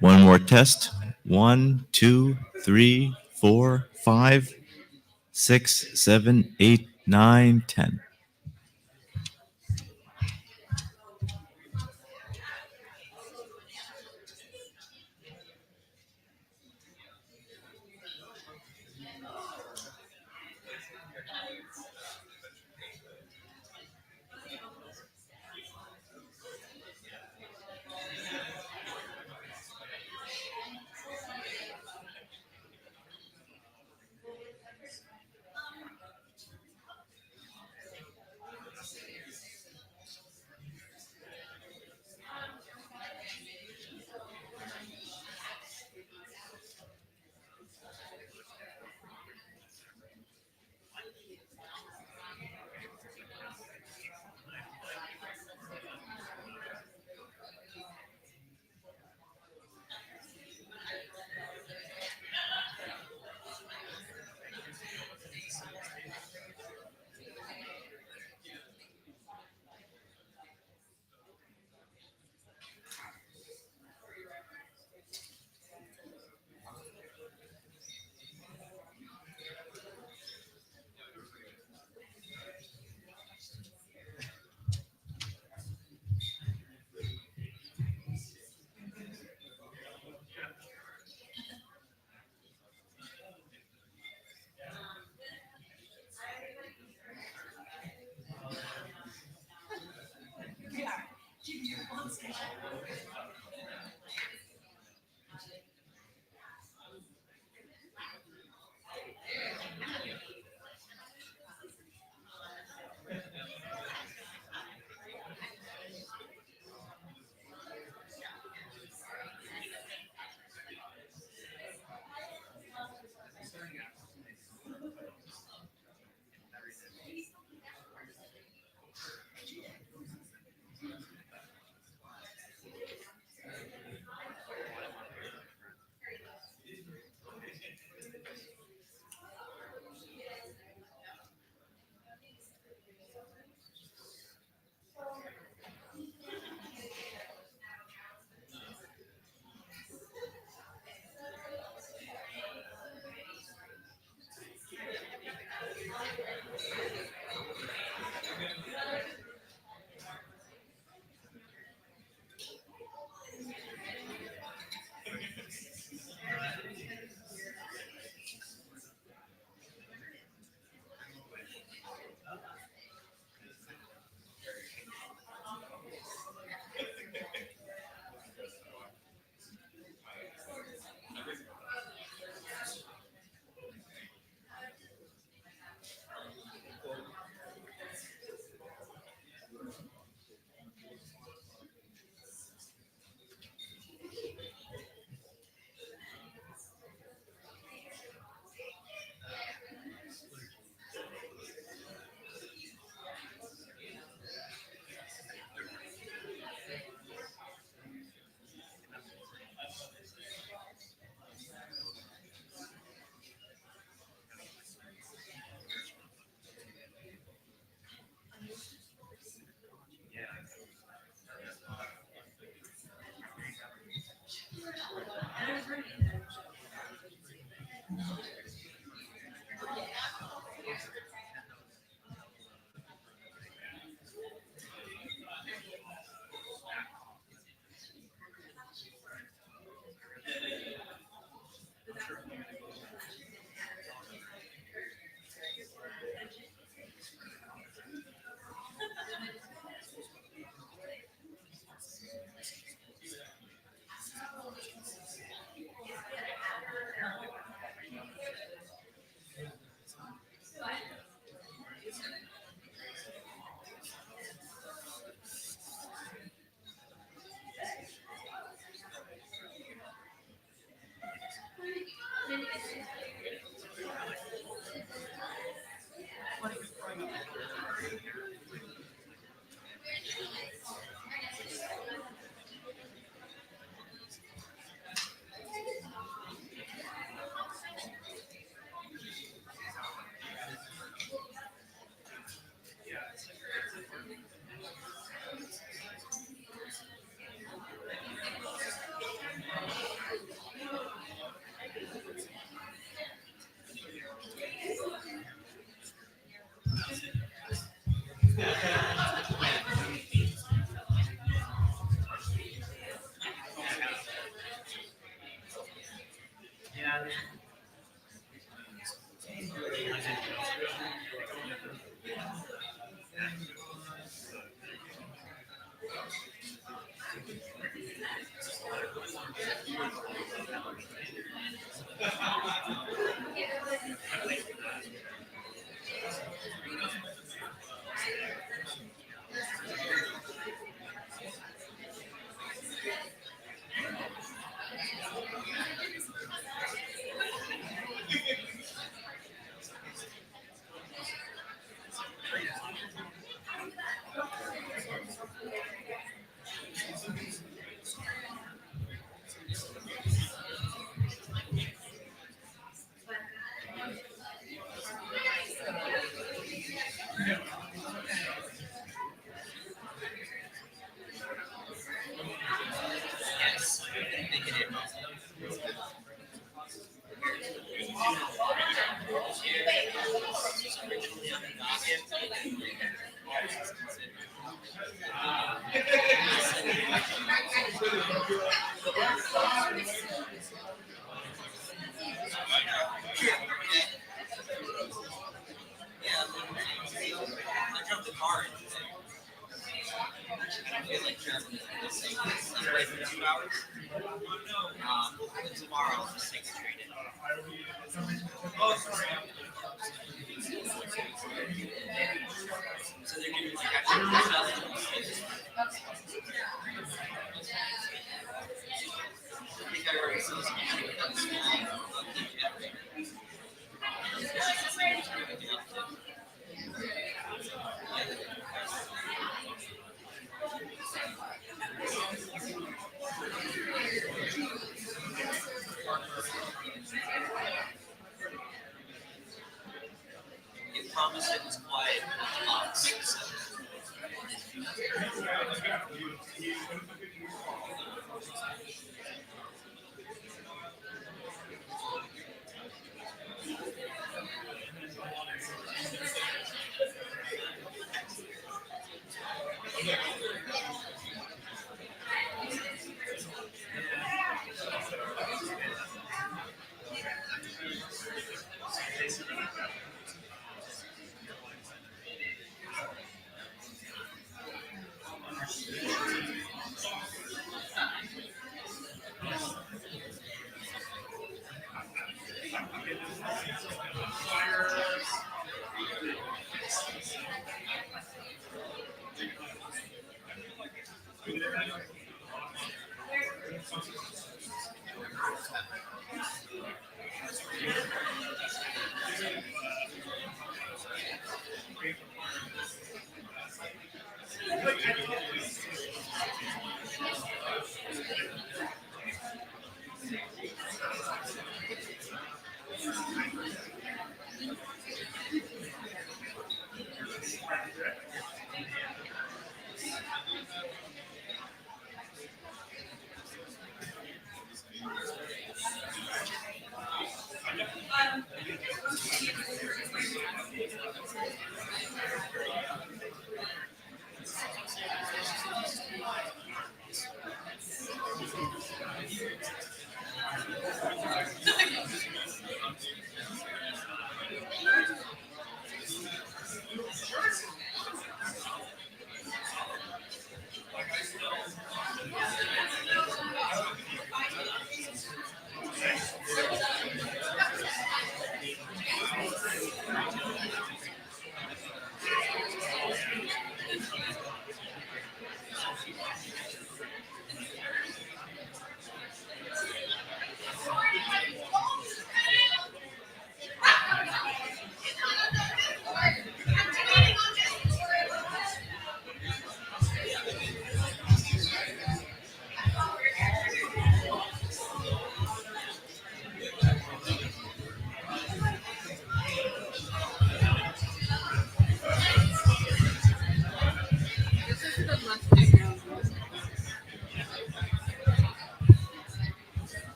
One more test. 1, 2, 3, 4, 5, 6, 7, 8, 9, 10.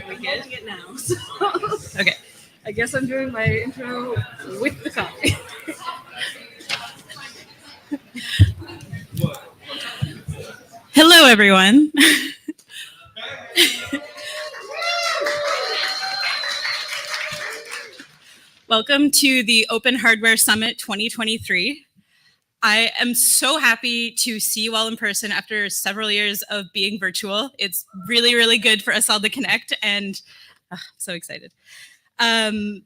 We're getting it now. So, okay. I guess I'm doing my intro with the coffee. Hello, everyone. Welcome to the Open Hardware Summit 2023. I am so happy to see you all in person after several years of being virtual. It's really, really good for us all to connect, and I'm so excited. Going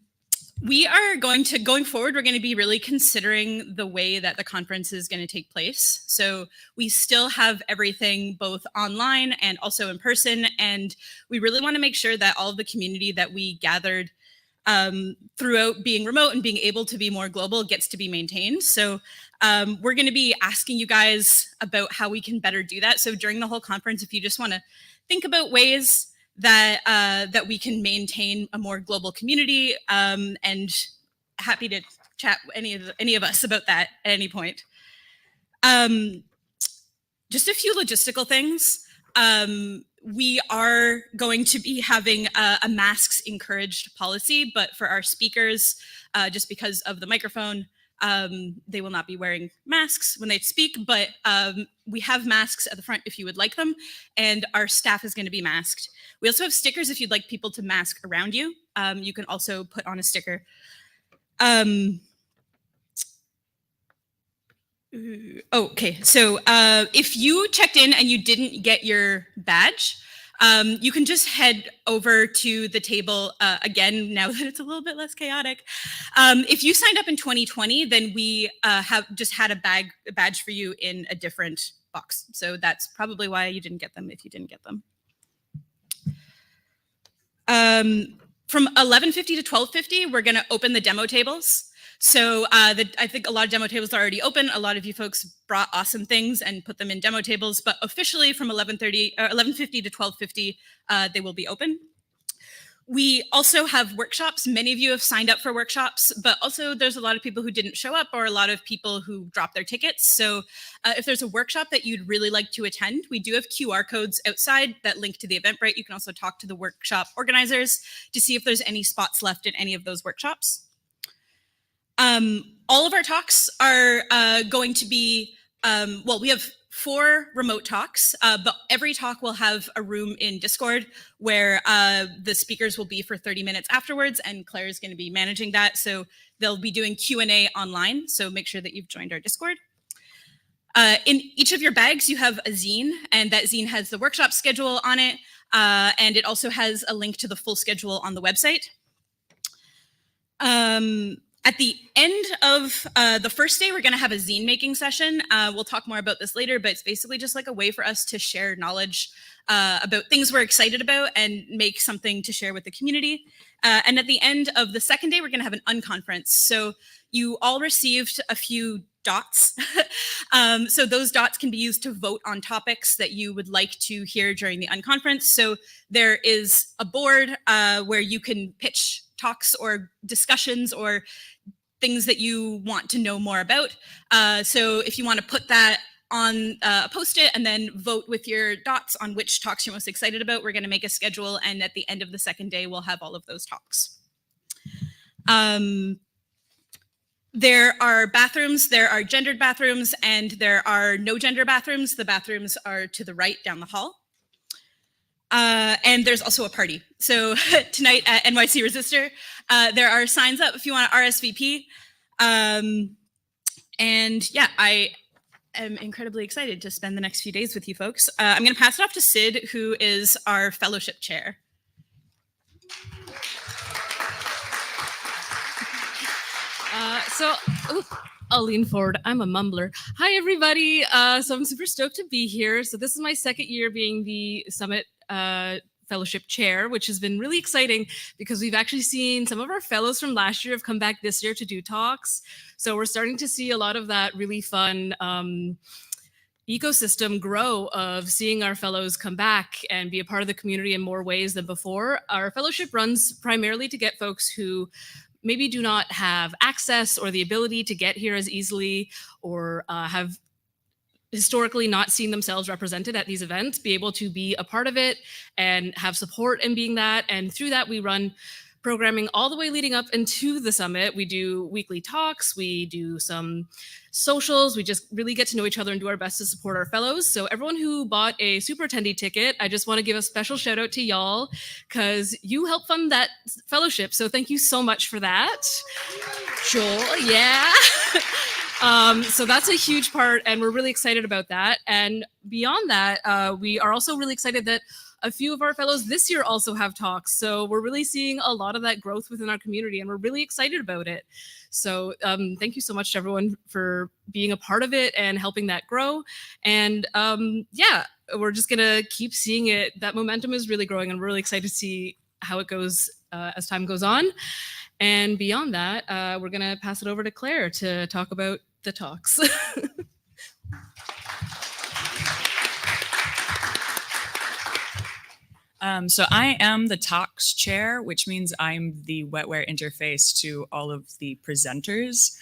forward, we're going to be really considering the way that the conference is going to take place. So we still have everything both online and also in person, and we really want to make sure that all of the community that we gathered throughout being remote and being able to be more global gets to be maintained. So we're going to be asking you guys about how we can better do that. So during the whole conference, if you just want to think about ways that that we can maintain a more global community and happy to chat any of us about that at any point. Just a few logistical things. We are going to be having a masks encouraged policy, but for our speakers, just because of the microphone, they will not be wearing masks when they speak, but we have masks at the front if you would like them, and our staff is going to be masked. We also have stickers if you'd like people to mask around you. You can also put on a sticker. Okay, so if you checked in and you didn't get your badge, you can just head over to the table again, now that it's a little bit less chaotic. If you signed up in 2020, then we have just had a badge for you in a different box. So that's probably why you didn't get them if you didn't get them. From 11:50 to 12:50, we're gonna open the demo tables. So I think a lot of demo tables are already open. A lot of you folks brought awesome things and put them in demo tables, but officially from 11:50 to 12:50, they will be open. We also have workshops. Many of you have signed up for workshops, but also there's a lot of people who didn't show up or a lot of people who dropped their tickets. So if there's a workshop that you'd really like to attend, we do have QR codes outside that link to the Eventbrite. You can also talk to the workshop organizers to see if there's any spots left in any of those workshops. All of our talks are going to be, well, we have 4 remote talks, but every talk will have a room in Discord where the speakers will be for 30 minutes afterwards, and Claire is going to be managing that. So they'll be doing Q&A online, so make sure that you've joined our Discord. In each of your bags, you have a zine, and that zine has the workshop schedule on it, and it also has a link to the full schedule on the website. At the end of the first day, we're going to have a zine making session. We'll talk more about this later, but it's basically just like a way for us to share knowledge about things we're excited about and make something to share with the community. And at the end of the second day, we're going to have an unconference. So you all received a few dots. So those dots can be used to vote on topics that you would like to hear during the unconference. So there is a board where you can pitch talks or discussions or things that you want to know more about. So if you want to put that on a post-it and then vote with your dots on which talks you're most excited about, we're going to make a schedule, and at the end of the second day, we'll have all of those talks. There are bathrooms, there are gendered bathrooms, and there are no gender bathrooms. The bathrooms are to the right down the hall. And there's also a party. So tonight at NYC Resistor, there are signs up if you want to RSVP. And yeah, I am incredibly excited to spend the next few days with you folks. I'm going to pass it off to Sid, who is our fellowship chair. I'll lean forward. I'm a mumbler. Hi, everybody. So I'm super stoked to be here. So this is my second year being the Summit Fellowship Chair, which has been really exciting because we've actually seen some of our fellows from last year have come back this year to do talks. So we're starting to see a lot of that really fun ecosystem grow of seeing our fellows come back and be a part of the community in more ways than before. Our fellowship runs primarily to get folks who maybe do not have access or the ability to get here as easily, or have historically not seen themselves represented at these events, be able to be a part of it and have support in being that. And through that, we run programming all the way leading up into the summit. We do weekly talks, we do some socials, we just really get to know each other and do our best to support our fellows. So everyone who bought a super attendee ticket, I just want to give a special shout out to y'all because you helped fund that fellowship. So thank you so much for that. Sure, yeah. So that's a huge part, and we're really excited about that. And beyond that, we are also really excited that a few of our fellows this year also have talks. So we're really seeing a lot of that growth within our community, and we're really excited about it. So thank you so much to everyone for being a part of it and helping that grow. And yeah, we're just gonna keep seeing it. That momentum is really growing, and we're really excited to see how it goes as time goes on. And beyond that, we're gonna pass it over to Claire to talk about the talks. So I am the talks chair, which means I'm the wetware interface to all of the presenters.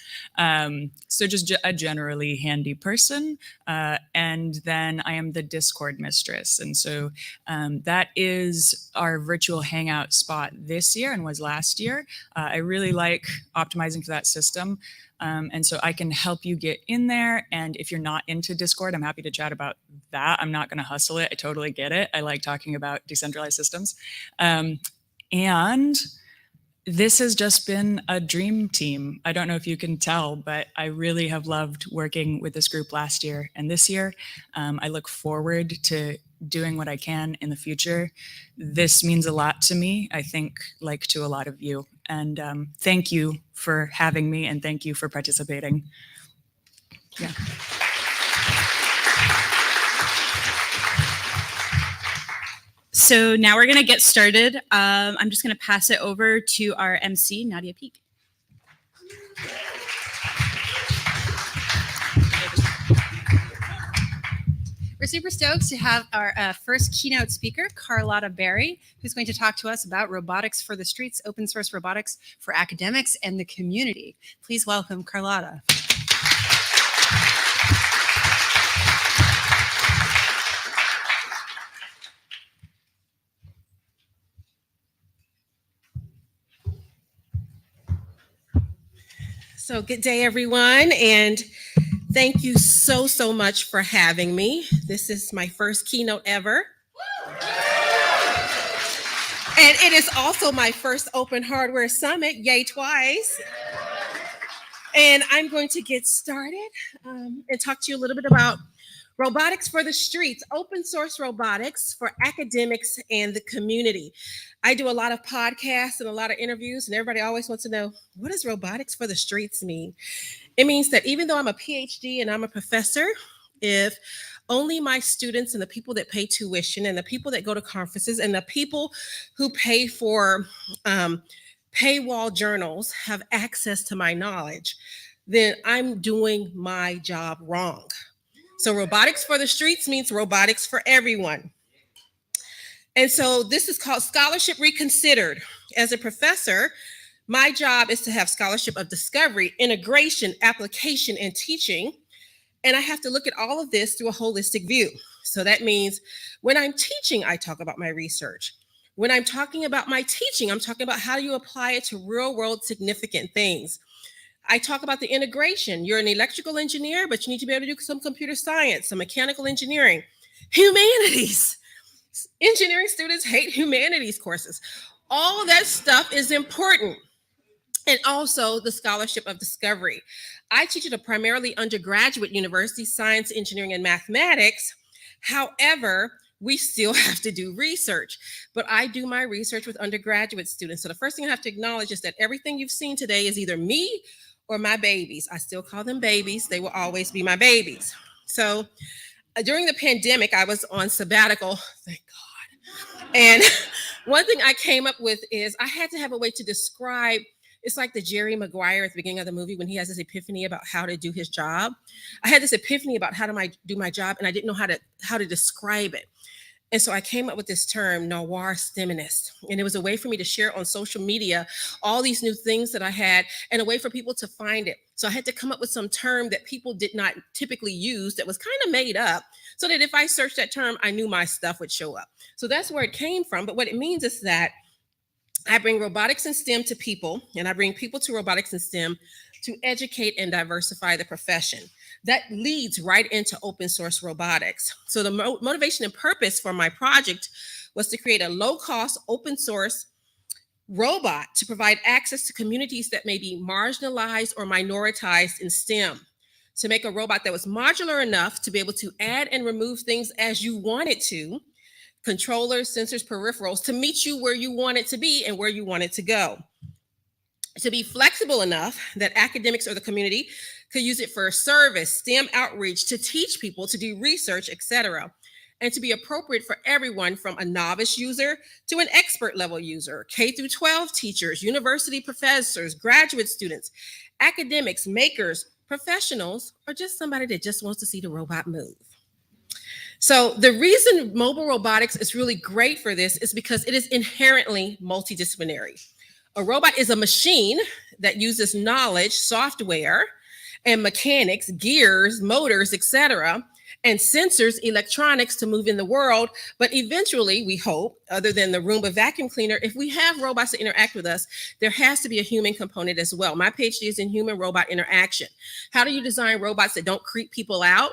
So just a generally handy person. And then I am the Discord mistress. And so that is our virtual hangout spot this year and was last year. I really like optimizing for that system. And so I can help you get in there. And if you're not into Discord, I'm happy to chat about that. I'm not going to hustle it. I totally get it. I like talking about decentralized systems. And this has just been a dream team. I don't know if you can tell, but I really have loved working with this group last year and this year. I look forward to doing what I can in the future. This means a lot to me, I think, like to a lot of you. And thank you for having me, and thank you for participating. Yeah. So now we're going to get started. I'm just going to pass it over to our MC, Nadia Peak. We're super stoked to have our first keynote speaker, Carlotta Berry, who's going to talk to us about robotics for the streets, open source robotics for academics and the community. Please welcome Carlotta. So good day, everyone, and thank you so much for having me. This is my first keynote ever. And it is also my first Open Hardware Summit, yay twice. And I'm going to get started and talk to you a little bit about robotics for the streets, open source robotics for academics and the community. I do a lot of podcasts and a lot of interviews, and everybody always wants to know, what does robotics for the streets mean? It means that even though I'm a PhD and I'm a professor, if only my students and the people that pay tuition and the people that go to conferences and the people who pay for paywall journals have access to my knowledge, then I'm doing my job wrong. So robotics for the streets means robotics for everyone. And so this is called Scholarship Reconsidered. As a professor, my job is to have scholarship of discovery, integration, application, and teaching. And I have to look at all of this through a holistic view. So that means when I'm teaching, I talk about my research. When I'm talking about my teaching, I'm talking about how you apply it to real world significant things. I talk about the integration. You're an electrical engineer, but you need to be able to do some computer science, some mechanical engineering, humanities. Engineering students hate humanities courses. All that stuff is important. And also the scholarship of discovery. I teach at a primarily undergraduate university, science, engineering, and mathematics. However, we still have to do research, but I do my research with undergraduate students. So the first thing I have to acknowledge is that everything you've seen today is either me or my babies. I still call them babies. They will always be my babies. So during the pandemic, I was on sabbatical, thank God. And one thing I came up with is I had to have a way to describe, it's like the Jerry Maguire at the beginning of the movie when he has this epiphany about how to do his job. I had this epiphany about how to do my job, and I didn't know how to describe it. And so I came up with this term, noir STEMinist. And it was a way for me to share on social media all these new things that I had and a way for people to find it. So I had to come up with some term that people did not typically use that was kind of made up so that if I searched that term, I knew my stuff would show up. So that's where it came from. But what it means is that I bring robotics and STEM to people, and I bring people to robotics and STEM to educate and diversify the profession. That leads right into open source robotics. So the motivation and purpose for my project was to create a low-cost open source robot to provide access to communities that may be marginalized or minoritized in STEM. To make a robot that was modular enough to be able to add and remove things as you want it to, controllers, sensors, peripherals, to meet you where you want it to be and where you want it to go. To be flexible enough that academics or the community could use it for service, STEM outreach, to teach people, to do research, etc. And to be appropriate for everyone from a novice user to an expert level user, K through 12 teachers, university professors, graduate students, academics, makers, professionals, or just somebody that just wants to see the robot move. So the reason mobile robotics is really great for this is because it is inherently multidisciplinary. A robot is a machine that uses knowledge, software, and mechanics, gears, motors, etc., and sensors, electronics to move in the world. But eventually, we hope, other than the Roomba vacuum cleaner, if we have robots that interact with us, there has to be a human component as well. My PhD is in human robot interaction. How do you design robots that don't creep people out?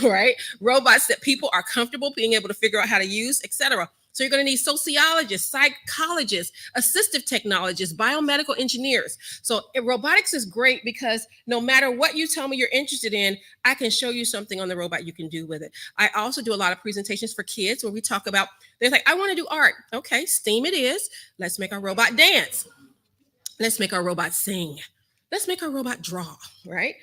Right? Robots that people are comfortable being able to figure out how to use, etc. So you're going to need sociologists, psychologists, assistive technologists, biomedical engineers. So robotics is great because no matter what you tell me you're interested in, I can show you something on the robot you can do with it. I also do a lot of presentations for kids where we talk about, they're like, I want to do art. Okay, STEAM it is. Let's make our robot dance. Let's make our robot sing. Let's make our robot draw, right?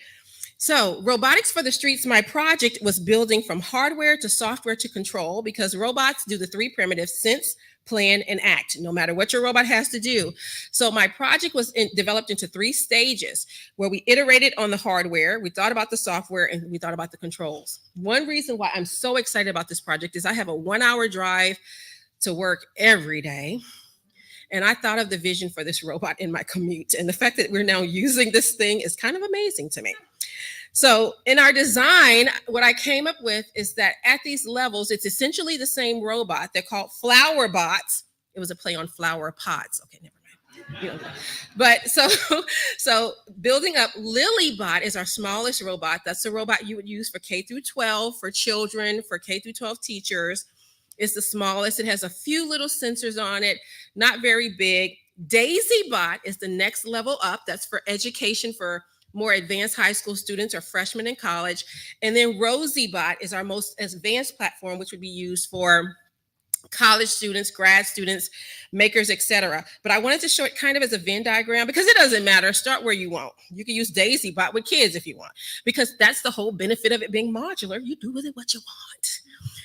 So Robotics for the Streets, my project was building from hardware to software to control, because robots do the three primitives: sense, plan, and act, no matter what your robot has to do. So my project was developed into 3 stages where we iterated on the hardware, we thought about the software, and we thought about the controls. One reason why I'm so excited about this project is I have a 1-hour drive to work every day. And I thought of the vision for this robot in my commute. And the fact that we're now using this thing is kind of amazing to me. So in our design, what I came up with is that at these levels, it's essentially the same robot. They're called flower bots. It was a play on flower pots. Okay, never mind. You know, but so building up, Lilybot is our smallest robot. That's the robot you would use for K through 12, for children, for K through 12 teachers. It's the smallest. It has a few little sensors on it, not very big. DaisyBot is the next level up. That's for education, for more advanced high school students or freshmen in college. And then RosieBot is our most advanced platform, which would be used for college students, grad students, makers, etc. But I wanted to show it kind of as a Venn diagram because it doesn't matter. Start where you want. You can use DaisyBot with kids if you want, because that's the whole benefit of it being modular. You do with it what you want.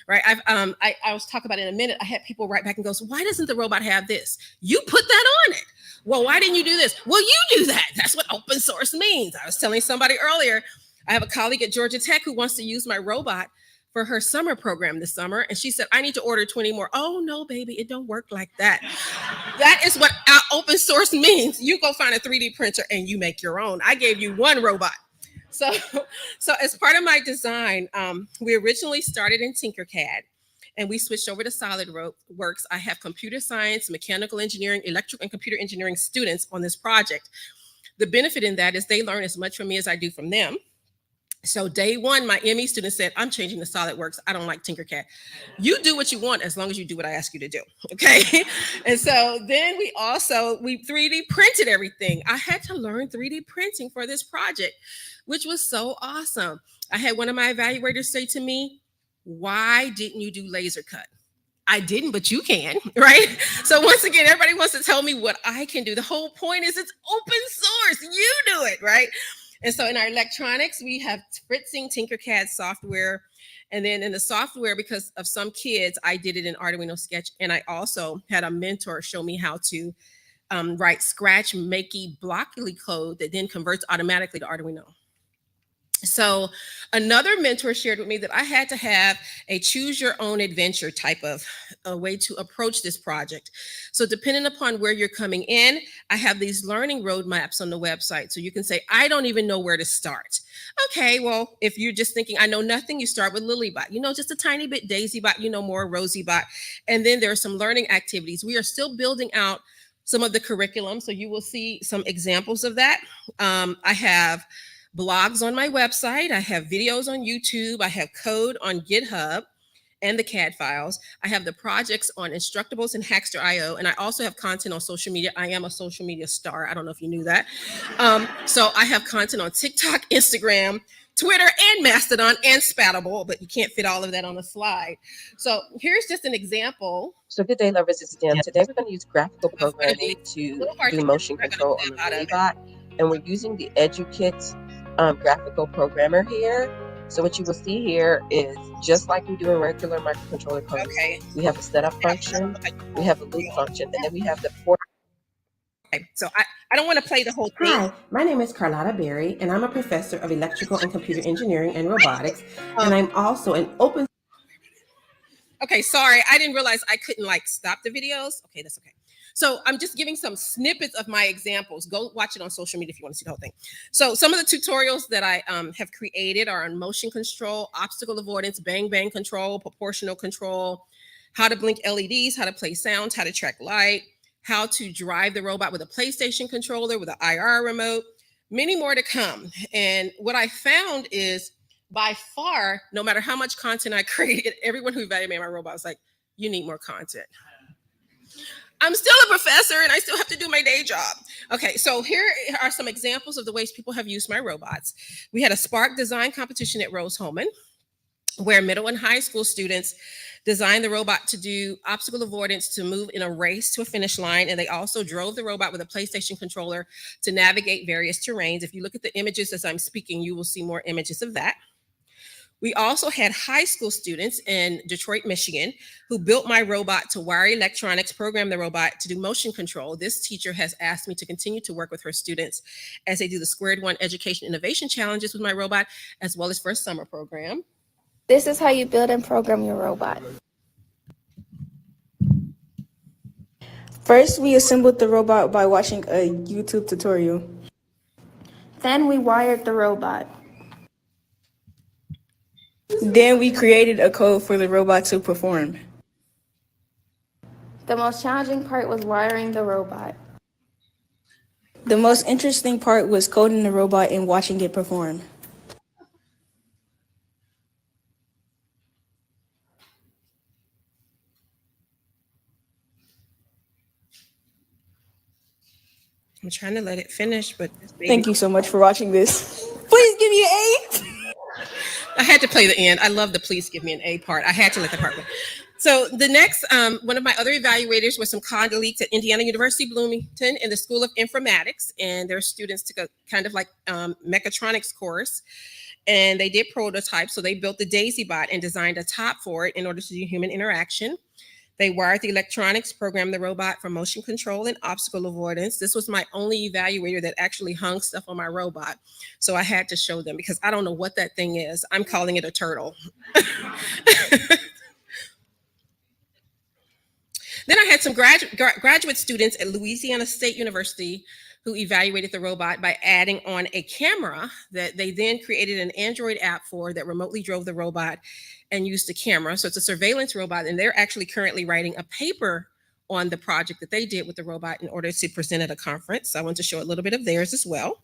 Right. I was talking about it in a minute. I had people write back and go, so why doesn't the robot have this? You put that on it. Well, why didn't you do this? Well, you do that. That's what open source means. I was telling somebody earlier, I have a colleague at Georgia Tech who wants to use my robot for her summer program this summer. And she said, I need to order 20 more. Oh, no, baby, it don't work like that. That is what our open source means. You go find a 3D printer and you make your own. I gave you one robot. So as part of my design, we originally started in Tinkercad and we switched over to SolidWorks. I have computer science, mechanical engineering, electrical and computer engineering students on this project. The benefit in that is they learn as much from me as I do from them. So day one, my ME student said, I'm changing to SolidWorks. I don't like Tinkercad. You do what you want as long as you do what I ask you to do, okay? And so then we 3D printed everything. I had to learn 3D printing for this project, which was so awesome. I had one of my evaluators say to me, why didn't you do laser cut? I didn't, but you can, right? So once again, everybody wants to tell me what I can do. The whole point is it's open source. You do it, right? And so in our electronics, we have Fritzing Tinkercad software. And then in the software, because of some kids, I did it in Arduino Sketch. And I also had a mentor show me how to write Scratch Makey Blockly code that then converts automatically to Arduino. So another mentor shared with me that I had to have a choose your own adventure type of a way to approach this project. So depending upon where you're coming in, I have these learning roadmaps on the website. So you can say, I don't even know where to start. Okay, well, if you're just thinking, I know nothing, you start with Lilybot. You know, just a tiny bit, DaisyBot, you know more, RosieBot. And then there are some learning activities. We are still building out some of the curriculum. So you will see some examples of that. I have blogs on my website. I have videos on YouTube. I have code on GitHub and the CAD files. I have the projects on Instructables and Hackster.io. And I also have content on social media. I am a social media star. I don't know if you knew that. So I have content on TikTok, Instagram, Twitter, and Mastodon, and Spatable, but you can't fit all of that on a slide. So here's just an example. So good day, lovers. It's Dan. Today we're going to use graphical programming to do motion control on the Lilybot. And we're using the EduKit graphical programmer here. So what you will see here is just like we do in regular microcontroller code. Okay. We have a setup function, we have a loop function, and then we have the port. Okay. So I don't want to play the whole thing. Hi, my name is Carlotta Berry, and I'm a professor of electrical and computer engineering and robotics, and I'm also an open Okay, sorry. I didn't realize I couldn't like stop the videos. Okay, that's okay. So I'm just giving some snippets of my examples. Go watch it on social media if you want to see the whole thing. So some of the tutorials that I have created are on motion control, obstacle avoidance, bang bang control, proportional control, how to blink LEDs, how to play sounds, how to track light, how to drive the robot with a PlayStation controller, with an IR remote, many more to come. And what I found is by far, no matter how much content I created, everyone who evaluated my robot was like, you need more content. I'm still a professor and I still have to do my day job. Okay, so here are some examples of the ways people have used my robots. We had a Spark design competition at Rose-Hulman where middle and high school students designed the robot to do obstacle avoidance, to move in a race to a finish line. And they also drove the robot with a PlayStation controller to navigate various terrains. If you look at the images as I'm speaking, you will see more images of that. We also had high school students in Detroit, Michigan, who built my robot to wire electronics, program the robot to do motion control. This teacher has asked me to continue to work with her students as they do the Squared One Education Innovation Challenges with my robot, as well as for a summer program. This is how you build and program your robot. First, we assembled the robot by watching a YouTube tutorial. Then we wired the robot. Then we created a code for the robot to perform. The most challenging part was wiring the robot. The most interesting part was coding the robot and watching it perform. I'm trying to let it finish, but Thank you so much for watching this. Please give me an A. I had to play the end. I love the please give me an A part. I had to let the part go. So the next, one of my other evaluators was some colleagues at Indiana University Bloomington in the School of Informatics, and their students took a kind of like mechatronics course, and they did prototypes. So they built the Daisy bot and designed a top for it in order to do human interaction. They wired the electronics, programmed the robot for motion control and obstacle avoidance. This was my only evaluator that actually hung stuff on my robot. So I had to show them because I don't know what that thing is. I'm calling it a turtle. Then I had some graduate students at Louisiana State University who evaluated the robot by adding on a camera that they then created an Android app for that remotely drove the robot and used the camera. So it's a surveillance robot, and they're actually currently writing a paper on the project that they did with the robot in order to present at a conference. So I want to show a little bit of theirs as well.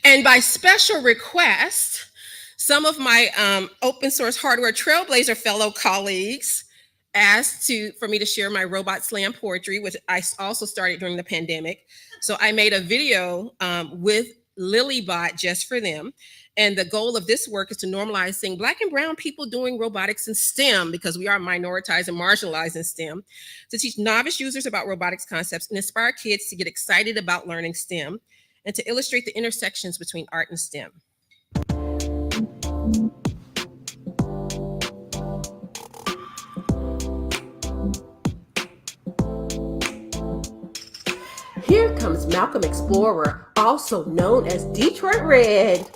And by special request, some of my open source hardware trailblazer fellow colleagues asked for me to share my robot slam poetry, which I also started during the pandemic. So I made a video with Lilybot just for them. And the goal of this work is to normalize seeing Black and brown people doing robotics in STEM, because we are minoritized and marginalized in STEM, to teach novice users about robotics concepts and inspire kids to get excited about learning STEM, and to illustrate the intersections between art and STEM. Here comes Malcolm Explorer, also known as Detroit Red.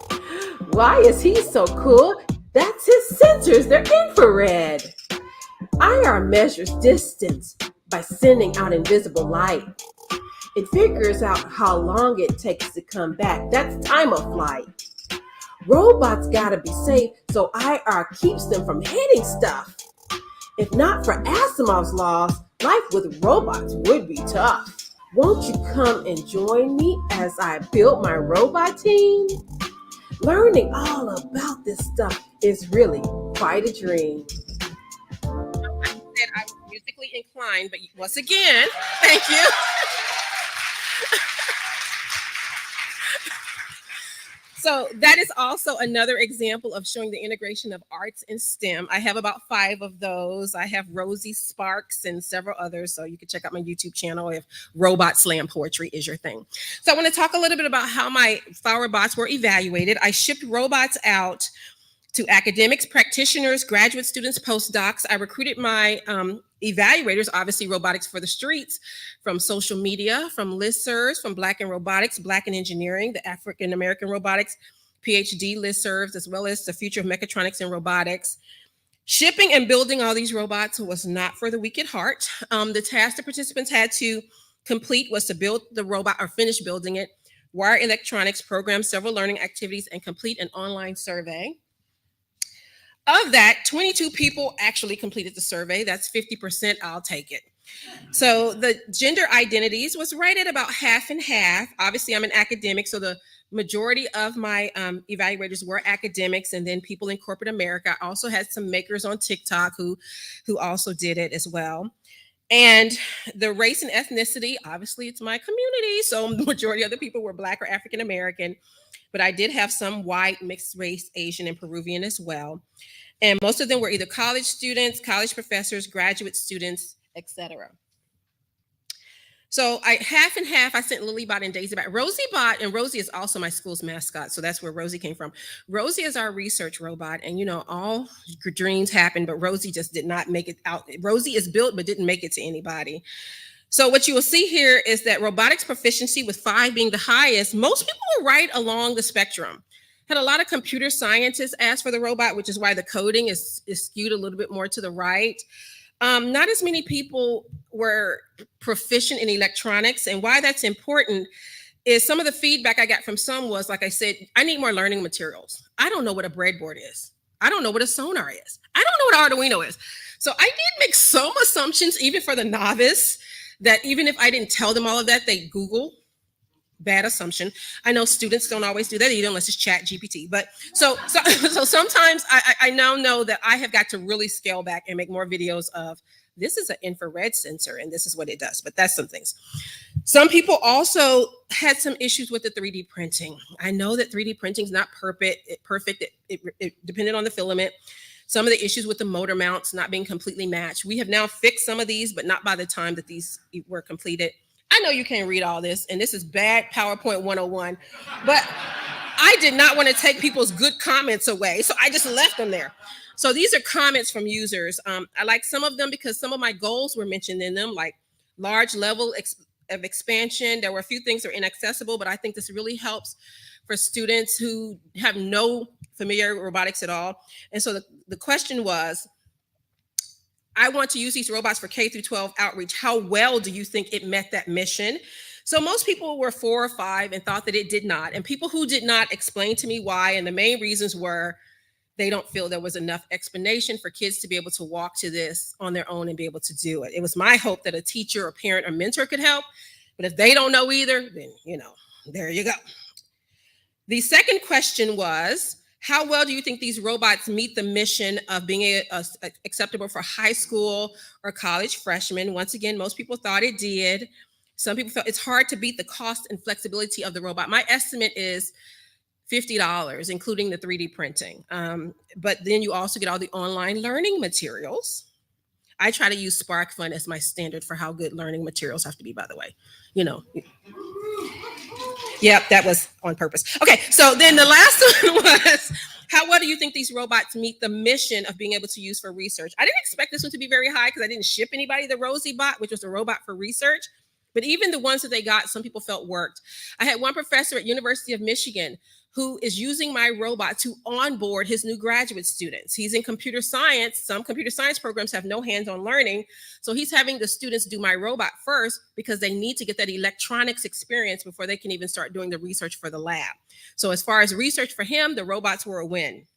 Why is he so cool? That's his sensors, they're infrared. IR measures distance by sending out invisible light. It figures out how long it takes to come back. That's time of flight. Robots gotta be safe, so IR keeps them from hitting stuff. If not for Asimov's laws, life with robots would be tough. Won't you come and join me as I build my robot team? Learning all about this stuff is really quite a dream. I said I was musically inclined, but once again, thank you. So that is also another example of showing the integration of arts and STEM. I have about 5 of those. I have Rosie Sparks and several others. So you can check out my YouTube channel if robot slam poetry is your thing. So I want to talk a little bit about how my flower bots were evaluated. I shipped robots out to academics, practitioners, graduate students, postdocs. I recruited my evaluators, obviously Robotics for the Streets, from social media, from listservs, from Black in Robotics, Black in Engineering, the African American Robotics PhD listservs, as well as the Future of Mechatronics and Robotics. Shipping and building all these robots was not for the weak at heart. The task the participants had to complete was to build the robot or finish building it, wire electronics, program several learning activities, and complete an online survey. Of that, 22 people actually completed the survey. That's 50%. I'll take it. So the gender identities was right at about half and half. Obviously, I'm an academic, so the majority of my evaluators were academics, and then people in corporate America. I also had some makers on TikTok who also did it as well. And the race and ethnicity, obviously it's my community, so the majority of the people were Black or African American, but I did have some white, mixed race, Asian, and Peruvian as well. And most of them were either college students, college professors, graduate students, etc. So half and half, I sent Lilybot and DaisyBot. RosieBot, and Rosie is also my school's mascot, so that's where Rosie came from. Rosie is our research robot, and you know, all dreams happen, but Rosie just did not make it out. Rosie is built, but didn't make it to anybody. So what you will see here is that robotics proficiency, with 5 being the highest, most people were right along the spectrum. Had a lot of computer scientists ask for the robot, which is why the coding is skewed a little bit more to the right. Not as many people were proficient in electronics, and why that's important is some of the feedback I got from some was, like I said, I need more learning materials. I don't know what a breadboard is. I don't know what a sonar is. I don't know what Arduino is. So I did make some assumptions, even for the novice, that even if I didn't tell them all of that, they Google. Bad assumption. I know students don't always do that either, unless it's Chat GPT. But so sometimes I now know that I have got to really scale back and make more videos of, this is an infrared sensor and this is what it does. But that's some things. Some people also had some issues with the 3D printing. I know that 3D printing is not perfect. It depended on the filament. Some of the issues with the motor mounts not being completely matched. We have now fixed some of these, but not by the time that these were completed. I know you can't read all this, and this is bad PowerPoint 101, but I did not want to take people's good comments away, so I just left them there. So these are comments from users. I like some of them because some of my goals were mentioned in them, like large level of expansion. There were a few things that are inaccessible, but I think this really helps for students who have no familiarity with robotics at all. And so the question was, I want to use these robots for K through 12 outreach. How well do you think it met that mission? So most people were 4 or 5 and thought that it did not. And people who did not explain to me why. And the main reasons were they don't feel there was enough explanation for kids to be able to walk to this on their own and be able to do it. It was my hope that a teacher or parent or mentor could help. But if they don't know either, then, you know, there you go. The second question was, how well do you think these robots meet the mission of being acceptable for high school or college freshmen? Once again, most people thought it did. Some people felt it's hard to beat the cost and flexibility of the robot. My estimate is $50, including the 3D printing. But then you also get all the online learning materials. I try to use SparkFun as my standard for how good learning materials have to be, by the way. You know. Yep, that was on purpose. Okay, so then the last one was, how well do you think these robots meet the mission of being able to use for research? I didn't expect this one to be very high because I didn't ship anybody the RosieBot, which was a robot for research. But even the ones that they got, some people felt worked. I had one professor at University of Michigan who is using my robot to onboard his new graduate students. He's in computer science. Some computer science programs have no hands-on learning. So he's having the students do my robot first because they need to get that electronics experience before they can even start doing the research for the lab. So as far as research for him, the robots were a win.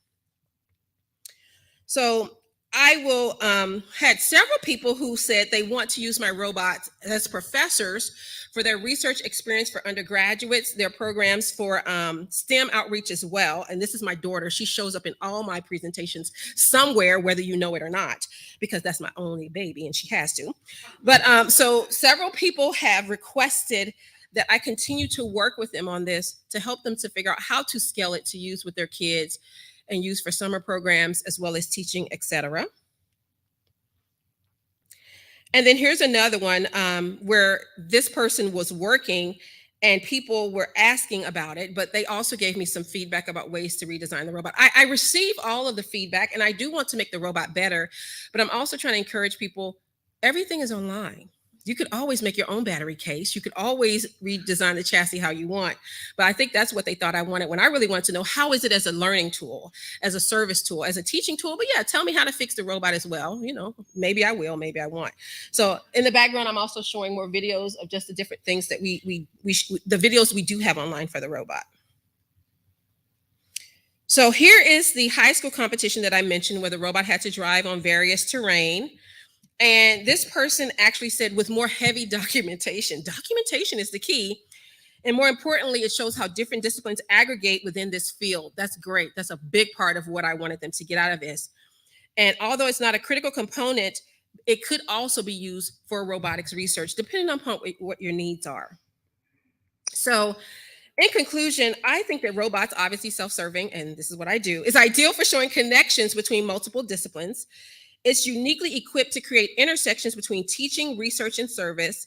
So I had several people who said they want to use my robots as professors for their research experience for undergraduates, their programs for STEM outreach as well. And this is my daughter. She shows up in all my presentations somewhere, whether you know it or not, because that's my only baby and she has to. But so several people have requested that I continue to work with them on this to help them to figure out how to scale it to use with their kids and use for summer programs as well as teaching, etc. And then here's another one where this person was working and people were asking about it, but they also gave me some feedback about ways to redesign the robot. I receive all of the feedback and I do want to make the robot better, but I'm also trying to encourage people, everything is online. You could always make your own battery case. You could always redesign the chassis how you want. But I think that's what they thought I wanted, when I really wanted to know, how is it as a learning tool, as a service tool, as a teaching tool? But yeah, tell me how to fix the robot as well. You know, maybe I will, maybe I won't. So in the background, I'm also showing more videos of just the different things that the videos we do have online for the robot. So here is the high school competition that I mentioned, where the robot had to drive on various terrain. And this person actually said, with more heavy documentation. Documentation is the key. And more importantly, it shows how different disciplines aggregate within this field. That's great. That's a big part of what I wanted them to get out of this. And although it's not a critical component, it could also be used for robotics research, depending on what your needs are. So in conclusion, I think that robots, obviously self-serving, and this is what I do, is ideal for showing connections between multiple disciplines. It's uniquely equipped to create intersections between teaching, research, and service.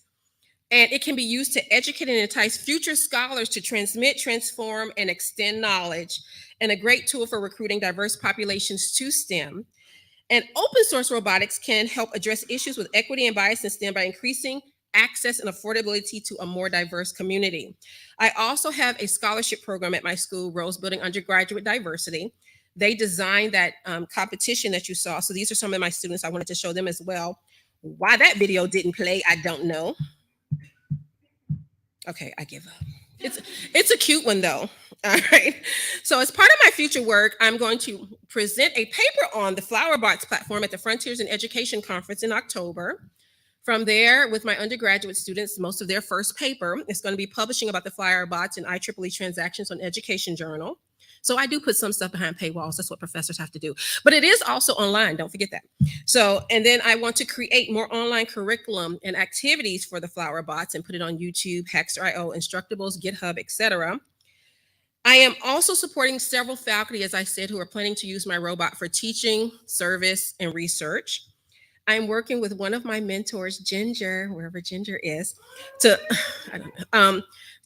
And it can be used to educate and entice future scholars to transmit, transform, and extend knowledge, and a great tool for recruiting diverse populations to STEM. And open source robotics can help address issues with equity and bias in STEM by increasing access and affordability to a more diverse community. I also have a scholarship program at my school, Rose Building Undergraduate Diversity. They designed that competition that you saw. So these are some of my students. I wanted to show them as well. Why that video didn't play, I don't know. Okay, I give up. It's a cute one though. All right. So as part of my future work, I'm going to present a paper on the FlowerBots platform at the Frontiers in Education Conference in October. From there, with my undergraduate students, most of their first paper is going to be publishing about the FlowerBots and IEEE transactions on Education Journal. So I do put some stuff behind paywalls. That's what professors have to do. But it is also online. Don't forget that. So, and then I want to create more online curriculum and activities for the FlowerBots and put it on YouTube, Hackster.io, Instructables, GitHub, etc. I am also supporting several faculty, as I said, who are planning to use my robot for teaching, service, and research. I'm working with one of my mentors, Ginger, wherever Ginger is, to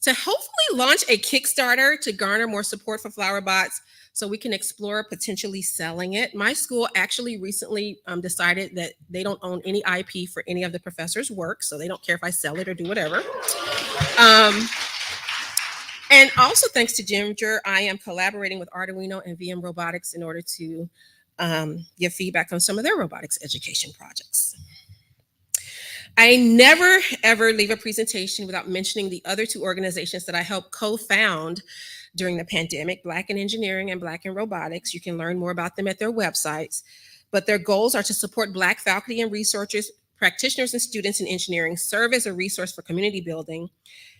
hopefully launch a Kickstarter to garner more support for FlowerBots so we can explore potentially selling it. My school actually recently decided that they don't own any IP for any of the professors' work, so they don't care if I sell it or do whatever. And also thanks to Ginger, I am collaborating with Arduino and VM Robotics in order to give feedback on some of their robotics education projects. I never, ever leave a presentation without mentioning the other two organizations that I helped co-found during the pandemic, Black in Engineering and Black in Robotics. You can learn more about them at their websites, but their goals are to support Black faculty and researchers, practitioners and students in engineering, serve as a resource for community building,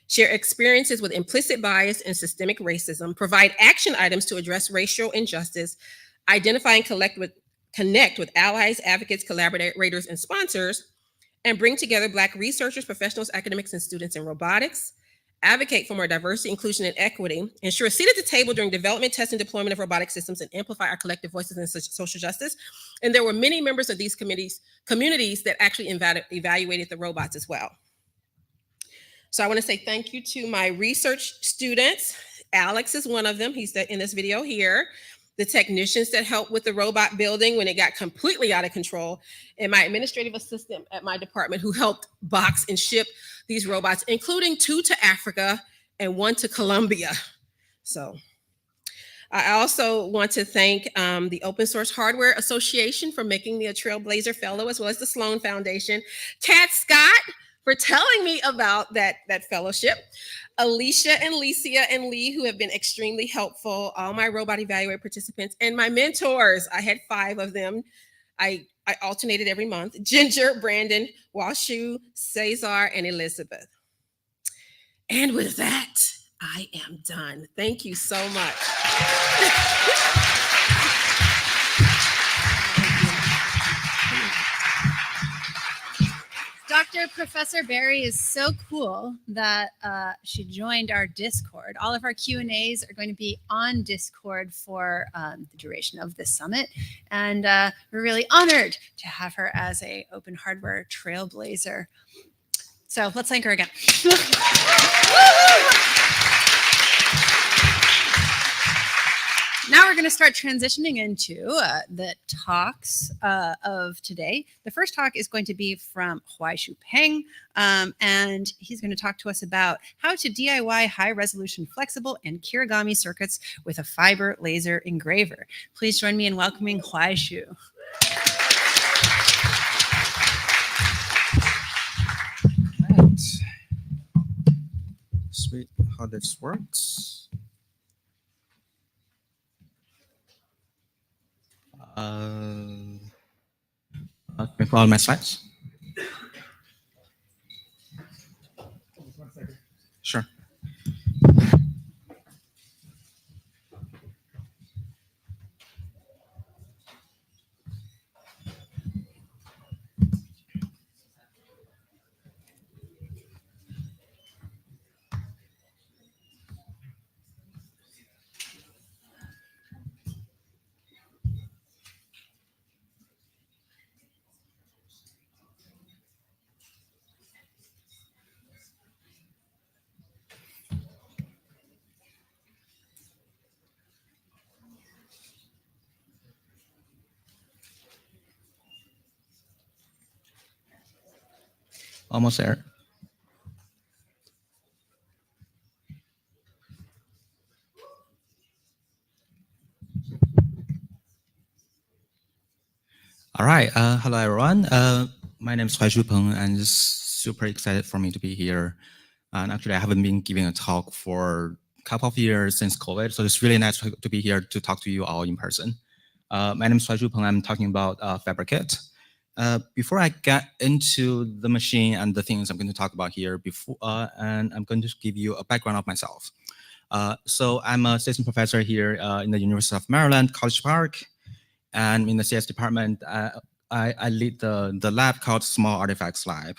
share experiences with implicit bias and systemic racism, provide action items to address racial injustice, identify and connect with allies, advocates, collaborators, and sponsors, and bring together Black researchers, professionals, academics, and students in robotics, advocate for more diversity, inclusion, and equity, ensure a seat at the table during development, test, and deployment of robotic systems, and amplify our collective voices in social justice. And there were many members of these communities that actually evaluated the robots as well. So I want to say thank you to my research students. Alex is one of them. He's in this video here. The technicians that helped with the robot building when it got completely out of control, and my administrative assistant at my department who helped box and ship these robots, including 2 to Africa and 1 to Colombia. So I also want to thank the Open Source Hardware Association for making me a Trailblazer Fellow, as well as the Sloan Foundation, Kat Scott for telling me about that fellowship, Alicia and Licia and Lee, who have been extremely helpful, all my robot evaluator participants, and my mentors. I had 5 of them. I alternated every month: Ginger, Brandon, Washu, Cesar, and Elizabeth. And with that, I am done. Thank you so much. Dr. Professor Berry is so cool that she joined our Discord. All of our Q&As are going to be on Discord for the duration of this summit. And we're really honored to have her as an open hardware trailblazer. So let's thank her again. Now we're going to start transitioning into the talks of today. The first talk is going to be from Huaishu Peng, and he's going to talk to us about how to DIY high-resolution flexible and Kirigami circuits with a fiber laser engraver. Please join me in welcoming Huaishu. Right. Sweet, how this works. Can all my slides? Sure. Almost there. All right. Hello, everyone. My name is Huaishu Peng, and it's super excited for me to be here. And actually, I haven't been giving a talk for a couple of years since COVID, so it's really nice to be here to talk to you all in person. My name is Huaishu Peng. I'm talking about FabriKit. Before I get into the machine and the things I'm going to talk about here, and I'm going to give you a background of myself. So I'm a assistant professor here in the University of Maryland, College Park, and in the CS department, I lead the lab called Small Artifacts Lab.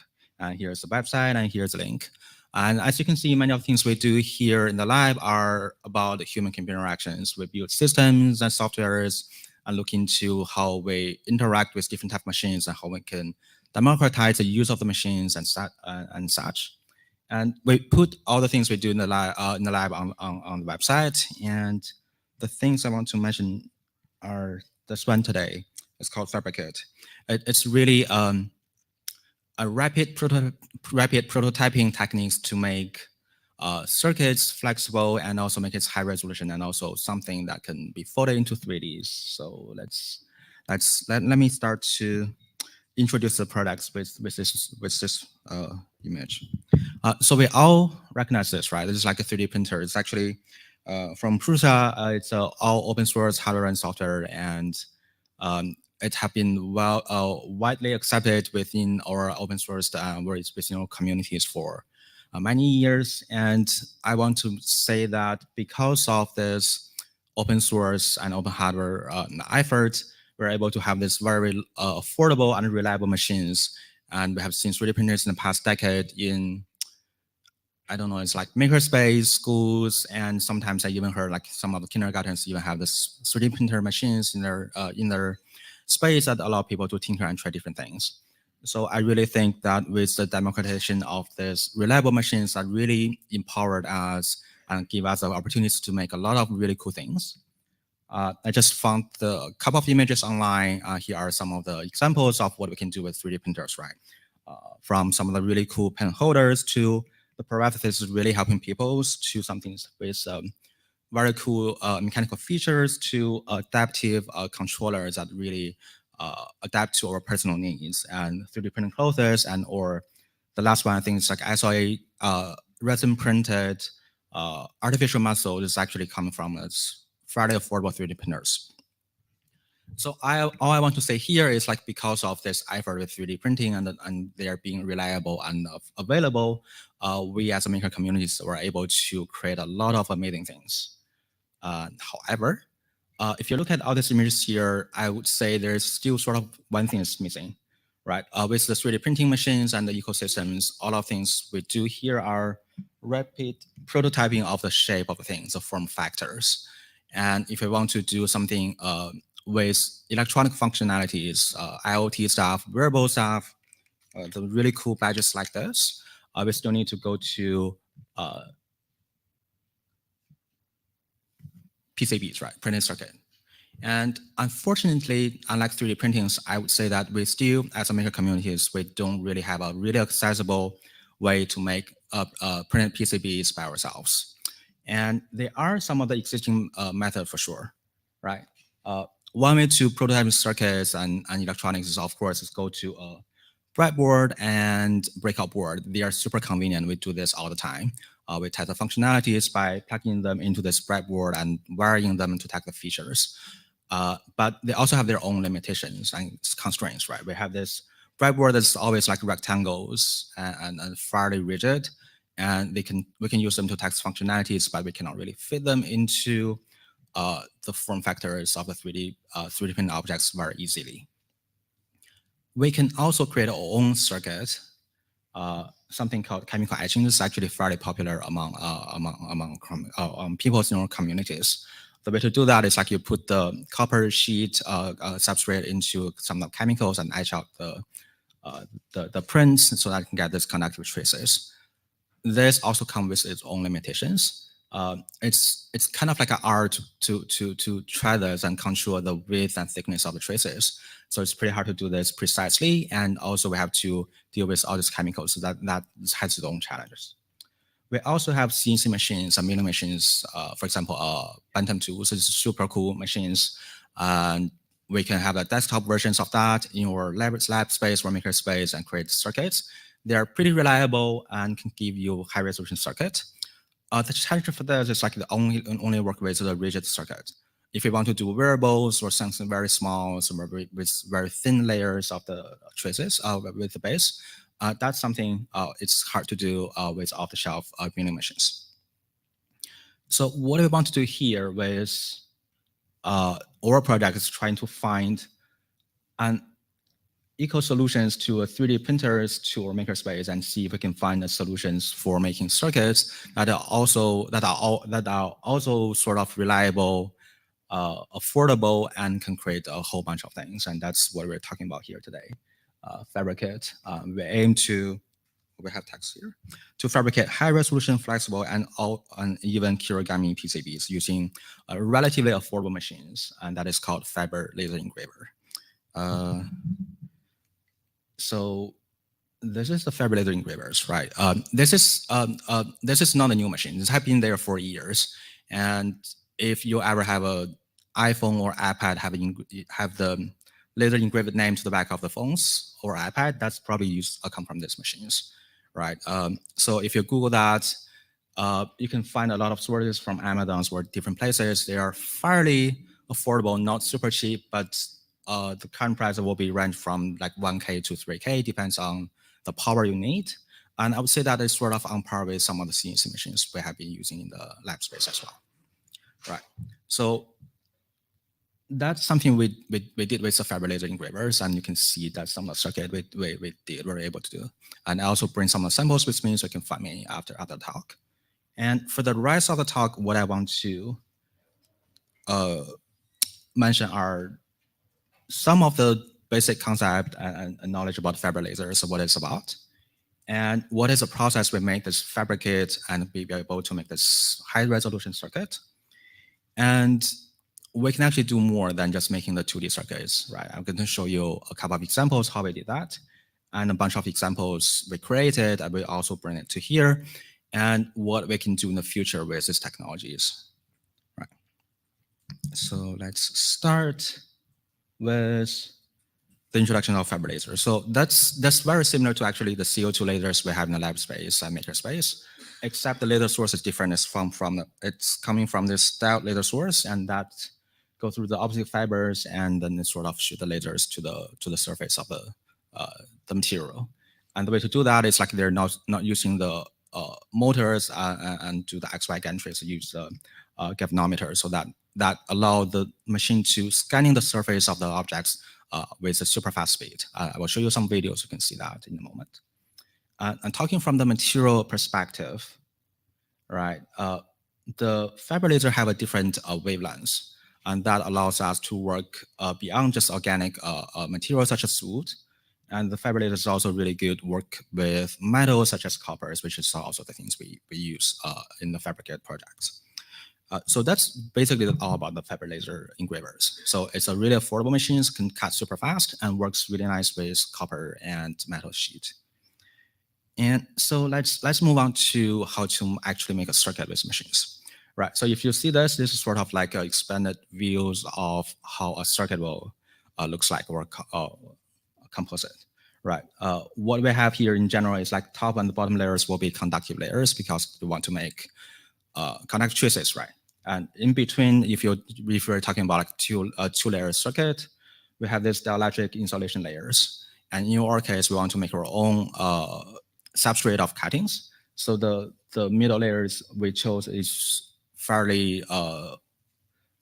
Here's the website, and here's the link. And as you can see, many of the things we do here in the lab are about human-computer interactions. We build systems and softwares and look into how we interact with different type of machines and how we can democratize the use of the machines and such. And we put all the things we do in the lab on the website. And the things I want to mention are this one today. It's called FabriKit. It's really a rapid prototyping techniques to make circuits flexible and also make it high resolution and also something that can be folded into 3Ds. So let me start to introduce the products with this image. So we all recognize this, right? This is like a 3D printer. It's actually from Prusa. It's all open source hardware and software, and it have been widely accepted within our open source within our communities for many years. And I want to say that because of this open source and open hardware efforts, we're able to have this very affordable and reliable machines. And we have seen 3D printers in the past decade in, I don't know, it's like makerspace, schools, and sometimes I even heard like some of the kindergartens even have this 3D printer machines in their space that allow people to tinker and try different things. So I really think that with the democratization of these reliable machines that really empowered us and give us the opportunities to make a lot of really cool things. I just found a couple of images online. Here are some of the examples of what we can do with 3D printers, right? From some of the really cool pen holders to the parenthesis is really helping people to something with very cool mechanical features to adaptive controllers that really adapt to our personal needs, and 3D printing clothes, and or the last one I think is like SLA resin printed artificial muscle is actually coming from its fairly affordable 3D printers. So all I want to say here is like because of this effort with 3D printing and they are being reliable and available, we as a maker communities were able to create a lot of amazing things. However, if you look at all these images here, I would say there's still sort of one thing is missing, right? With the 3D printing machines and the ecosystems, all of things we do here are rapid prototyping of the shape of the things, the form factors. And if we want to do something with electronic functionalities, IoT stuff, wearable stuff, the really cool badges like this, we still need to go to PCBs, right? Printed circuit. And unfortunately, unlike 3D printings, I would say that we still, as a maker communities, we don't really have a really accessible way to make printed PCBs by ourselves. And there are some of the existing methods for sure, right? One way to prototype circuits and electronics is, of course, is go to a breadboard and breakout board. They are super convenient. We do this all the time. We test the functionalities by plugging them into this breadboard and wiring them to test the features. But they also have their own limitations and constraints, right? We have this breadboard that's always like rectangles and fairly rigid, and we can use them to test functionalities, but we cannot really fit them into the form factors of the 3D printed objects very easily. We can also create our own circuit. Something called chemical etching is actually fairly popular among people in our communities. The way to do that is like you put the copper sheet substrate into some of the chemicals and etch out the prints so that you can get this conductive traces. This also comes with its own limitations. It's kind of like an art to try this and control the width and thickness of the traces. So it's pretty hard to do this precisely, and also we have to deal with all these chemicals, so that has its own challenges. We also have CNC machines and milling machines, for example, Bantam tools is super cool machines, and we can have the desktop versions of that in your lab space or maker space and create circuits. They are pretty reliable and can give you high resolution circuit. The challenge for this is like the only work with the rigid circuit. If you want to do wearables or something very small, with very thin layers of the traces with the base, that's something it's hard to do with off-the-shelf milling machines. So what we want to do here with our project is trying to find an eco solutions to 3D printers to our makerspace and see if we can find the solutions for making circuits that are also sort of reliable, affordable, and can create a whole bunch of things. And that's what we're talking about here today. Fabricate. We aim to, we have text here, to fabricate high resolution, flexible, and even Kirigami PCBs using relatively affordable machines, and that is called Fiber Laser Engraver. So this is the Fiber Laser Engravers, right? This is not a new machine. This has been there for years, and if you ever have an iPhone or iPad have the laser engraved name to the back of the phones or iPad, that's probably come from these machines, right? So if you Google that, you can find a lot of sources from Amazon or different places. They are fairly affordable, not super cheap, but the current price will be range from like 1K to 3K, depends on the power you need. And I would say that is sort of on par with some of the CNC machines we have been using in the lab space as well, right? So that's something we did with the Fiber Laser Engravers, and you can see that some of the circuit we were able to do. And I also bring some of the samples with me so you can find me after the talk. And for the rest of the talk, what I want to mention are some of the basic concept and knowledge about fiber lasers, what it's about, and what is the process we make this fabricate and be able to make this high resolution circuit. And we can actually do more than just making the 2D circuits, right? I'm going to show you a couple of examples how we did that, and a bunch of examples we created, and we also bring it to here, and what we can do in the future with these technologies, right? So let's start with the introduction of fiber lasers. So that's very similar to actually the CO2 lasers we have in the lab space and maker space, except the laser source is different. It's coming from this diode laser source, and that go through the optic fibers and then sort of shoot the lasers to the surface of the material. And the way to do that is like they're not using the motors and do the XY gantries, use the galvanometer, so that allow the machine to scanning the surface of the objects with a super fast speed. I will show you some videos, you can see that in a moment. And talking from the material perspective, right, the fiber laser have a different wavelengths, and that allows us to work beyond just organic materials such as wood. And the fiber laser is also really good work with metals such as coppers, which is also the things we use in the fabricate projects. So that's basically all about the fiber laser engravers. So it's a really affordable machine, can cut super fast and works really nice with copper and metal sheet. And so let's move on to how to actually make a circuit with machines. Right, so if you see this is sort of like expanded views of how a circuit will looks like, or composite. Right, what we have here in general is like top and the bottom layers will be conductive layers because we want to make conductive traces, right? And in between, if you're talking about like two-layer circuit, we have this dielectric insulation layers. And in our case, we want to make our own substrate of cuttings. So the middle layers we chose is fairly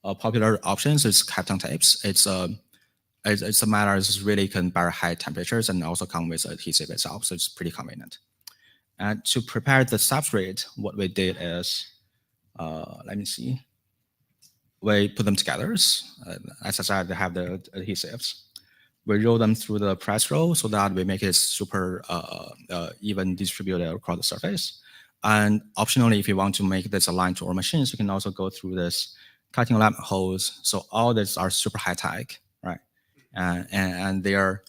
popular options. It's Kapton tapes. It's a matter that really can bear high temperatures and also come with adhesive itself. So it's pretty convenient. And to prepare the substrate, what we did is, let me see. We put them together. As I said, they have the adhesives. We roll them through the press roll so that we make it super even distributed across the surface. And optionally, if you want to make this aligned to our machines, you can also go through this cutting lab holes. So all these are super high tech, right? And they're,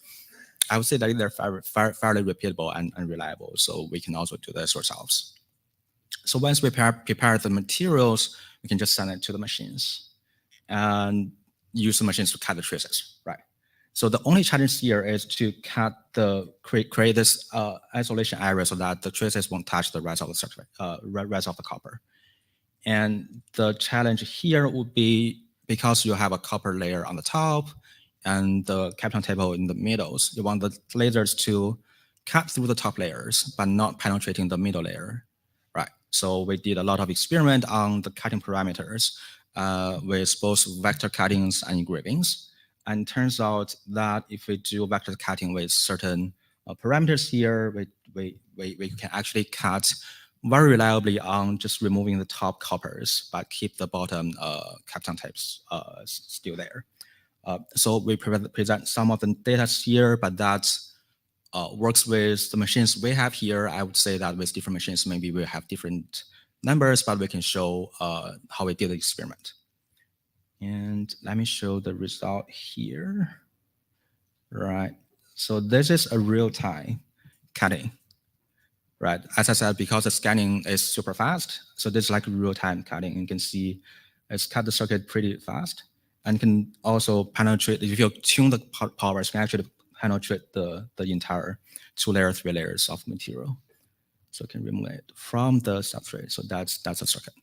I would say that they're fairly repeatable and reliable. So we can also do this ourselves. So once we prepare the materials, we can just send it to the machines and use the machines to cut the traces, right? So the only challenge here is to create this isolation area so that the traces won't touch the rest of the circuit, rest of the copper. And the challenge here would be because you have a copper layer on the top and the Kapton table in the middles, you want the lasers to cut through the top layers, but not penetrating the middle layer, right? So we did a lot of experiment on the cutting parameters with both vector cuttings and engravings. And it turns out that if we do vector cutting with certain parameters here, we can actually cut very reliably on just removing the top coppers, but keep the bottom Kapton tapes still there. So we present some of the data here, but that works with the machines we have here. I would say that with different machines, maybe we have different numbers, but we can show how we did the experiment. And let me show the result here. Right. So this is a real-time cutting. Right. As I said, because the scanning is super fast, so this is like real-time cutting. You can see it's cut the circuit pretty fast and can also penetrate. If you tune the powers, you can actually penetrate the entire 2 layer, 3 layers of material. So you can remove it from the substrate. So that's a circuit.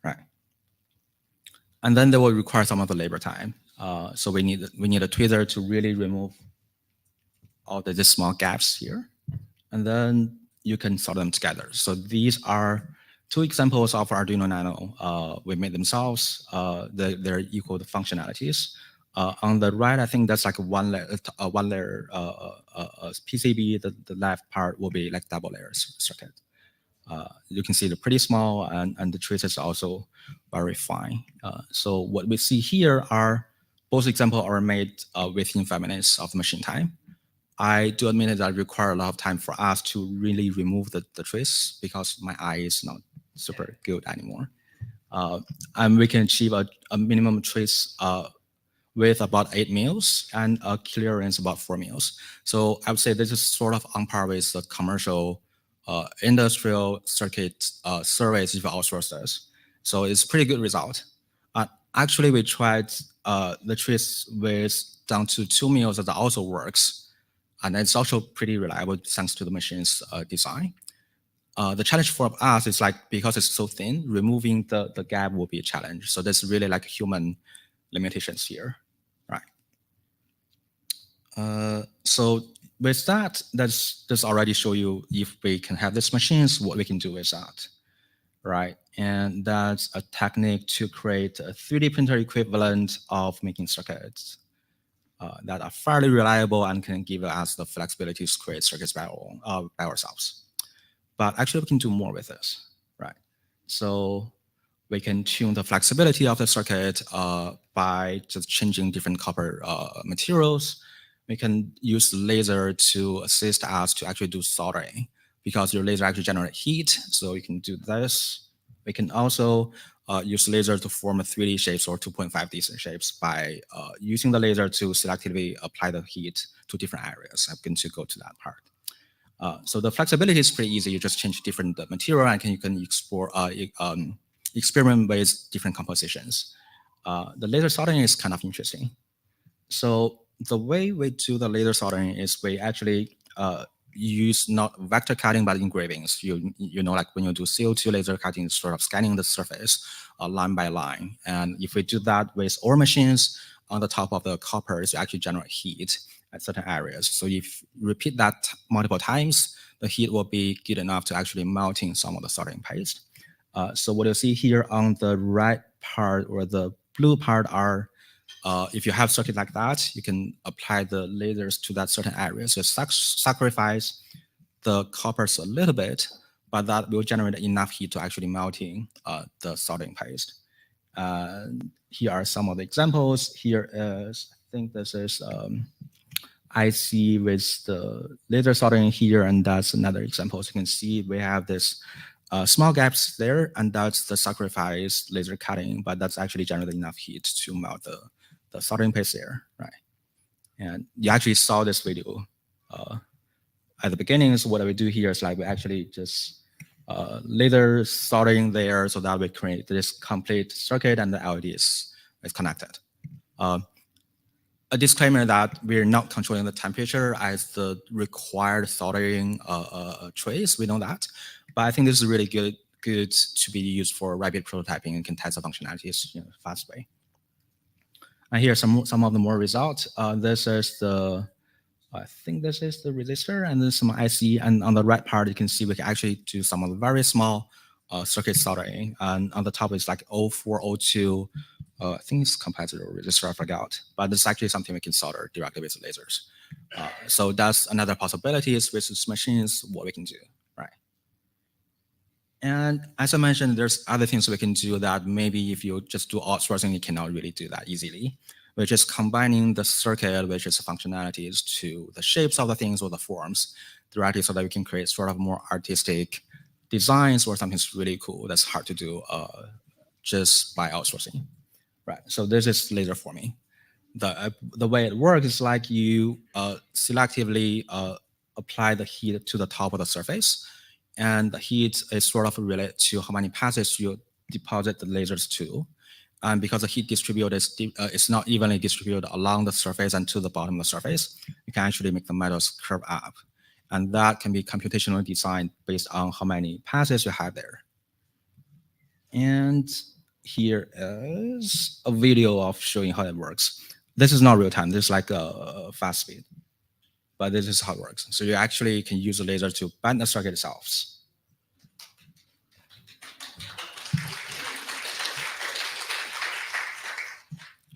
Right. And then they will require some of the labor time. So we need a tweezer to really remove all these small gaps here. And then you can solder them together. So these are 2 examples of Arduino Nano. We made themselves. They're equal to functionalities. On the right, I think that's like a one layer PCB. The left part will be like double layers circuit. You can see they're pretty small, and the traces are also very fine. So what we see here are both examples are made within 5 minutes of machine time. I do admit that require a lot of time for us to really remove the trace because my eye is not super good anymore. And we can achieve a minimum trace with about 8 mils and a clearance about 4 mils. So I would say this is sort of on par with the commercial industrial circuit surveys if you outsource this. So it's a pretty good result. Actually, we tried the trace with down to 2 mils that also works. And it's also pretty reliable thanks to the machine's design. The challenge for us is like, because it's so thin, removing the gap will be a challenge. So there's really like human limitations here, right? So with that, that's already show you if we can have these machines, what we can do with that, right? And that's a technique to create a 3D printer equivalent of making circuits that are fairly reliable and can give us the flexibility to create circuits by ourselves. But actually, we can do more with this, right? So we can tune the flexibility of the circuit by just changing different copper materials. We can use the laser to assist us to actually do soldering because your laser actually generates heat. So you can do this We can also use laser to form a 3D shapes or 2.5D shapes by using the laser to selectively apply the heat to different areas. I'm going to go to that part. So the flexibility is pretty easy. You just change different material and you can explore, experiment with different compositions. The laser soldering is kind of interesting. So the way we do the laser soldering is we actually use not vector cutting, but engravings. You know, like when you do CO2 laser cutting, sort of scanning the surface line by line. And if we do that with our machines on the top of the coppers, you actually generate heat at certain areas. So if you repeat that multiple times, the heat will be good enough to actually melting some of the soldering paste. So what you see here on the right part or the blue part are, if you have circuit like that, you can apply the lasers to that certain area. So sacrifice the coppers a little bit, but that will generate enough heat to actually melting the soldering paste. Here are some of the examples. Here is, I think this is IC with the laser soldering here, and that's another example. So you can see we have this small gaps there, and that's the sacrifice laser cutting, but that's actually generating enough heat to melt the soldering paste there, right? And you actually saw this video at the beginning. So what we do here is like we actually just laser soldering there so that we create this complete circuit and the LED is connected. A disclaimer that we're not controlling the temperature as the required soldering trace, we know that. But I think this is really good to be used for rapid prototyping and can test the functionalities in a fast way. And here are some of the more results. This is the, I think this is the resistor and then some IC. And on the right part, you can see we can actually do some of the very small circuit soldering. And on the top is like 0402, I think it's capacitor or resistor, I forgot. But this is actually something we can solder directly with lasers. So that's another possibility is with this machines, what we can do, right? And as I mentioned, there's other things we can do that maybe if you just do outsourcing, you cannot really do that easily. We're just combining the circuit, which is functionalities, to the shapes of the things or the forms directly so that we can create sort of more artistic designs or something really cool that's hard to do just by outsourcing. Right, so this is laser forming. The way it works is like you selectively apply the heat to the top of the surface, and the heat is sort of related to how many passes you deposit the lasers to. And because the heat distributed is not evenly distributed along the surface and to the bottom of the surface, you can actually make the metals curve up. And that can be computationally designed based on how many passes you have there. And here is a video of showing how it works. This is not real time. This is like a fast speed, but this is how it works. So you actually can use a laser to bend the circuit itself.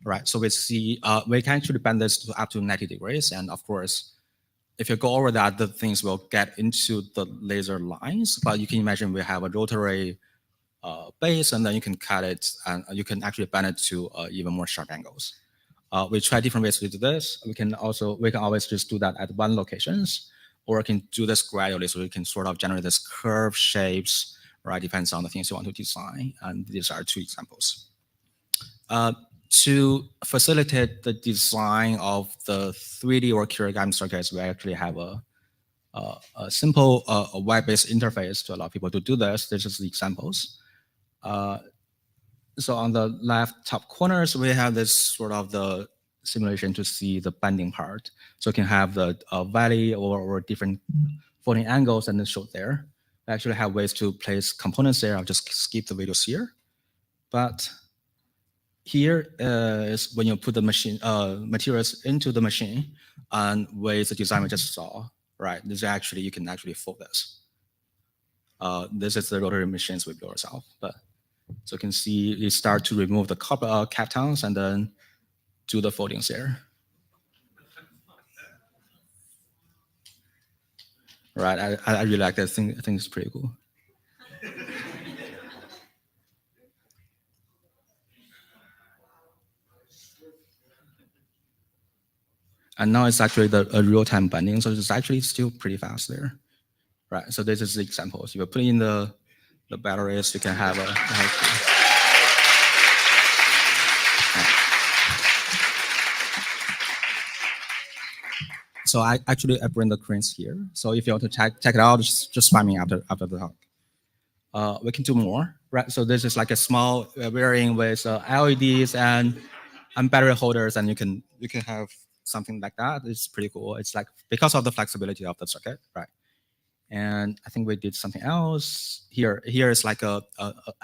Right, so we see we can actually bend this to up to 90 degrees, and of course, if you go over that, the things will get into the laser lines. But you can imagine we have a rotary base, and then you can cut it, and you can actually bend it to even more sharp angles. We try different ways to do this. We can always just do that at one locations, or we can do this gradually, so we can sort of generate this curve shapes, right? Depends on the things you want to design, and these are two examples. To facilitate the design of the 3D or Kirigami circuits, we actually have a simple web-based interface to allow people to do this. This is the examples. So on the left top corners, we have this sort of the simulation to see the bending part. So you can have the valley or different folding angles and then show there. We actually have ways to place components there. I'll just skip the videos here. But here is when you put the machine materials into the machine, and with the design we just saw, right? This is actually, you can actually fold this. This is the rotary machines we built ourselves. But so you can see you start to remove the copper captons and then do the foldings there. Right, I really like that thing. I think it's pretty cool. And now it's actually a real-time bending, so it's actually still pretty fast there. Right, so this is the example. So you put in the the batteries. You can have a so I bring the cranes here. So if you want to check it out, just find me after the talk. We can do more, right? So this is like a small bearing with LEDs and battery holders, and you can have something like that. It's pretty cool. It's like because of the flexibility of the circuit, right? And I think we did something else here. Here is like a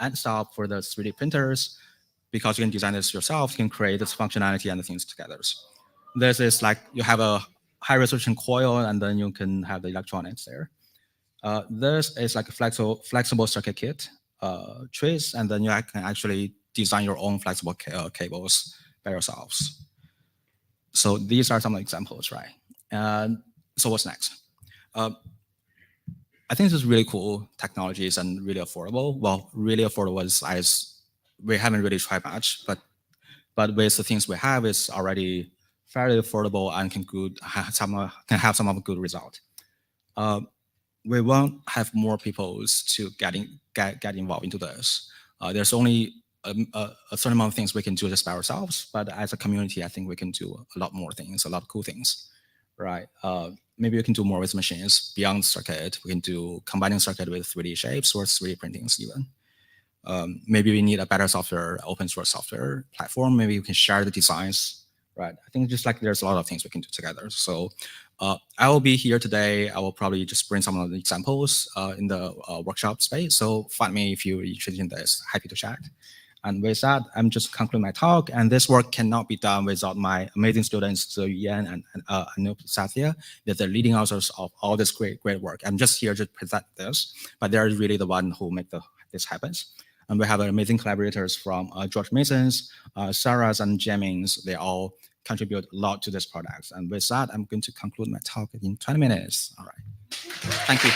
end stop for the 3D printers, because you can design this yourself. You can create this functionality and the things together. This is like you have a high resolution coil, and then you can have the electronics there. This is like a flexible circuit kit trace, and then you can actually design your own flexible cables by yourselves. So these are some examples, right? And so what's next? I think this is really cool technologies and really affordable. Well, really affordable is we haven't really tried much, but with the things we have, it's already fairly affordable and can have some of a good result. We won't have more people to get involved into this. There's only a certain amount of things we can do just by ourselves, but as a community, I think we can do a lot more things, a lot of cool things, right? Maybe we can do more with machines beyond circuit. We can do combining circuit with 3D shapes or 3D printings even. Maybe we need a better software, open source software platform. Maybe we can share the designs. Right. I think just like there's a lot of things we can do together. So I will be here today. I will probably just bring some of the examples in the workshop space. So find me if you're interested in this. Happy to chat. And with that, I'm just concluding my talk. And this work cannot be done without my amazing students, Zhe Yan and Anup Sathya. They're the leading authors of all this great work. I'm just here to present this, but they're really the one who make this happen. And we have amazing collaborators from George Mason's, Sarah's, and Jennings. They all contribute a lot to this product. And with that, I'm going to conclude my talk in 20 minutes. All right. Thank you.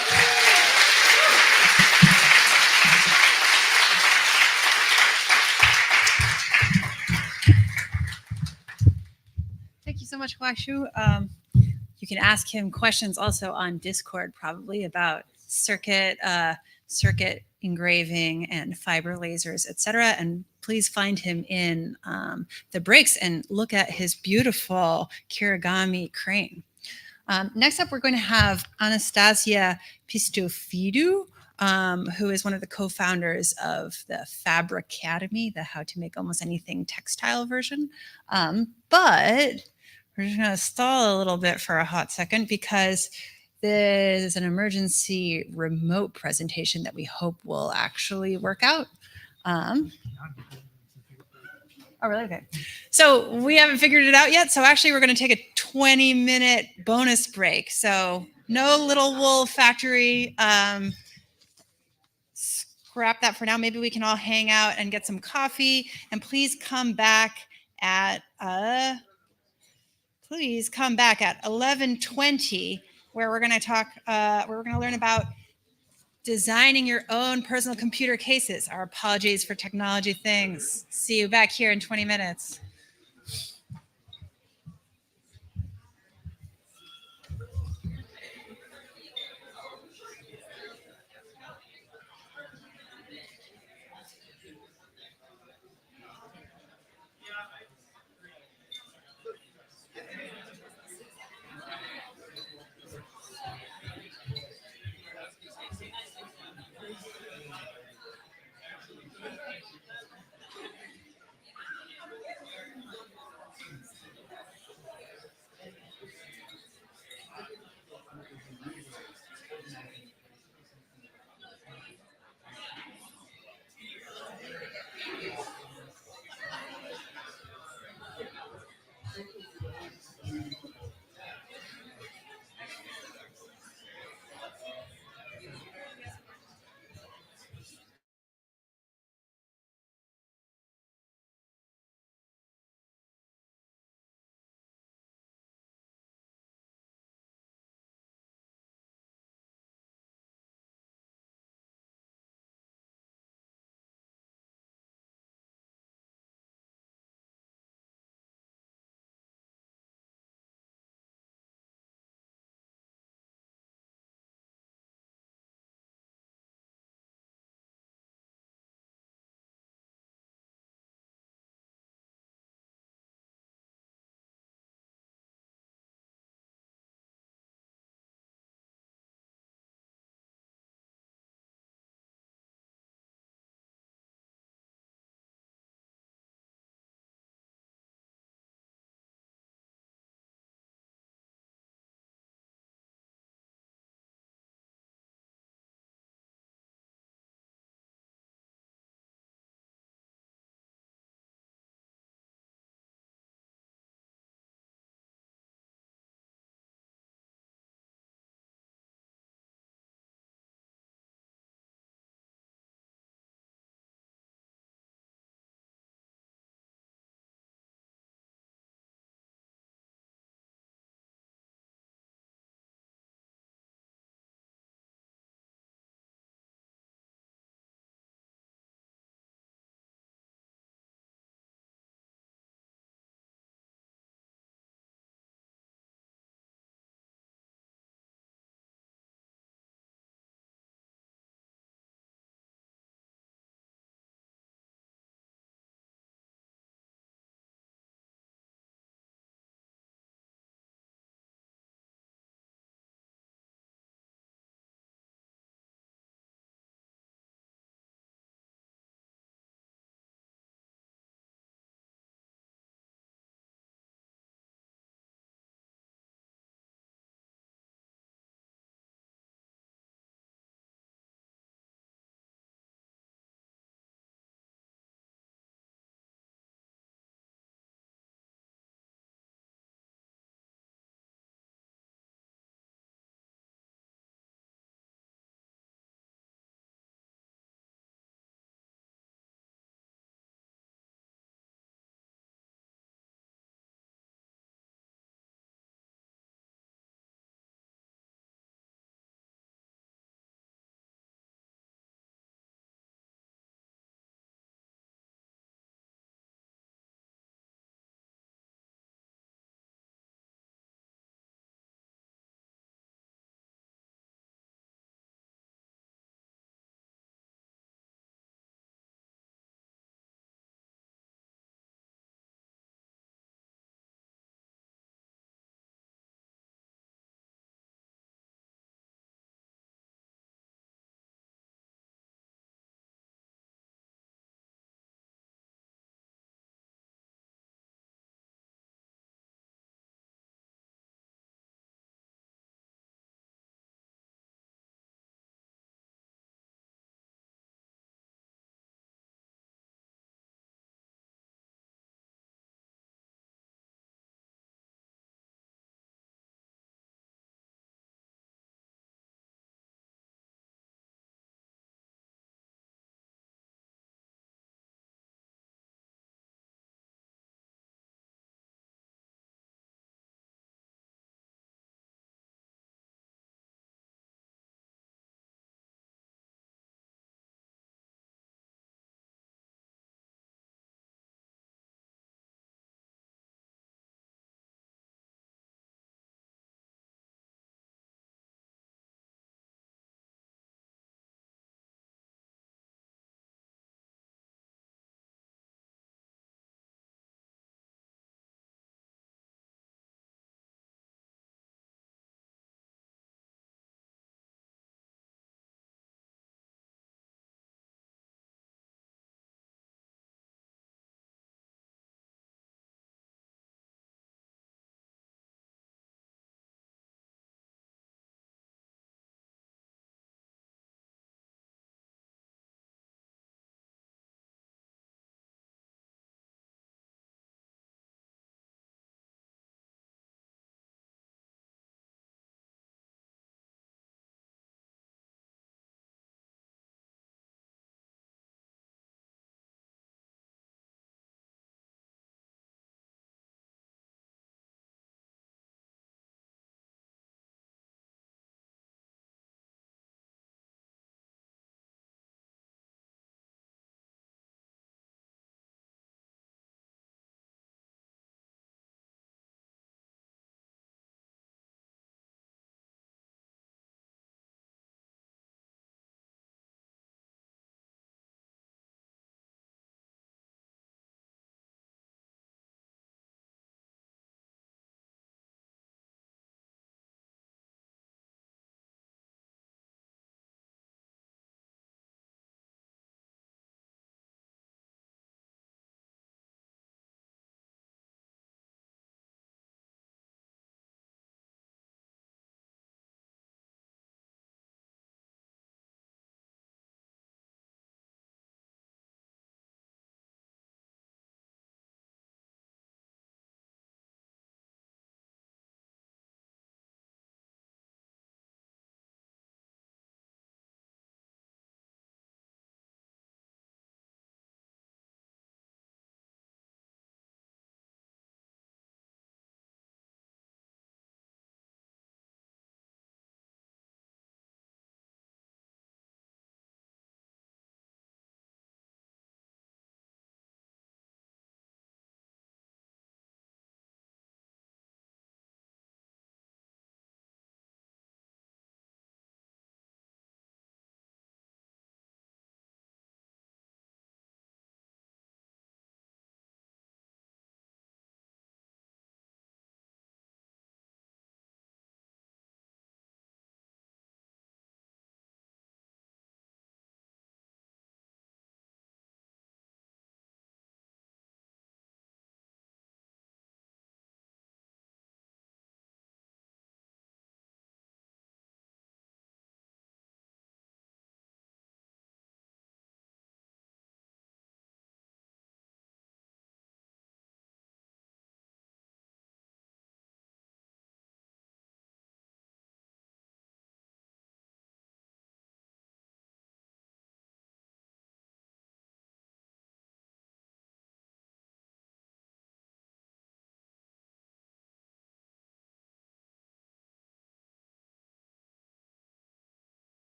Thank you so much, Huaxu. You can ask him questions also on Discord, probably about circuit engraving and fiber lasers, etc. And please find him in the breaks and look at his beautiful Kirigami crane. Next up, we're going to have Anastasia Pistofidou, who is one of the co-founders of the Fabricademy, the How to Make Almost Anything textile version. But we're just going to stall a little bit for a hot second because there's an emergency remote presentation that we hope will actually work out. Oh, really? Okay. So we haven't figured it out yet. So actually, we're going to take a 20-minute bonus break. So no Little Wool Factory. Scrap that for now. Maybe we can all hang out and get some coffee. And please come back at 11:20. Where we're going to talk, where we're going to learn about designing your own personal computer cases. Our apologies for technology things. See you back here in 20 minutes.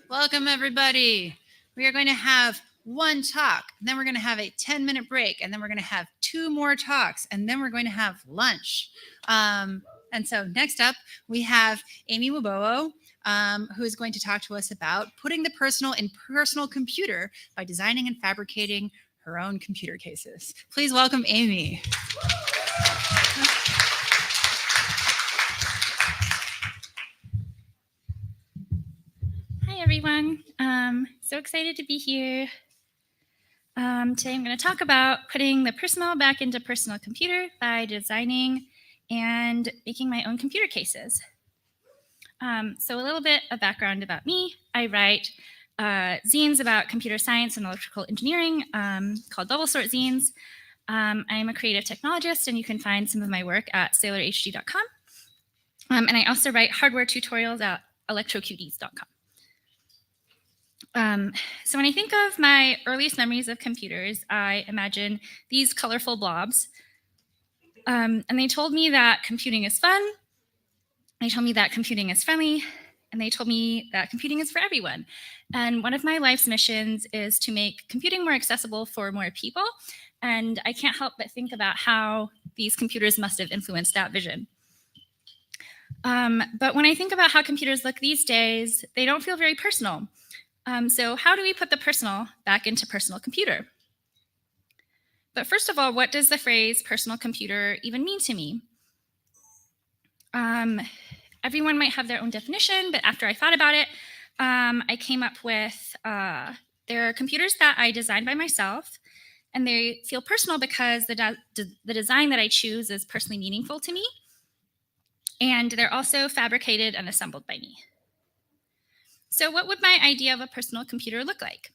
Welcome, everybody. We are going to have one talk, and then we're going to have a 10-minute break, and then we're going to have 2 more talks, and then we're going to have lunch. And so next up, we have Amy Wabowo, who is going to talk to us about putting the personal in personal computer by designing and fabricating her own computer cases. Please welcome Amy. Hi, everyone. So excited to be here. Today I'm going to talk about putting the personal back into personal computer by designing and making my own computer cases. So a little bit of background about me. I write zines about computer science and electrical engineering called Double Sort Zines. I'm a creative technologist, and you can find some of my work at sailorhd.com. And I also write hardware tutorials at electrocuties.com. So when I think of my earliest memories of computers, I imagine these colorful blobs. And they told me that computing is fun. They told me that computing is friendly. And they told me that computing is for everyone. And one of my life's missions is to make computing more accessible for more people. And I can't help but think about how these computers must have influenced that vision. But when I think about how computers look these days, they don't feel very personal. So how do we put the personal back into personal computer? But first of all, what does the phrase personal computer even mean to me? Everyone might have their own definition, but after I thought about it, I came up with there are computers that I designed by myself, and they feel personal because the design that I choose is personally meaningful to me, and they're also fabricated and assembled by me. So what would my idea of a personal computer look like?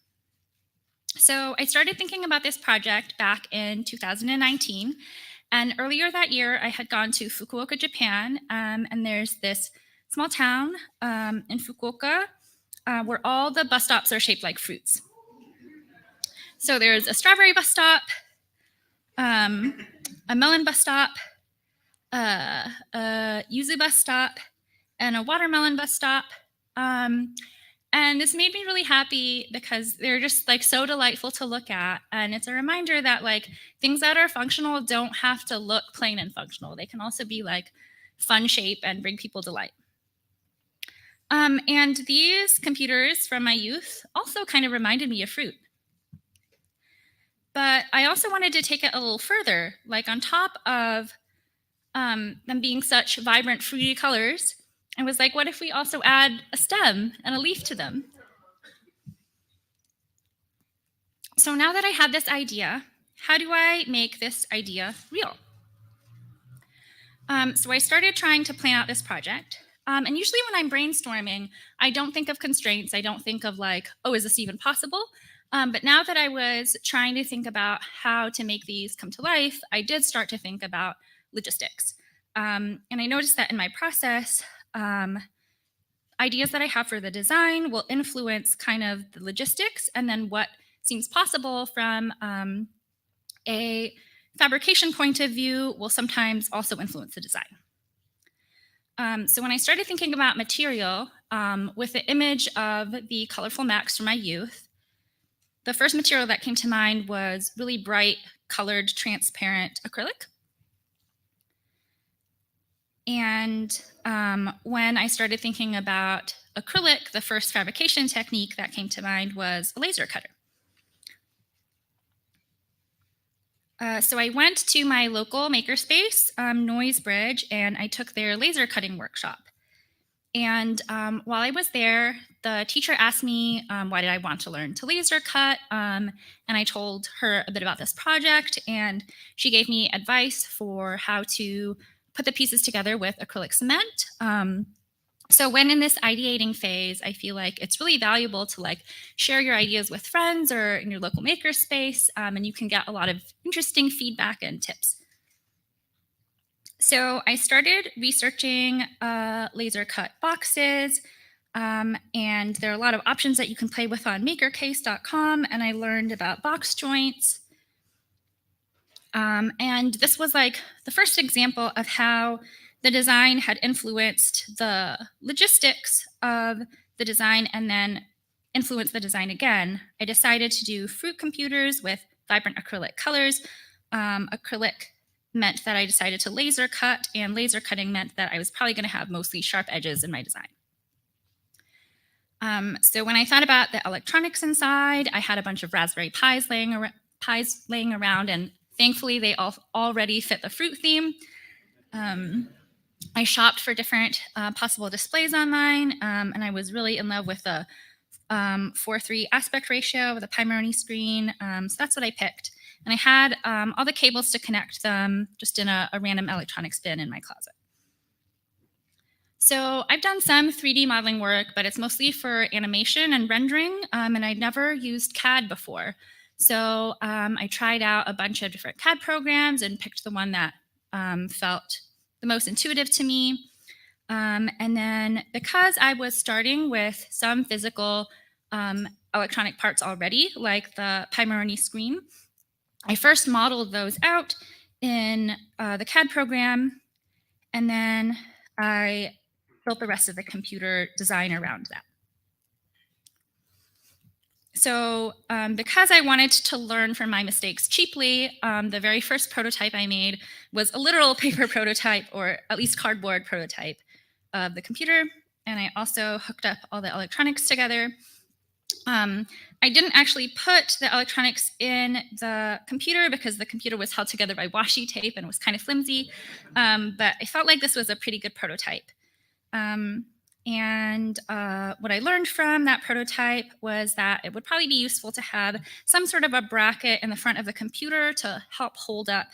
So I started thinking about this project back in 2019. And earlier that year, I had gone to Fukuoka, Japan. And there's this small town in Fukuoka where all the bus stops are shaped like fruits. So there's a strawberry bus stop, a melon bus stop, a yuzu bus stop, and a watermelon bus stop. And this made me really happy because they're just like so delightful to look at. And it's a reminder that like things that are functional don't have to look plain and functional. They can also be like fun shape and bring people delight. And these computers from my youth also kind of reminded me of fruit. But I also wanted to take it a little further, like on top of them being such vibrant fruity colors, I was like, what if we also add a stem and a leaf to them? So now that I had this idea, how do I make this idea real? So I started trying to plan out this project. And usually when I'm brainstorming, I don't think of constraints. I don't think of like, oh, is this even possible? But now that I was trying to think about how to make these come to life, I did start to think about logistics. And I noticed that in my process, ideas that I have for the design will influence kind of the logistics, and then what seems possible from a fabrication point of view will sometimes also influence the design. So when I started thinking about material with the image of the colorful Macs from my youth, the first material that came to mind was really bright, colored, transparent acrylic. And when I started thinking about acrylic, the first fabrication technique that came to mind was a laser cutter. So I went to my local makerspace, Noisebridge, and I took their laser cutting workshop. And while I was there, the teacher asked me why did I want to learn to laser cut, and I told her a bit about this project, and she gave me advice for how to put the pieces together with acrylic cement. So when in this ideating phase, I feel like it's really valuable to like share your ideas with friends or in your local makerspace, and you can get a lot of interesting feedback and tips. So I started researching laser cut boxes, and there are a lot of options that you can play with on makercase.com, and I learned about box joints. And this was like the first example of how the design had influenced the logistics of the design and then influence the design again, I decided to do fruit computers with vibrant acrylic colors. Acrylic meant that I decided to laser cut, and laser cutting meant that I was probably going to have mostly sharp edges in my design. So when I thought about the electronics inside, I had a bunch of Raspberry Pis laying around, and thankfully they already fit the fruit theme. I shopped for different possible displays online, and I was really in love with the 4:3 aspect ratio with a Pimoroni screen. So that's what I picked. And I had all the cables to connect them just in a random electronics bin in my closet. So I've done some 3D modeling work, but it's mostly for animation and rendering, and I'd never used CAD before. So I tried out a bunch of different CAD programs and picked the one that felt the most intuitive to me. And then because I was starting with some physical electronic parts already, like the Pimoroni screen, I first modeled those out in the CAD program, and then I built the rest of the computer design around that. So because I wanted to learn from my mistakes cheaply, the very first prototype I made was a literal paper prototype, or at least cardboard prototype of the computer. And I also hooked up all the electronics together. I didn't actually put the electronics in the computer because the computer was held together by washi tape and was kind of flimsy. But I felt like this was a pretty good prototype. What I learned from that prototype was that it would probably be useful to have some sort of a bracket in the front of the computer to help hold up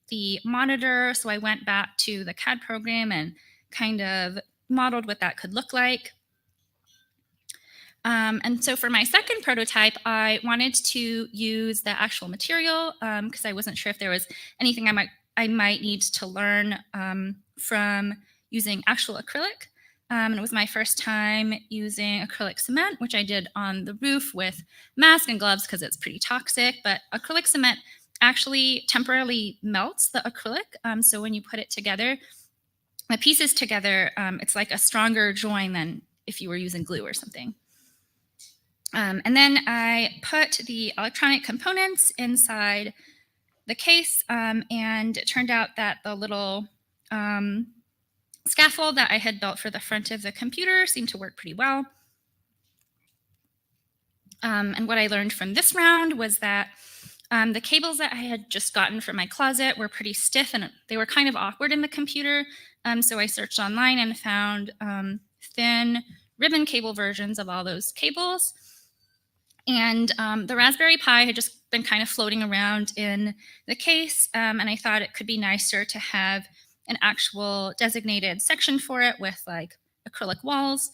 the monitor. So I went back to the CAD program and kind of modeled what that could look like. And so for my second prototype, I wanted to use the actual material because I wasn't sure if there was anything I might need to learn from using actual acrylic. It was my first time using acrylic cement, which I did on the roof with mask and gloves because it's pretty toxic. But acrylic cement actually temporarily melts the acrylic. So when you put it together, the pieces together, it's like a stronger join than if you were using glue or something. And then I put the electronic components inside the case, and it turned out that the little scaffold that I had built for the front of the computer seemed to work pretty well. And what I learned from this round was that the cables that I had just gotten from my closet were pretty stiff and they were kind of awkward in the computer. So I searched online and found thin ribbon cable versions of all those cables. And the Raspberry Pi had just been kind of floating around in the case, and I thought it could be nicer to have an actual designated section for it with like acrylic walls,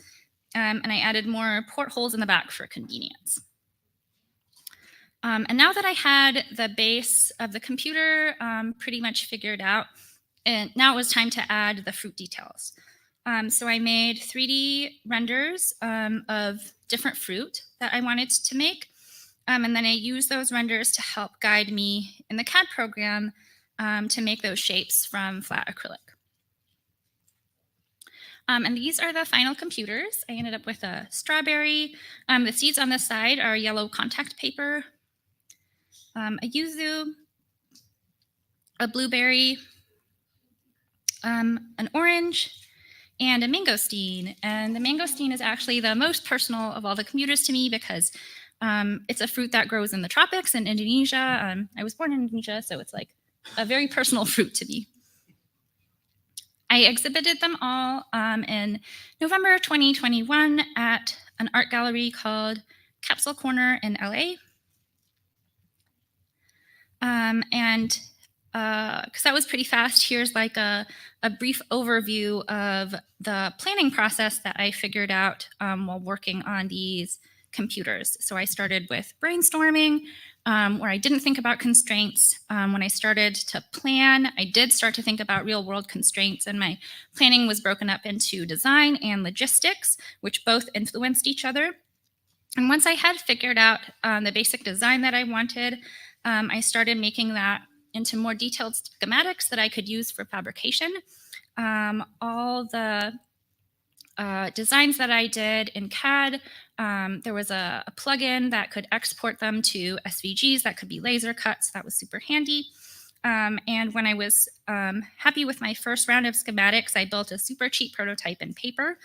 and I added more portholes in the back for convenience. And now that I had the base of the computer pretty much figured out, and now it was time to add the fruit details. So I made 3D renders of different fruit that I wanted to make. And then I used those renders to help guide me in the CAD program to make those shapes from flat acrylic. And these are the final computers. I ended up with a strawberry. The seeds on the side are yellow contact paper, a yuzu, a blueberry, an orange, and a mangosteen. And the mangosteen is actually the most personal of all the computers to me because it's a fruit that grows in the tropics in Indonesia. I was born in Indonesia, so it's like a very personal fruit to me. I exhibited them all in November 2021 at an art gallery called Capsule Corner in LA. Because that was pretty fast, here's like a brief overview of the planning process that I figured out while working on these computers. So I started with brainstorming, where I didn't think about constraints. When I started to plan, I did start to think about real world constraints, and my planning was broken up into design and logistics, which both influenced each other. And once I had figured out the basic design that I wanted, I started making that into more detailed schematics that I could use for fabrication. All the designs that I did in CAD There was a plugin that could export them to SVGs that could be laser cuts. That was super handy. And when I was happy with my first round of schematics, I built a super cheap prototype in paper.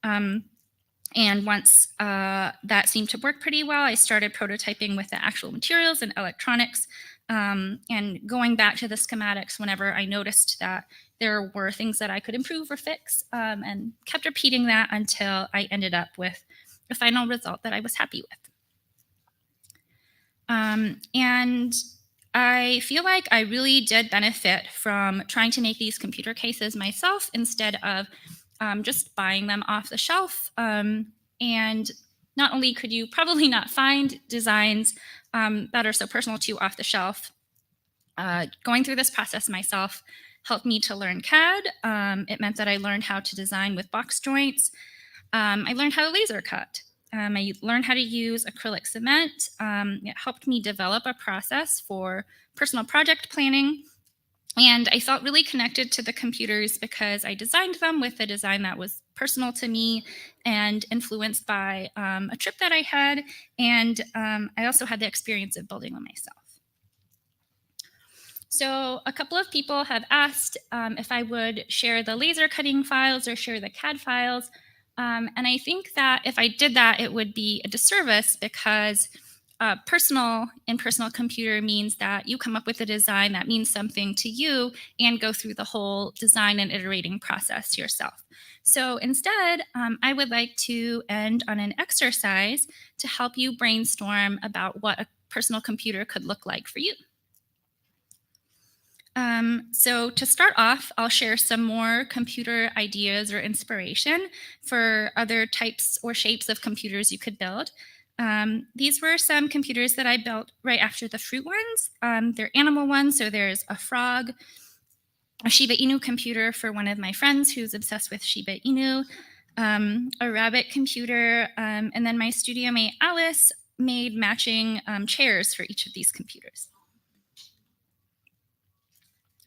And once that seemed to work pretty well, I started prototyping with the actual materials and electronics, and going back to the schematics whenever I noticed that there were things that I could improve or fix, and kept repeating that until I ended up with a final result that I was happy with. And I feel like I really did benefit from trying to make these computer cases myself instead of just buying them off the shelf. And not only could you probably not find designs that are so personal to you off the shelf, going through this process myself helped me to learn CAD. It meant that I learned how to design with box joints. I learned how to laser cut. I learned how to use acrylic cement. It helped me develop a process for personal project planning. And I felt really connected to the computers because I designed them with a design that was personal to me and influenced by a trip that I had. And I also had the experience of building them myself. So a couple of people have asked if I would share the laser cutting files or share the CAD files. And I think that if I did that, it would be a disservice because personal computer means that you come up with a design that means something to you and go through the whole design and iterating process yourself. So instead, I would like to end on an exercise to help you brainstorm about what a personal computer could look like for you. So to start off, I'll share some more computer ideas or inspiration for other types or shapes of computers you could build. These were some computers that I built right after the fruit ones. They're animal ones, so there's a frog, a Shiba Inu computer for one of my friends who's obsessed with Shiba Inu, a rabbit computer, and then my studio mate Alice made matching chairs for each of these computers.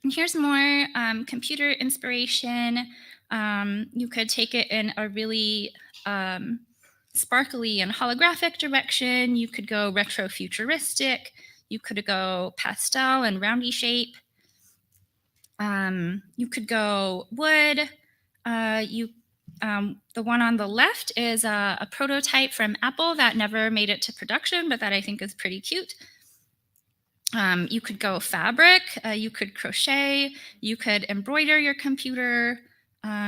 And here's more computer inspiration. You could take it in a really sparkly and holographic direction. You could go retro futuristic. You could go pastel and roundy shape. You could go wood. The one on the left is a prototype from Apple that never made it to production, but that I think is pretty cute. You could go fabric, you could crochet, you could embroider your computer,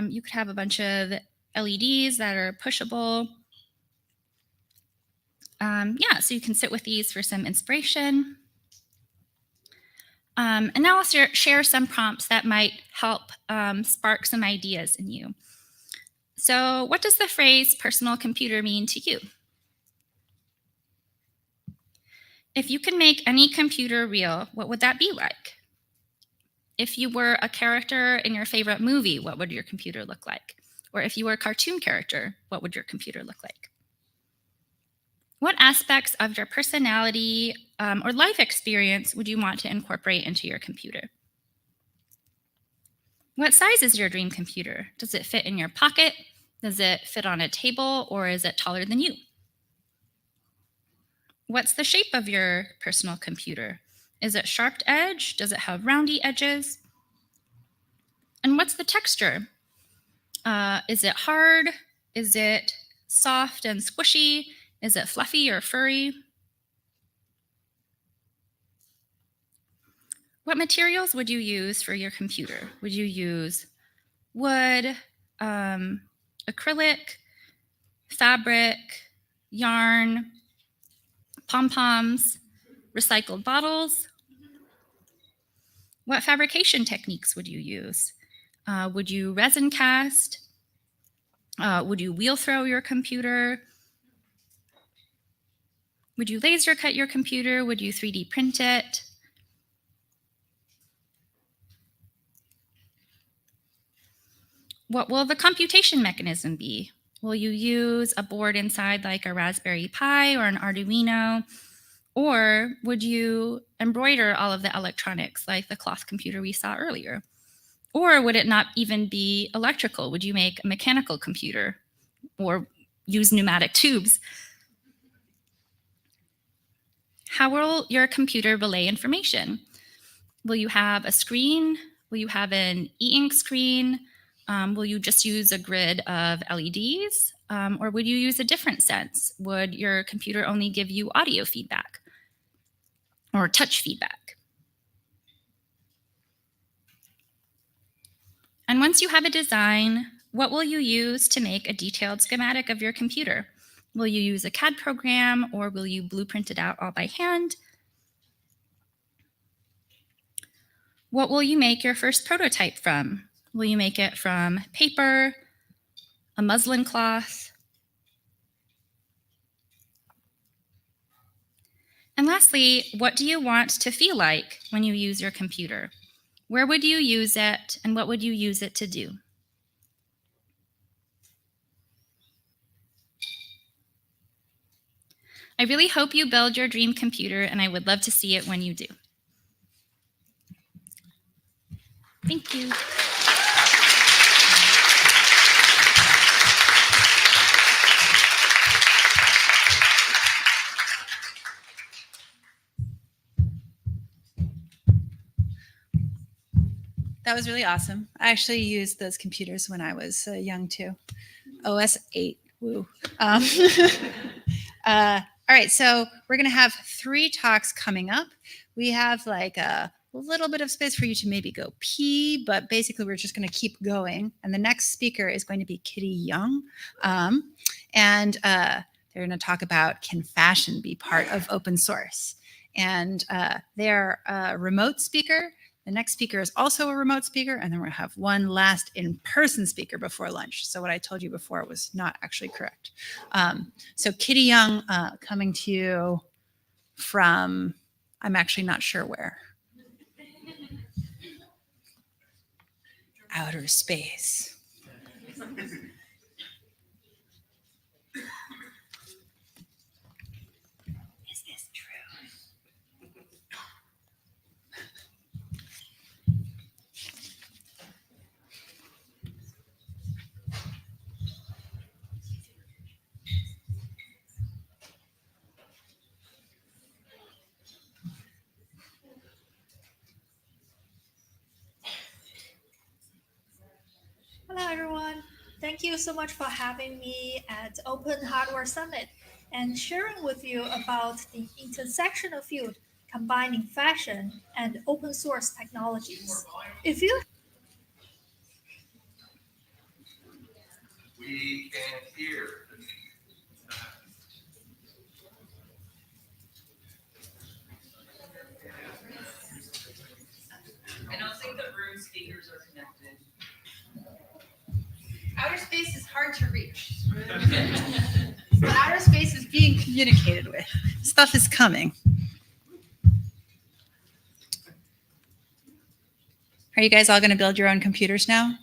you could have a bunch of LEDs that are pushable. Yeah, so you can sit with these for some inspiration. And now I'll share some prompts that might help spark some ideas in you. So what does the phrase personal computer mean to you? If you could make any computer real, what would that be like? If you were a character in your favorite movie, what would your computer look like? Or if you were a cartoon character, what would your computer look like? What aspects of your personality or life experience would you want to incorporate into your computer? What size is your dream computer? Does it fit in your pocket? Does it fit on a table, or is it taller than you? What's the shape of your personal computer? Is it sharp edge? Does it have roundy edges? And what's the texture? Is it hard? Is it soft and squishy? Is it fluffy or furry? What materials would you use for your computer? Would you use wood, acrylic, fabric, yarn, pom-poms, recycled bottles? What fabrication techniques would you use? Would you resin cast? Would you wheel throw your computer? Would you laser cut your computer? Would you 3D print it? What will the computation mechanism be? Will you use a board inside like a Raspberry Pi or an Arduino? Or would you embroider all of the electronics like the cloth computer we saw earlier? Or would it not even be electrical? Would you make a mechanical computer? Or use pneumatic tubes. How will your computer relay information? Will you have a screen? Will you have an e-ink screen? Will you just use a grid of LEDs? Or would you use a different sense? Would your computer only give you audio feedback or touch feedback? And once you have a design, what will you use to make a detailed schematic of your computer? Will you use a CAD program or will you blueprint it out all by hand? What will you make your first prototype from? Will you make it from paper, a muslin cloth? And lastly, what do you want to feel like when you use your computer? Where would you use it and what would you use it to do? I really hope you build your dream computer, and I would love to see it when you do. Thank you. That was really awesome. I actually used those computers when I was young too. OS 8, woo. All right, so we're gonna have 3 talks coming up. We have like a little bit of space for you to maybe go pee, but basically we're just gonna keep going. And the next speaker is going to be Kitty Young. And they're gonna talk about, can fashion be part of open source? And they're a remote speaker. The next speaker is also a remote speaker, and then we're gonna have one last in-person speaker before lunch. So what I told you before was not actually correct. So Kitty Young coming to you from, I'm actually not sure where. Outer space. Is this true? Hello, everyone. Thank you so much for having me at Open Hardware Summit and sharing with you about the intersectional field combining fashion and open source technologies. If you We can't hear. I don't think the room speakers are connected. Outer space is hard to reach. But outer space is being communicated with. Stuff is coming. Are you guys all going to build your own computers now?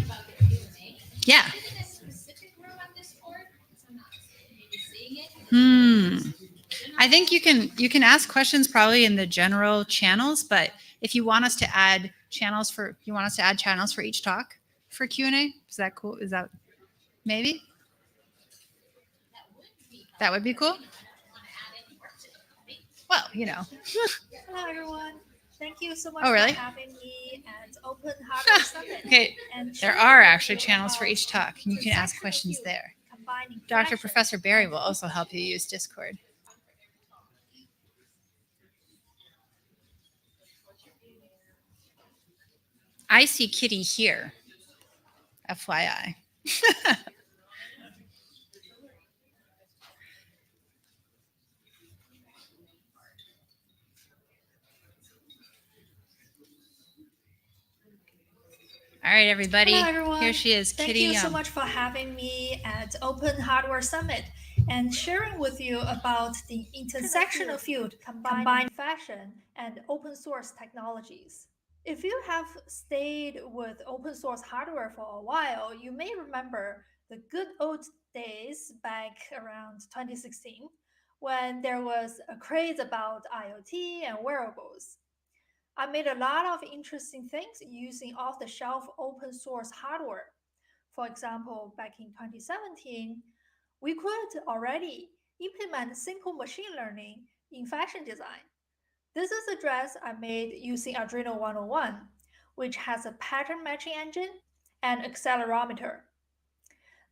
About the Q&A. Yeah. Is it a specific room on Discord? So I'm not maybe seeing it. I think you can ask questions probably in the general channels, but if you want us to add channels for each talk for Q&A, is that cool? Is that maybe? That would be cool. Well, you know. Hello, everyone. Thank you so much Oh, really? for having me at Open Hardware Summit. Okay, and there sharing are with actually you channels for about each talk, and you can ask questions there. combining Dr. fashion Professor Barry will also help you use Discord. I see Kitty here, FYI. All right, everybody. Hello, everyone. Here she is, Thank Kitty you Young. so much for having me at Open Hardware Summit and sharing with you about the intersectional field combining fashion and open source technologies. If you have stayed with open source hardware for a while, you may remember the good old days back around 2016 when there was a craze about IoT and wearables. I made a lot of interesting things using off the shelf open source hardware. For example, back in 2017, we could already implement simple machine learning in fashion design. This is a dress I made using Arduino 101, which has a pattern matching engine and accelerometer.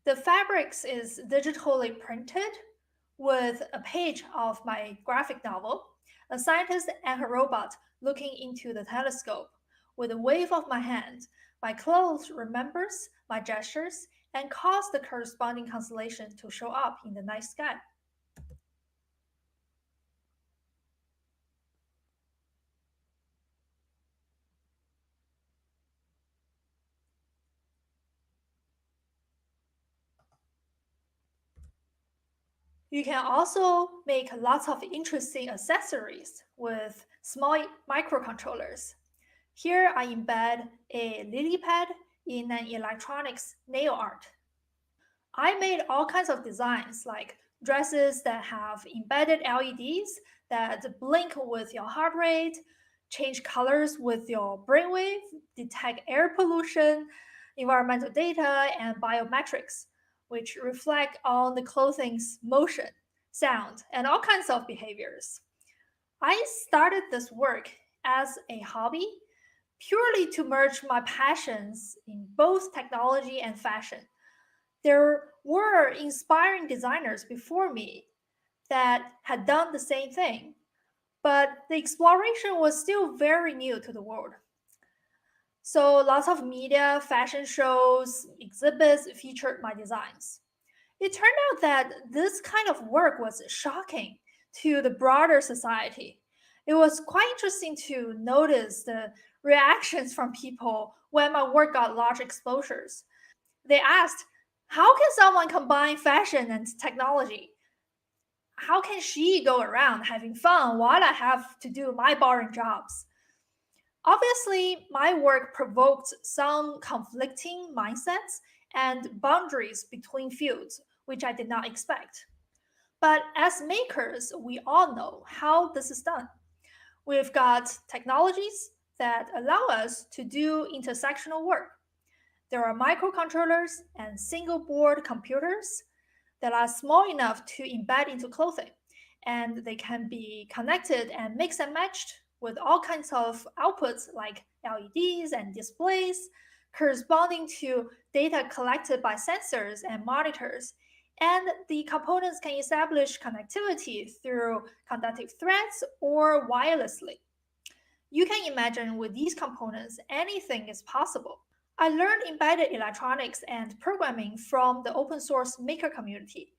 The fabrics is digitally printed with a page of my graphic novel, a scientist and her robot looking into the telescope. With a wave of my hand, my clothes remembers my gestures and cause the corresponding constellation to show up in the night sky. You can also make lots of interesting accessories with small microcontrollers. Here I embed a lily pad in an electronics nail art. I made all kinds of designs like dresses that have embedded LEDs that blink with your heart rate, change colors with your brainwave, detect air pollution, environmental data, and biometrics, which reflect on the clothing's motion, sound, and all kinds of behaviors. I started this work as a hobby purely to merge my passions in both technology and fashion. There were inspiring designers before me that had done the same thing, but the exploration was still very new to the world. So lots of media, fashion shows, exhibits featured my designs. It turned out that this kind of work was shocking to the broader society. It was quite interesting to notice the reactions from people when my work got large exposures. They asked, how can someone combine fashion and technology? How can she go around having fun while I have to do my boring jobs? Obviously, my work provoked some conflicting mindsets and boundaries between fields, which I did not expect. But as makers, we all know how this is done. We've got technologies that allow us to do intersectional work. There are microcontrollers and single board computers that are small enough to embed into clothing, and they can be connected and mixed and matched with all kinds of outputs like LEDs and displays corresponding to data collected by sensors and monitors. And the components can establish connectivity through conductive threads or wirelessly. You can imagine with these components, anything is possible. I learned embedded electronics and programming from the open source maker community.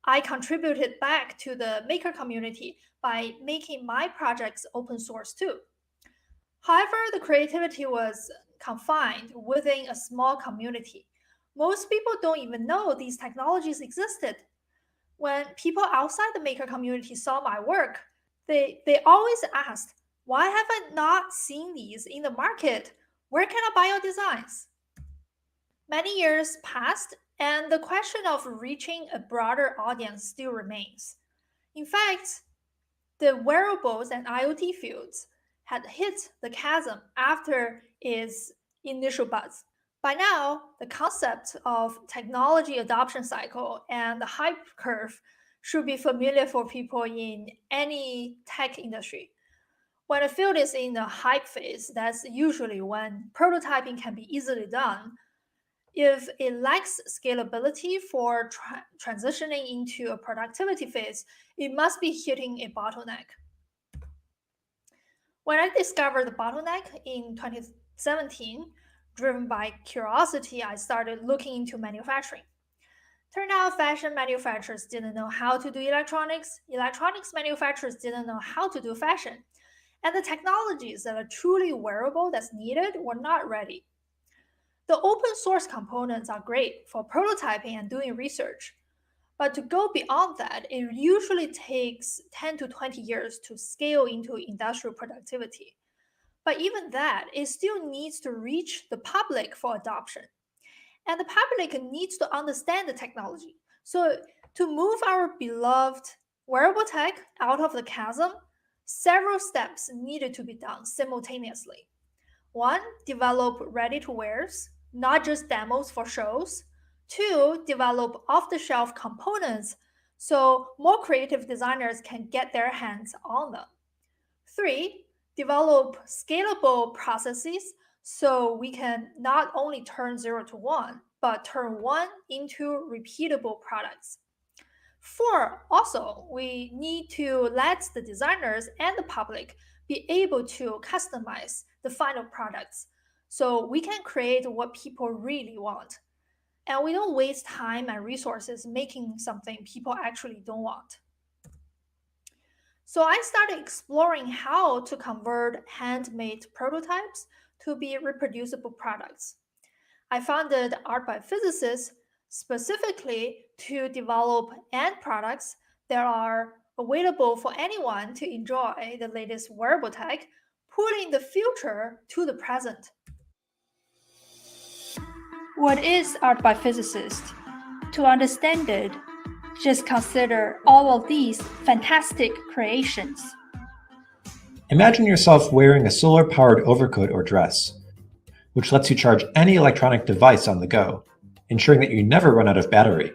I contributed back to the maker community by making my projects open source too. However, the creativity was confined within a small community. Most people don't even know these technologies existed. When people outside the maker community saw my work, they always asked, why have I not seen these in the market? Where can I buy your designs? Many years passed, and the question of reaching a broader audience still remains. In fact, the wearables and IoT fields had hit the chasm after its initial buzz. By now, the concept of technology adoption cycle and the hype curve should be familiar for people in any tech industry. When a field is in the hype phase, that's usually when prototyping can be easily done. If it lacks scalability for transitioning into a productivity phase, it must be hitting a bottleneck. When I discovered the bottleneck in 2017, driven by curiosity, I started looking into manufacturing. Turned out fashion manufacturers didn't know how to do electronics, electronics manufacturers didn't know how to do fashion, and the technologies that are truly wearable that's needed were not ready. The open source components are great for prototyping and doing research. But to go beyond that, it usually takes 10 to 20 years to scale into industrial productivity. But even that, it still needs to reach the public for adoption. And the public needs to understand the technology. So to move our beloved wearable tech out of the chasm, several steps needed to be done simultaneously. One, develop ready-to-wears, not just demos for shows. Two, develop off-the-shelf components so more creative designers can get their hands on them. Three, develop scalable processes so we can not only turn 0 to 1, but turn 1 into repeatable products. Four, also, we need to let the designers and the public be able to customize the final products so we can create what people really want. And we don't waste time and resources making something people actually don't want. So I started exploring how to convert handmade prototypes to be reproducible products. I founded Art by Physicists specifically to develop end products that are available for anyone to enjoy the latest wearable tech, pulling the future to the present. What is Art by Physicists? To understand it, just consider all of these fantastic creations. Imagine yourself wearing a solar-powered overcoat or dress, which lets you charge any electronic device on the go, ensuring that you never run out of battery.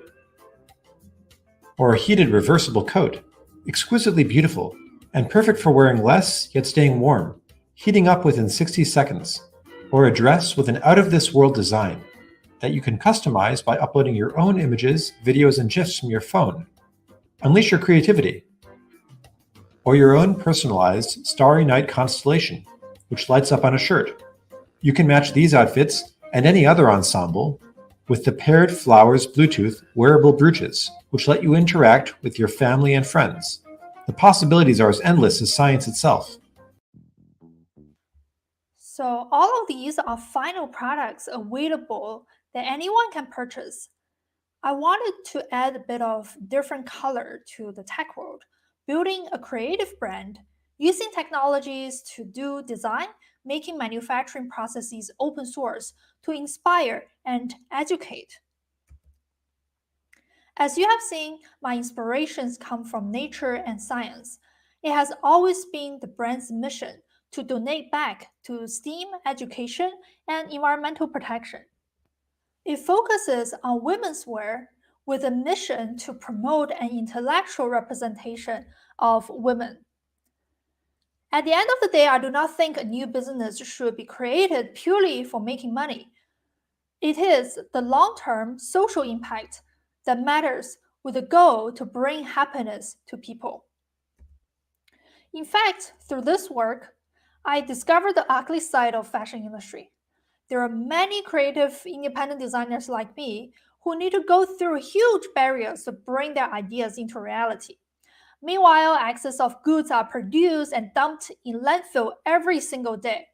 Or a heated reversible coat, exquisitely beautiful and perfect for wearing less yet staying warm, heating up within 60 seconds. Or a dress with an out-of-this-world design that you can customize by uploading your own images, videos, and GIFs from your phone. Unleash your creativity. Or your own personalized Starry Night constellation, which lights up on a shirt. You can match these outfits and any other ensemble with the Paired Flowers Bluetooth wearable brooches, which let you interact with your family and friends. The possibilities are as endless as science itself. So all of these are final products available that anyone can purchase. I wanted to add a bit of different color to the tech world, building a creative brand, using technologies to do design, making manufacturing processes open source to inspire and educate. As you have seen, my inspirations come from nature and science. It has always been the brand's mission to donate back to STEAM education and environmental protection. It focuses on women's wear with a mission to promote an intellectual representation of women. At the end of the day, I do not think a new business should be created purely for making money. It is the long-term social impact that matters with a goal to bring happiness to people. In fact, through this work, I discovered the ugly side of fashion industry. There are many creative independent designers like me who need to go through huge barriers to bring their ideas into reality. Meanwhile, excess of goods are produced and dumped in landfill every single day.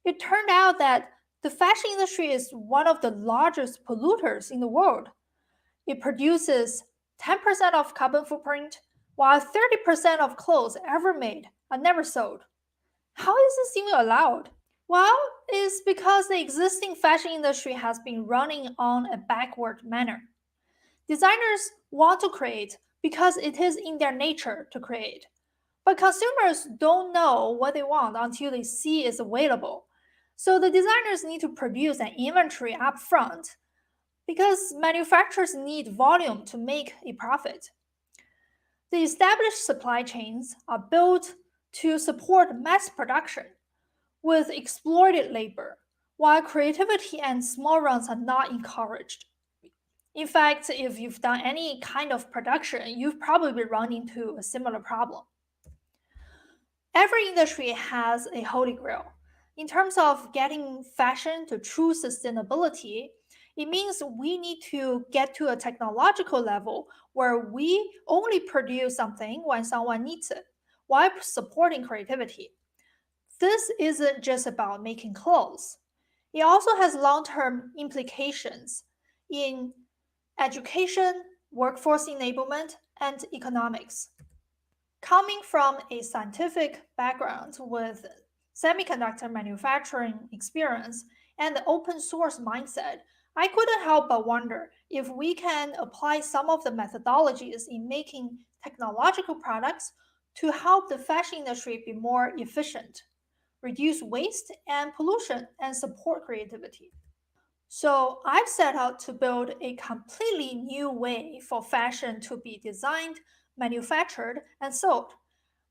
It turned out that the fashion industry is one of the largest polluters in the world. It produces 10% of carbon footprint, while 30% of clothes ever made are never sold. How is this even allowed? Well, it's because the existing fashion industry has been running on a backward manner. Designers want to create because it is in their nature to create. But consumers don't know what they want until they see it's available. So the designers need to produce an inventory up front because manufacturers need volume to make a profit. The established supply chains are built to support mass production with exploited labor, while creativity and small runs are not encouraged. In fact, if you've done any kind of production, you've probably run into a similar problem. Every industry has a holy grail. In terms of getting fashion to true sustainability, it means we need to get to a technological level where we only produce something when someone needs it, while supporting creativity. This isn't just about making clothes. It also has long-term implications in education, workforce enablement, and economics. Coming from a scientific background with semiconductor manufacturing experience and the open source mindset, I couldn't help but wonder if we can apply some of the methodologies in making technological products to help the fashion industry be more efficient, reduce waste and pollution, and support creativity. So I've set out to build a completely new way for fashion to be designed, manufactured, and sold,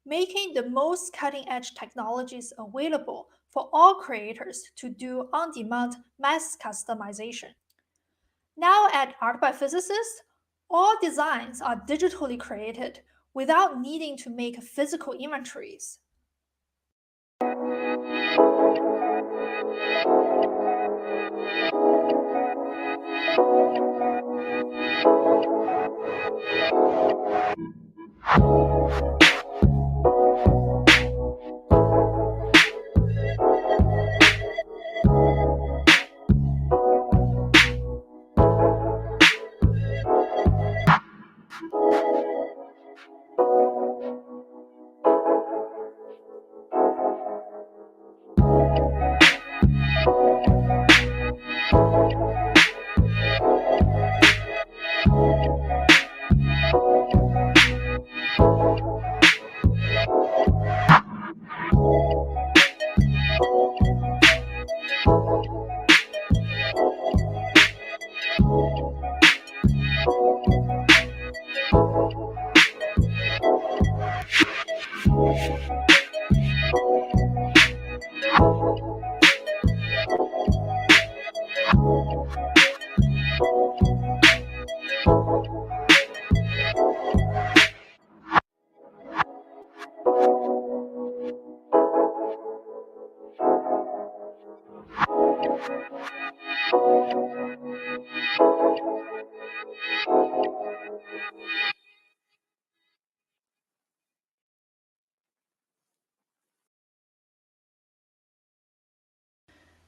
making the most cutting edge technologies available for all creators to do on demand mass customization. Now at Art by Physicists, all designs are digitally created without needing to make physical inventories.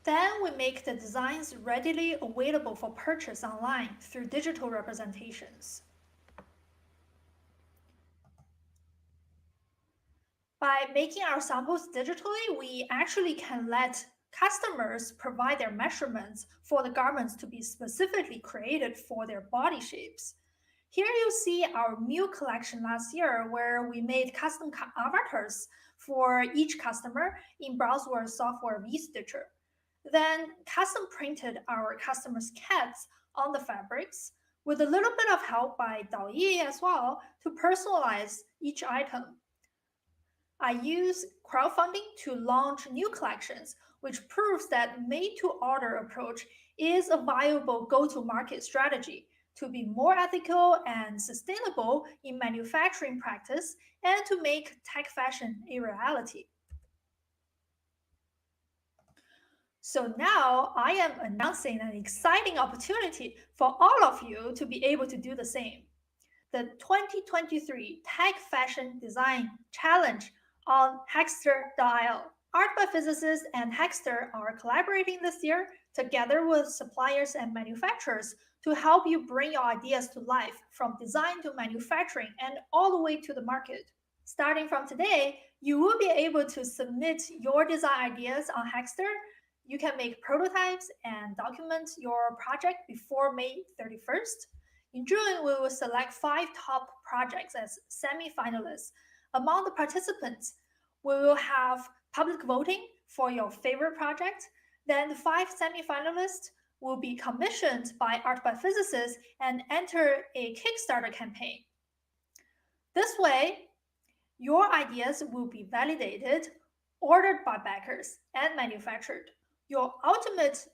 Then we make the designs readily available for purchase online through digital representations. By making our samples digitally, we actually can let customers provide their measurements for the garments to be specifically created for their body shapes. Here you see our Mew collection last year, where we made custom avatars for each customer in Browser software vStitcher. Then custom printed our customers' cats on the fabrics with a little bit of help by Daoyi as well to personalize each item. I use crowdfunding to launch new collections, which proves that made-to-order approach is a viable go-to-market strategy to be more ethical and sustainable in manufacturing practice and to make tech fashion a reality. So now I am announcing an exciting opportunity for all of you to be able to do the same. The 2023 Tech Fashion Design Challenge on Hackster.io. Art by Physicists and Hackster are collaborating this year together with suppliers and manufacturers to help you bring your ideas to life from design to manufacturing and all the way to the market. Starting from today, you will be able to submit your design ideas on Hackster. You can make prototypes and document your project before May 31st. In June, we will select 5 top projects as semi-finalists. Among the participants, we will have public voting for your favorite project. Then the 5 semi-finalists will be commissioned by Art by Physicists and enter a Kickstarter campaign. This way, your ideas will be validated, ordered by backers, and manufactured. Your ultimate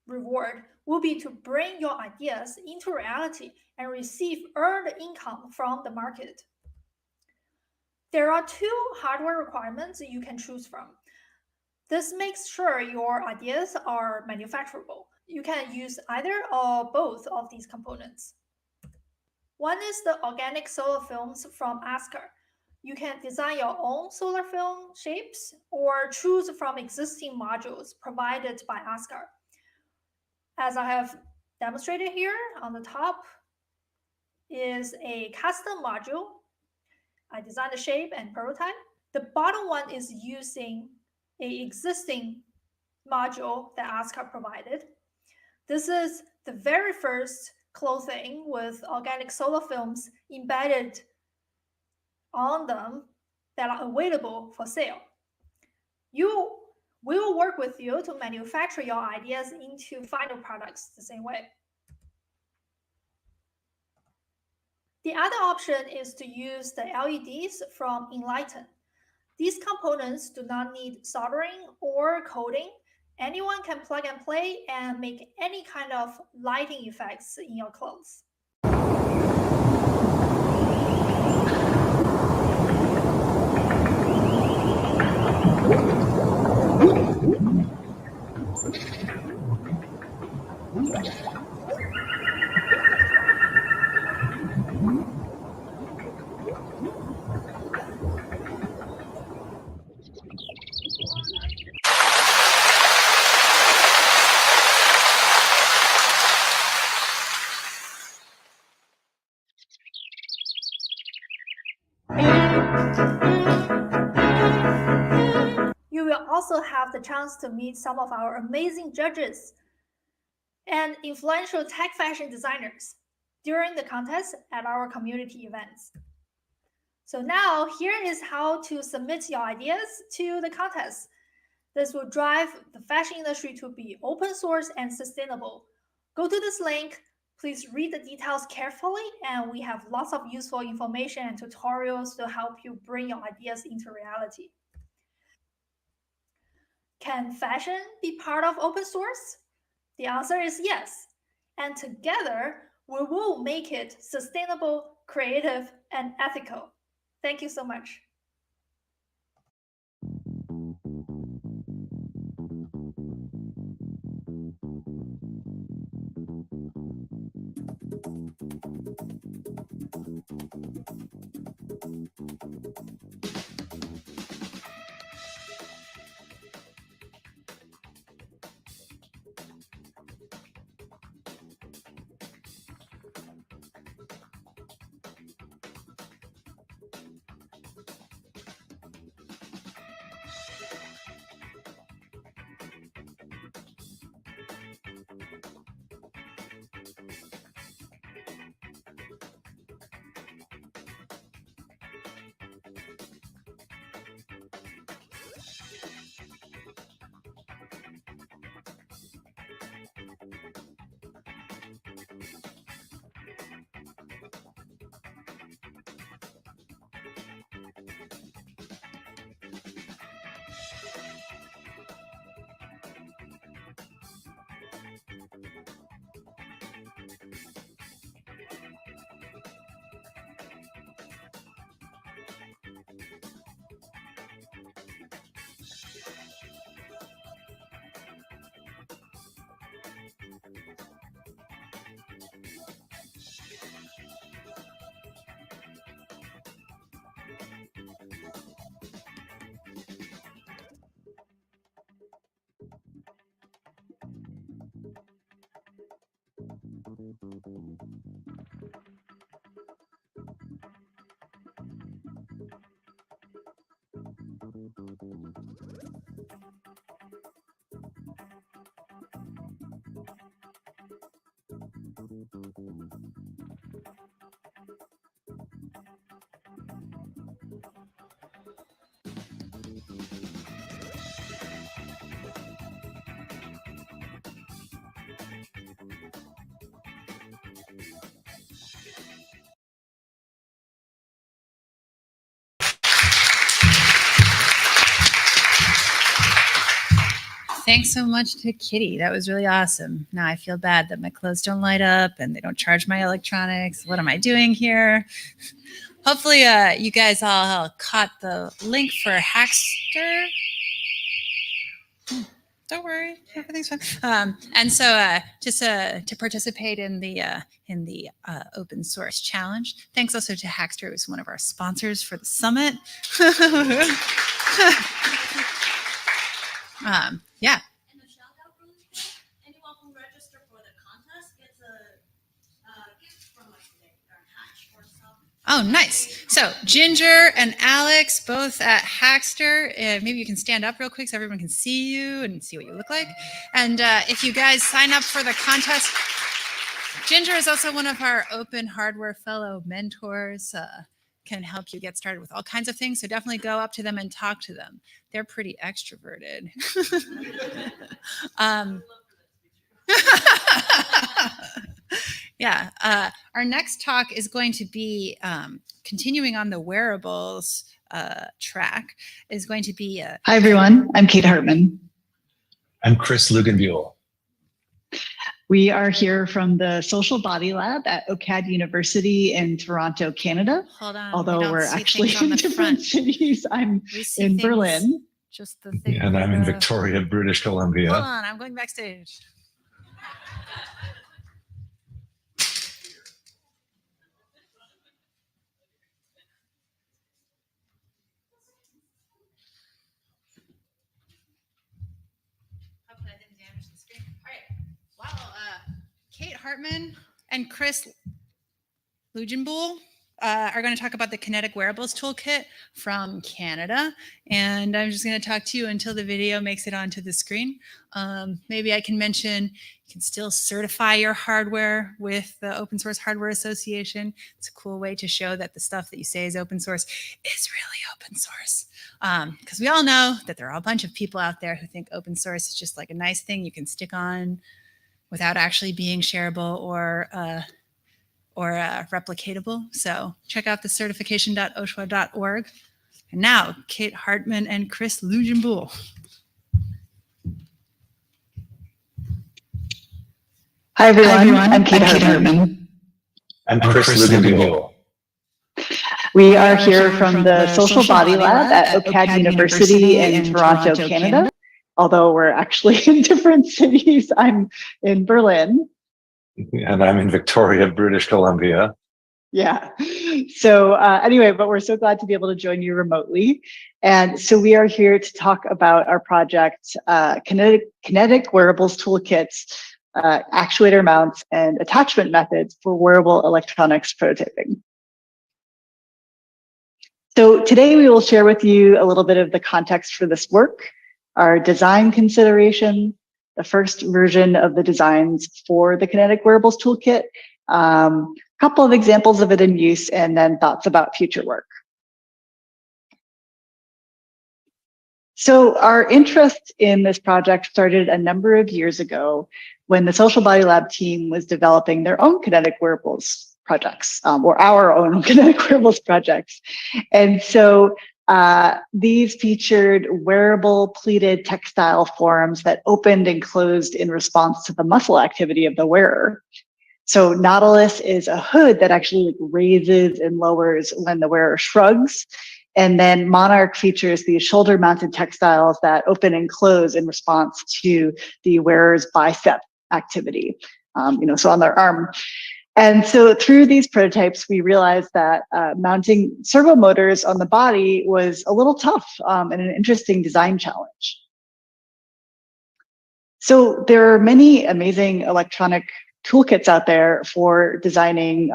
reward will be to bring your ideas into reality and receive earned income from the market. There are 2 hardware requirements you can choose from. This makes sure your ideas are manufacturable. You can use either or both of these components. One is the organic solar films from Askar. You can design your own solar film shapes or choose from existing modules provided by Askar. As I have demonstrated here, on the top is a custom module. I designed the shape and prototype. The bottom one is using an existing module that Oscar provided. This is the very first clothing with organic solar films embedded on them that are available for sale. We will work with you to manufacture your ideas into final products the same way. The other option is to use the LEDs from Enlighten. These components do not need soldering or coding. Anyone can plug and play and make any kind of lighting effects in your clothes. You will also have the chance to meet some of our amazing judges and influential tech fashion designers during the contest at our community events. So now here is how to submit your ideas to the contest. This will drive the fashion industry to be open source and sustainable. Go to this link. Please read the details carefully, and we have lots of useful information and tutorials to help you bring your ideas into reality. Can fashion be part of open source? The answer is yes. And together, we will make it sustainable, creative, and ethical. Thank you so much. Thanks so much to Kitty. That was really awesome. Now I feel bad that my clothes don't light up and they don't charge my electronics. What am I doing here? Hopefully you guys all caught the link for Hackster. Don't worry, everything's fine. And so just to participate in the open source challenge. Thanks also to Hackster, who's one of our sponsors for the summit. Yeah. Anyone can register for Oh, nice. So Ginger and Alex, both at Hackster. Maybe you can stand up real quick so everyone can see you and see what you look like. And if you guys sign up for the contest, Ginger is also one of our Open Hardware Fellow mentors. Can help you get started with all kinds of things. So definitely go up to them and talk to them. They're pretty extroverted. Yeah. Our next talk is going to be continuing on the wearables track. Is going to be. Hi everyone. I'm Kate Hartman. I'm Chris Luganbuehl. We are here from the Social Body Lab at OCAD University in Toronto, Canada. Hold on. Although we're actually in different cities. I'm in Berlin. Just the thing. And I'm in Victoria, British Columbia. Hold on, I'm going backstage. Hopefully I didn't damage the screen. All right. Wow. Kate Hartman and Chris Luganbuehl are going to talk about the Kinetic Wearables Toolkit from Canada. And I'm just going to talk to you until the video makes it onto the screen. Maybe I can mention you can still certify your hardware with the Open Source Hardware Association. It's a cool way to show that the stuff that you say is open source is really open source. Because we all know that there are a bunch of people out there who think open source is just like a nice thing you can stick on without actually being shareable or replicatable. So check out the certification.oshwa.org. And now, Kate Hartman and Chris Luganbuehl. Hi everyone. I'm Kate Hartman. I'm Chris Luganbuehl. We are here from the Social Body Lab at OCAD University in Toronto, Canada. Although we're actually in different cities. I'm in Berlin. And I'm in Victoria, British Columbia. Yeah. So anyway, but we're so glad to be able to join you remotely. And so we are here to talk about our project, Kinetic Wearables Toolkits, actuator mounts, and attachment methods for wearable electronics prototyping. So today we will share with you a little bit of the context for this work, our design consideration, the first version of the designs for the Kinetic Wearables Toolkit, a couple of examples of it in use, and then thoughts about future work. So our interest in this project started a number of years ago when the Social Body Lab team was developing their own Kinetic Wearables projects, or our own Kinetic Wearables projects. And so these featured wearable pleated textile forms that opened and closed in response to the muscle activity of the wearer. So Nautilus is a hood that actually raises and lowers when the wearer shrugs. And then Monarch features these shoulder mounted textiles that open and close in response to the wearer's bicep activity, so on their arm. And so through these prototypes, we realized that mounting servo motors on the body was a little tough and an interesting design challenge. So there are many amazing electronic toolkits out there for designing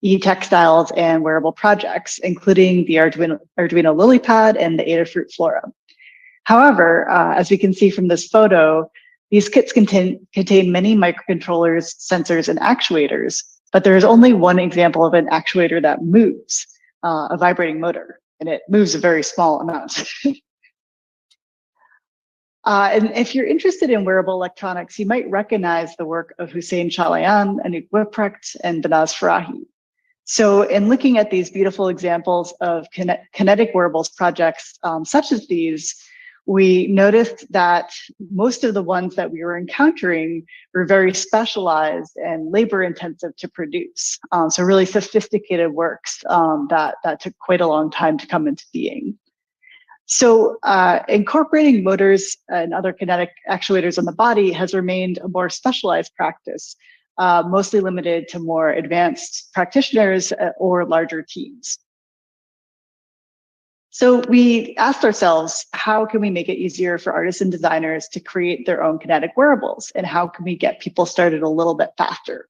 e-textiles and wearable projects, including the Arduino LilyPad and the Adafruit Flora. However, as we can see from this photo, these kits contain many microcontrollers, sensors, and actuators, but there is only one example of an actuator that moves, a vibrating motor, and it moves a very small amount. And if you're interested in wearable electronics, you might recognize the work of Hussein Chalayan, Anouk Wipprecht, and Behnaz Farahi. So in looking at these beautiful examples of kinetic wearables projects such as these, we noticed that most of the ones that we were encountering were very specialized and labor intensive to produce. So really sophisticated works that took quite a long time to come into being. So incorporating motors and other kinetic actuators on the body has remained a more specialized practice, mostly limited to more advanced practitioners or larger teams. So we asked ourselves, how can we make it easier for artists and designers to create their own kinetic wearables? And how can we get people started a little bit faster?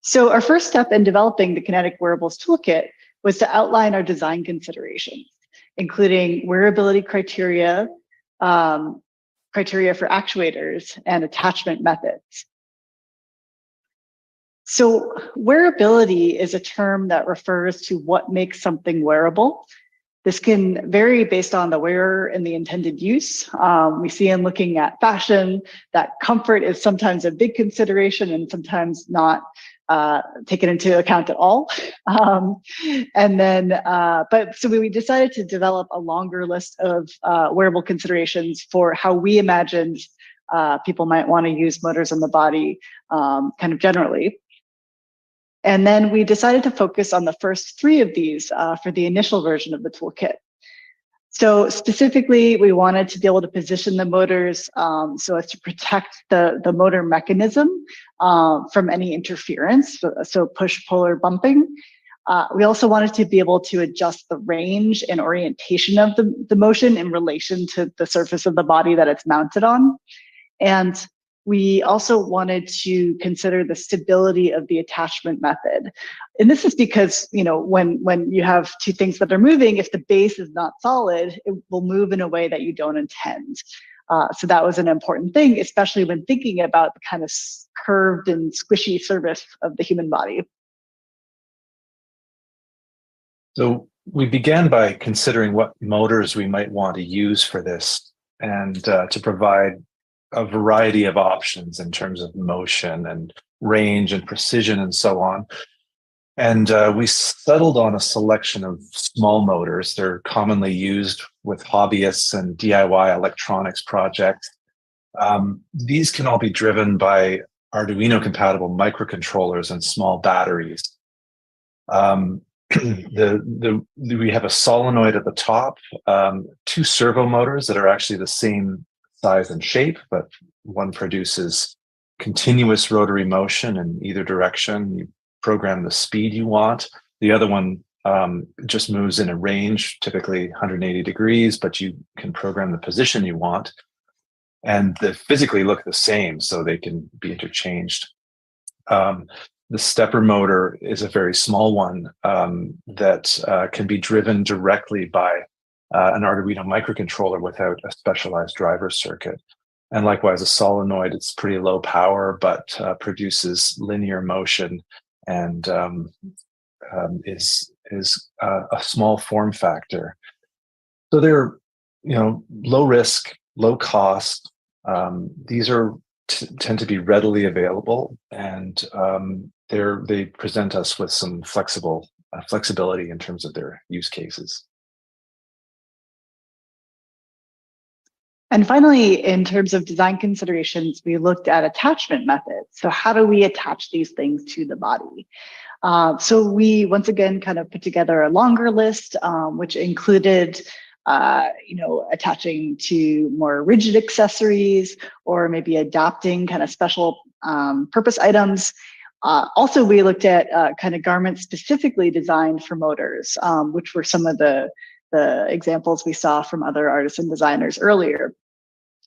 So our first step in developing the Kinetic Wearables Toolkit was to outline our design considerations, including wearability criteria, criteria for actuators, and attachment methods. So wearability is a term that refers to what makes something wearable. This can vary based on the wearer and the intended use. We see in looking at fashion that comfort is sometimes a big consideration and sometimes not taken into account at all. So we decided to develop a longer list of wearable considerations for how we imagined people might want to use motors on the body kind of generally. And then we decided to focus on the first 3 of these for the initial version of the toolkit. So specifically, we wanted to be able to position the motors so as to protect the motor mechanism from any interference, so push-pull bumping. We also wanted to be able to adjust the range and orientation of the motion in relation to the surface of the body that it's mounted on. And we also wanted to consider the stability of the attachment method. And this is because, you know, when you have 2 things that are moving, if the base is not solid, it will move in a way that you don't intend. So that was an important thing, especially when thinking about the kind of curved and squishy surface of the human body. So we began by considering what motors we might want to use for this and to provide a variety of options in terms of motion and range and precision and so on. And we settled on a selection of small motors. They're commonly used with hobbyists and DIY electronics projects. These can all be driven by Arduino compatible microcontrollers and small batteries. We have a solenoid at the top, 2 servo motors that are actually the same size and shape, but one produces continuous rotary motion in either direction. You program the speed you want. The other one just moves in a range, typically 180 degrees, but you can program the position you want. And they physically look the same, so they can be interchanged. The stepper motor is a very small one that can be driven directly by an Arduino microcontroller without a specialized driver circuit. And likewise, a solenoid, it's pretty low power, but produces linear motion and is a small form factor. So they're, you know, low risk, low cost. These are tend to be readily available, and they present us with some flexibility in terms of their use cases. And finally, in terms of design considerations, we looked at attachment methods. So how do we attach these things to the body? So we, once again, kind of put together a longer list, which included, attaching to more rigid accessories or maybe adapting kind of special purpose items. Also, we looked at kind of garments specifically designed for motors, which were some of the examples we saw from other artists and designers earlier.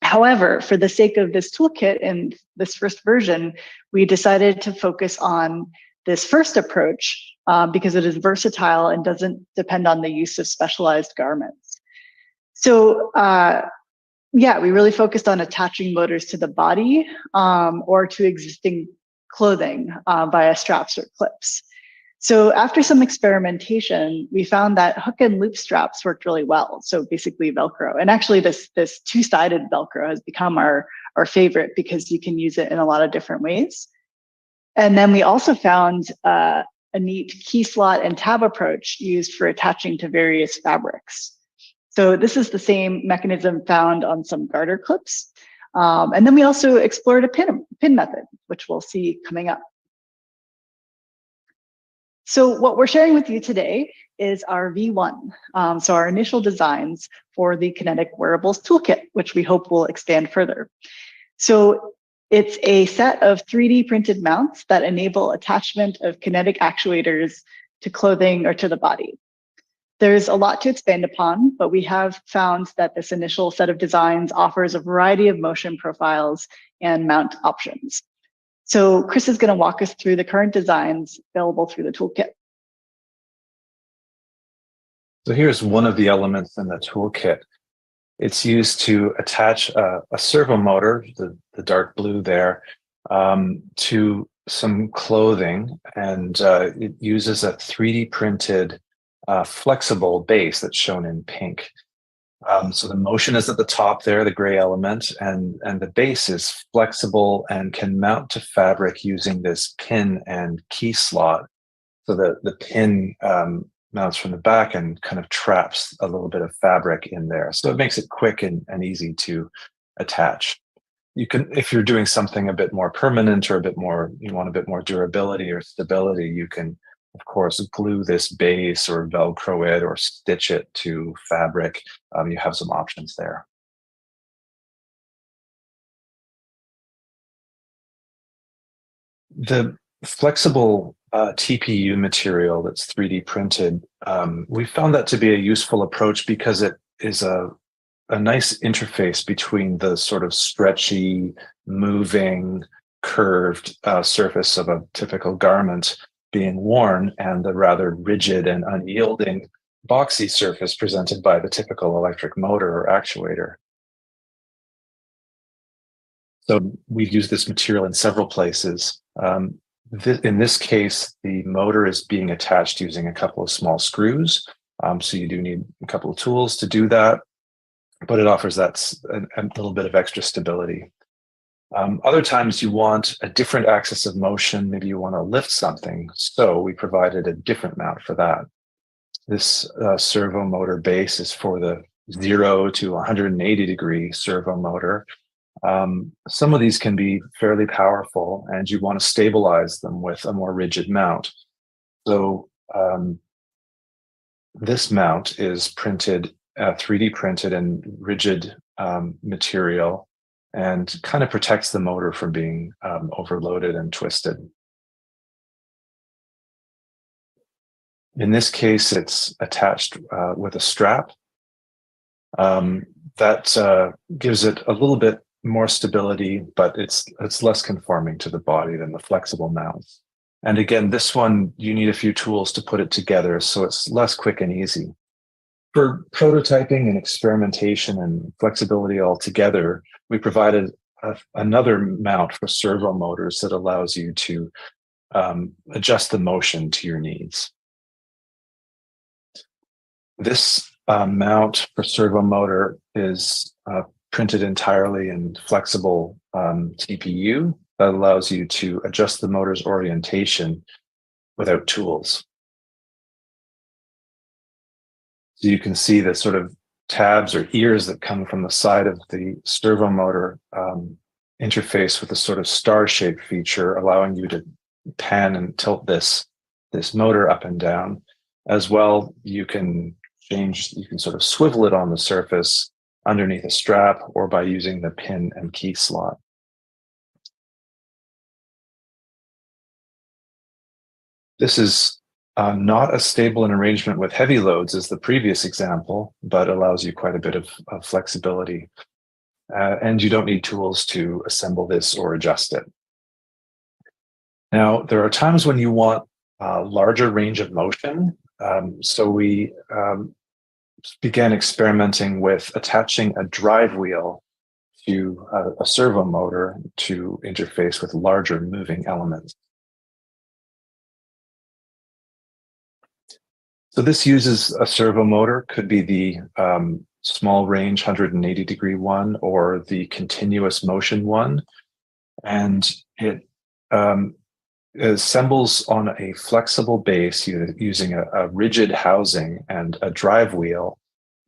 However, for the sake of this toolkit and this first version, we decided to focus on this first approach because it is versatile and doesn't depend on the use of specialized garments. So we really focused on attaching motors to the body or to existing clothing via straps or clips. So after some experimentation, we found that hook and loop straps worked really well. So basically Velcro. And actually this 2-sided Velcro has become our favorite because you can use it in a lot of different ways. And then we also found a neat key slot and tab approach used for attaching to various fabrics. So this is the same mechanism found on some garter clips. And then we also explored a pin method, which we'll see coming up. So what we're sharing with you today is our V1, so our initial designs for the Kinetic Wearables Toolkit, which we hope will expand further. So it's a set of 3D printed mounts that enable attachment of kinetic actuators to clothing or to the body. There's a lot to expand upon, but we have found that this initial set of designs offers a variety of motion profiles and mount options. So Chris is going to walk us through the current designs available through the toolkit. So here's one of the elements in the toolkit. It's used to attach a servo motor, the dark blue there, to some clothing, and it uses a 3D printed flexible base that's shown in pink. So the motion is at the top there, the gray element, and the base is flexible and can mount to fabric using this pin and key slot. So the pin mounts from the back and kind of traps a little bit of fabric in there. So it makes it quick and easy to attach. You can, if you're doing something a bit more permanent or a bit more, you want a bit more durability or stability, you can, of course, glue this base or Velcro it or stitch it to fabric. You have some options there. The flexible TPU material that's 3D printed, we found that to be a useful approach because it is a nice interface between the sort of stretchy, moving, curved surface of a typical garment being worn and the rather rigid and unyielding boxy surface presented by the typical electric motor or actuator. So we've used this material in several places. In this case, the motor is being attached using a couple of small screws. So you do need a couple of tools to do that, but it offers that a little bit of extra stability. Other times you want a different axis of motion. Maybe you want to lift something. So we provided a different mount for that. This servo motor base is for the 0 to 180 degree servo motor. Some of these can be fairly powerful and you want to stabilize them with a more rigid mount. So this mount is printed, 3D printed in rigid material and kind of protects the motor from being overloaded and twisted. In this case, it's attached with a strap that gives it a little bit more stability, but it's less conforming to the body than the flexible mounts. And again, this one, you need a few tools to put it together, so it's less quick and easy. For prototyping and experimentation and flexibility altogether, we provided another mount for servo motors that allows you to adjust the motion to your needs. This mount for servo motor is printed entirely in flexible TPU that allows you to adjust the motor's orientation without tools. So you can see the sort of tabs or ears that come from the side of the servo motor interface with a sort of star-shaped feature, allowing you to pan and tilt this motor up and down. As well, you can sort of swivel it on the surface underneath a strap or by using the pin and key slot. This is not as stable an arrangement with heavy loads as the previous example, but allows you quite a bit of flexibility. And you don't need tools to assemble this or adjust it. Now, there are times when you want a larger range of motion. So we began experimenting with attaching a drive wheel to a servo motor to interface with larger moving elements. So this uses a servo motor, could be the small range 180 degree one or the continuous motion one. And it assembles on a flexible base using a rigid housing and a drive wheel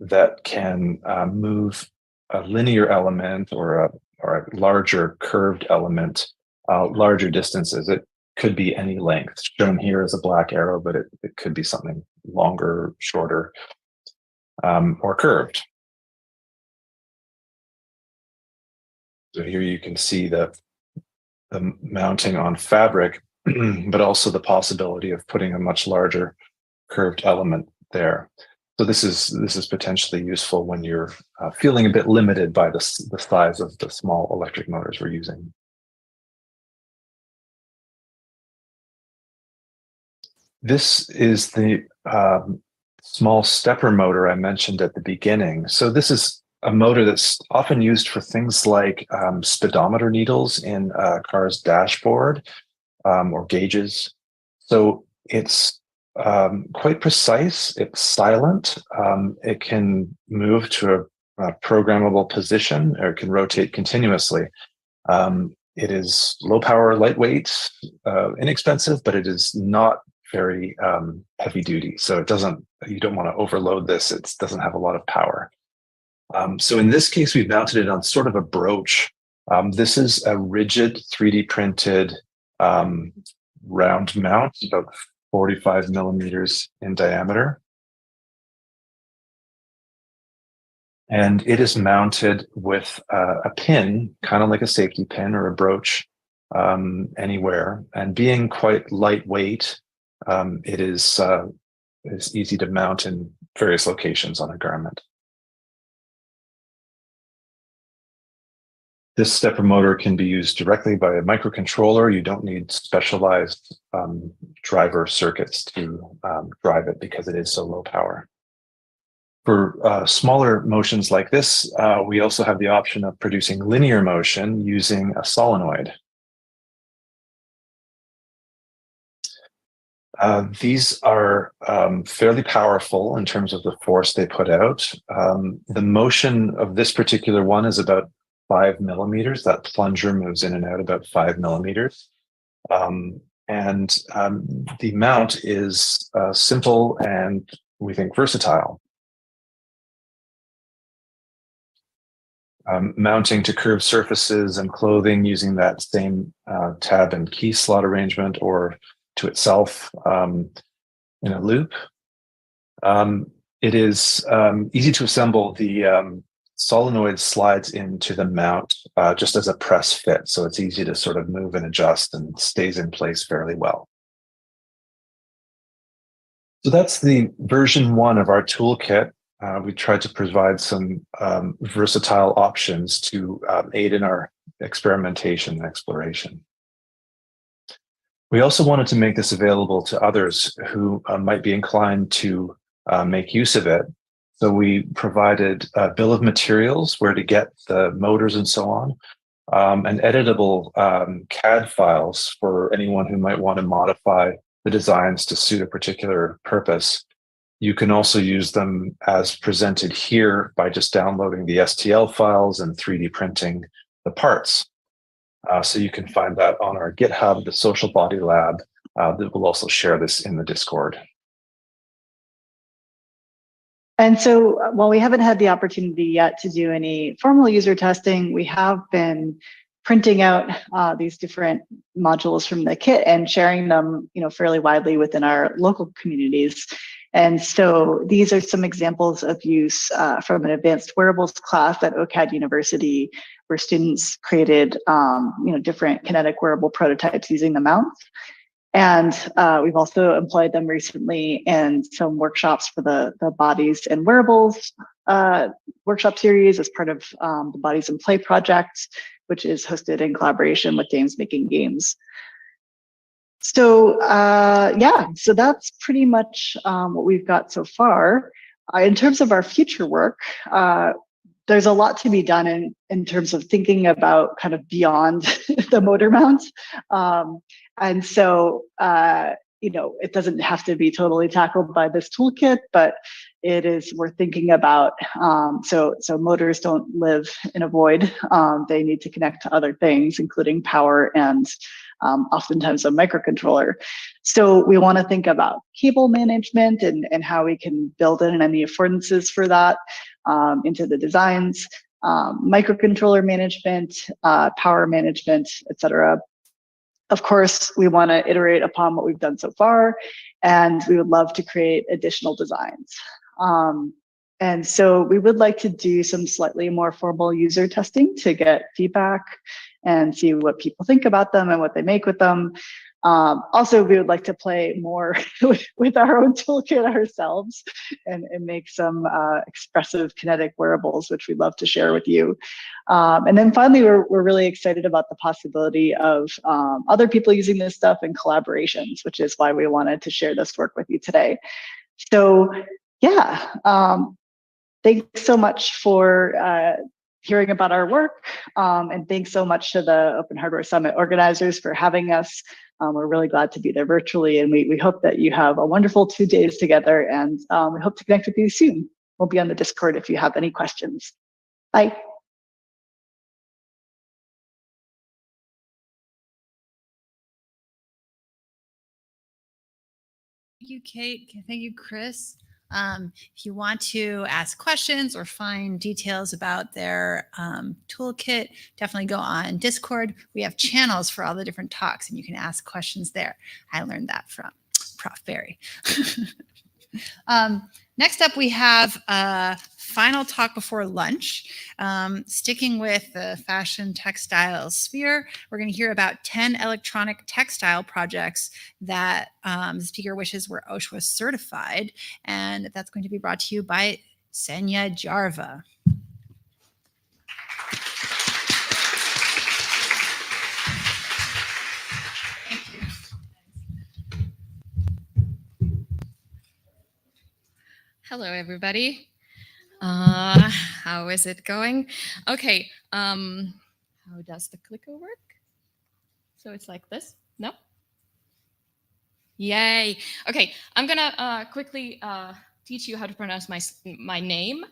that can move a linear element or a larger curved element larger distances. It could be any length. Shown here is a black arrow, but it could be something longer, shorter, or curved. So here you can see the mounting on fabric, but also the possibility of putting a much larger curved element there. So this is potentially useful when you're feeling a bit limited by the size of the small electric motors we're using. This is the small stepper motor I mentioned at the beginning. So this is a motor that's often used for things like speedometer needles in a car's dashboard or gauges. So it's quite precise. It's silent. It can move to a programmable position, or it can rotate continuously. It is low power, lightweight, inexpensive, but it is not very heavy duty. So you don't want to overload this. It doesn't have a lot of power. So in this case, we've mounted it on sort of a brooch. This is a rigid 3D printed round mount, about 45 millimeters in diameter. And it is mounted with a pin, kind of like a safety pin or a brooch, anywhere. And being quite lightweight, it is easy to mount in various locations on a garment. This stepper motor can be used directly by a microcontroller. You don't need specialized driver circuits to drive it because it is so low power. For smaller motions like this, we also have the option of producing linear motion using a solenoid. These are fairly powerful in terms of the force they put out. The motion of this particular one is about 5 millimeters. That plunger moves in and out about 5 millimeters. The mount is simple and, we think, versatile. Mounting to curved surfaces and clothing using that same tab and key slot arrangement, or to itself in a loop. It is easy to assemble. The solenoid slides into the mount just as a press fit, so it's easy to sort of move and adjust and stays in place fairly well. So that's the version 1 of our toolkit. We tried to provide some versatile options to aid in our experimentation and exploration. We also wanted to make this available to others who might be inclined to make use of it. So we provided a bill of materials, where to get the motors and so on, and editable CAD files for anyone who might want to modify the designs to suit a particular purpose. You can also use them as presented here by just downloading the STL files and 3D printing the parts. So you can find that on our GitHub, the Social Body Lab. That will also share this in the Discord. And so while we haven't had the opportunity yet to do any formal user testing, we have been printing out these different modules from the kit and sharing them, fairly widely within our local communities. And so these are some examples of use from an advanced wearables class at OCAD University, where students created, different kinetic wearable prototypes using the mounts. And we've also employed them recently in some workshops for the Bodies and Wearables workshop series as part of the Bodies and Play project, which is hosted in collaboration with Dames Making Games. So so that's pretty much what we've got so far. In terms of our future work, there's a lot to be done in terms of thinking about kind of beyond the motor mount. And so, it doesn't have to be totally tackled by this toolkit, but it is worth thinking about. So motors don't live in a void. They need to connect to other things, including power and oftentimes a microcontroller. So we want to think about cable management and how we can build in any affordances for that into the designs, microcontroller management, power management, etc. Of course, we want to iterate upon what we've done so far, and we would love to create additional designs. And so we would like to do some slightly more formal user testing to get feedback and see what people think about them and what they make with them. Also, we would like to play more with our own toolkit ourselves and make some expressive kinetic wearables, which we'd love to share with you. And then finally, we're really excited about the possibility of other people using this stuff in collaborations, which is why we wanted to share this work with you today. So yeah, thanks so much for hearing about our work. And thanks so much to the Open Hardware Summit organizers for having us. We're really glad to be there virtually, and we hope that you have a wonderful 2 days together, and we hope to connect with you soon. We'll be on the Discord if you have any questions. Bye. Thank you, Kate. Thank you, Chris. If you want to ask questions or find details about their toolkit, definitely go on Discord. We have channels for all the different talks, and you can ask questions there. I learned that from Prof. Barry. Next up, we have a final talk before lunch. Sticking with the fashion textile sphere, we're going to hear about 10 electronic textile projects that the speaker wishes were OSHWA certified, and that's going to be brought to you by Senya Jarva. Hello, everybody. How is it going? Okay. How does the clicker work? So it's like this? No? Yay. Okay. I'm going to quickly teach you how to pronounce my name.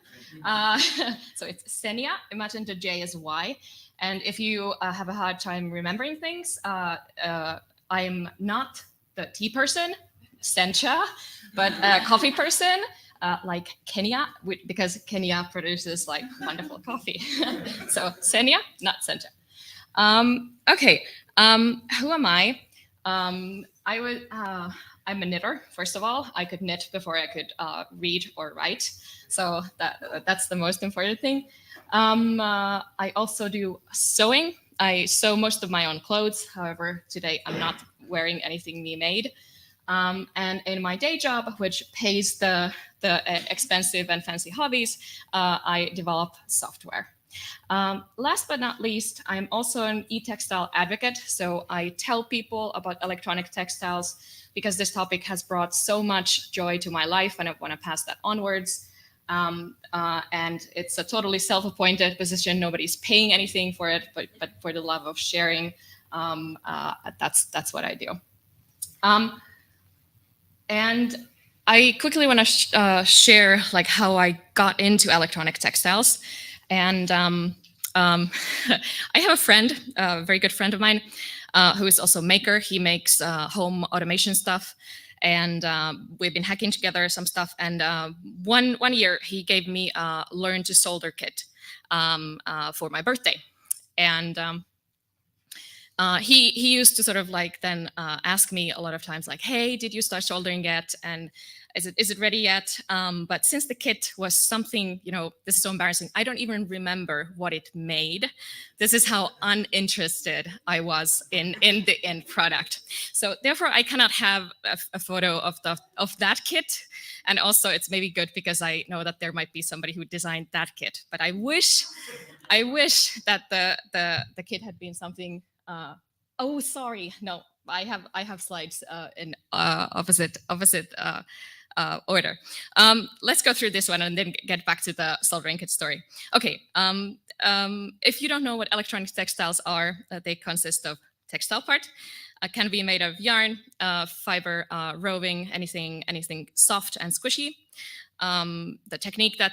So it's Senya. Imagine the J as Y. And if you have a hard time remembering things, I am not the tea person, Sencha, but a coffee person. Like Kenya, because Kenya produces like wonderful coffee. So Senya, not Sencha. Okay, who am I? I'm a knitter, first of all. I could knit before I could read or write. So that's the most important thing. I also do sewing. I sew most of my own clothes. However, today I'm not wearing anything me made. And in my day job, which pays the expensive and fancy hobbies, I develop software. Last but not least, I'm also an e-textile advocate. So I tell people about electronic textiles because this topic has brought so much joy to my life, and I want to pass that onwards. And it's a totally self-appointed position. Nobody's paying anything for it, but for the love of sharing, that's what I do. And I quickly want to share like how I got into electronic textiles. And I have a friend, a very good friend of mine, who is also a maker. He makes home automation stuff. And we've been hacking together some stuff. And one year he gave me a Learn to Solder kit for my birthday. And he used to sort of like then ask me a lot of times like, hey, did you start soldering yet? And is it ready yet? But since the kit was something, you know, this is so embarrassing. I don't even remember what it made. This is how uninterested I was in the end product. So therefore, I cannot have a photo of that kit. And also, it's maybe good because I know that there might be somebody who designed that kit. But I wish that the kit had been something. Oh, sorry. No, I have slides in opposite order. Let's go through this one and then get back to the soldering kit story. Okay. If you don't know what electronic textiles are, they consist of textile part. Can be made of yarn, fiber, roving, anything soft and squishy. The technique that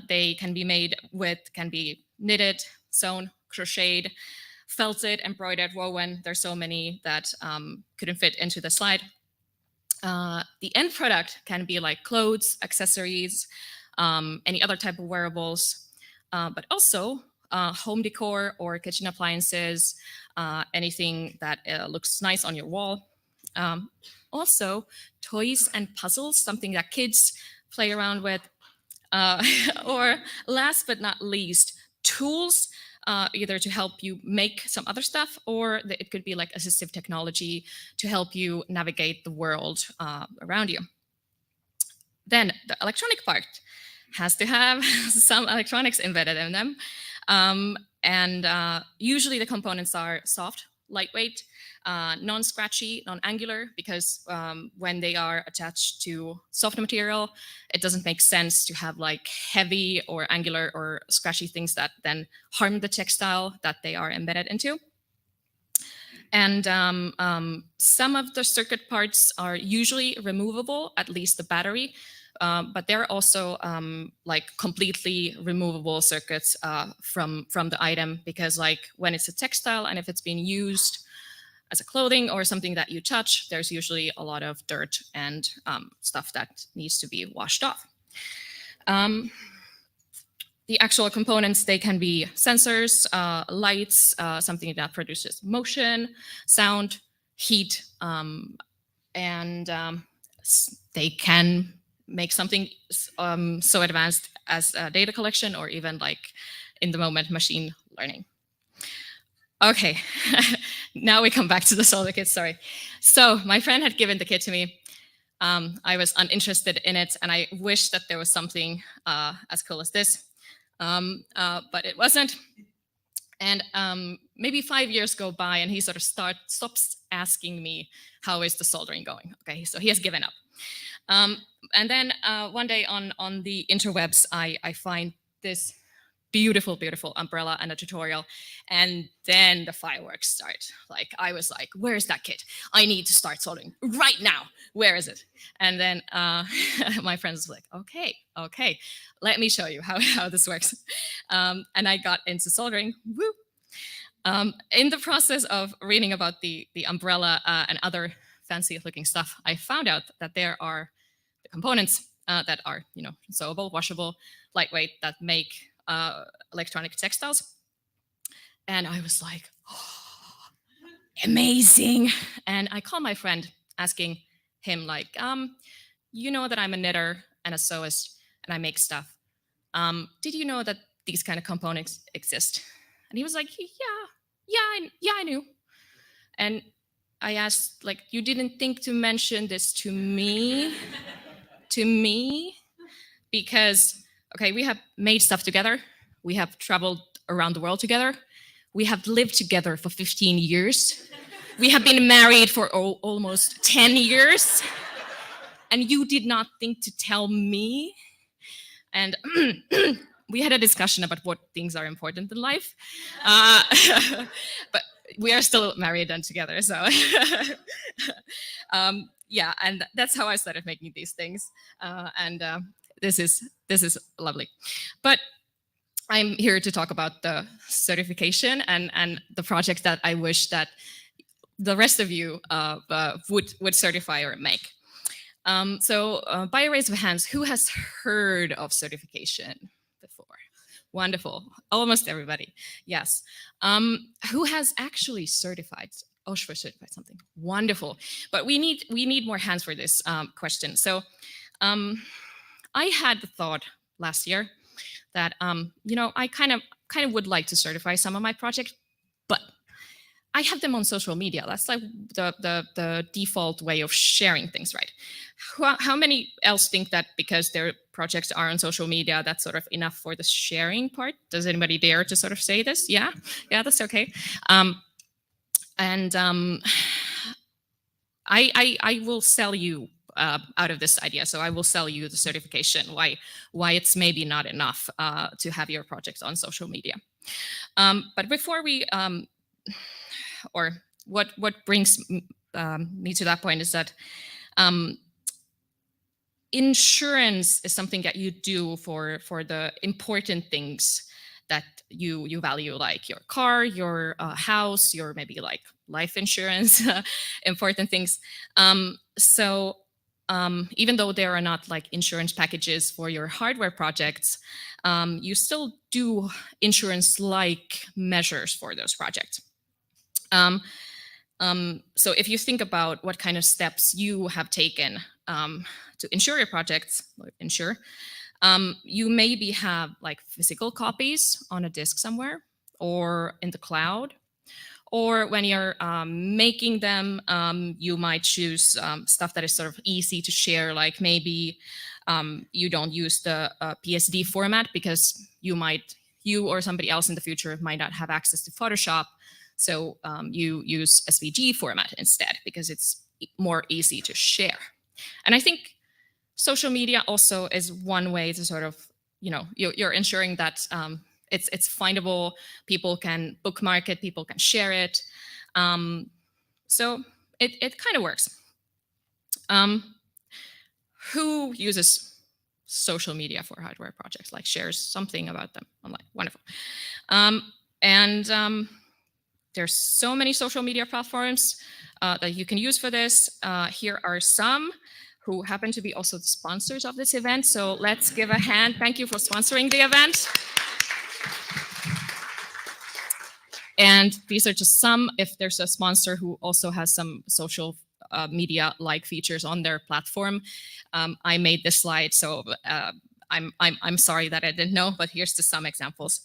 they can be made with can be knitted, sewn, crocheted, felted, embroidered, woven. There's so many that couldn't fit into the slide. The end product can be like clothes, accessories, any other type of wearables, but also home decor or kitchen appliances, anything that looks nice on your wall. Also, toys and puzzles, something that kids play around with. Or last but not least, tools either to help you make some other stuff, or it could be like assistive technology to help you navigate the world around you. Then the electronic part has to have some electronics embedded in them. Usually the components are soft, lightweight, non-scratchy, non-angular, because when they are attached to soft material, it doesn't make sense to have like heavy or angular or scratchy things that then harm the textile that they are embedded into. And some of the circuit parts are usually removable, at least the battery, but they're also like completely removable circuits from the item, because like when it's a textile and if it's being used as a clothing or something that you touch, there's usually a lot of dirt and stuff that needs to be washed off. The actual components, they can be sensors, lights, something that produces motion, sound, heat, and they can make something so advanced as data collection, or even like in the moment machine learning. Okay, now we come back to the solder kit, sorry. So my friend had given the kit to me. I was uninterested in it, and I wish that there was something as cool as this, but it wasn't. And maybe 5 years go by, and he sort of stops asking me, how is the soldering going? Okay, so he has given up. And then one day on the interwebs, I find this beautiful, beautiful umbrella and a tutorial. And then the fireworks start. Like, I was like, where is that kit? I need to start soldering right now. Where is it? And then my friend was like, okay, let me show you how this works. And I got into soldering. Woo! In the process of reading about the umbrella and other fancy looking stuff, I found out that there are the components that are, sewable, washable, lightweight, that make electronic textiles. And I was like, oh, amazing. And I called my friend asking him like, you know that I'm a knitter and a sewist and I make stuff. Did you know that these kind of components exist? And he was like, yeah, I knew. And I asked, like, you didn't think to mention this to me? Because, okay, we have made stuff together. We have traveled around the world together. We have lived together for 15 years. We have been married for almost 10 years. And you did not think to tell me? And we had a discussion about what things are important in life. But we are still married and together, so yeah, and that's how I started making these things. This is lovely. But I'm here to talk about the certification and the project that I wish that the rest of you would certify or make. So by a raise of hands, who has heard of certification before? Wonderful, almost everybody, yes. Who has actually certified? OSHWA certified something, wonderful. But we need more hands for this question. So I had the thought last year that I kind of would like to certify some of my projects, but I have them on social media. That's like the default way of sharing things, right? How many else think that because their projects are on social media, that's sort of enough for the sharing part? Does anybody dare to sort of say this? Yeah, that's okay. I will sell you out of this idea. So I will sell you the certification, why it's maybe not enough to have your project on social media. But before we, or what brings me to that point is that insurance is something that you do for the important things that you value, like your car, your house, your maybe like life insurance, important things. So even though there are not like insurance packages for your hardware projects, you still do insurance-like measures for those projects. So if you think about what kind of steps you have taken to insure your projects, you maybe have like physical copies on a disk somewhere, or in the cloud. Or when you're making them, you might choose stuff that is sort of easy to share, like maybe you don't use the PSD format because you or somebody else in the future might not have access to Photoshop. So you use SVG format instead because it's more easy to share. And I think social media also is one way to sort of, you're ensuring that it's findable, people can bookmark it, people can share it. So it kind of works. Who uses social media for hardware projects, like shares something about them online? Wonderful. There's so many social media platforms that you can use for this. Here are some who happen to be also the sponsors of this event. So let's give a hand. Thank you for sponsoring the event. And these are just some. If there's a sponsor who also has some social media-like features on their platform, I made this slide, so I'm sorry that I didn't know, but here's just some examples.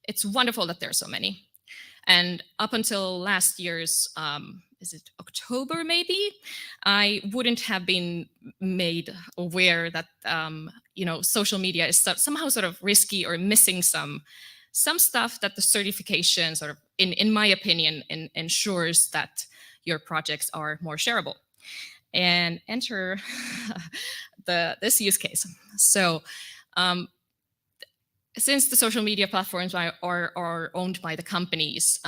It's wonderful that there are so many. And up until last year's, is it October maybe? I wouldn't have been made aware that social media is somehow sort of risky or missing some stuff that the certification sort of, in my opinion, ensures that your projects are more shareable. And enter this use case. So since the social media platforms are owned by the companies,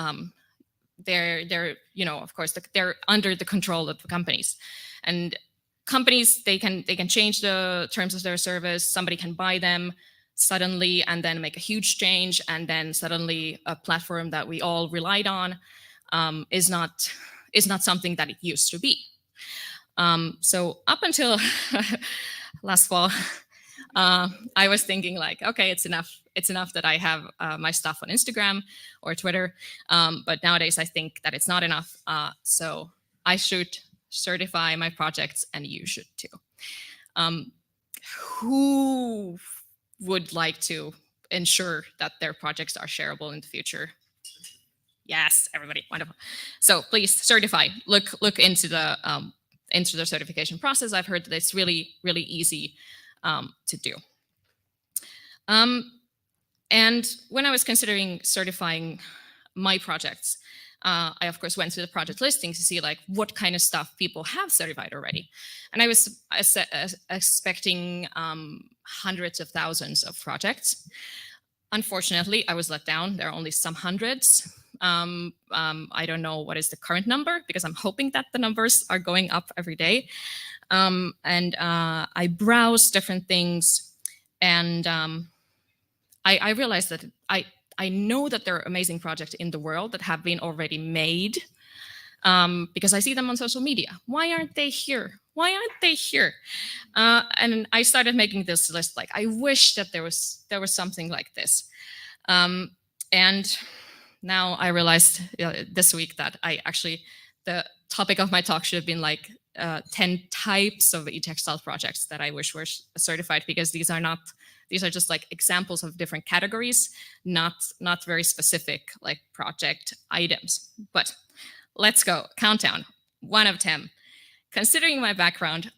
they're of course they're under the control of the companies, and companies they can change the terms of their service. Somebody can buy them suddenly and then make a huge change, and then suddenly a platform that we all relied on is not something that it used to be. So up until last fall, I was thinking like, okay, it's enough that I have my stuff on Instagram or Twitter. But nowadays I think that it's not enough. So I should certify my projects, and you should too. Who would like to ensure that their projects are shareable in the future? Yes, everybody, wonderful. So please certify. Look into the certification process. I've heard that it's really, really easy to do. And when I was considering certifying my projects, I of course went to the project listings to see like what kind of stuff people have certified already. And I was expecting hundreds of thousands of projects. Unfortunately, I was let down. There are only some hundreds. I don't know what is the current number, because I'm hoping that the numbers are going up every day. I browsed different things, and I realized that I know that there are amazing projects in the world that have been already made, because I see them on social media. Why aren't they here? Why aren't they here? And I started making this list. Like, I wish that there was something like this. And now I realized this week that the topic of my talk should have been like 10 types of e-textile projects that I wish were certified, because these are just like examples of different categories, not very specific like project items. But let's go. Countdown. 1 of 10. Considering my background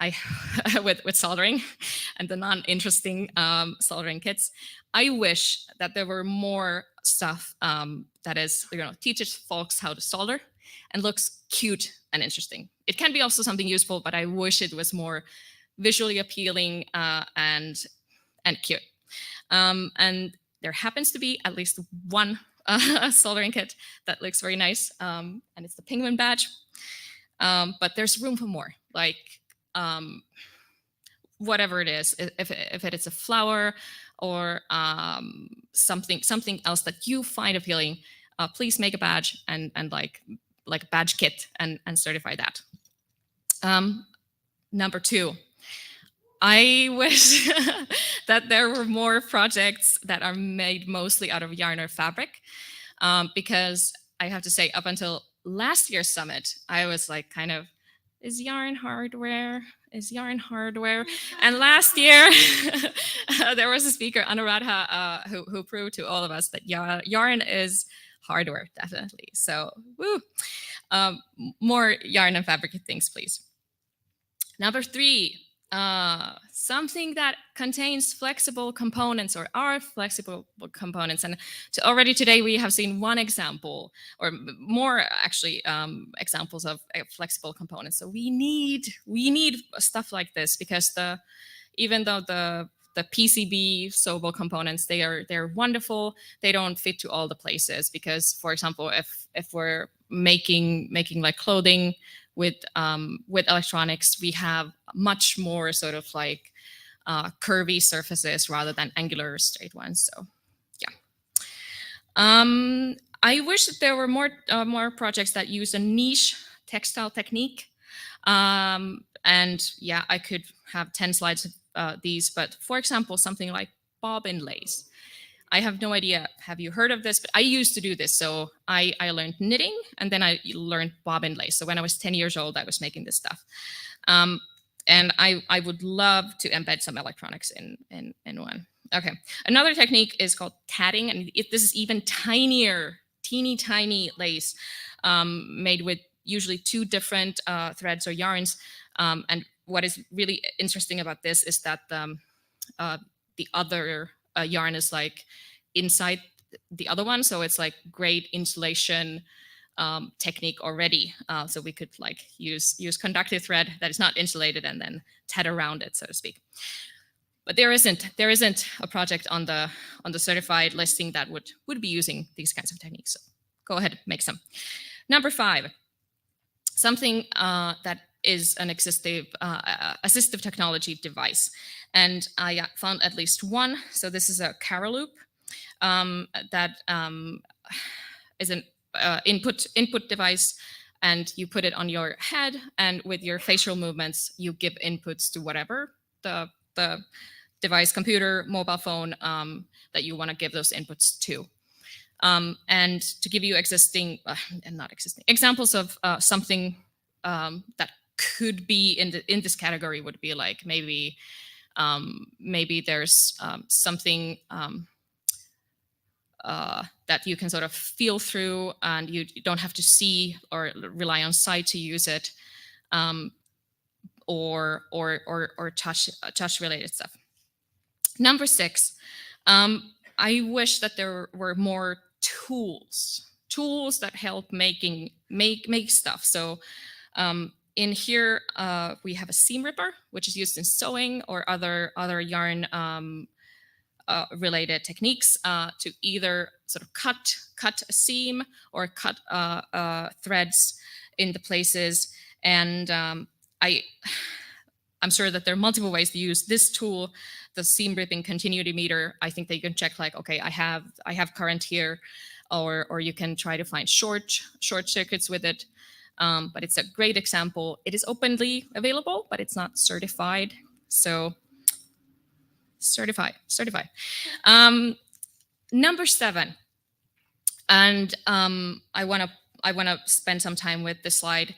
with soldering and the non-interesting soldering kits, I wish that there were more stuff that is, teaches folks how to solder and looks cute and interesting. It can be also something useful, but I wish it was more visually appealing and cute. And there happens to be at least one soldering kit that looks very nice, and it's the penguin badge. But there's room for more, like whatever it is. If it is a flower or something else that you find appealing, please make a badge and like a badge kit and certify that. Number 2, I wish that there were more projects that are made mostly out of yarn or fabric, because I have to say, up until last year's summit, I was like kind of Is yarn hardware? Is yarn hardware? And last year, there was a speaker, Anuradha, who proved to all of us that yarn is hardware, definitely. So, woo! More yarn and fabric things, please. Number 3, something that contains flexible components or are flexible components. And already today we have seen one example, or more actually, examples of flexible components. So we need stuff like this, because even though the PCB sewable components, they're wonderful, they don't fit to all the places, because, for example, if we're making like clothing with electronics, we have much more sort of like curvy surfaces rather than angular straight ones. So yeah. I wish that there were more projects that use a niche textile technique. And yeah, I could have 10 slides of these, but for example, something like bobbin lace. I have no idea, have you heard of this? But I used to do this. So I learned knitting, and then I learned bobbin lace. So when I was 10 years old, I was making this stuff. And I would love to embed some electronics in one. Okay, another technique is called tatting, and this is even tinier, teeny tiny lace made with usually 2 different threads or yarns. And what is really interesting about this is that the other yarn is like inside the other one, so it's like great insulation technique already. So we could like use conductive thread that is not insulated and then tat around it, so to speak. But there isn't a project on the certified listing that would be using these kinds of techniques. So go ahead, make some. Number 5, something that is an assistive technology device. And I found at least one. So this is a Caroloop that is an input device, and you put it on your head, and with your facial movements, you give inputs to whatever the device, computer, mobile phone, that you want to give those inputs to. And to give you examples of something that could be in this category would be like maybe there's something that you can sort of feel through, and you don't have to see or rely on sight to use it, or touch related stuff. Number 6, I wish that there were more tools that help make stuff. So in here we have a seam ripper, which is used in sewing or other yarn related techniques to either sort of cut a seam or cut threads in the places. And I'm sure that there are multiple ways to use this tool, the seam ripping continuity meter. I think that you can check like, okay, I have current here, or you can try to find short circuits with it. But it's a great example. It is openly available, but it's not certified. So certify. Number 7, and I want to spend some time with this slide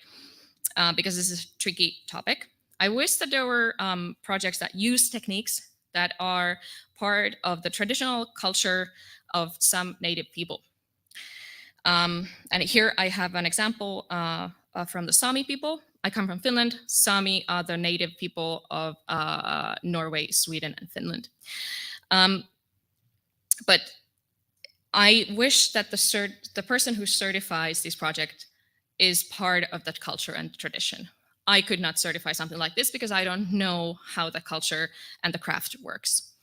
because this is a tricky topic. I wish that there were projects that use techniques that are part of the traditional culture of some native people. And here I have an example from the Sami people. I come from Finland. Sami are the native people of Norway, Sweden, and Finland. But I wish that the person who certifies this project is part of that culture and tradition. I could not certify something like this because I don't know how the culture and the craft works.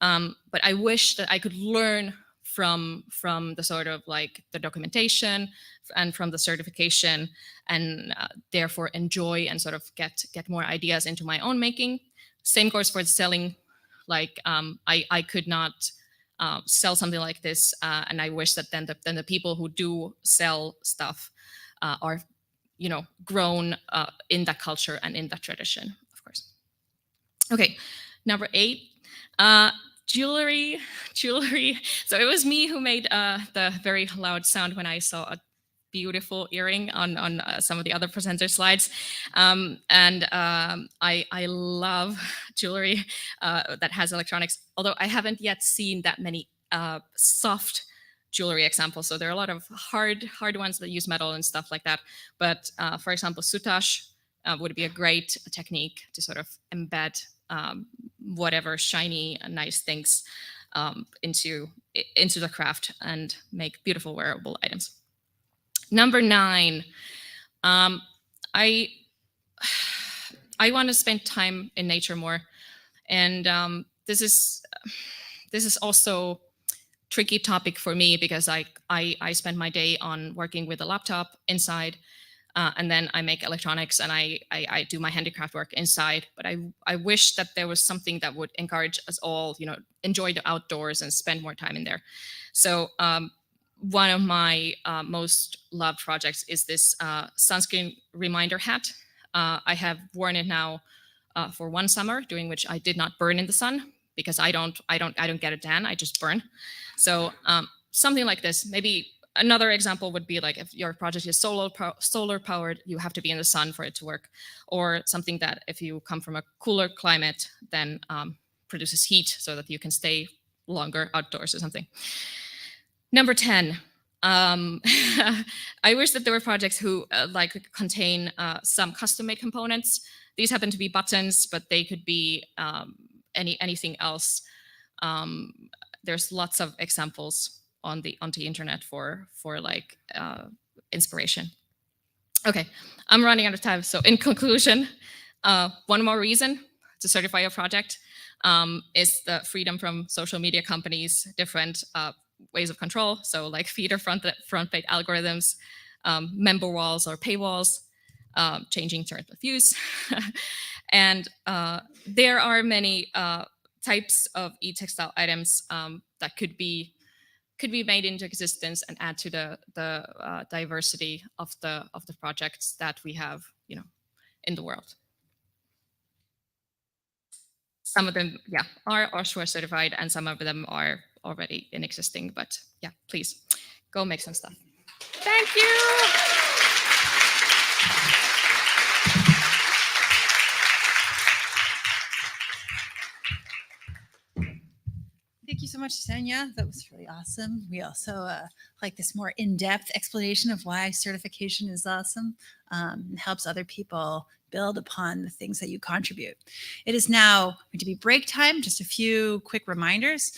But I wish that I could learn from the sort of like the documentation and from the certification, and therefore enjoy and sort of get more ideas into my own making. Same goes for selling. Like I could not sell something like this, and I wish that then the people who do sell stuff are, grown in that culture and in that tradition, of course. Okay, number 8. Jewelry. So it was me who made the very loud sound when I saw a beautiful earring on some of the other presenter slides. I love jewelry that has electronics, although I haven't yet seen that many soft jewelry examples. So there are a lot of hard ones that use metal and stuff like that. But for example, soutache would be a great technique to sort of embed whatever shiny and nice things into the craft and make beautiful wearable items. Number 9, I want to spend time in nature more, and this is also tricky topic for me because I spend my day on working with a laptop inside, and then I make electronics and I do my handicraft work inside. But I wish that there was something that would encourage us all, enjoy the outdoors and spend more time in there. So one of my most loved projects is this sunscreen reminder hat. I have worn it now for one summer, during which I did not burn in the sun because I don't get a tan, I just burn. So something like this. Maybe another example would be like if your project is solar powered, you have to be in the sun for it to work, or something that if you come from a cooler climate, then produces heat so that you can stay longer outdoors or something. Number 10. I wish that there were projects who contain some custom-made components. These happen to be buttons, but they could be anything else. There's lots of examples on the internet for inspiration. Okay, I'm running out of time. So in conclusion, one more reason to certify your project is the freedom from social media companies, different ways of control. So like feeder front page algorithms, member walls or paywalls, changing terms of use. And there are many types of e-textile items that could be made into existence and add to the diversity of the projects that we have, in the world. Some of them, are OSHWA certified, and some of them are already in existing. But yeah, please go make some stuff. Thank you. Thank you so much, Tanya. That was really awesome. We also like this more in-depth explanation of why certification is awesome. It helps other people build upon the things that you contribute. It is now going to be break time. Just a few quick reminders.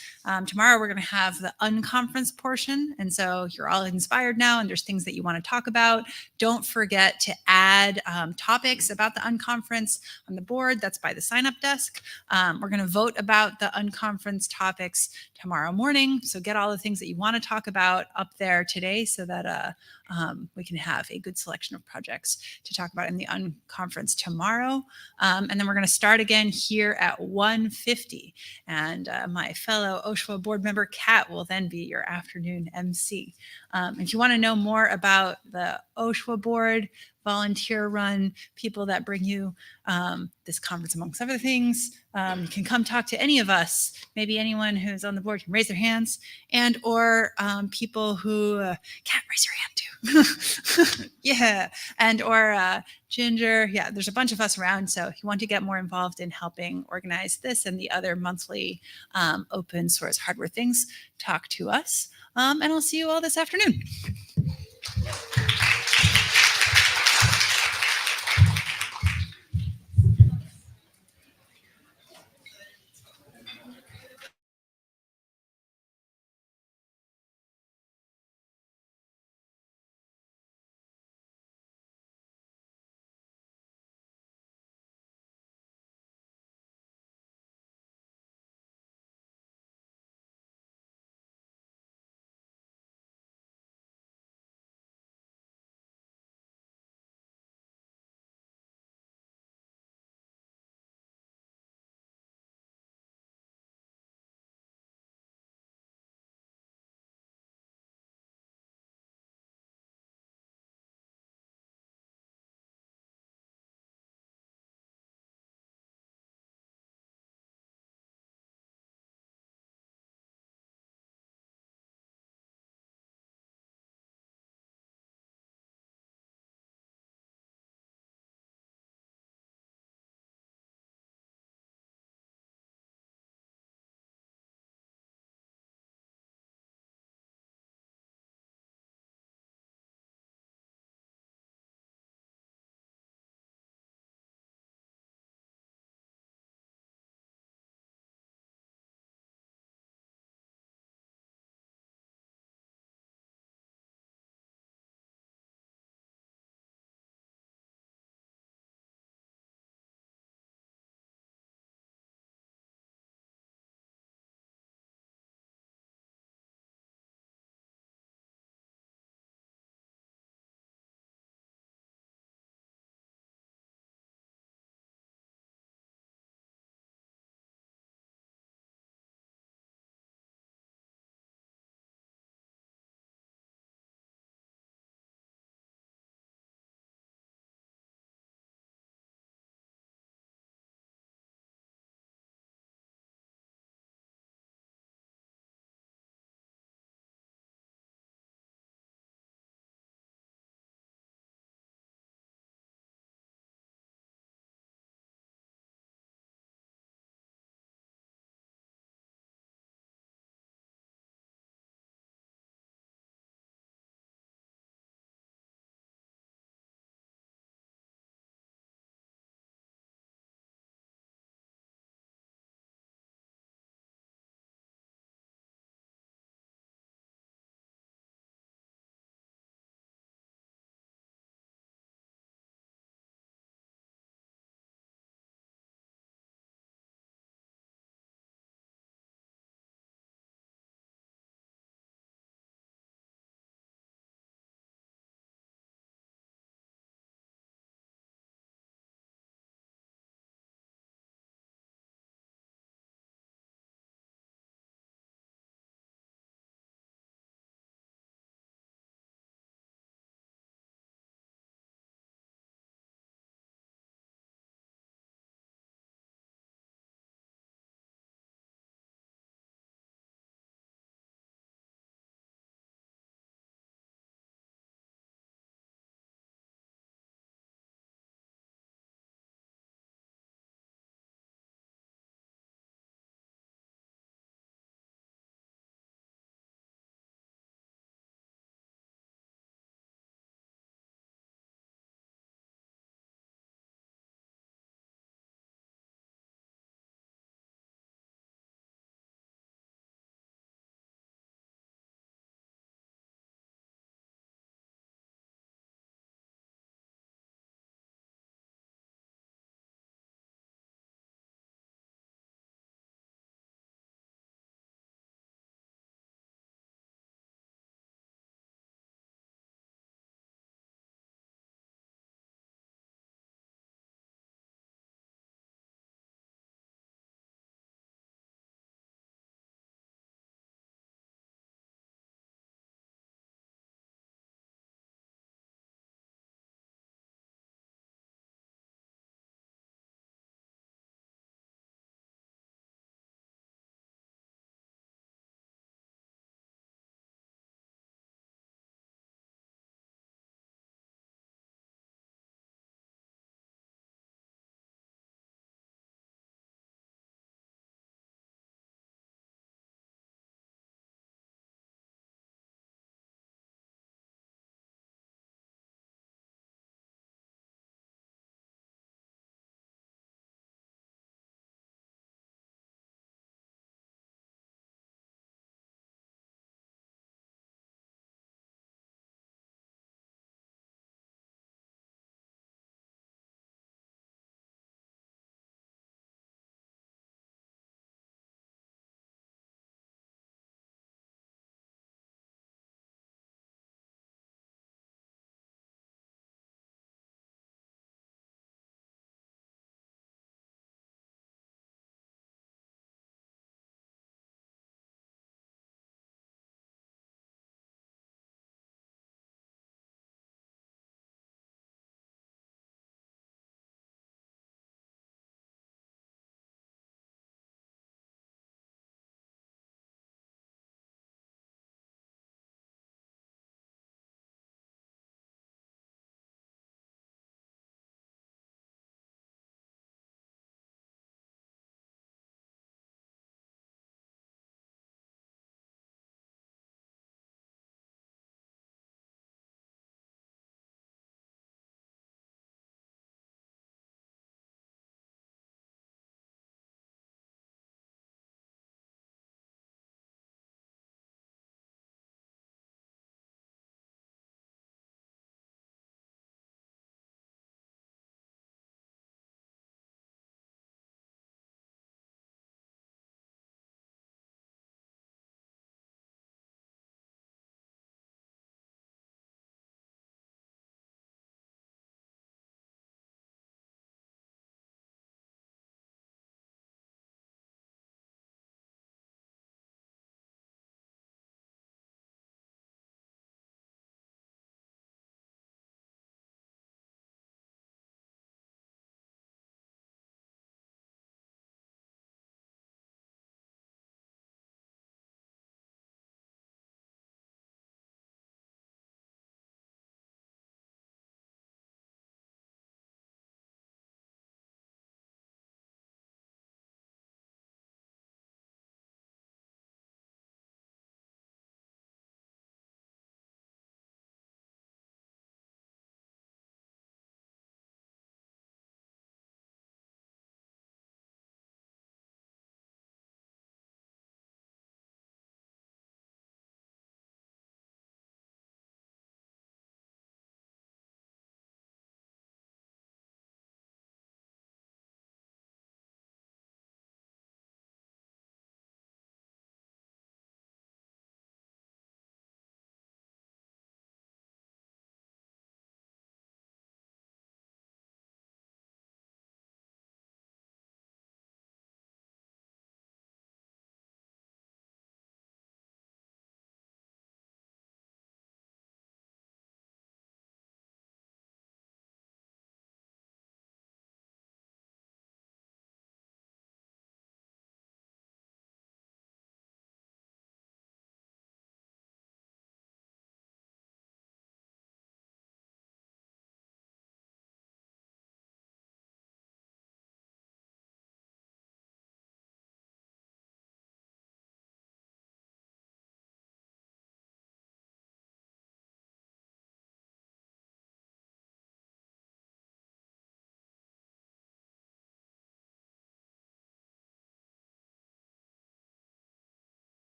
Tomorrow we're going to have the unconference portion. And so you're all inspired now and there's things that you want to talk about. Don't forget to add topics about the unconference on the board. That's by the sign up desk. We're going to vote about the unconference topics tomorrow morning. So get all the things that you want to talk about up there today so that we can have a good selection of projects to talk about in the unconference tomorrow. And then we're going to start again here at 1:50. And my fellow OSHWA board member, Kat, will then be your afternoon MC. If you want to know more about the OSHWA board, volunteer run, people that bring you this conference amongst other things, you can come talk to any of us. Maybe anyone who's on the board can raise their hands, and or people who Kat, raise your hand too. Yeah, and or Ginger. Yeah, there's a bunch of us around. So if you want to get more involved in helping organize this and the other monthly open source hardware things, talk to us. And I'll see you all this afternoon.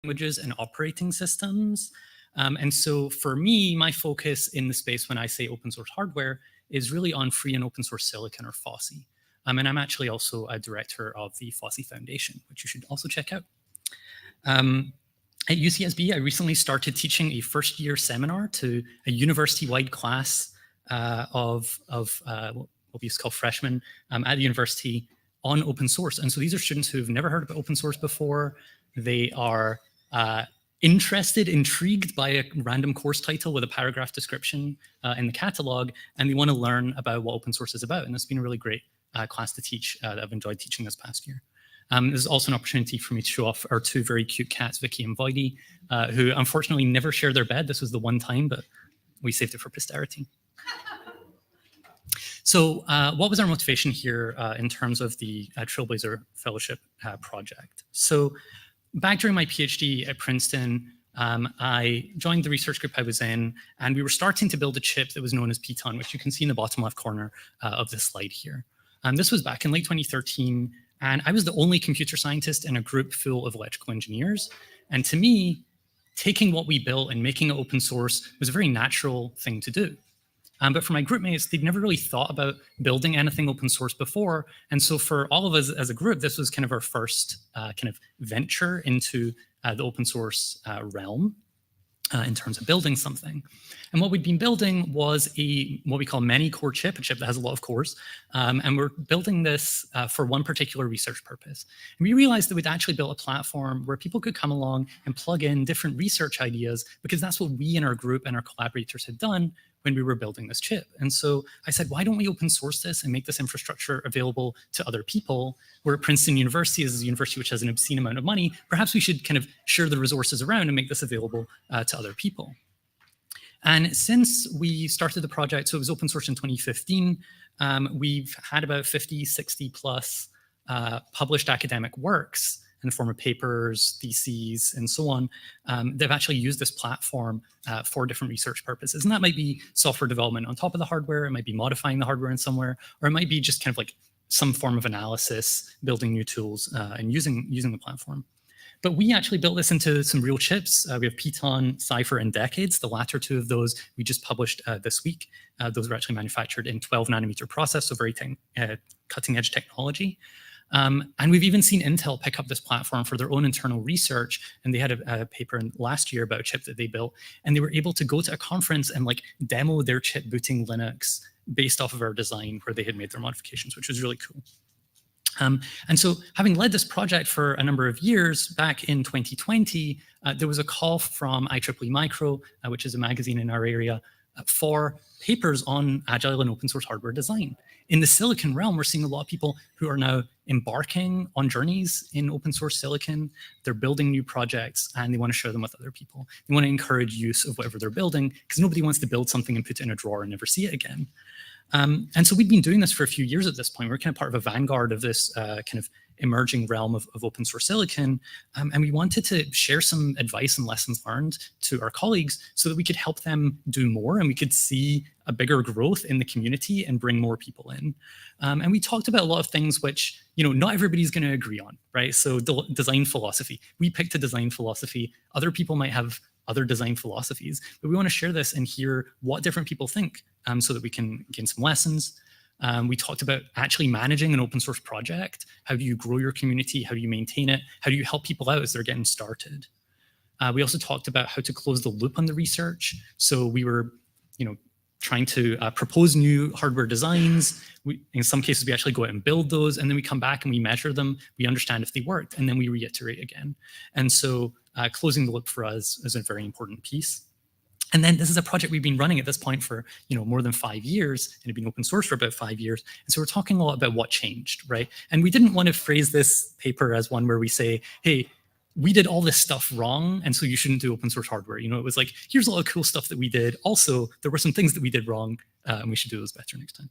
languages and operating systems. And so for me, my focus in the space when I say open source hardware is really on free and open source silicon, or FOSSi. And I'm actually also a director of the FOSSi Foundation, which you should also check out. At UCSB, I recently started teaching a first-year seminar to a university-wide class of what we used to call freshmen at the university on open source. And so these are students who have never heard of open source before. They are interested, intrigued by a random course title with a paragraph description in the catalog, and they want to learn about what open source is about. And it's been a really great class to teach that I've enjoyed teaching this past year. This is also an opportunity for me to show off our two very cute cats, Vicky and Voidy, who unfortunately never share their bed. This was the one time, but we saved it for posterity. So what was our motivation here in terms of the Trailblazer Fellowship project? So back during my PhD at Princeton, I joined the research group I was in, and we were starting to build a chip that was known as Piton, which you can see in the bottom left corner of this slide here. This was back in late 2013, and I was the only computer scientist in a group full of electrical engineers. And to me, taking what we built and making it open source was a very natural thing to do. But for my group mates, they'd never really thought about building anything open source before. And so for all of us as a group, this was kind of our first kind of venture into the open source realm in terms of building something. And what we'd been building was what we call many core chip, a chip that has a lot of cores. And we're building this for one particular research purpose. And we realized that we'd actually built a platform where people could come along and plug in different research ideas, because that's what we in our group and our collaborators had done when we were building this chip. And so I said, why don't we open source this and make this infrastructure available to other people? We're at Princeton University, is a university which has an obscene amount of money. Perhaps we should kind of share the resources around and make this available to other people. And since we started the project, so it was open source in 2015, we've had about 50, 60 plus published academic works in the form of papers, theses, and so on. They've actually used this platform for different research purposes. And that might be software development on top of the hardware, it might be modifying the hardware in somewhere, or it might be just kind of like some form of analysis, building new tools, and using the platform. But we actually built this into some real chips. We have Piton, Cypher, and Decades. The latter two of those we just published this week. Those were actually manufactured in 12 nanometer process, so very cutting edge technology. And we've even seen Intel pick up this platform for their own internal research. And they had a paper last year about a chip that they built. And they were able to go to a conference and like demo their chip booting Linux based off of our design where they had made their modifications, which was really cool. And so having led this project for a number of years, back in 2020, there was a call from IEEE Micro, which is a magazine in our area, for papers on agile and open source hardware design. In the silicon realm, we're seeing a lot of people who are now embarking on journeys in open source silicon. They're building new projects and they want to share them with other people. They want to encourage use of whatever they're building, because nobody wants to build something and put it in a drawer and never see it again. And so we've been doing this for a few years at this point. We're kind of part of a vanguard of this kind of emerging realm of open source silicon. And we wanted to share some advice and lessons learned to our colleagues so that we could help them do more and we could see a bigger growth in the community and bring more people in. And we talked about a lot of things which, you know, not everybody's going to agree on, right? So design philosophy. We picked a design philosophy. Other people might have other design philosophies, but we want to share this and hear what different people think so that we can gain some lessons. We talked about actually managing an open source project. How do you grow your community? How do you maintain it? How do you help people out as they're getting started? We also talked about how to close the loop on the research. So we were, you know, trying to propose new hardware designs. In some cases, we actually go out and build those, and then we come back and we measure them. We understand if they worked, and then we reiterate again. And so closing the loop for us is a very important piece. And then this is a project we've been running at this point for, you know, more than 5 years, and it's been open source for about 5 years. And so we're talking a lot about what changed, right? And we didn't want to phrase this paper as one where we say, hey, we did all this stuff wrong, and so you shouldn't do open source hardware. You know, it was like, here's a lot of cool stuff that we did. Also, there were some things that we did wrong, and we should do those better next time.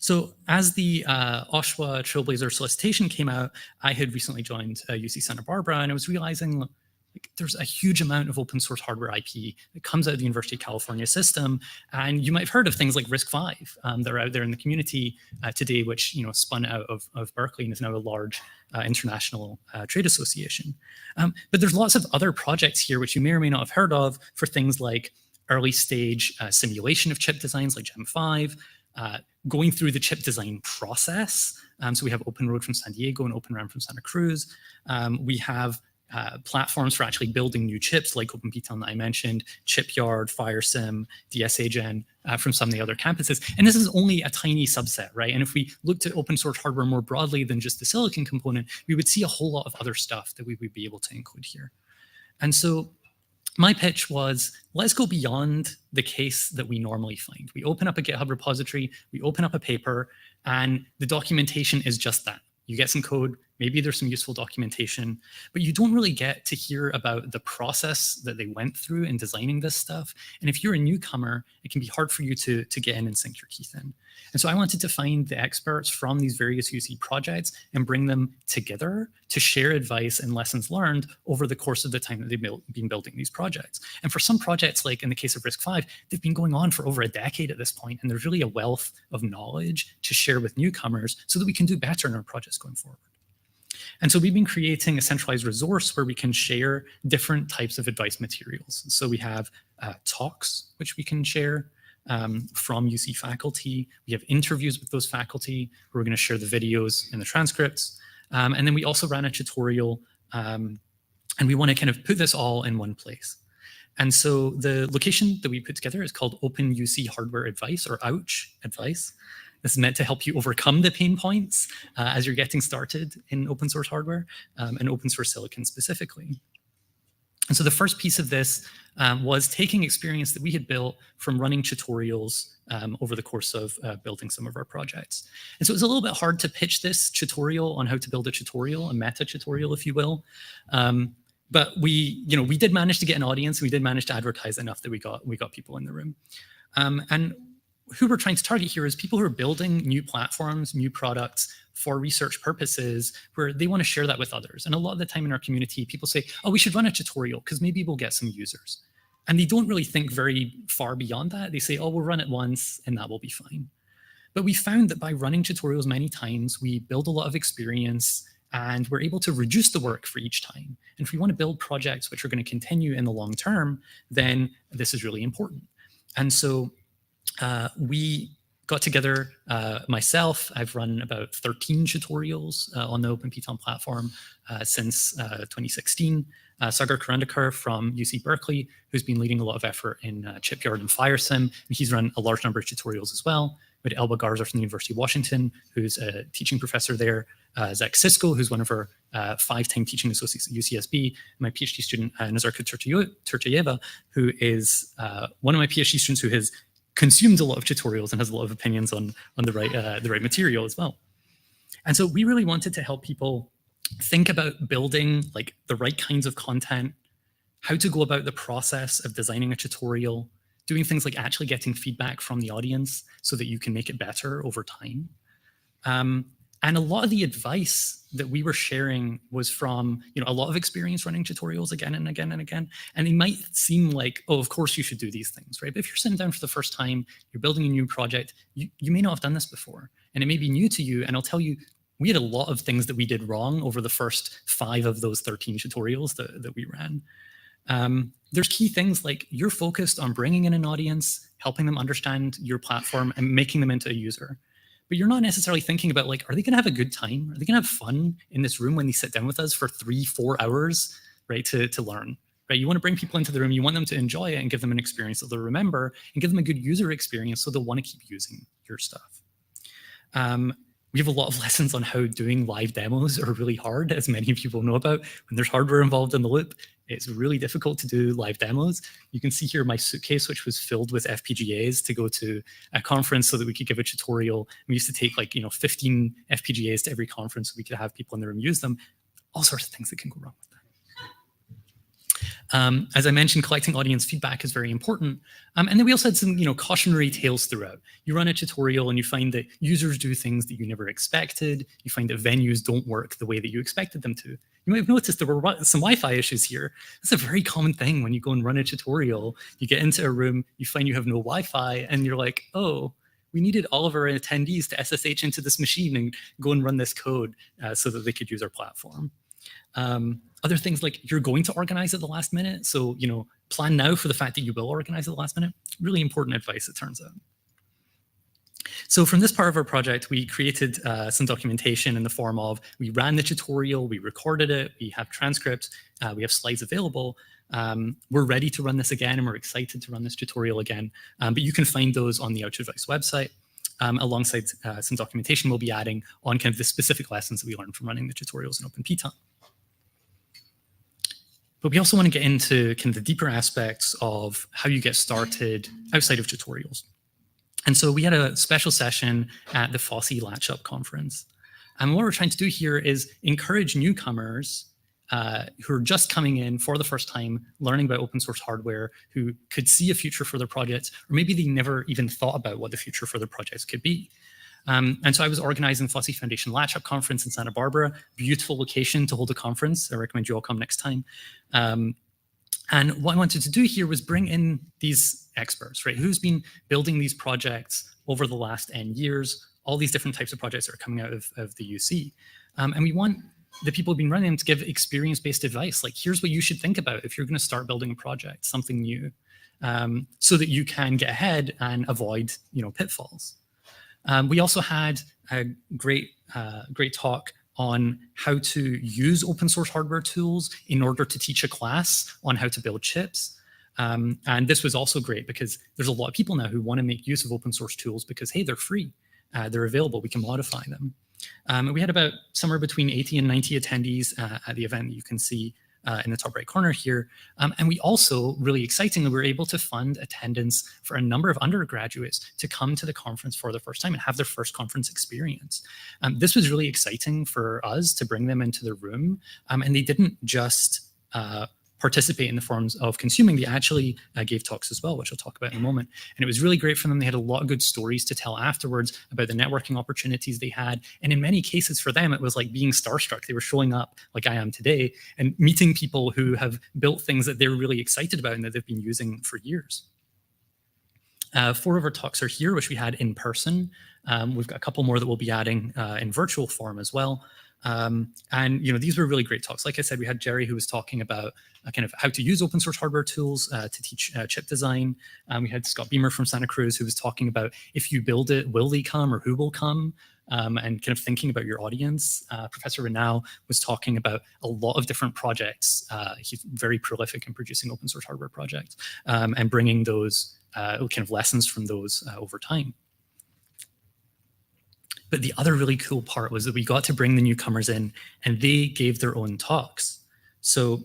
So as the OSHWA Trailblazer solicitation came out, I had recently joined UC Santa Barbara, and I was realizing, Like, there's a huge amount of open source hardware IP that comes out of the University of California system. And you might have heard of things like RISC-V that are out there in the community today, which spun out of Berkeley and is now a large international trade association. But there's lots of other projects here which you may or may not have heard of for things like early stage simulation of chip designs like Gem5, going through the chip design process. So we have OpenRoad from San Diego and OpenRAM from Santa Cruz. We have platforms for actually building new chips like OpenPTON that I mentioned, ChipYard, FireSim, DSAGen from some of the other campuses. And this is only a tiny subset, right? And if we looked at open source hardware more broadly than just the silicon component, we would see a whole lot of other stuff that we would be able to include here. And so my pitch was, let's go beyond the case that we normally find. We open up a GitHub repository, we open up a paper, and the documentation is just that. You get some code, maybe there's some useful documentation, but you don't really get to hear about the process that they went through in designing this stuff. And if you're a newcomer, it can be hard for you to get in and sink your teeth in. And so I wanted to find the experts from these various UC projects and bring them together to share advice and lessons learned over the course of the time that they've been building these projects. And for some projects, like in the case of RISC-V, they've been going on for over a decade at this point, and there's really a wealth of knowledge to share with newcomers so that we can do better in our projects going forward. And so we've been creating a centralized resource where we can share different types of advice materials. So we have talks, which we can share from UC faculty. We have interviews with those faculty where we're going to share the videos and the transcripts. And then we also ran a tutorial, and we want to kind of put this all in one place. And so the location that we put together is called Open UC Hardware Advice, or OUCH Advice. This is meant to help you overcome the pain points as you're getting started in open source hardware and open source silicon specifically. And so the first piece of this was taking experience that we had built from running tutorials over the course of building some of our projects. And so it was a little bit hard to pitch this tutorial on how to build a tutorial, a meta tutorial, if you will. But we did manage to get an audience. We did manage to advertise enough that we got people in the room. And who we're trying to target here is people who are building new platforms, new products for research purposes, where they want to share that with others. And a lot of the time in our community, people say, oh, we should run a tutorial because maybe we'll get some users. And they don't really think very far beyond that. They say, oh, we'll run it once and that will be fine. But we found that by running tutorials many times, we build a lot of experience and we're able to reduce the work for each time. And if we want to build projects which are going to continue in the long term, then this is really important. And so we got together, myself, I've run about 13 tutorials on the OpenPTON platform since 2016. Sagar Karandikar from UC Berkeley, who's been leading a lot of effort in ChipYard and FireSim, and he's run a large number of tutorials as well. We had Elba Garza from the University of Washington, who's a teaching professor there. Zach Sisko, who's one of our 5-time teaching associates at UCSB. My PhD student, Nazarka Turtoyeva, who is one of my PhD students who has consumes a lot of tutorials and has a lot of opinions on the right material as well. And so we really wanted to help people think about building like the right kinds of content, how to go about the process of designing a tutorial, doing things like actually getting feedback from the audience so that you can make it better over time. And a lot of the advice that we were sharing was from, a lot of experience running tutorials again and again and again. And it might seem like, oh, of course you should do these things, right? But if you're sitting down for the first time, you're building a new project, you may not have done this before. And it may be new to you. And I'll tell you, we had a lot of things that we did wrong over the first 5 of those 13 tutorials that we ran. There's key things like you're focused on bringing in an audience, helping them understand your platform and making them into a user. But you're not necessarily thinking about like, are they going to have a good time? Are they going to have fun in this room when they sit down with us for 3-4 hours, right, to learn, right? You want to bring people into the room. You want them to enjoy it and give them an experience that they'll remember and give them a good user experience so they'll want to keep using your stuff. We have a lot of lessons on how doing live demos are really hard, as many of you will know about. When there's hardware involved in the loop, it's really difficult to do live demos. You can see here my suitcase, which was filled with FPGAs to go to a conference so that we could give a tutorial. We used to take 15 FPGAs to every conference so we could have people in the room use them. All sorts of things that can go wrong with As I mentioned, collecting audience feedback is very important. And then we also had some, cautionary tales throughout. You run a tutorial and you find that users do things that you never expected. You find that venues don't work the way that you expected them to. You might have noticed there were some Wi-Fi issues here. That's a very common thing when you go and run a tutorial. You get into a room, you find you have no Wi-Fi, and you're like, oh, we needed all of our attendees to SSH into this machine and go and run this code so that they could use our platform. Other things like you're going to organize at the last minute. So, plan now for the fact that you will organize at the last minute. Really important advice, it turns out. So from this part of our project, we created some documentation in the form of, we ran the tutorial, we recorded it, we have transcripts, we have slides available. We're ready to run this again, and we're excited to run this tutorial again. But you can find those on the OutRevice website, alongside some documentation we'll be adding on kind of the specific lessons that we learned from running the tutorials in OpenPTON. But we also want to get into kind of the deeper aspects of how you get started outside of tutorials. And so we had a special session at the FOSSEE Latch Up conference. And what we're trying to do here is encourage newcomers who are just coming in for the first time, learning about open source hardware, who could see a future for their projects, or maybe they never even thought about what the future for their projects could be. And so I was organizing FOSSEE Foundation Latch Up conference in Santa Barbara, beautiful location to hold a conference. I recommend you all come next time. And what I wanted to do here was bring in these experts, right? Who's been building these projects over the last N years, all these different types of projects that are coming out of the UC. And we want the people who've been running them to give experience-based advice. Like, here's what you should think about if you're going to start building a project, something new, so that you can get ahead and avoid, pitfalls. We also had a great talk on how to use open source hardware tools in order to teach a class on how to build chips. And this was also great because there's a lot of people now who want to make use of open source tools because, hey, they're free, they're available, we can modify them. We had about somewhere between 80 and 90 attendees at the event that you can see in the top right corner here. And we also, really excitingly, were able to fund attendance for a number of undergraduates to come to the conference for the first time and have their first conference experience. This was really exciting for us to bring them into the room. And they didn't just participate in the forms of consuming, they actually gave talks as well, which I'll talk about in a moment. And it was really great for them. They had a lot of good stories to tell afterwards about the networking opportunities they had. And in many cases for them, it was like being starstruck. They were showing up like I am today and meeting people who have built things that they're really excited about and that they've been using for years. 4 of our talks are here, which we had in person. We've got a couple more that we'll be adding in virtual form as well. And these were really great talks. Like I said, we had Jerry who was talking about kind of how to use open source hardware tools to teach chip design. We had Scott Beamer from Santa Cruz who was talking about if you build it, will they come or who will come? And kind of thinking about your audience. Professor Renau was talking about a lot of different projects. He's very prolific in producing open source hardware projects and bringing those kind of lessons from those over time. But the other really cool part was that we got to bring the newcomers in and they gave their own talks. So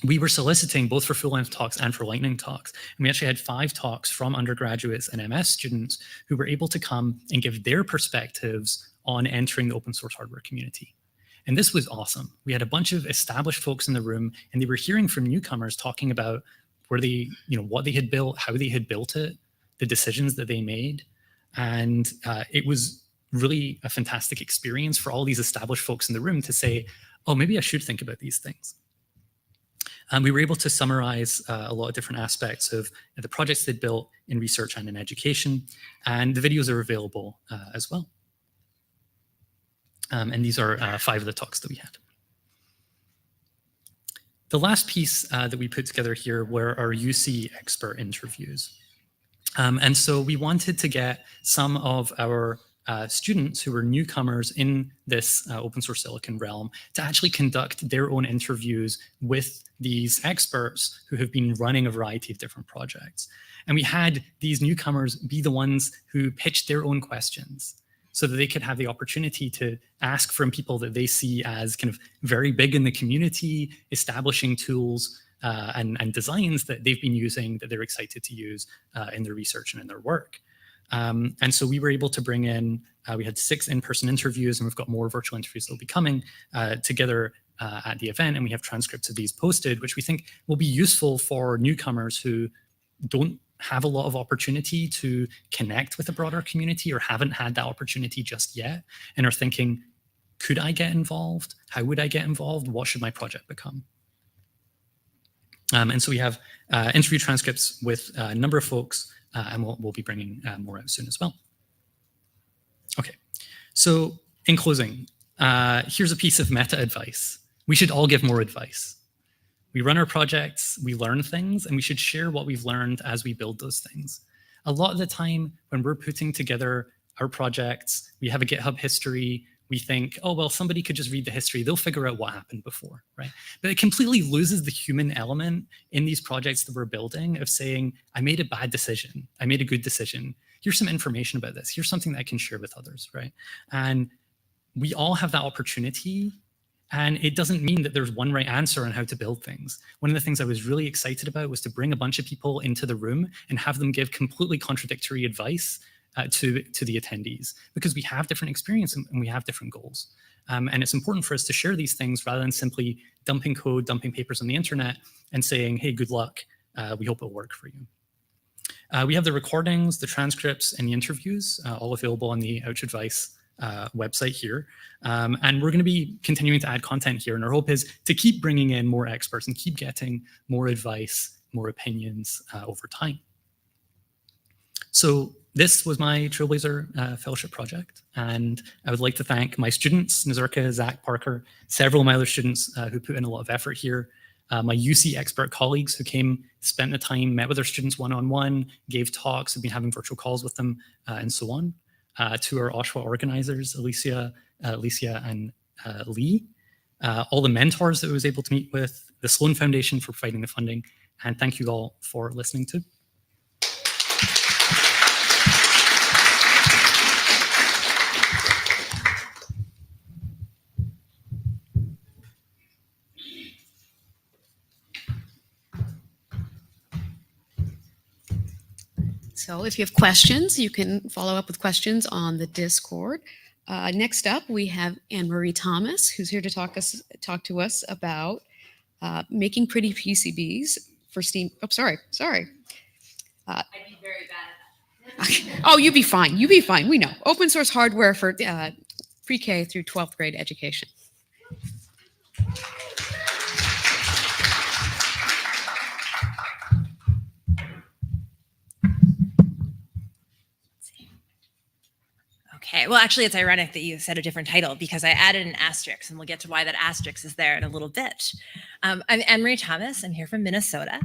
we were soliciting both for full-length talks and for lightning talks. And we actually had 5 talks from undergraduates and MS students who were able to come and give their perspectives on entering the open source hardware community. And this was awesome. We had a bunch of established folks in the room and they were hearing from newcomers talking about where they, what they had built, how they had built it, the decisions that they made. And it was really a fantastic experience for all these established folks in the room to say, oh, maybe I should think about these things. We were able to summarize a lot of different aspects of the projects they'd built in research and in education, and the videos are available as well. And these are 5 of the talks that we had. The last piece that we put together here were our UC expert interviews. And so we wanted to get some of our students who were newcomers in this open source silicon realm to actually conduct their own interviews with these experts who have been running a variety of different projects. And we had these newcomers be the ones who pitched their own questions so that they could have the opportunity to ask from people that they see as kind of very big in the community, establishing tools and designs that they've been using that they're excited to use in their research and in their work. And so we were able to bring in, we had 6 in-person interviews and we've got more virtual interviews that will be coming together at the event, and we have transcripts of these posted, which we think will be useful for newcomers who don't have a lot of opportunity to connect with a broader community or haven't had that opportunity just yet and are thinking, could I get involved? How would I get involved? What should my project become? And so we have interview transcripts with a number of folks, and we'll be bringing more out soon as well. Okay, so in closing, here's a piece of meta advice. We should all give more advice. We run our projects, we learn things, and we should share what we've learned as we build those things. A lot of the time when we're putting together our projects, we have a GitHub history, we think, oh, well, somebody could just read the history, they'll figure out what happened before, right? But it completely loses the human element in these projects that we're building of saying, I made a bad decision, I made a good decision. Here's some information about this. Here's something that I can share with others, right? And we all have that opportunity. And it doesn't mean that there's one right answer on how to build things. One of the things I was really excited about was to bring a bunch of people into the room and have them give completely contradictory advice to the attendees, because we have different experience and we have different goals. And it's important for us to share these things rather than simply dumping code, dumping papers on the internet and saying, hey, good luck. We hope it'll work for you. We have the recordings, the transcripts, and the interviews all available on the Ouch Advice website here. And we're going to be continuing to add content here. And our hope is to keep bringing in more experts and keep getting more advice, more opinions over time. So this was my Trailblazer Fellowship project. And I would like to thank my students, Nazirka, Zach, Parker, several of my other students who put in a lot of effort here. My UC expert colleagues who came, spent the time, met with their students one-on-one, gave talks, have been having virtual calls with them, and so on. To our OSHWA organizers, Alicia, and Lee, all the mentors that I was able to meet with, the Sloan Foundation for providing the funding, and thank you all for listening to. So if you have questions, you can follow up with questions on the Discord. Next up, we have Anne-Marie Thomas, who's here to talk to us about making pretty PCBs for STEAM. Oh, sorry. I'd be very bad at that. Oh, you'd be fine. You'd be fine. We know. Open source hardware for pre-K through 12th grade education. Okay, well, actually, it's ironic that you said a different title because I added an asterisk, and we'll get to why that asterisk is there in a little bit. I'm Anne-Marie Thomas. I'm here from Minnesota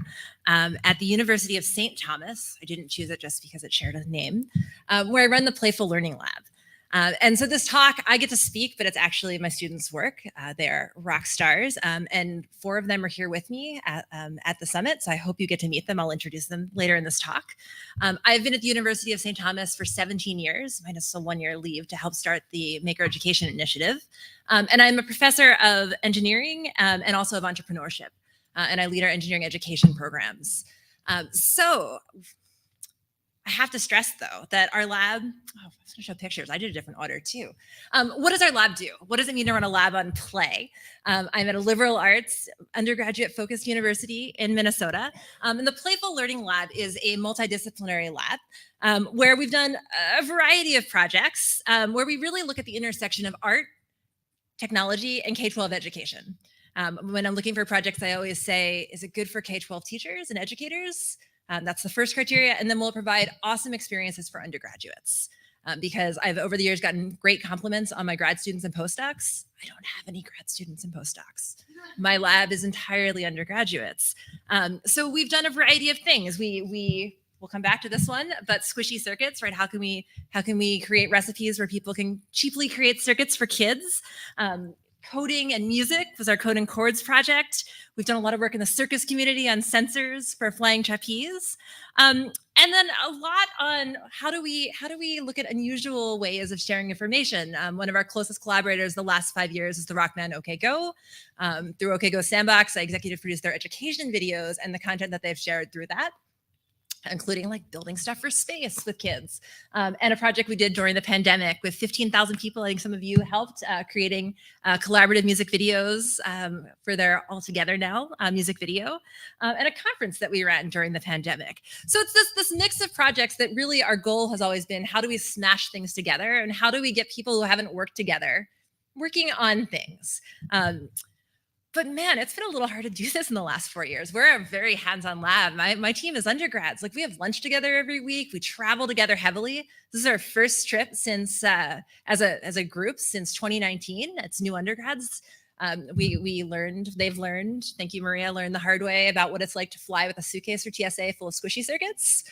at the University of St. Thomas. I didn't choose it just because it shared a name, where I run the Playful Learning Lab. And so this talk, I get to speak, but it's actually my students' work. They're rock stars, and 4 of them are here with me at the summit, so I hope you get to meet them. I'll introduce them later in this talk. I've been at the University of St. Thomas for 17 years, minus a 1-year leave to help start the Maker Education Initiative. And I'm a professor of engineering and also of entrepreneurship, and I lead our engineering education programs. So I have to stress, though, that our lab, I was going to show pictures. I did a different order, too. What does our lab do? What does it mean to run a lab on play? I'm at a liberal arts undergraduate-focused university in Minnesota. And the Playful Learning Lab is a multidisciplinary lab where we've done a variety of projects where we really look at the intersection of art, technology, and K-12 education. When I'm looking for projects, I always say, is it good for K-12 teachers and educators? That's the first criteria. And then we'll provide awesome experiences for undergraduates because I've over the years gotten great compliments on my grad students and postdocs. I don't have any grad students and postdocs. My lab is entirely undergraduates. So we've done a variety of things. We'll come back to this one, but squishy circuits, right? How can we create recipes where people can cheaply create circuits for kids? Coding and music was our Code and Chords project. We've done a lot of work in the circus community on sensors for flying trapeze. And then a lot on how do we look at unusual ways of sharing information. One of our closest collaborators the last 5 years is the rock band OK Go. Through OK Go Sandbox, I executive produced their education videos and the content that they've shared through that. including like building stuff for space with kids, and a project we did during the pandemic with 15,000 people. I think some of you helped creating collaborative music videos for their All Together Now music video, and a conference that we ran during the pandemic. So it's this mix of projects that really our goal has always been, how do we smash things together and how do we get people who haven't worked together working on things? But man, it's been a little hard to do this in the last 4 years. We're a very hands-on lab. My team is undergrads. Like, we have lunch together every week. We travel together heavily. This is our first trip since as a group since 2019. It's new undergrads. They've learned, thank you, Maria, learned the hard way about what it's like to fly with a suitcase for TSA full of squishy circuits.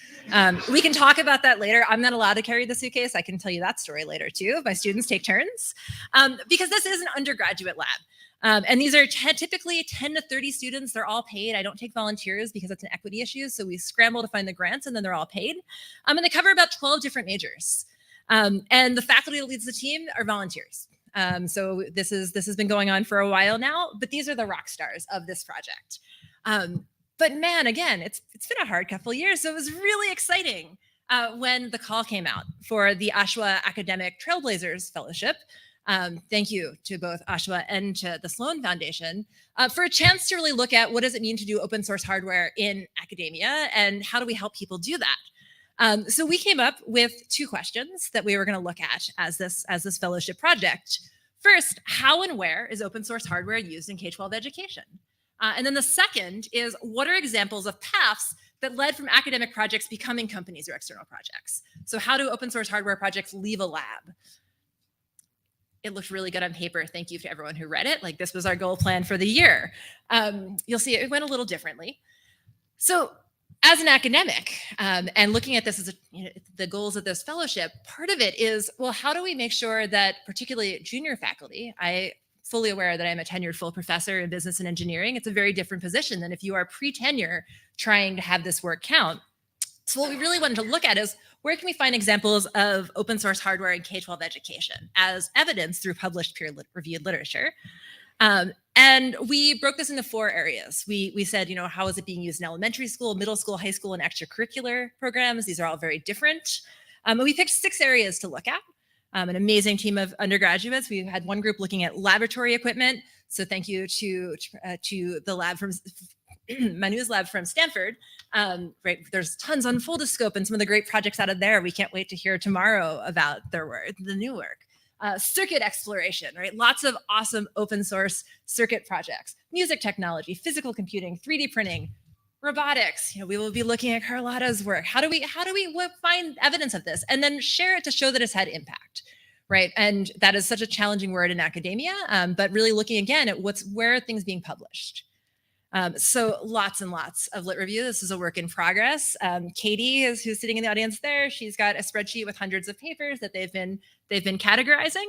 We can talk about that later. I'm not allowed to carry the suitcase. I can tell you that story later too. My students take turns because this is an undergraduate lab. And these are typically 10 to 30 students. They're all paid. I don't take volunteers because it's an equity issue. So we scramble to find the grants and then they're all paid. And they cover about 12 different majors. And the faculty that leads the team are volunteers. So this has been going on for a while now, but these are the rock stars of this project. But man, again, it's been a hard couple of years. So it was really exciting when the call came out for the Oshawa Academic Trailblazers Fellowship. Thank you to both Oshawa and to the Sloan Foundation for a chance to really look at what does it mean to do open source hardware in academia and how do we help people do that? So we came up with 2 questions that we were going to look at as this fellowship project. First, how and where is open source hardware used in K-12 education? And then the second is, what are examples of paths that led from academic projects becoming companies or external projects? So how do open source hardware projects leave a lab? It looked really good on paper. Thank you to everyone who read it. Like, this was our goal plan for the year. You'll see it went a little differently. So as an academic, and looking at this as the goals of this fellowship, part of it is, well, how do we make sure that particularly junior faculty, I fully aware that I'm a tenured full professor in business and engineering. It's a very different position than if you are pre-tenure trying to have this work count. So what we really wanted to look at is, where can we find examples of open source hardware in K-12 education as evidence through published peer-reviewed literature? And we broke this into 4 areas. We said, how is it being used in elementary school, middle school, high school, and extracurricular programs? These are all very different. And we picked 6 areas to look at. An amazing team of undergraduates. We had one group looking at laboratory equipment. So thank you to the lab from Manu's lab from Stanford. Right, there's tons on Foldoscope and some of the great projects out of there. We can't wait to hear tomorrow about their work, the new work. Circuit exploration, right? Lots of awesome open source circuit projects. Music technology, physical computing, 3D printing, robotics. We will be looking at Carlotta's work. How do we find evidence of this and then share it to show that it's had impact, right? And that is such a challenging word in academia, but really looking again at where are things being published. So lots and lots of lit review. This is a work in progress. Katie, who's sitting in the audience there, she's got a spreadsheet with hundreds of papers that they've been categorizing.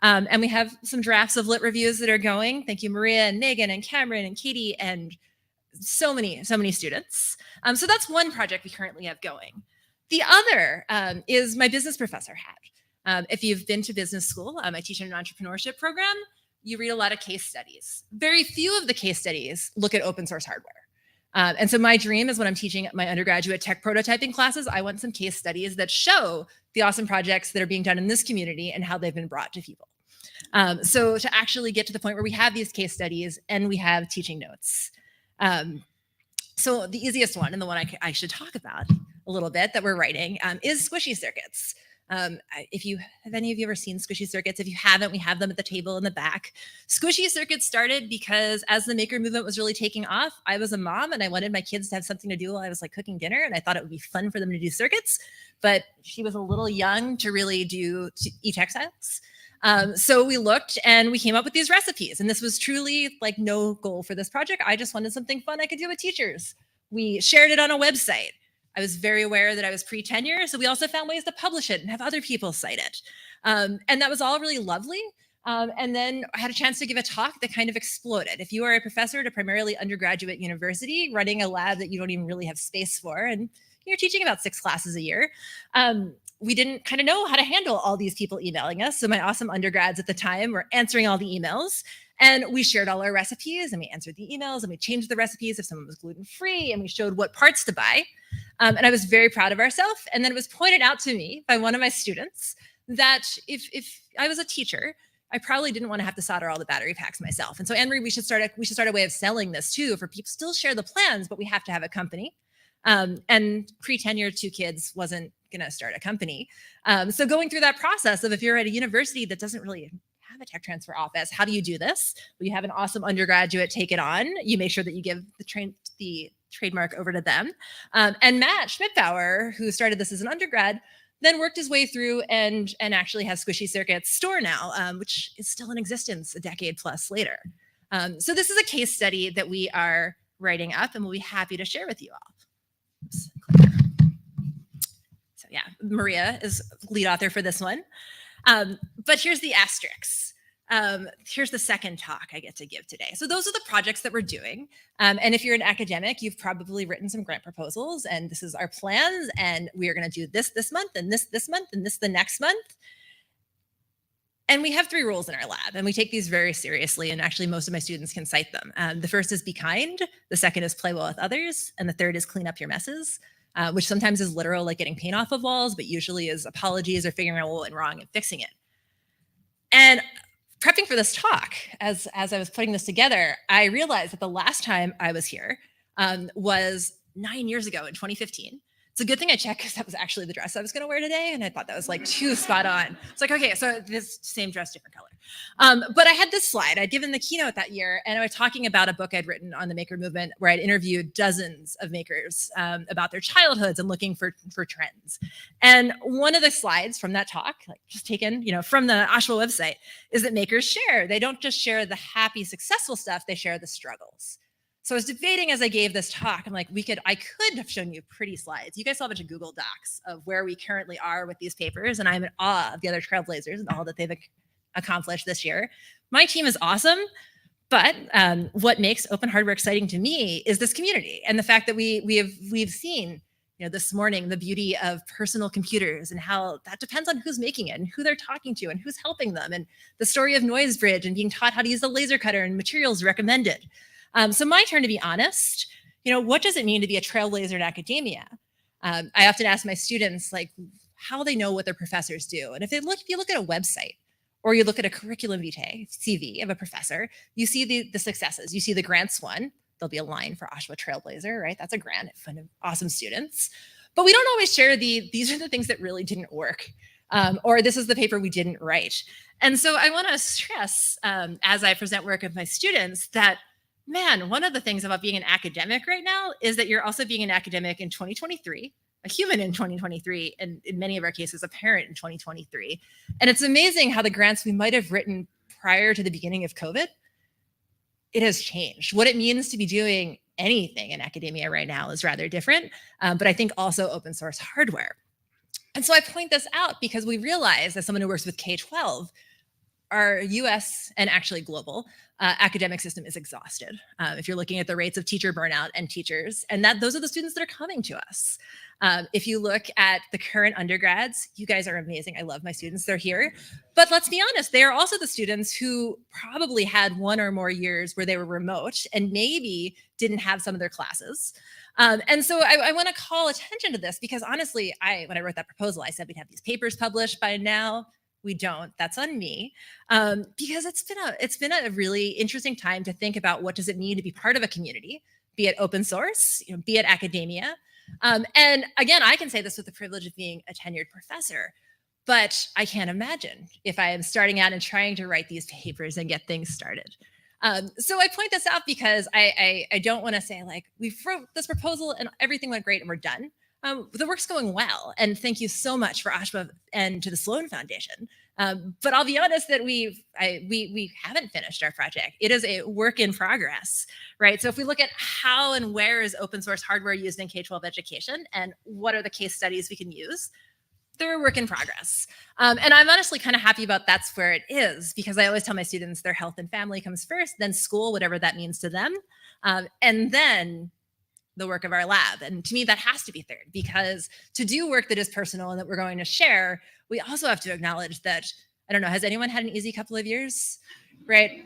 And we have some drafts of lit reviews that are going. Thank you, Maria and Megan and Cameron and Katie and so many students. So that's one project we currently have going. The other is my business professor hat. If you've been to business school, I teach in an entrepreneurship program. You read a lot of case studies. Very few of the case studies look at open source hardware. And so my dream is when I'm teaching my undergraduate tech prototyping classes, I want some case studies that show the awesome projects that are being done in this community and how they've been brought to people. So to actually get to the point where we have these case studies and we have teaching notes. So the easiest one, and the one I should talk about a little bit that we're writing, is squishy circuits. Have any of you ever seen squishy circuits? If you haven't, we have them at the table in the back. Squishy circuits started because as the maker movement was really taking off, I was a mom and I wanted my kids to have something to do while I was cooking dinner. And I thought it would be fun for them to do circuits, but she was a little young to really do e-textiles. So we looked and we came up with these recipes, and this was truly no goal for this project. I just wanted something fun I could do with teachers. We shared it on a website. I was very aware that I was pre-tenure, so we also found ways to publish it and have other people cite it. And that was all really lovely. And then I had a chance to give a talk that kind of exploded. If you are a professor at a primarily undergraduate university running a lab that you don't even really have space for, and you're teaching about 6 classes a year, we didn't kind of know how to handle all these people emailing us. So my awesome undergrads at the time were answering all the emails, and we shared all our recipes and we answered the emails and we changed the recipes if someone was gluten-free, and we showed what parts to buy. And I was very proud of ourselves. And then it was pointed out to me by one of my students that if I was a teacher, I probably didn't want to have to solder all the battery packs myself. And so, Anne Marie, we should start a way of selling this too, for people still share the plans, but we have to have a company. And pre-tenure, 2 kids wasn't going to start a company. So going through that process of, if you're at a university that doesn't really have a tech transfer office, how do you do this? Well, you have an awesome undergraduate take it on. You make sure that you give the trademark over to them. And Matt Schmidbauer, who started this as an undergrad, then worked his way through and actually has Squishy Circuits store now, which is still in existence a decade plus later. So this is a case study that we are writing up, and we'll be happy to share with you all. Oops. So yeah, Maria is lead author for this one. But here's the asterisks. Here's the second talk I get to give today. So those are the projects that we're doing. And if you're an academic, you've probably written some grant proposals, and this is our plans. And we are going to do this month, and this month, and this the next month. And we have 3 rules in our lab, and we take these very seriously. And actually, most of my students can cite them. The first is be kind. The second is play well with others. And the third is clean up your messes, which sometimes is literal, like getting paint off of walls, but usually is apologies or figuring out what went wrong and fixing it. And prepping for this talk, as I was putting this together, I realized that the last time I was here was 9 years ago in 2015. It's a good thing I checked, because that was actually the dress I was going to wear today, and I thought that was like too spot on. It's like, okay, so this same dress, different color. But I had this slide. I'd given the keynote that year, and I was talking about a book I'd written on the maker movement, where I'd interviewed dozens of makers about their childhoods and looking for trends. And one of the slides from that talk, like just taken, from the OSHWA website, is that makers share. They don't just share the happy, successful stuff; they share the struggles. So I was debating as I gave this talk. I'm like, I could have shown you pretty slides. You guys saw a bunch of Google Docs of where we currently are with these papers, and I'm in awe of the other Trailblazers and all that they've accomplished this year. My team is awesome, but what makes open hardware exciting to me is this community, and the fact that we've seen, this morning, the beauty of personal computers and how that depends on who's making it and who they're talking to and who's helping them, and the story of NoiseBridge and being taught how to use the laser cutter and materials recommended. So my turn to be honest, what does it mean to be a trailblazer in academia? I often ask my students, like, how they know what their professors do. And if you look at a website, or you look at a curriculum vitae, CV of a professor, you see the successes. You see the grants won. There'll be a line for OSHWA Trailblazer, right? That's a grant fund of awesome students. But we don't always share these are the things that really didn't work. Or this is the paper we didn't write. And so I want to stress, as I present work of my students, that man, one of the things about being an academic right now is that you're also being an academic in 2023, a human in 2023, and in many of our cases, a parent in 2023. And it's amazing how the grants we might have written prior to the beginning of COVID, it has changed. What it means to be doing anything in academia right now is rather different, but I think also open source hardware. And so I point this out because we realize, as someone who works with K-12, our US and actually global academic system is exhausted. If you're looking at the rates of teacher burnout and teachers, and those are the students that are coming to us. If you look at the current undergrads, you guys are amazing. I love my students, they're here. But let's be honest, they are also the students who probably had 1 or more years where they were remote and maybe didn't have some of their classes. And so I want to call attention to this because honestly, when I wrote that proposal, I said we'd have these papers published by now. We don't. That's on me, because it's been a really interesting time to think about what does it mean to be part of a community, be it open source, be it academia. And again, I can say this with the privilege of being a tenured professor, but I can't imagine if I am starting out and trying to write these papers and get things started. So I point this out because I don't want to say like we wrote this proposal and everything went great and we're done. The work's going well, and thank you so much for OSHWA and to the Sloan Foundation. But I'll be honest that we haven't finished our project. It is a work in progress, right? So if we look at how and where is open source hardware used in K-12 education, and what are the case studies we can use, they're a work in progress. And I'm honestly kind of happy about that's where it is, because I always tell my students their health and family comes first, then school, whatever that means to them, and then the work of our lab. And to me, that has to be third, because to do work that is personal and that we're going to share, we also have to acknowledge that, I don't know, has anyone had an easy couple of years, right?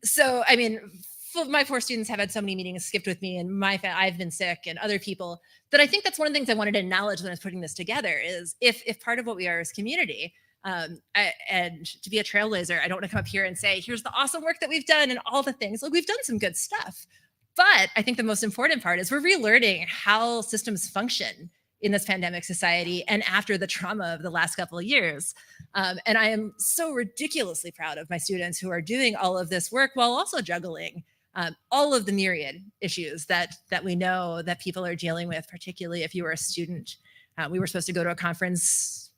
So, I mean, my 4 students have had so many meetings skipped with me, and I've been sick, and other people, that I think that's one of the things I wanted to acknowledge when I was putting this together is if part of what we are is community, and to be a trailblazer, I don't want to come up here and say, here's the awesome work that we've done and all the things. Like, we've done some good stuff. But I think the most important part is we're relearning how systems function in this pandemic society and after the trauma of the last couple of years. And I am so ridiculously proud of my students who are doing all of this work while also juggling all of the myriad issues that we know that people are dealing with, particularly if you are a student. We were supposed to go to a conference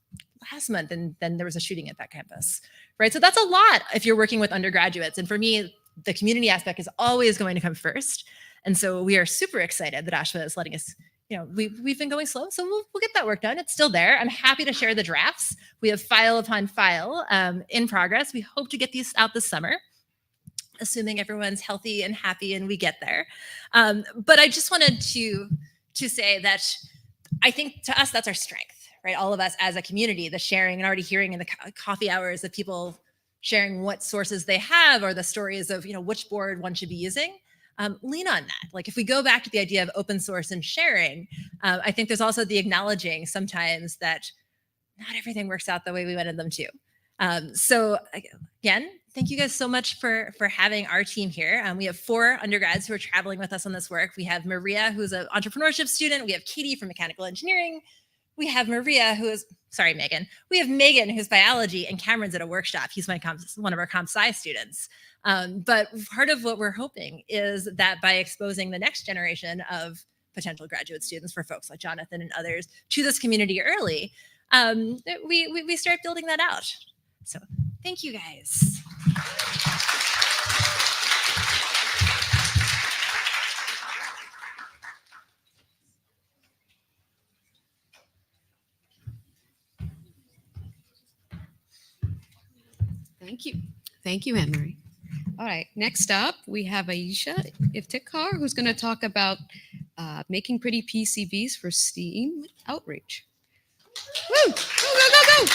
last month, and then there was a shooting at that campus, right? So that's a lot if you're working with undergraduates. And for me, the community aspect is always going to come first. And so we are super excited that ASHPA is letting us, we've been going slow, so we'll get that work done. It's still there. I'm happy to share the drafts. We have file upon file in progress. We hope to get these out this summer, assuming everyone's healthy and happy and we get there. But I just wanted to say that I think to us, that's our strength, right? All of us as a community, the sharing, and already hearing in the coffee hours of people sharing what sources they have or the stories of, which board one should be using. Lean on that. Like, if we go back to the idea of open source and sharing, I think there's also the acknowledging sometimes that not everything works out the way we wanted them to. So again, thank you guys so much for having our team here. We have 4 undergrads who are traveling with us on this work. We have Maria, who's an entrepreneurship student. We have Katie from mechanical engineering. We have Maria, Megan. We have Megan, who's biology, and Cameron's at a workshop. He's one of our comp sci students. But part of what we're hoping is that by exposing the next generation of potential graduate students, for folks like Jonathan and others, to this community early, we start building that out. So thank you guys. Thank you. Thank you, Anne-Marie. All right, next up, we have Aisha Iftikhar, who's going to talk about making pretty PCBs for STEAM outreach. Woo! Go, go, go, go!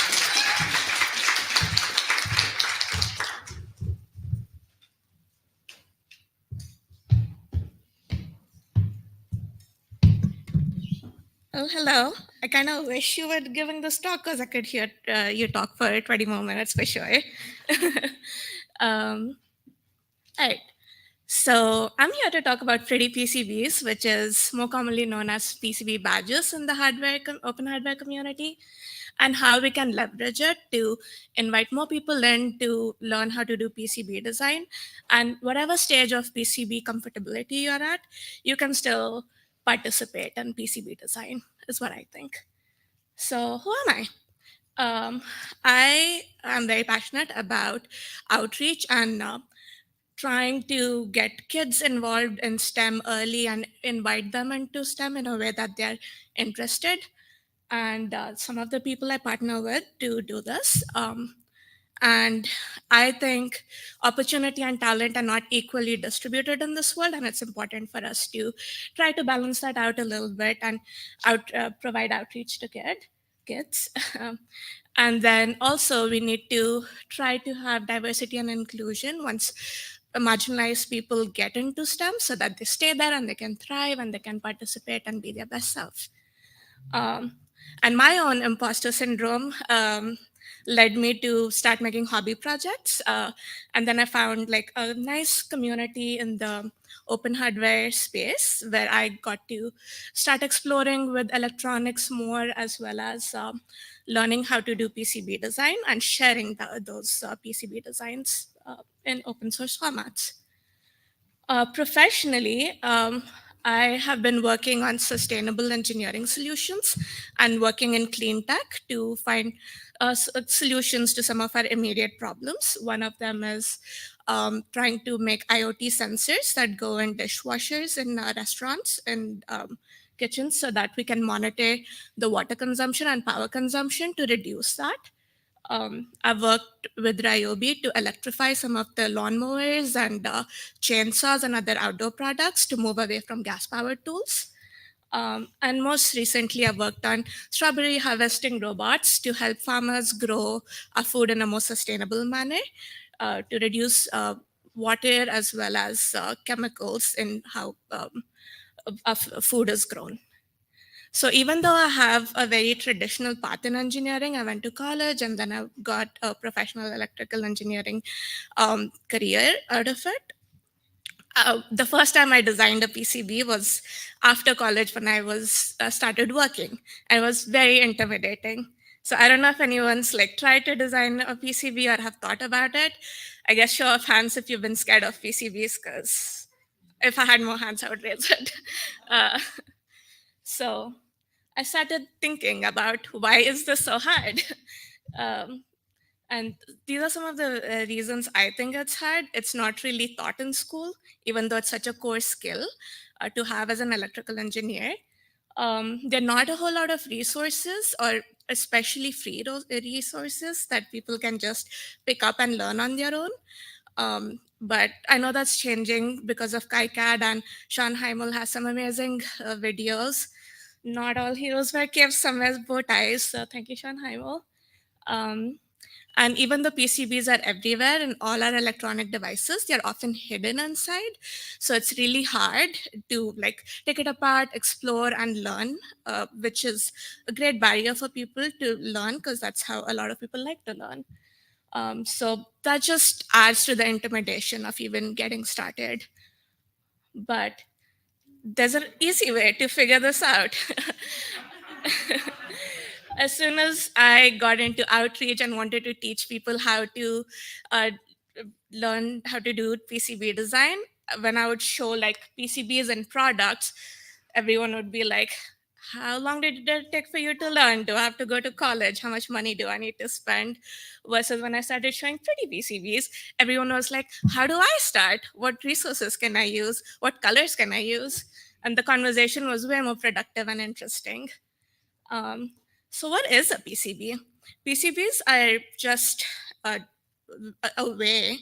Oh, hello. I kind of wish you were giving this talk because I could hear you talk for 20 more minutes for sure. All right. So I'm here to talk about Pretty PCBs, which is more commonly known as PCB badges in the open hardware community, and how we can leverage it to invite more people in to learn how to do PCB design. And whatever stage of PCB comfortability you're at, you can still participate in PCB design, is what I think. So who am I? I am very passionate about outreach and trying to get kids involved in STEM early and invite them into STEM in a way that they're interested. And some of the people I partner with to do this. And I think opportunity and talent are not equally distributed in this world, and it's important for us to try to balance that out a little bit and provide outreach to kids. And then also we need to try to have diversity and inclusion once marginalized people get into STEM so that they stay there and they can thrive and they can participate and be their best self. And my own imposter syndrome led me to start making hobby projects. And then I found like a nice community in the open hardware space where I got to start exploring with electronics more, as well as learning how to do PCB design and sharing those PCB designs in open source formats. Professionally, I have been working on sustainable engineering solutions and working in clean tech to find solutions to some of our immediate problems. One of them is trying to make IoT sensors that go in dishwashers in restaurants and kitchens so that we can monitor the water consumption and power consumption to reduce that. I've worked with Ryobi to electrify some of the lawnmowers and chainsaws and other outdoor products to move away from gas-powered tools. And most recently, I've worked on strawberry harvesting robots to help farmers grow our food in a more sustainable manner to reduce water as well as chemicals in how food is grown. So even though I have a very traditional path in engineering, I went to college and then I got a professional electrical engineering career out of it. The first time I designed a PCB was after college when I was started working. It was very intimidating. So I don't know if anyone's like tried to design a PCB or have thought about it. I guess show of hands if you've been scared of PCBs, because if I had more hands, I would raise it. So I started thinking about why is this so hard? And these are some of the reasons I think it's hard. It's not really taught in school, even though it's such a core skill to have as an electrical engineer. There are not a whole lot of resources, or especially free resources that people can just pick up and learn on their own. But I know that's changing because of KiCad, and Sean Heimel has some amazing videos. Not all heroes wear capes, some wear bow ties. So thank you, Sean Heimel. And even the PCBs are everywhere in all our electronic devices. They're often hidden inside. So it's really hard to like take it apart, explore and learn, which is a great barrier for people to learn, because that's how a lot of people like to learn. So that just adds to the intimidation of even getting started. But there's an easy way to figure this out. As soon as I got into outreach and wanted to teach people how to learn how to do PCB design, when I would show like PCBs and products, everyone would be like, how long did it take for you to learn? Do I have to go to college? How much money do I need to spend? Versus when I started showing pretty PCBs, everyone was like, how do I start? What resources can I use? What colors can I use? And the conversation was way more productive and interesting. So what is a PCB? PCBs are just a way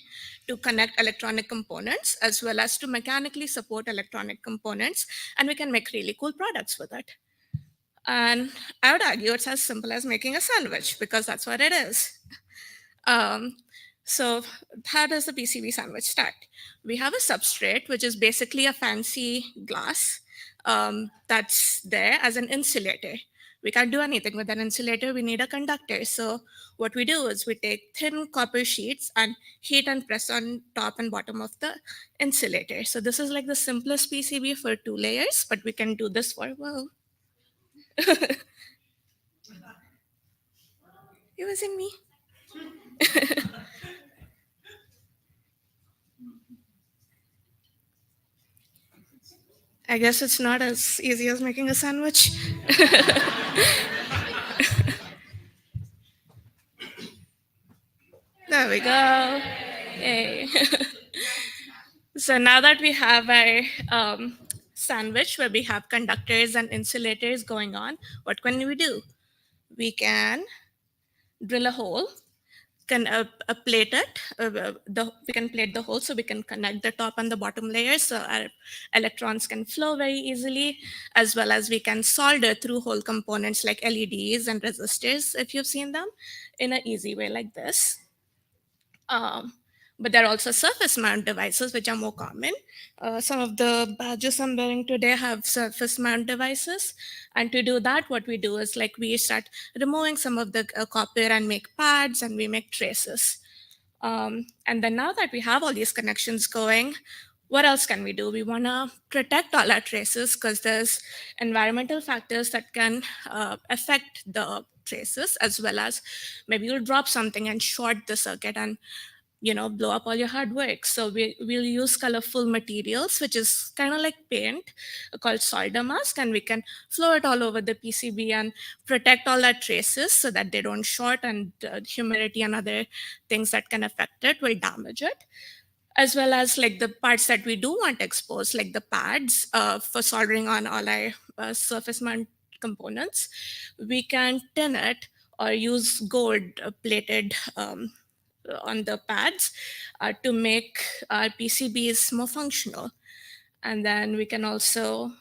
to connect electronic components as well as to mechanically support electronic components, and we can make really cool products with it. And I would argue it's as simple as making a sandwich, because that's what it is. So how does the PCB sandwich start? We have a substrate, which is basically a fancy glass that's there as an insulator. We can't do anything with an insulator. We need a conductor. So what we do is we take thin copper sheets and heat and press on top and bottom of the insulator. So this is like the simplest PCB for 2 layers, but we can do this for, well, it wasn't me. I guess it's not as easy as making a sandwich. There we go. Yay. So now that we have our sandwich where we have conductors and insulators going on, what can we do? We can drill a hole, can plate it. We can plate the hole so we can connect the top and the bottom layers so our electrons can flow very easily, as well as we can solder through hole components like LEDs and resistors, if you've seen them, in an easy way like this. But there are also surface mount devices, which are more common. Some of the badges I'm wearing today have surface mount devices. And to do that, what we do is like we start removing some of the copper and make pads, and we make traces. And then now that we have all these connections going, what else can we do? We want to protect all our traces, because there's environmental factors that can affect the traces, as well as maybe you'll drop something and short the circuit and blow up all your hard work. So we'll use colorful materials, which is kind of like paint, called solder mask, and we can flow it all over the PCB and protect all our traces so that they don't short, and humidity and other things that can affect it will damage it. As well as like the parts that we do want exposed, like the pads for soldering on all our surface mount components, we can tin it or use gold plated on the pads to make our PCBs more functional. And then we can also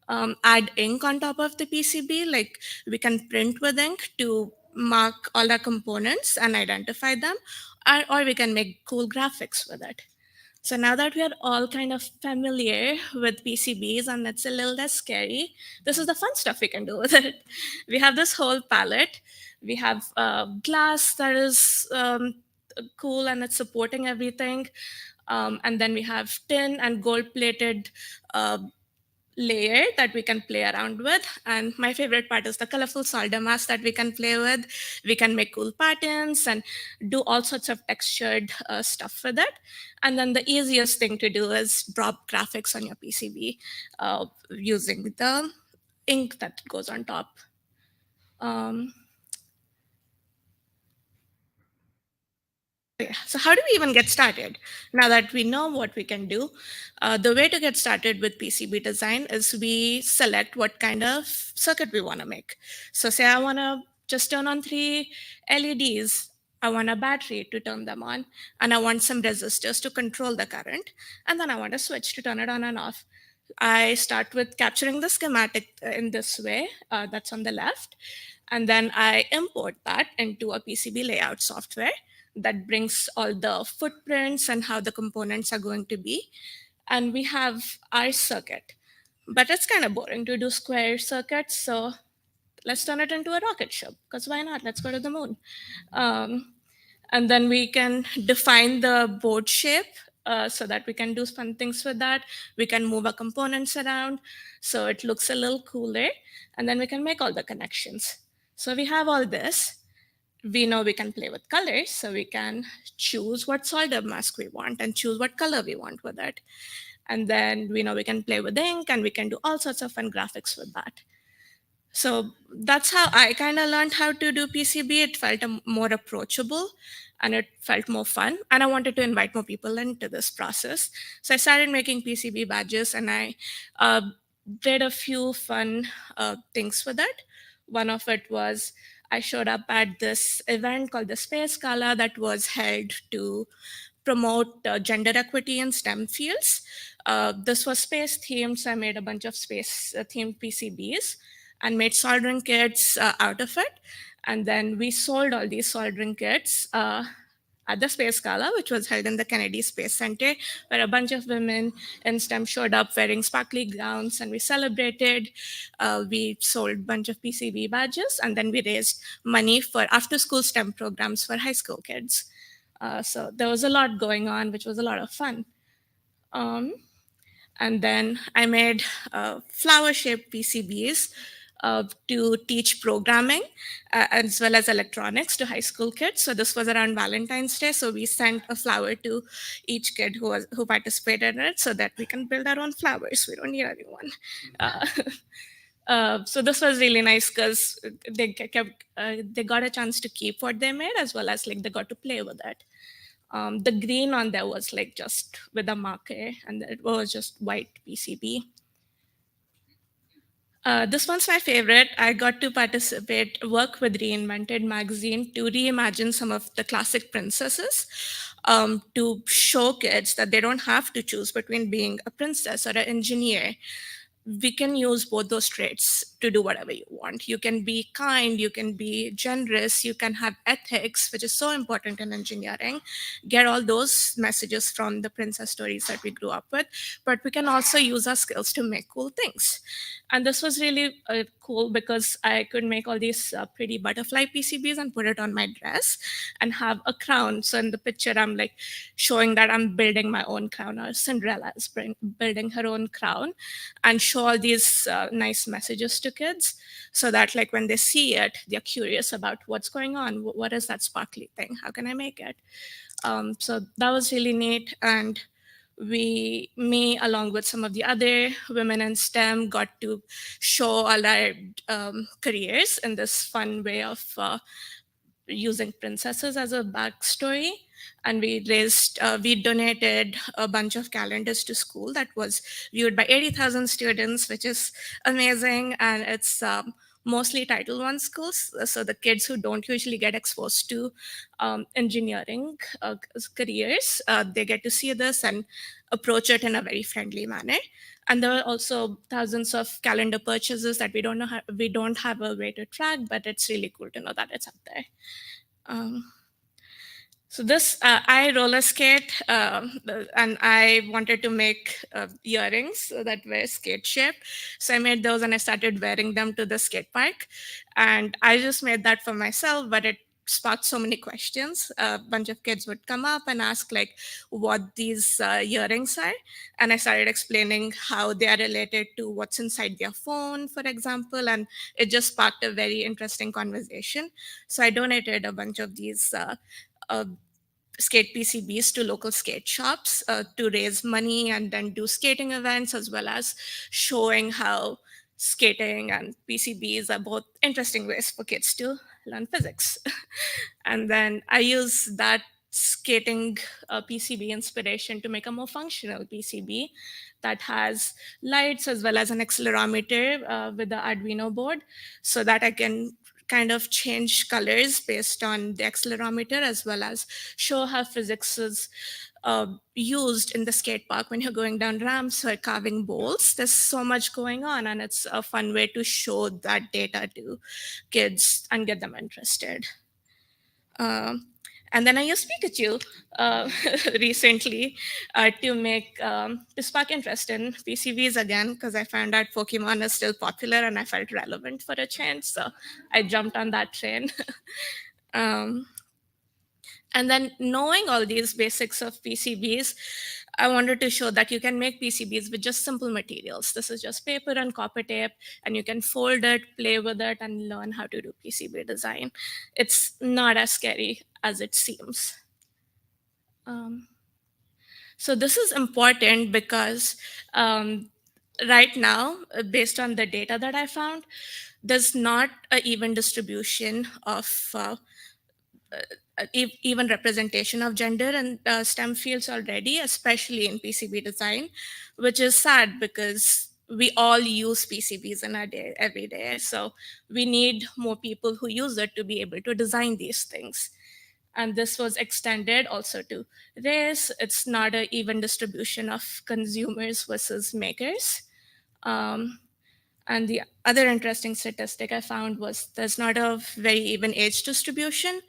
add ink on top of the PCB, like we can print with ink to mark all our components and identify them, or we can make cool graphics with it. So now that we are all kind of familiar with PCBs and it's a little less scary, this is the fun stuff we can do with it. We have this whole palette. We have glass that is cool and it's supporting everything. And then we have tin and gold-plated layer that we can play around with. And my favorite part is the colorful solder mask that we can play with. We can make cool patterns and do all sorts of textured stuff with it. And then the easiest thing to do is drop graphics on your PCB using the ink that goes on top. Yeah. So how do we even get started? Now that we know what we can do, the way to get started with PCB design is we select what kind of circuit we want to make. So say I want to just turn on 3 LEDs. I want a battery to turn them on, and I want some resistors to control the current, and then I want a switch to turn it on and off. I start with capturing the schematic in this way, that's on the left, and then I import that into a PCB layout software that brings all the footprints and how the components are going to be. And we have our circuit. But it's kind of boring to do square circuits, so let's turn it into a rocket ship, because why not? Let's go to the moon. And then we can define the board shape so that we can do fun things with that. We can move our components around so it looks a little cooler. And then we can make all the connections. So we have all this. We know we can play with colors, so we can choose what solder mask we want and choose what color we want with it. And then we know we can play with ink and we can do all sorts of fun graphics with that. So that's how I kind of learned how to do PCB. It felt more approachable and it felt more fun. And I wanted to invite more people into this process. So I started making PCB badges and I did a few fun things with it. One of it was I showed up at this event called the Space Gala that was held to promote gender equity in STEM fields. This was space themed, so I made a bunch of space themed PCBs and made soldering kits out of it. And then we sold all these soldering kits at the Space Gala, which was held in the Kennedy Space Center, where a bunch of women in STEM showed up wearing sparkly gowns, and we celebrated. We sold a bunch of PCB badges, and then we raised money for after-school STEM programs for high school kids. So there was a lot going on, which was a lot of fun. And then I made flower-shaped PCBs to teach programming as well as electronics to high school kids. So this was around Valentine's Day. So we sent a flower to each kid who participated in it so that we can build our own flowers. We don't need anyone. So this was really nice because they got a chance to keep what they made as well as like they got to play with it. The green on there was like just with a marker and it was just white PCB. This one's my favorite. I got to work with Reinvented magazine to reimagine some of the classic princesses to show kids that they don't have to choose between being a princess or an engineer. We can use both those traits to do whatever you want. You can be kind, you can be generous, you can have ethics, which is so important in engineering. Get all those messages from the princess stories that we grew up with, but we can also use our skills to make cool things. And this was really cool because I could make all these pretty butterfly PCBs and put it on my dress and have a crown. So in the picture, I'm like showing that I'm building my own crown, or Cinderella is building her own crown, and show all these nice messages to kids so that like when they see it, they're curious about what's going on. What is that sparkly thing? How can I make it? So that was really neat. And me along with some of the other women in STEM got to show all our careers in this fun way of using princesses as a backstory. And we donated a bunch of calendars to school that was viewed by 80,000 students, which is amazing. And it's mostly Title I schools. So the kids who don't usually get exposed to engineering careers, they get to see this and approach it in a very friendly manner. And there were also thousands of calendar purchases that we don't have a way to track, but it's really cool to know that it's up there. So this, I roller skate, and I wanted to make earrings that were skate shaped. So I made those and I started wearing them to the skate park. And I just made that for myself, but it sparked so many questions. A bunch of kids would come up and ask like what these earrings are. And I started explaining how they are related to what's inside their phone, for example. And it just sparked a very interesting conversation. So I donated a bunch of these skate PCBs to local skate shops to raise money and then do skating events, as well as showing how skating and PCBs are both interesting ways for kids to learn physics. And then I use that skating PCB inspiration to make a more functional PCB that has lights as well as an accelerometer with the Arduino board, so that I can kind of change colors based on the accelerometer, as well as show how physics is used in the skate park when you're going down ramps or carving bowls. There's so much going on, and it's a fun way to show that data to kids and get them interested. And then I used Pikachu recently to spark interest in PCBs again, because I found out Pokemon is still popular and I felt relevant for a change. So I jumped on that train. And then knowing all these basics of PCBs, I wanted to show that you can make PCBs with just simple materials. This is just paper and copper tape, and you can fold it, play with it, and learn how to do PCB design. It's not as scary as it seems. So this is important because right now, based on the data that I found, there's not an even distribution of even representation of gender in STEM fields already, especially in PCB design, which is sad because we all use PCBs in our day every day. So we need more people who use it to be able to design these things. And this was extended also to race. It's not an even distribution of consumers versus makers. And the other interesting statistic I found was there's not a very even age distribution.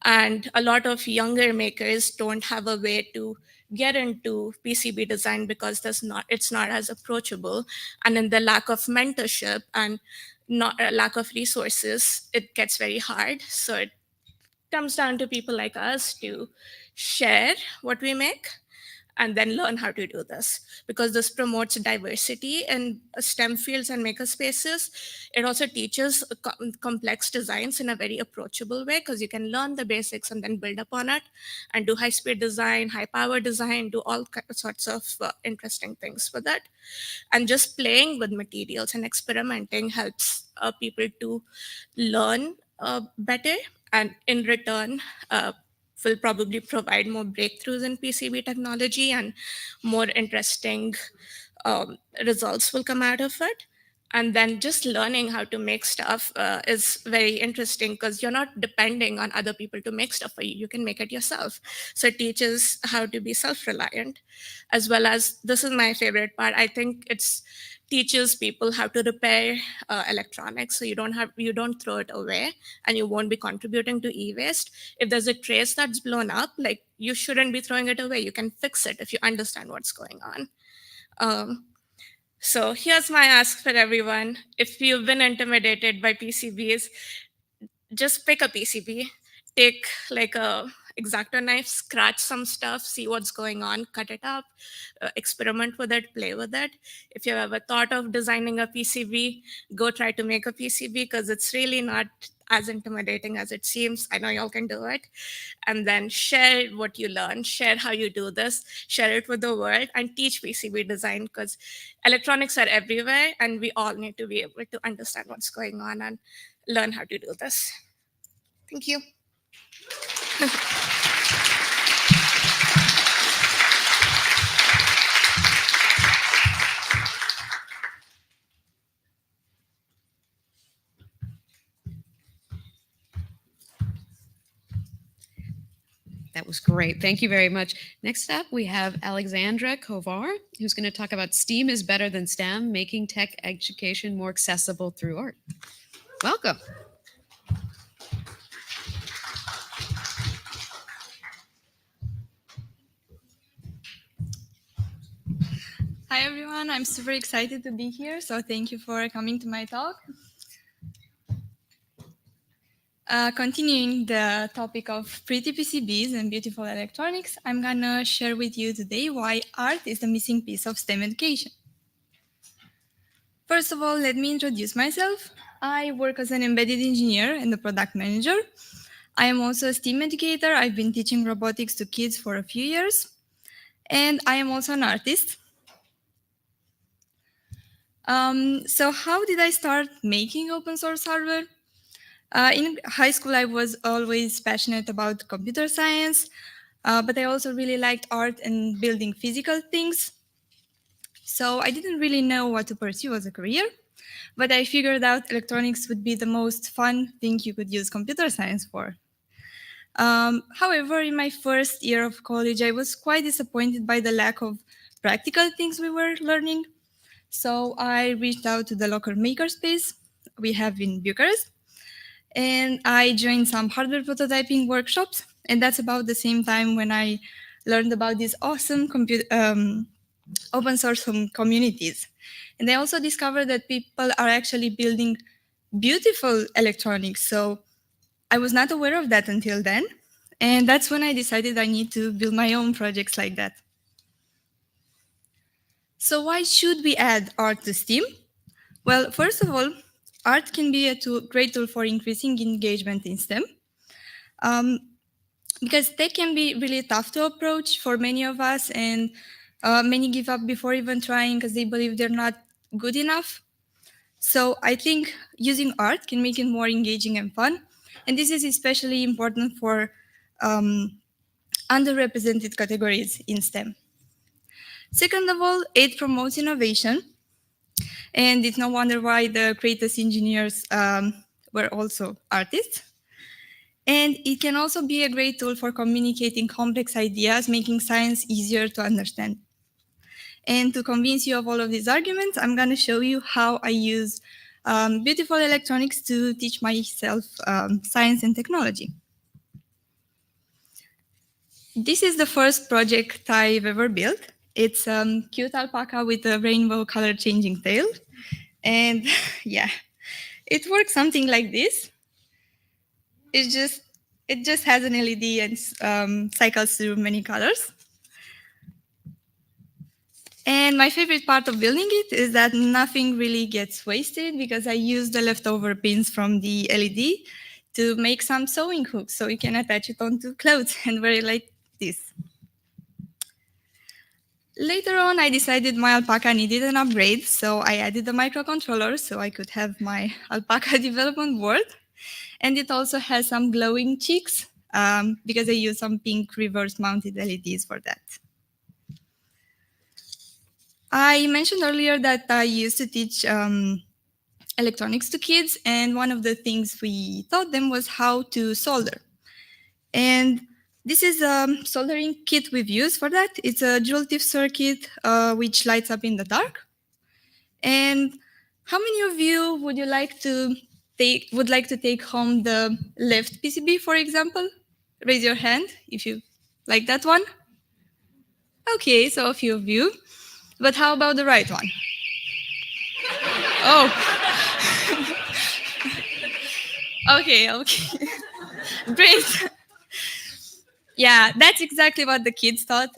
And a lot of younger makers don't have a way to get into PCB design because it's not as approachable. And in the lack of mentorship and lack of resources, it gets very hard. So it comes down to people like us to share what we make and then learn how to do this, because this promotes diversity in STEM fields and maker spaces. It also teaches complex designs in a very approachable way, because you can learn the basics and then build upon it and do high-speed design, high-power design, do all sorts of interesting things with it. And just playing with materials and experimenting helps people to learn better, and in return, will probably provide more breakthroughs in PCB technology, and more interesting results will come out of it. And then just learning how to make stuff is very interesting, because you're not depending on other people to make stuff for you. You can make it yourself. So it teaches how to be self-reliant, as well as, this is my favorite part, I think it's teaches people how to repair electronics, so you don't throw it away and you won't be contributing to e-waste. If there's a trace that's blown up, like, you shouldn't be throwing it away. You can fix it if you understand what's going on. So here's my ask for everyone. If you've been intimidated by PCBs, just pick a PCB, take like a X-Acto knife, scratch some stuff, see what's going on, cut it up, experiment with it, play with it. If you've ever thought of designing a PCB, go try to make a PCB, because it's really not as intimidating as it seems. I know y'all can do it. And then share what you learn, share how you do this, share it with the world, and teach PCB design, because electronics are everywhere and we all need to be able to understand what's going on and learn how to do this. Thank you. That was great. Thank you very much. Next up, we have Alexandra Kovar, who's going to talk about STEAM is better than STEM, making tech education more accessible through art. Welcome. Hi everyone, I'm super excited to be here, so thank you for coming to my talk. Continuing the topic of pretty PCBs and beautiful electronics, I'm gonna share with you today why art is the missing piece of STEM education. First of all, let me introduce myself. I work as an embedded engineer and a product manager. I am also a STEAM educator. I've been teaching robotics to kids for a few years. And I am also an artist. So how did I start making open source hardware? In high school, I was always passionate about computer science, but I also really liked art and building physical things. So I didn't really know what to pursue as a career, but I figured out electronics would be the most fun thing you could use computer science for. However, in my first year of college, I was quite disappointed by the lack of practical things we were learning. So I reached out to the local makerspace we have in Bucharest, and I joined some hardware prototyping workshops. And that's about the same time when I learned about these awesome open source communities. And I also discovered that people are actually building beautiful electronics. So I was not aware of that until then. And that's when I decided I need to build my own projects like that. So why should we add art to STEAM? Well, first of all, art can be a great tool for increasing engagement in STEM. Because tech can be really tough to approach for many of us, and many give up before even trying because they believe they're not good enough. So I think using art can make it more engaging and fun. And this is especially important for underrepresented categories in STEM. Second of all, it promotes innovation. And it's no wonder why the greatest engineers were also artists. And it can also be a great tool for communicating complex ideas, making science easier to understand. And to convince you of all of these arguments, I'm going to show you how I use beautiful electronics to teach myself science and technology. This is the first project I've ever built. It's a cute alpaca with a rainbow color changing tail. And yeah, it works something like this. It just has an LED and cycles through many colors. And my favorite part of building it is that nothing really gets wasted because I use the leftover pins from the LED to make some sewing hooks so you can attach it onto clothes and wear it like this. Later on, I decided my alpaca needed an upgrade, so I added a microcontroller so I could have my alpaca development board. And it also has some glowing cheeks because I used some pink reverse-mounted LEDs for that. I mentioned earlier that I used to teach electronics to kids, and one of the things we taught them was how to solder. And this is a soldering kit we've used for that. It's a dual-tip circuit which lights up in the dark. And how many of you would like to take home the left PCB, for example? Raise your hand if you like that one. Okay, so a few of you. But how about the right one? Oh. Okay. Great. Yeah, that's exactly what the kids thought,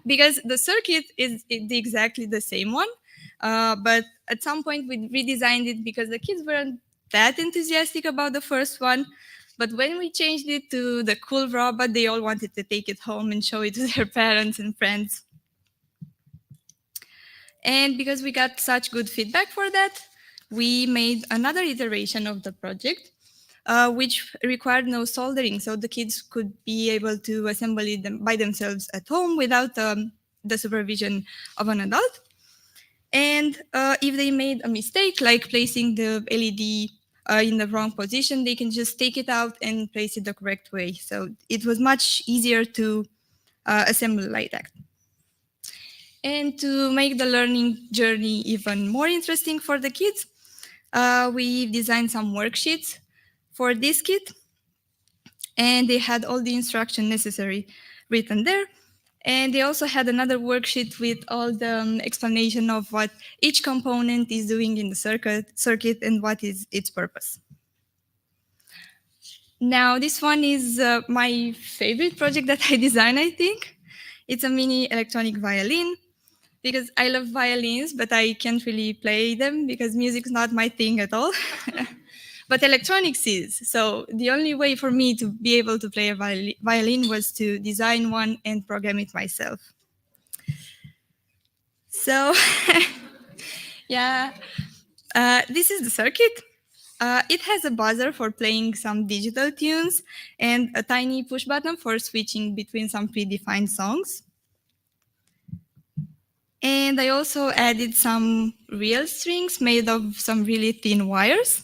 because the circuit is exactly the same one, but at some point we redesigned it because the kids weren't that enthusiastic about the first one. But when we changed it to the cool robot, they all wanted to take it home and show it to their parents and friends. And because we got such good feedback for that, we made another iteration of the project, which required no soldering. So the kids could be able to assemble it by themselves at home without the supervision of an adult. And if they made a mistake, like placing the LED in the wrong position, they can just take it out and place it the correct way. So it was much easier to assemble like that. And to make the learning journey even more interesting for the kids, we designed some worksheets for this kit. And they had all the instruction necessary written there. And they also had another worksheet with all the explanation of what each component is doing in the circuit and what is its purpose. Now, this one is my favorite project that I designed, I think. It's a mini electronic violin, because I love violins, but I can't really play them because music's not my thing at all. But electronics is. So the only way for me to be able to play a violin was to design one and program it myself. So yeah, this is the circuit. It has a buzzer for playing some digital tunes and a tiny push button for switching between some predefined songs. And I also added some real strings made of some really thin wires.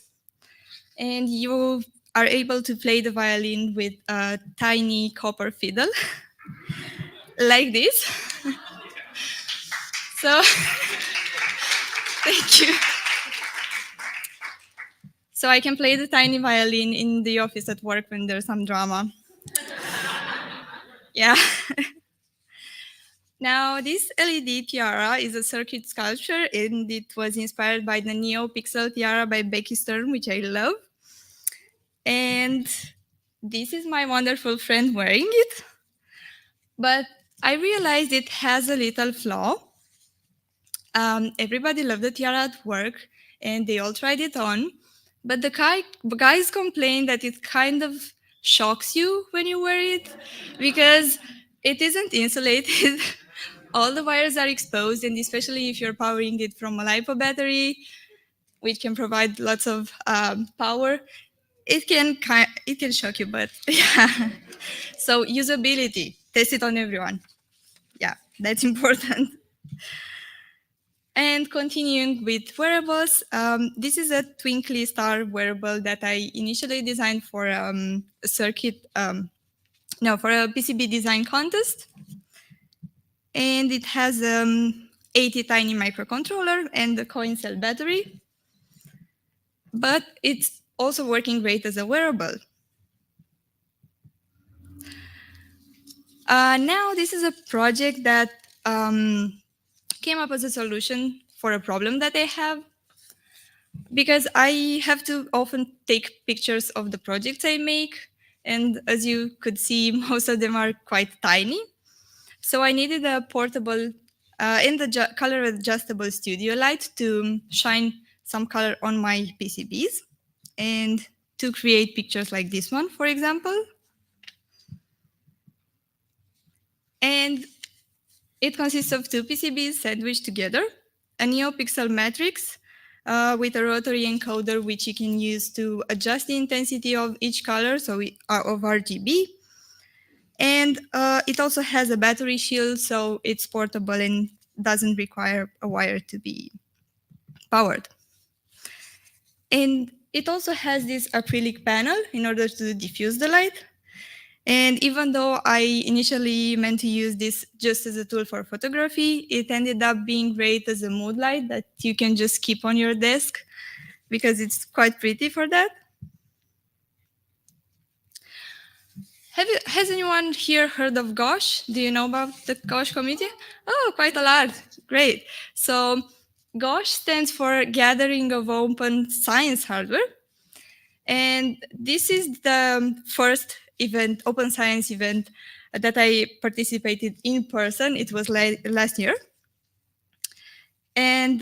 And you are able to play the violin with a tiny copper fiddle, like this. So, thank you. So I can play the tiny violin in the office at work when there's some drama. Yeah. Now, this LED tiara is a circuit sculpture, and it was inspired by the NeoPixel tiara by Becky Stern, which I love. And this is my wonderful friend wearing it. But I realized it has a little flaw. Everybody loved the tiara at work, and they all tried it on. But the guys complained that it kind of shocks you when you wear it because it isn't insulated. All the wires are exposed, and especially if you're powering it from a LiPo battery, which can provide lots of power, it can shock you, but yeah. So usability, test it on everyone. Yeah, that's important. And continuing with wearables, this is a twinkly star wearable that I initially designed for a circuit, for a PCB design contest. And it has 80 tiny microcontroller and a coin cell battery. But it's also working great as a wearable. Now, this is a project that came up as a solution for a problem that I have, because I have to often take pictures of the projects I make. And as you could see, most of them are quite tiny. So I needed a portable and the color adjustable studio light to shine some color on my PCBs and to create pictures like this one, for example. And it consists of two PCBs sandwiched together, a NeoPixel matrix with a rotary encoder, which you can use to adjust the intensity of each color, so of RGB. And it also has a battery shield, so it's portable and doesn't require a wire to be powered. And it also has this acrylic panel in order to diffuse the light. And even though I initially meant to use this just as a tool for photography, it ended up being great as a mood light that you can just keep on your desk because it's quite pretty for that. Has anyone here heard of GOSH? Do you know about the GOSH community? Oh, quite a lot. Great. So GOSH stands for Gathering of Open Science Hardware. And this is the first event, open science event that I participated in person. It was last year. And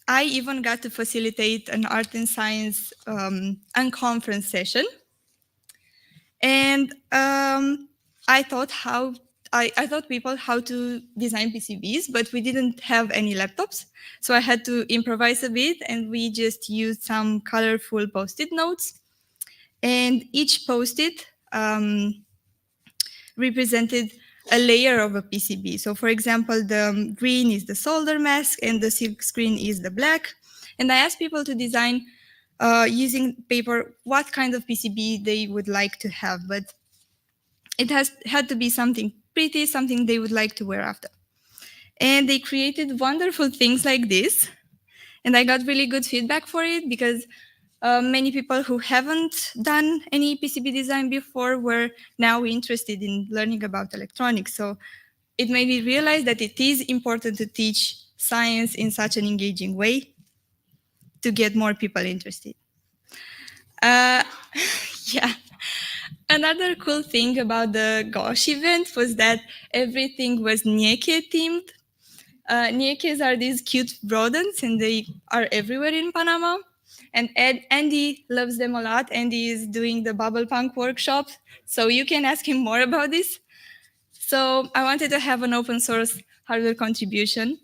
I even got to facilitate an art and science unconference session. And I taught people how to design PCBs, but we didn't have any laptops. So I had to improvise a bit, and we just used some colorful Post-it notes. And each Post-it represented a layer of a PCB. So for example, the green is the solder mask and the silk screen is the black. And I asked people to design using paper what kind of PCB they would like to have, but it had to be something pretty, something they would like to wear after. And they created wonderful things like this. And I got really good feedback for it because many people who haven't done any PCB design before were now interested in learning about electronics. So it made me realize that it is important to teach science in such an engaging way to get more people interested. Yeah. Another cool thing about the GOSH event was that everything was Nieke themed. Niekes are these cute rodents and they are everywhere in Panama. And Andy loves them a lot. Andy is doing the Bubble Punk workshop, so you can ask him more about this. So I wanted to have an open source hardware contribution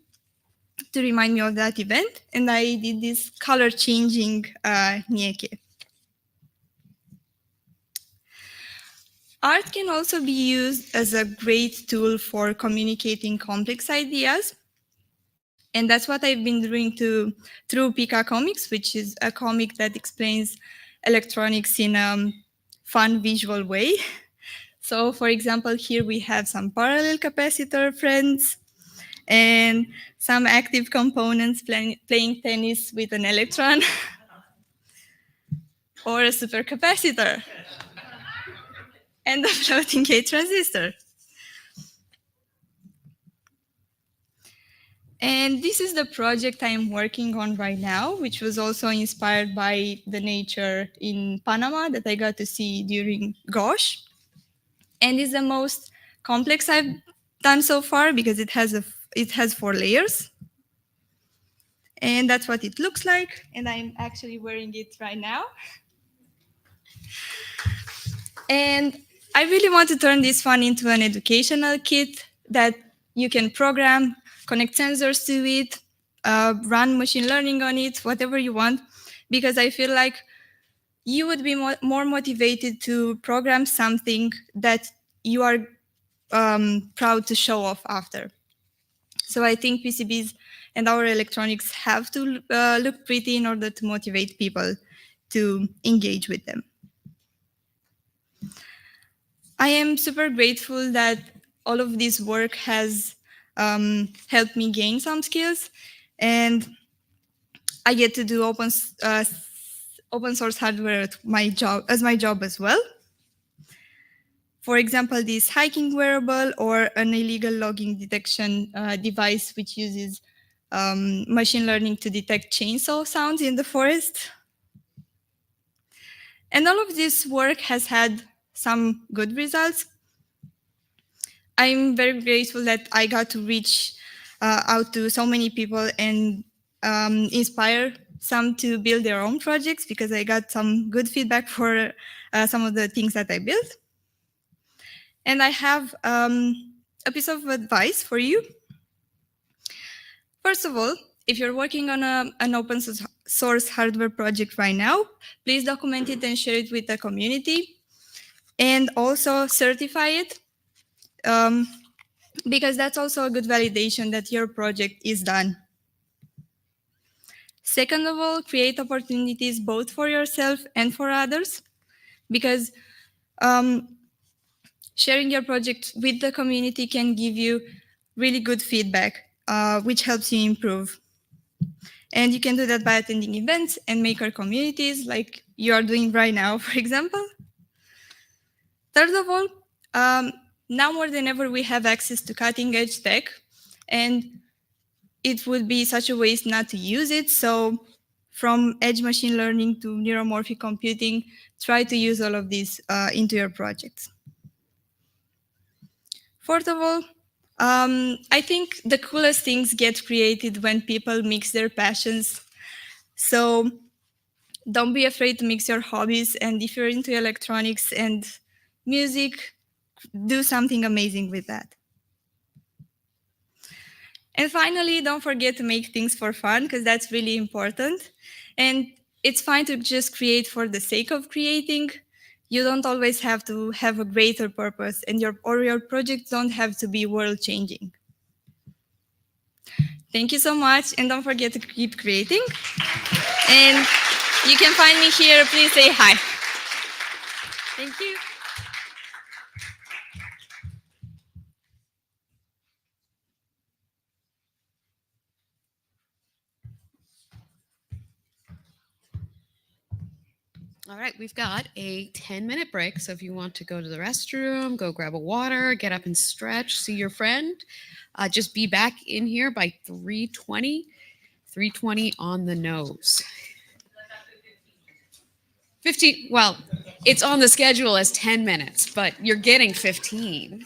to remind me of that event. And I did this color changing Nieke. Art can also be used as a great tool for communicating complex ideas. And that's what I've been doing through Pika Comics, which is a comic that explains electronics in a fun visual way. So for example, here we have some parallel capacitor friends and some active components playing tennis with an electron or a supercapacitor and a floating gate transistor. And this is the project I'm working on right now, which was also inspired by the nature in Panama that I got to see during GOSH. And is the most complex I've done so far because it has 4 layers. And that's what it looks like. And I'm actually wearing it right now. And I really want to turn this one into an educational kit that you can program, connect sensors to it, run machine learning on it, whatever you want, because I feel like you would be more motivated to program something that you are proud to show off after. So I think PCBs and our electronics have to look pretty in order to motivate people to engage with them. I am super grateful that all of this work has helped me gain some skills, and I get to do open source hardware as my job as well. For example, this hiking wearable or an illegal logging detection device, which uses machine learning to detect chainsaw sounds in the forest. And all of this work has had some good results. I'm very grateful that I got to reach out to so many people and inspire some to build their own projects, because I got some good feedback for some of the things that I built. And I have a piece of advice for you. First of all, if you're working on an open source hardware project right now, please document it and share it with the community. And also certify it, because that's also a good validation that your project is done. Second of all, create opportunities both for yourself and for others, because sharing your project with the community can give you really good feedback, which helps you improve. And you can do that by attending events and maker communities like you are doing right now, for example. Third of all, now more than ever, we have access to cutting edge tech, and it would be such a waste not to use it. So from edge machine learning to neuromorphic computing, try to use all of these into your projects. Fourth of all, I think the coolest things get created when people mix their passions. So don't be afraid to mix your hobbies. And if you're into electronics and music, do something amazing with that. And finally, don't forget to make things for fun, because that's really important. And it's fine to just create for the sake of creating. You don't always have to have a greater purpose, and your projects don't have to be world-changing. Thank you so much, and don't forget to keep creating. And you can find me here. Please say hi. Thank you. All right, we've got a 10-minute break. So if you want to go to the restroom, go grab a water, get up and stretch, see your friend, just be back in here by 3:20. 3:20 on the nose. 15, well, it's on the schedule as 10 minutes, but you're getting 15.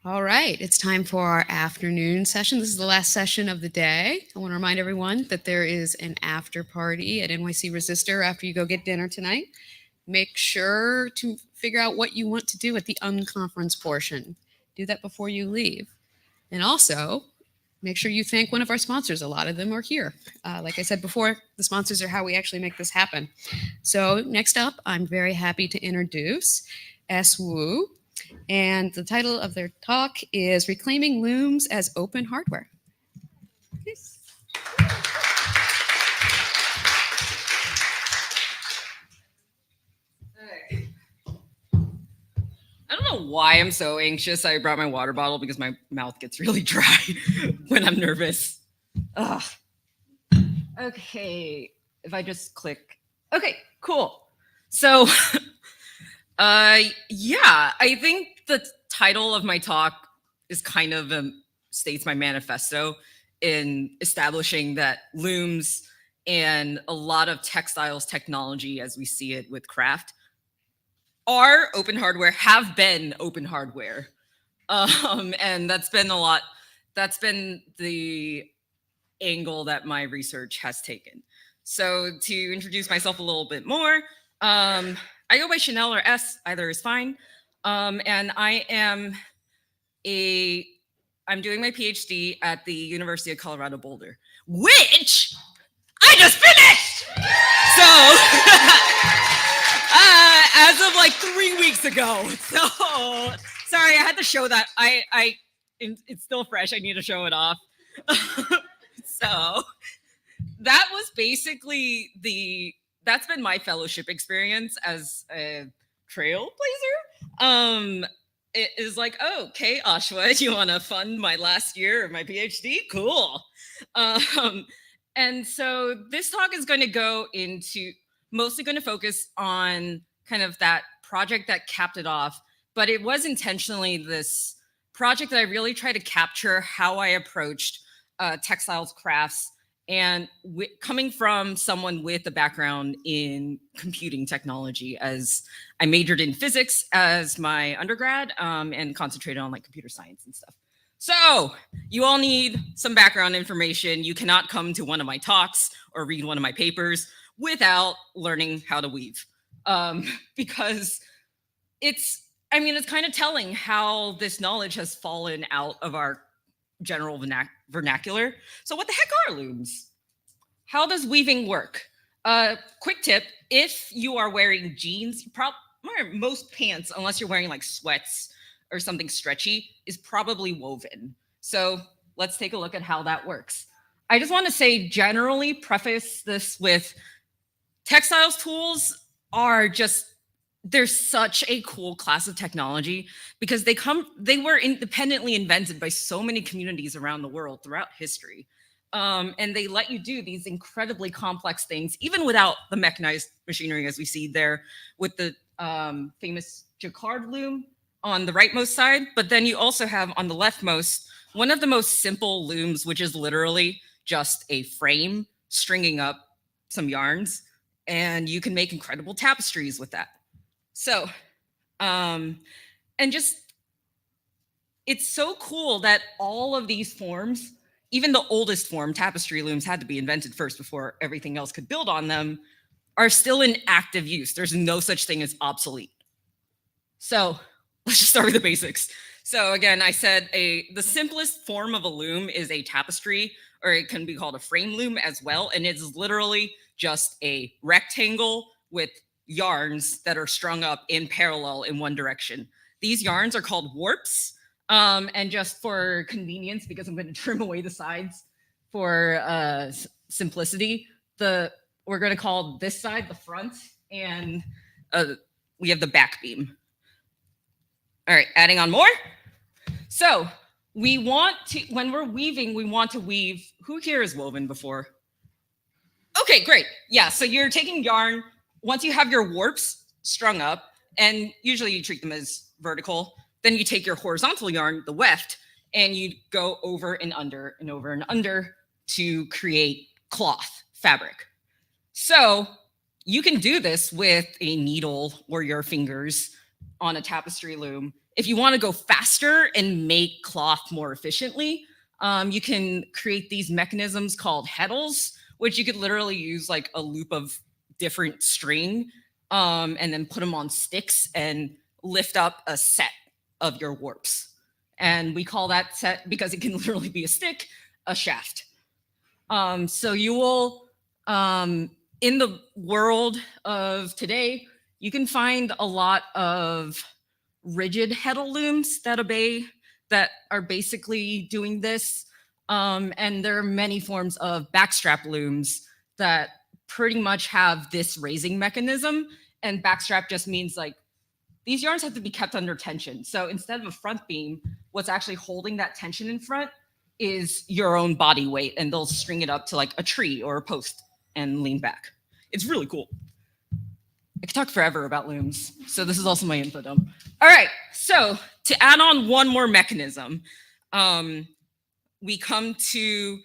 All right, it's time for our afternoon session. This is the last session of the day. I want to remind everyone that there is an after party at NYC Resistor after you go get dinner tonight. Make sure to figure out what you want to do at the unconference portion. Do that before you leave. And also, make sure you thank one of our sponsors. A lot of them are here. Like I said before, the sponsors are how we actually make this happen. So next up, I'm very happy to introduce SWU. And the title of their talk is Reclaiming Looms as Open Hardware. Please. I don't know why I'm so anxious. I brought my water bottle because my mouth gets really dry when I'm nervous. Ugh. Okay, if I just click. Okay, cool. So, yeah, I think the title of my talk is kind of states my manifesto in establishing that looms and a lot of textiles technology as we see it with craft are open hardware, have been open hardware. And that's been the angle that my research has taken. So to introduce myself a little bit more, I go by Chanel or S, either is fine. And I'm doing my PhD at the University of Colorado Boulder, which I just finished. So as of like 3 weeks ago. So sorry, I had to show that. It's still fresh. I need to show it off. So that was basically that's been my fellowship experience as a trailblazer. It is like, oh, okay, Ashwa, do you want to fund my last year of my PhD? Cool. And so this talk is going to go into mostly going to focus on kind of that project that capped it off, but it was intentionally this project that I really tried to capture how I approached textiles crafts, and coming from someone with a background in computing technology, as I majored in physics as my undergrad and concentrated on like computer science and stuff. So you all need some background information. You cannot come to one of my talks or read one of my papers without learning how to weave. Because it's kind of telling how this knowledge has fallen out of our general vernacular. So what the heck are looms? How does weaving work? Quick tip, if you are wearing jeans, most pants, unless you're wearing like sweats or something stretchy, is probably woven. So let's take a look at how that works. I just want to say, generally preface this with textiles tools are they're such a cool class of technology because they were independently invented by so many communities around the world throughout history. And they let you do these incredibly complex things, even without the mechanized machinery, as we see there with the famous jacquard loom on the rightmost side. But then you also have on the leftmost, one of the most simple looms, which is literally just a frame stringing up some yarns. And you can make incredible tapestries with that. So, it's so cool that all of these forms, even the oldest form, tapestry looms, had to be invented first before everything else could build on them, are still in active use. There's no such thing as obsolete. So let's just start with the basics. So again, I said the simplest form of a loom is a tapestry, or it can be called a frame loom as well. And it's literally just a rectangle with yarns that are strung up in parallel in one direction. These yarns are called warps. And just for convenience, because I'm going to trim away the sides for simplicity, we're going to call this side the front, and we have the back beam. All right, adding on more. So we want to, when we're weaving, we want to weave. Who here has woven before? Okay, great. Yeah, so you're taking yarn. Once you have your warps strung up, and usually you treat them as vertical, then you take your horizontal yarn, the weft, and you go over and under and over and under to create cloth, fabric. So you can do this with a needle or your fingers on a tapestry loom if you want to go faster and make cloth more efficiently, you can create these mechanisms called heddles, which you could literally use like a loop of different string and then put them on sticks and lift up a set of your warps. And we call that set, because it can literally be a stick, a shaft. So you will, in the world of today, you can find a lot of rigid heddle looms that are basically doing this. And there are many forms of backstrap looms that pretty much have this raising mechanism. And backstrap just means like these yarns have to be kept under tension. So instead of a front beam, what's actually holding that tension in front is your own body weight, and they'll string it up to like a tree or a post and lean back. It's really cool. I could talk forever about looms. So this is also my info dump. All right, so to add on one more mechanism, we come to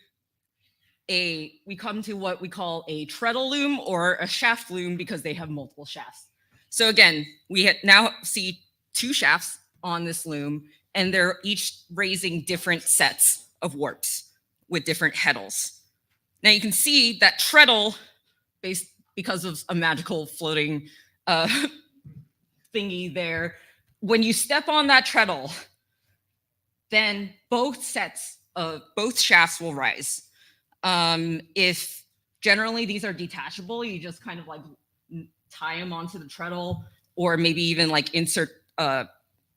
what we call a treadle loom or a shaft loom, because they have multiple shafts. So again, we now see two shafts on this loom, and they're each raising different sets of warps with different heddles. Now you can see that treadle, because of a magical floating thingy there, when you step on that treadle, then both shafts will rise. If generally these are detachable, you just kind of like tie them onto the treadle, or maybe even like insert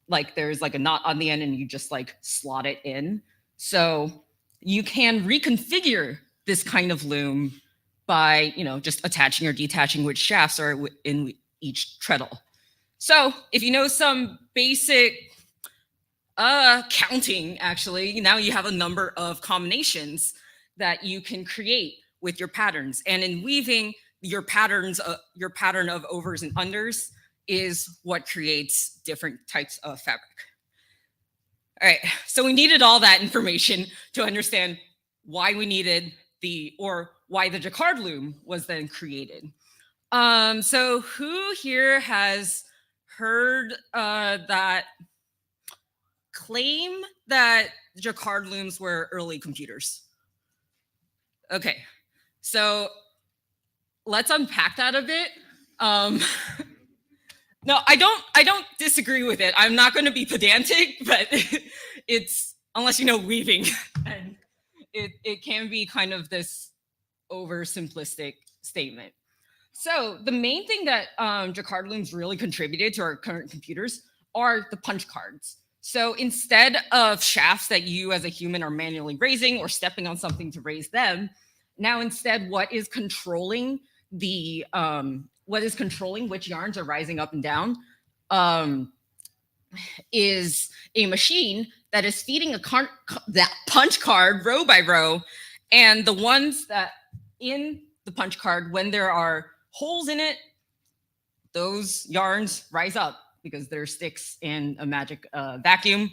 like there's like a knot on the end and you just like slot it in. So you can reconfigure this kind of loom by, just attaching or detaching which shafts are in each treadle. So if you know some basic counting, actually, now you have a number of combinations that you can create with your patterns. And in weaving, your pattern of overs and unders is what creates different types of fabric. All right, so we needed all that information to understand why we needed why the jacquard loom was then created. So who here has heard that claim that jacquard looms were early computers? Okay, so let's unpack that a bit. No, I don't disagree with it. I'm not going to be pedantic, but it's, unless you know weaving, and it can be kind of this oversimplistic statement. So the main thing that jacquard looms really contributed to our current computers are the punch cards. So instead of shafts that you as a human are manually raising or stepping on something to raise them, now instead what is controlling which yarns are rising up and down is a machine that is feeding that punch card row by row, and the ones that in the punch card, when there are holes in it, those yarns rise up because they're sticks in a magic vacuum.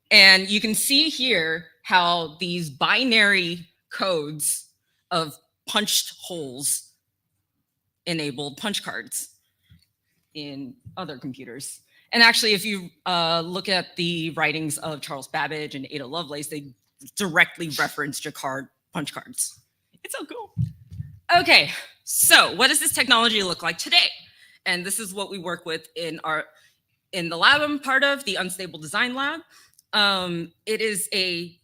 And you can see here how these binary codes of punched holes enabled punch cards in other computers. And actually, if you look at the writings of Charles Babbage and Ada Lovelace, they directly reference jacquard punch cards. It's so cool. Okay, so what does this technology look like today? And this is what we work with in the lab I'm part of, the Unstable Design Lab. It is a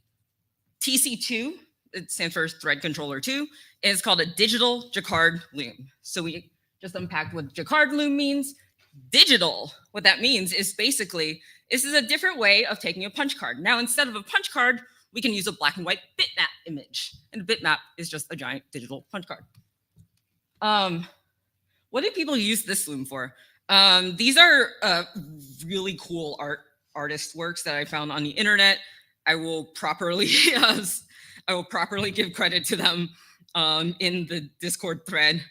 TC2, it stands for Thread Controller 2, and it's called a digital jacquard loom. So we just unpacked what jacquard loom means. Digital, what that means is basically, this is a different way of taking a punch card. Now, instead of a punch card, we can use a black and white bitmap image. And a bitmap is just a giant digital punch card. What do people use this loom for? These are really cool artist works that I found on the internet. I will properly give credit to them in the Discord thread.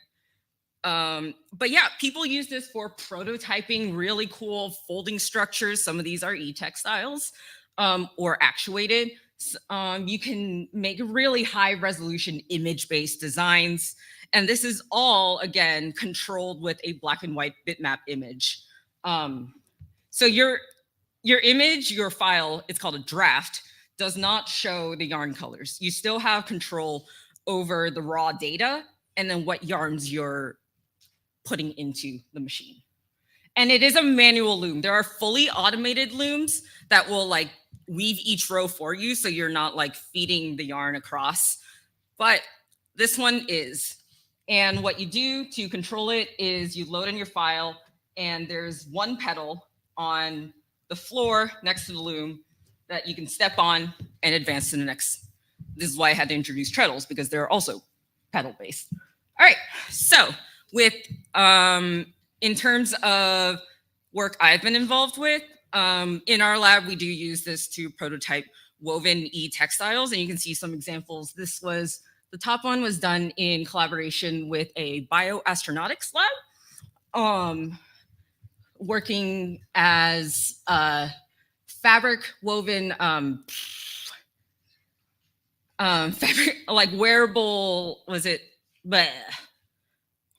But yeah, people use this for prototyping really cool folding structures. Some of these are e-textiles or actuated. You can make really high resolution image-based designs. And this is all, again, controlled with a black and white bitmap image. So your image, your file, it's called a draft, does not show the yarn colors. You still have control over the raw data and then what yarns you're putting into the machine. And it is a manual loom. There are fully automated looms that will like weave each row for you, so you're not like feeding the yarn across. But this one is. And what you do to control it is you load in your file, and there's one pedal on the floor next to the loom that you can step on and advance to the next. This is why I had to introduce treadles, because they're also pedal based. All right, so with in terms of work I've been involved with, in our lab, we do use this to prototype woven e-textiles, and you can see some examples. This was, the top one was done in collaboration with a bioastronautics lab, working as fabric woven, fabric, like wearable, was it, bleh,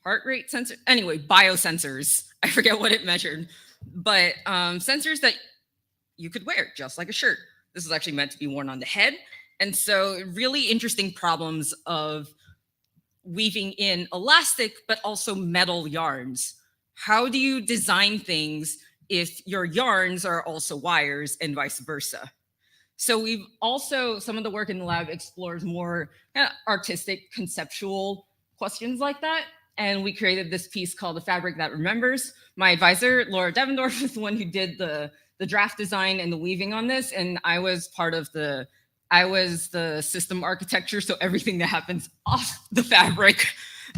heart rate sensor? Anyway, biosensors. I forget what it measured, but sensors that you could wear just like a shirt. This is actually meant to be worn on the head. And so really interesting problems of weaving in elastic, but also metal yarns. How do you design things if your yarns are also wires and vice versa? So we've also, some of the work in the lab explores more artistic, conceptual questions like that. And we created this piece called The Fabric That Remembers. My advisor, Laura Devendorf, was the one who did the draft design and the weaving on this. And I was part of I was the system architecture. So everything that happens off the fabric,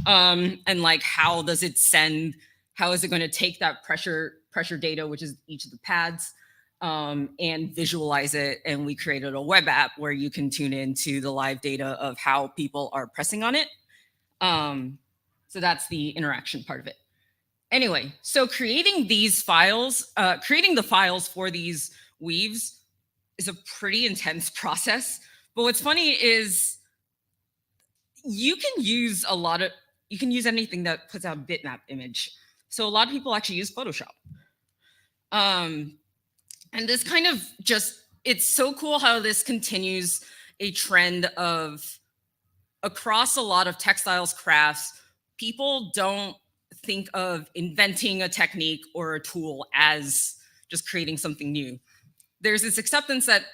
and like, how does it send, how is it going to take that pressure data, which is each of the pads, and visualize it. And we created a web app where you can tune into the live data of how people are pressing on it. So that's the interaction part of it. Anyway, so creating these files, creating the files for these weaves is a pretty intense process. But what's funny is you can use you can use anything that puts out a bitmap image. So a lot of people actually use Photoshop. And this kind of just, it's so cool how this continues a trend of, across a lot of textiles crafts, people don't think of inventing a technique or a tool as just creating something new. There's this acceptance that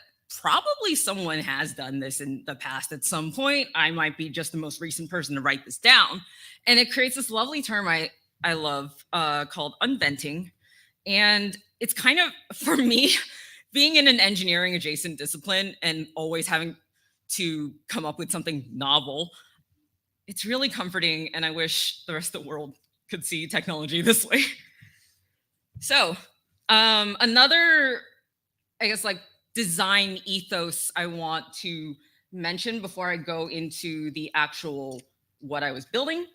probably someone has done this in the past at some point. I might be just the most recent person to write this down. And it creates this lovely term I love called unventing. And it's kind of, for me, being in an engineering adjacent discipline and always having to come up with something novel, it's really comforting, and I wish the rest of the world could see technology this way. So another, I guess, like design ethos I want to mention before I go into the actual what I was building,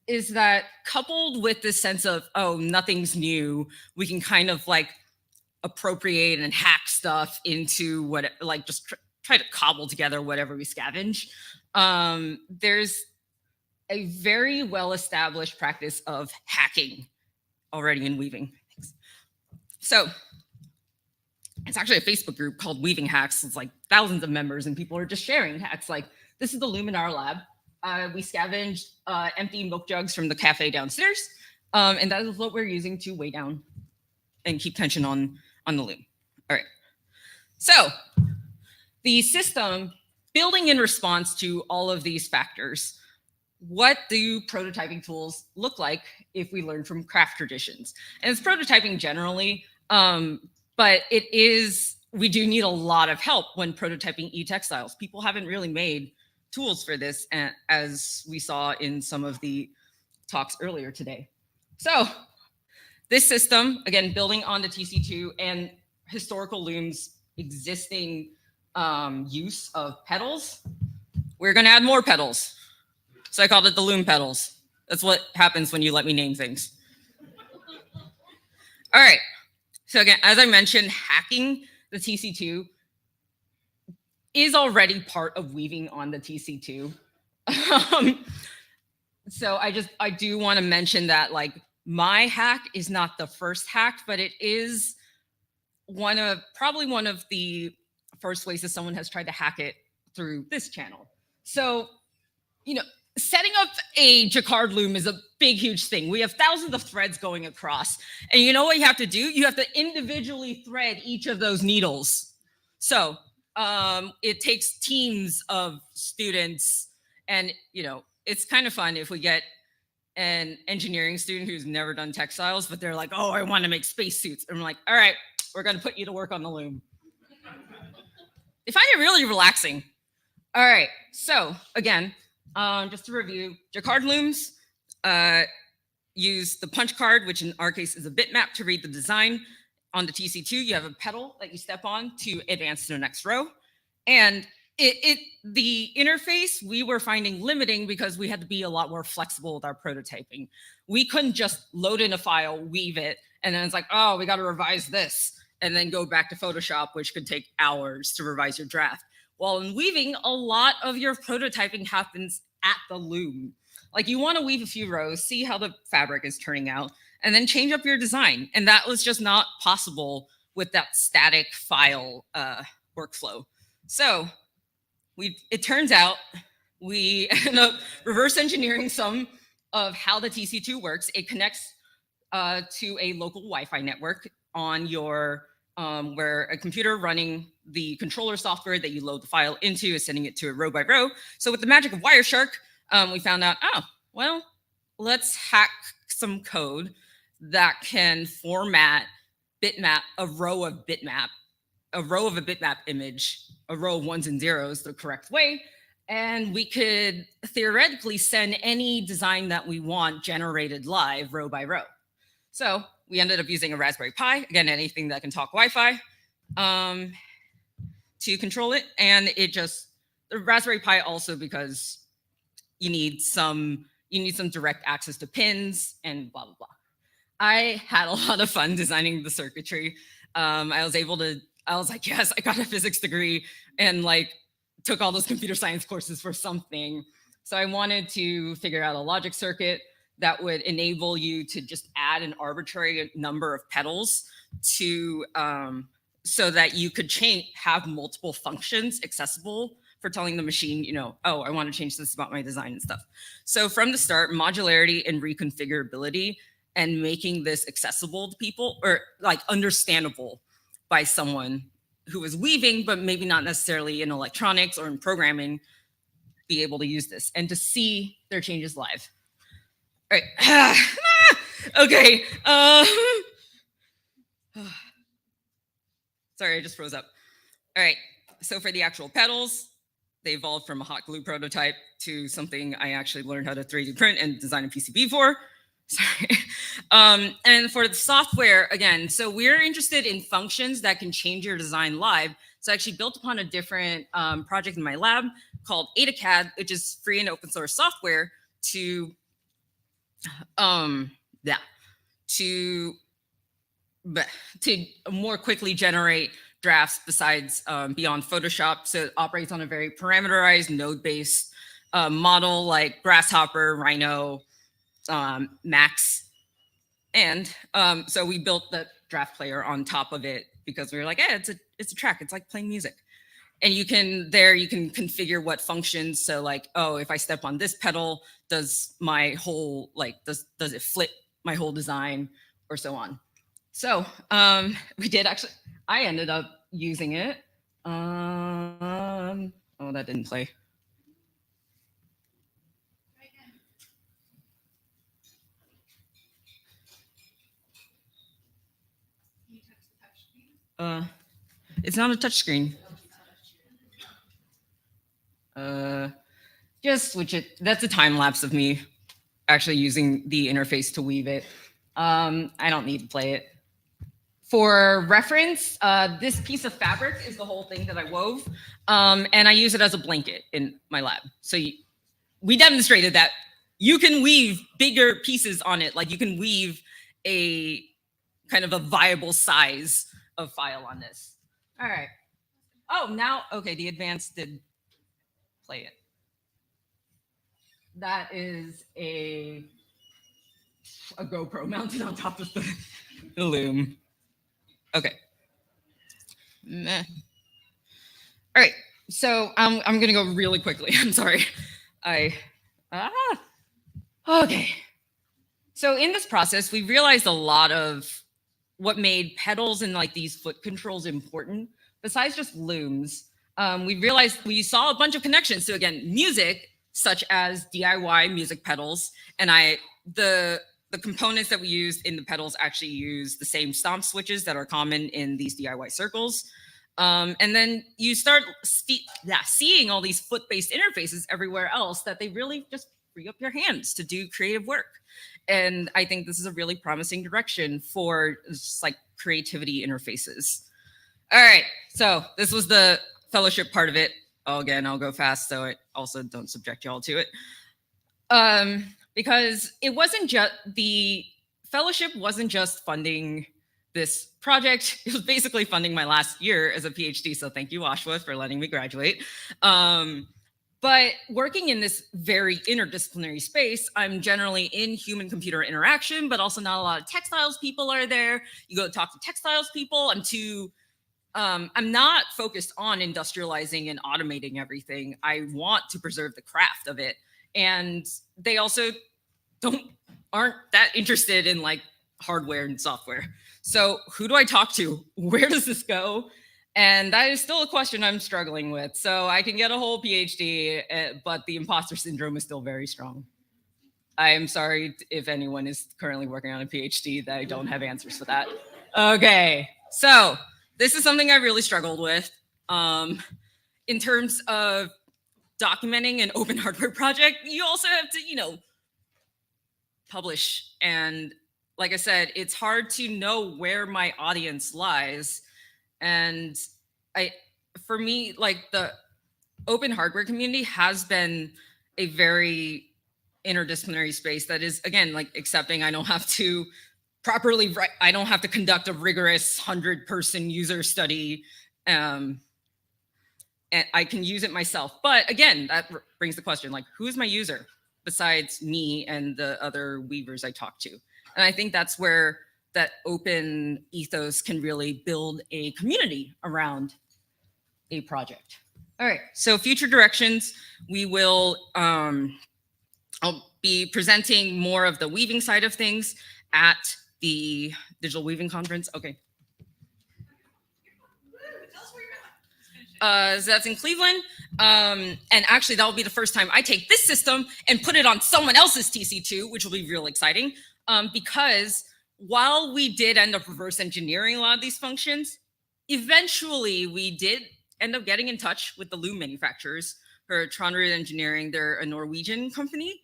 is that coupled with this sense of, oh, nothing's new, we can kind of like appropriate and hack stuff into what, like just try to cobble together whatever we scavenge. There's a very well-established practice of hacking already in weaving. So it's actually a Facebook group called Weaving Hacks. It's like thousands of members, and people are just sharing hacks. Like, this is the loom in our lab. We scavenged empty milk jugs from the cafe downstairs. And that is what we're using to weigh down and keep tension on the loom. All right. So the system, building in response to all of these factors, what do prototyping tools look like if we learn from craft traditions? And it's prototyping generally, but we do need a lot of help when prototyping e-textiles. People haven't really made tools for this, as we saw in some of the talks earlier today. So this system, again, building on the TC2 and historical looms' existing use of pedals, we're going to add more pedals. So I called it the loom pedals. That's what happens when you let me name things. All right. So again, as I mentioned, hacking the TC2 is already part of weaving on the TC2. So I do want to mention that, like, my hack is not the first hack, but it is probably one of the first ways that someone has tried to hack it through this channel. So, setting up a jacquard loom is a big, huge thing. We have thousands of threads going across. And you know what you have to do? You have to individually thread each of those needles. So it takes teams of students, and it's kind of fun if we get an engineering student who's never done textiles, but they're like, oh, I want to make spacesuits. And I'm like, all right, we're going to put you to work on the loom. They find it really relaxing. All right, so again, just to review, jacquard looms use the punch card, which in our case is a bitmap, to read the design. On the TC2, you have a pedal that you step on to advance to the next row. And the interface we were finding limiting because we had to be a lot more flexible with our prototyping. We couldn't just load in a file, weave it, and then it's like, oh, we got to revise this, and then go back to Photoshop, which could take hours to revise your draft. While in weaving, a lot of your prototyping happens at the loom. Like, you want to weave a few rows, see how the fabric is turning out, and then change up your design. And that was just not possible with that static file workflow. So it turns out we ended up reverse engineering some of how the TC2 works. It connects to a local Wi-Fi network on your where a computer running the controller software that you load the file into is sending it to a row by row. So with the magic of Wireshark, we found out, oh, well, let's hack some code that can format bitmap, a row of a bitmap image, a row of ones and zeros the correct way. And we could theoretically send any design that we want generated live row by row. So we ended up using a Raspberry Pi, again, anything that can talk Wi-Fi, to control it. And the Raspberry Pi also, because you need some direct access to pins and blah, blah, blah. I had a lot of fun designing the circuitry. I was like, yes, I got a physics degree and took all those computer science courses for something. So I wanted to figure out a logic circuit that would enable you to just add an arbitrary number of petals to so that you could have multiple functions accessible for telling the machine, oh, I want to change this about my design and stuff. So from the start, modularity and reconfigurability and making this accessible to people, or understandable by someone who is weaving, but maybe not necessarily in electronics or in programming, be able to use this and to see their changes live. All right. Okay. Sorry, I just froze up. All right. So for the actual pedals, they evolved from a hot glue prototype to something I actually learned how to 3D print and design a PCB for. Sorry. And for the software, again, so we're interested in functions that can change your design live. So I actually built upon a different project in my lab called AdaCAD, which is free and open source software to more quickly generate drafts besides beyond Photoshop. So it operates on a very parameterized node-based model like Grasshopper, Rhino, Max. And so we built the draft player on top of it because we were like, it's a track. It's like playing music. And you can configure what functions. So if I step on this pedal, does my whole, does it flip my whole design or so on? So we did actually, I ended up using it. Oh, that didn't play. It's not a touch screen. Just switch it. That's a time lapse of me actually using the interface to weave it. I don't need to play it. For reference, this piece of fabric is the whole thing that I wove, and I use it as a blanket in my lab. So we demonstrated that you can weave bigger pieces on it. Like you can weave a kind of a viable size of file on this. All right. Oh, now, okay, the advanced did play it. That is a GoPro mounted on top of the loom. Okay. Meh. All right, so I'm gonna go really quickly. I'm sorry. Okay. So in this process, we realized a lot of what made pedals and like these foot controls important, besides just looms. We realized we saw a bunch of connections. So again, music, such as DIY music pedals, and the components that we used in the pedals actually use the same stomp switches that are common in these DIY circles. And then you start seeing all these foot-based interfaces everywhere else that they really just free up your hands to do creative work. And I think this is a really promising direction for just like creativity interfaces. All right, so this was the fellowship part of it. Oh, again, I'll go fast, so I also don't subject y'all to it. Because it wasn't just, the fellowship wasn't just funding this project, it was basically funding my last year as a PhD, so thank you, OSHWA, for letting me graduate. But working in this very interdisciplinary space, I'm generally in human-computer interaction, but also not a lot of textiles people are there. You go talk to textiles people. I'm not focused on industrializing and automating everything. I want to preserve the craft of it. And they also aren't that interested in like hardware and software. So who do I talk to? Where does this go? And that is still a question I'm struggling with. So I can get a whole PhD, but the imposter syndrome is still very strong. I am sorry if anyone is currently working on a PhD that I don't have answers for that. Okay, so this is something I really struggled with. In terms of documenting an open hardware project, you also have to, publish. And like I said, it's hard to know where my audience lies. And for me, like the open hardware community has been a very interdisciplinary space that is, again, like accepting I don't have to properly write, I don't have to conduct a rigorous 100-person user study. And I can use it myself. But again, that brings the question, like, who is my user besides me and the other weavers I talk to? And I think that's where that open ethos can really build a community around a project. All right, so future directions, we will, I'll be presenting more of the weaving side of things at the Digital Weaving Conference. Okay. So that's in Cleveland. And actually that will be the first time I take this system and put it on someone else's TC2, which will be real exciting. Because while we did end up reverse engineering a lot of these functions, eventually we did end up getting in touch with the loom manufacturers for Tronrud Engineering. They're a Norwegian company.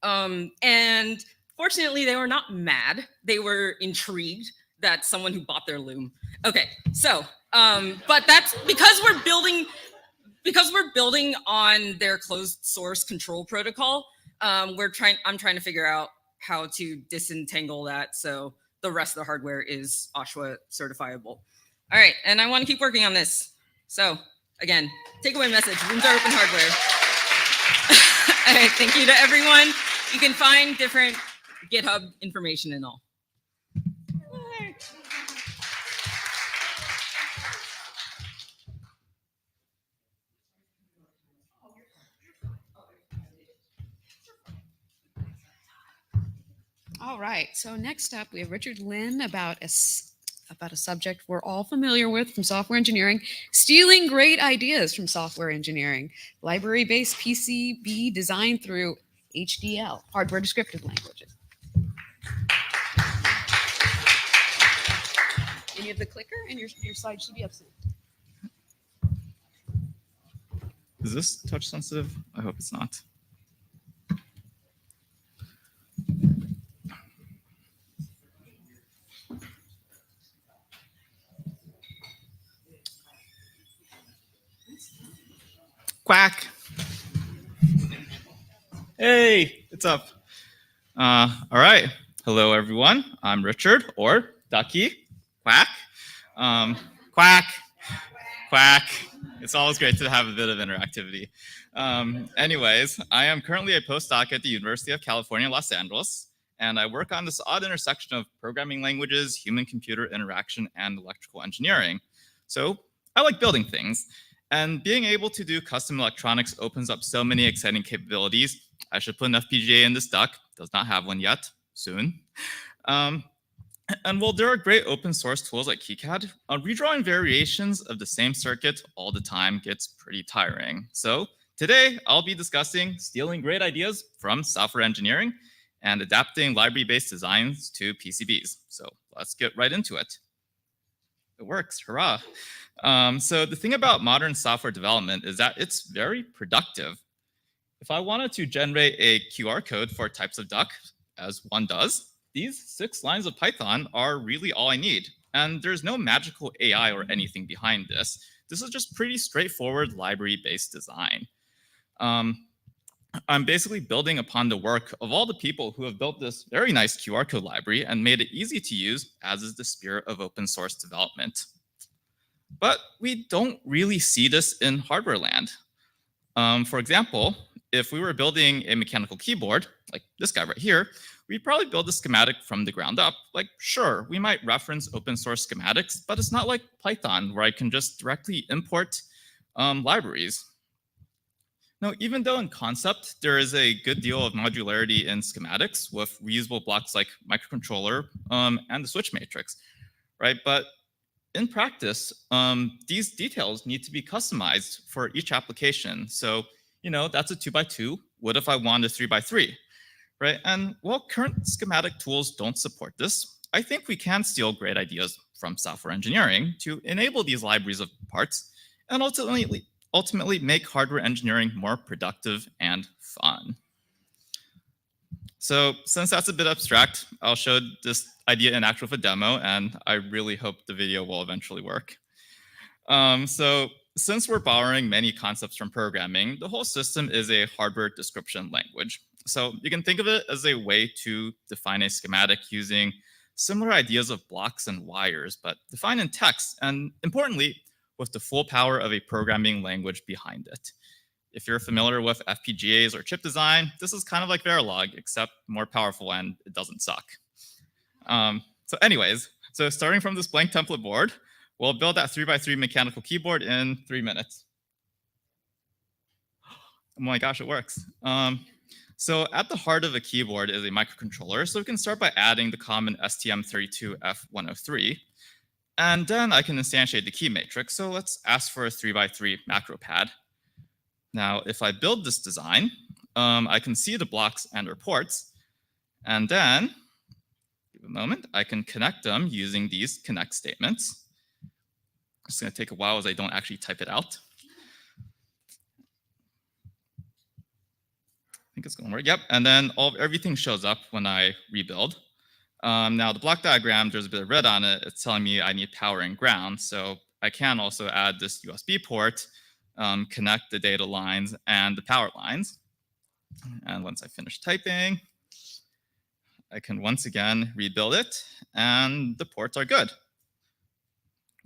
And fortunately, they were not mad. They were intrigued that someone who bought their loom. Okay, so, but that's because we're building on their closed source control protocol. I'm trying to figure out how to disentangle that so the rest of the hardware is OSHWA certifiable. All right, and I want to keep working on this. So again, takeaway message, rooms are open hardware. All right, thank you to everyone. You can find different GitHub information and all. All right, so next up we have Richard Lin about a subject we're all familiar with from software engineering, stealing great ideas from software engineering, library-based PCB design through HDL, hardware descriptive languages. And you have the clicker and your slide should be up soon. Is this touch sensitive? I hope it's not. Quack. Hey, it's up. All right. Hello, everyone. I'm Richard, or Ducky. Quack. Quack. Quack. It's always great to have a bit of interactivity. Anyways, I am currently a postdoc at the University of California, Los Angeles, and I work on this odd intersection of programming languages, human-computer interaction, and electrical engineering. So I like building things, and being able to do custom electronics opens up so many exciting capabilities. I should put an FPGA in this duck. Does not have one yet. Soon. And while there are great open source tools like KiCad, redrawing variations of the same circuit all the time gets pretty tiring. So today, I'll be discussing stealing great ideas from software engineering and adapting library-based designs to PCBs. So let's get right into it. It works, hurrah. So the thing about modern software development is that it's very productive. If I wanted to generate a QR code for types of duck, as one does, these 6 lines of Python are really all I need. And there's no magical AI or anything behind this. This is just pretty straightforward library-based design. I'm basically building upon the work of all the people who have built this very nice QR code library and made it easy to use, as is the spirit of open source development. But we don't really see this in hardware land. For example, if we were building a mechanical keyboard, like this guy right here, we'd probably build a schematic from the ground up. Like, sure, we might reference open source schematics, but it's not like Python, where I can just directly import libraries. Now, even though in concept, there is a good deal of modularity in schematics with reusable blocks like microcontroller and the switch matrix, right? But in practice, these details need to be customized for each application. So, that's a 2x2. What if I want a 3x3? Right? And while current schematic tools don't support this, I think we can steal great ideas from software engineering to enable these libraries of parts and ultimately make hardware engineering more productive and fun. So since that's a bit abstract, I'll show this idea in action with a demo, and I really hope the video will eventually work. So since we're borrowing many concepts from programming, the whole system is a hardware description language. So you can think of it as a way to define a schematic using similar ideas of blocks and wires, but defined in text, and importantly, with the full power of a programming language behind it. If you're familiar with FPGAs or chip design, this is kind of like Verilog, except more powerful and it doesn't suck. So anyways, starting from this blank template board, we'll build that 3x3 mechanical keyboard in 3 minutes. Oh my gosh, it works. So at the heart of a keyboard is a microcontroller. So we can start by adding the common STM32F103. And then I can instantiate the key matrix. So let's ask for a 3x3 macro pad. Now, if I build this design, I can see the blocks and their ports. And then, give a moment, I can connect them using these connect statements. It's going to take a while as I don't actually type it out. I think it's going to work. Yep. And then everything shows up when I rebuild. Now, the block diagram, there's a bit of red on it. It's telling me I need power and ground. So I can also add this USB port, connect the data lines and the power lines. And once I finish typing, I can once again rebuild it. And the ports are good.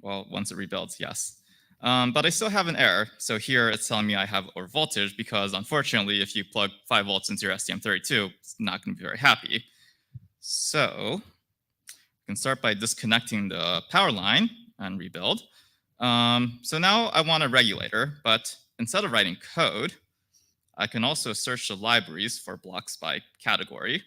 Well, once it rebuilds, yes. But I still have an error. So here it's telling me I have over voltage because unfortunately, if you plug 5 volts into your STM32, it's not going to be very happy. So I can start by disconnecting the power line and rebuild. So now I want a regulator, but instead of writing code, I can also search the libraries for blocks by category.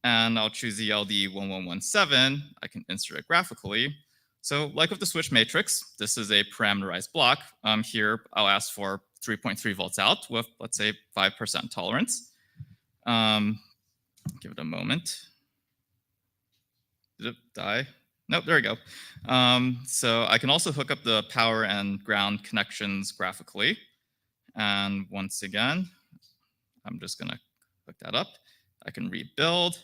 And I'll choose ELD1117. I can insert it graphically. So like with the switch matrix, this is a parameterized block. Here, I'll ask for 3.3 volts out with, let's say, 5% tolerance. Give it a moment. Did it die? Nope, there we go. So I can also hook up the power and ground connections graphically. And once again, I'm just going to hook that up. I can rebuild.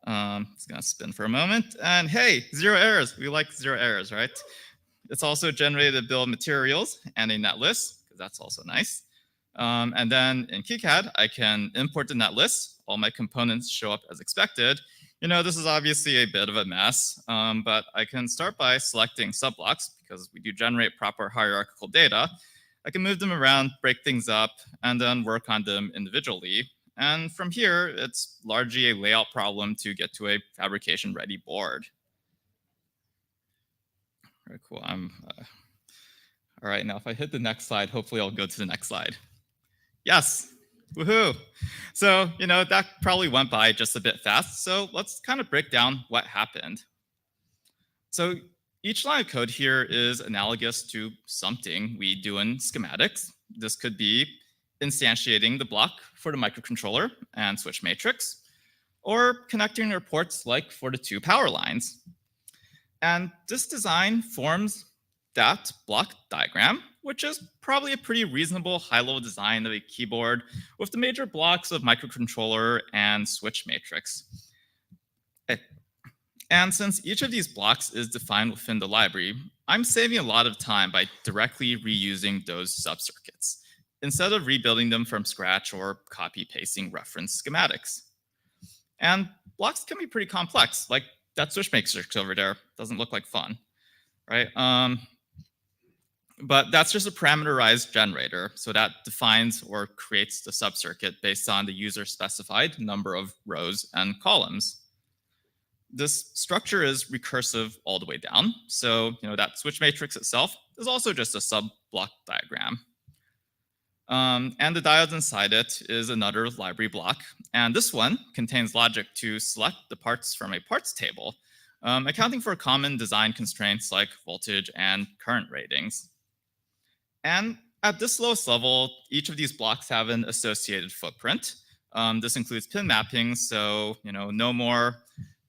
It's going to spin for a moment. And hey, 0 errors. We like 0 errors, right? It's also generated a bill of materials and a netlist, because that's also nice. And then in KiCad, I can import the netlist. All my components show up as expected. This is obviously a bit of a mess, but I can start by selecting subblocks, because we do generate proper hierarchical data. I can move them around, break things up, and then work on them individually. And from here, it's largely a layout problem to get to a fabrication-ready board. Very cool. I'm All right, now if I hit the next slide, hopefully I'll go to the next slide. Yes, woohoo. So, that probably went by just a bit fast. So let's kind of break down what happened. So each line of code here is analogous to something we do in schematics. This could be instantiating the block for the microcontroller and switch matrix, or connecting your ports like for the 2 power lines. And this design forms that block diagram, which is probably a pretty reasonable high-level design of a keyboard with the major blocks of microcontroller and switch matrix. Okay. And since each of these blocks is defined within the library, I'm saving a lot of time by directly reusing those subcircuits, instead of rebuilding them from scratch or copy-pasting reference schematics. And blocks can be pretty complex, like that switch matrix over there. Doesn't look like fun, right? But that's just a parameterized generator. So that defines or creates the subcircuit based on the user-specified number of rows and columns. This structure is recursive all the way down. So that switch matrix itself is also just a sub-block diagram. And the diodes inside it is another library block. And this one contains logic to select the parts from a parts table, accounting for common design constraints like voltage and current ratings. And at this lowest level, each of these blocks have an associated footprint. This includes pin mapping, so no more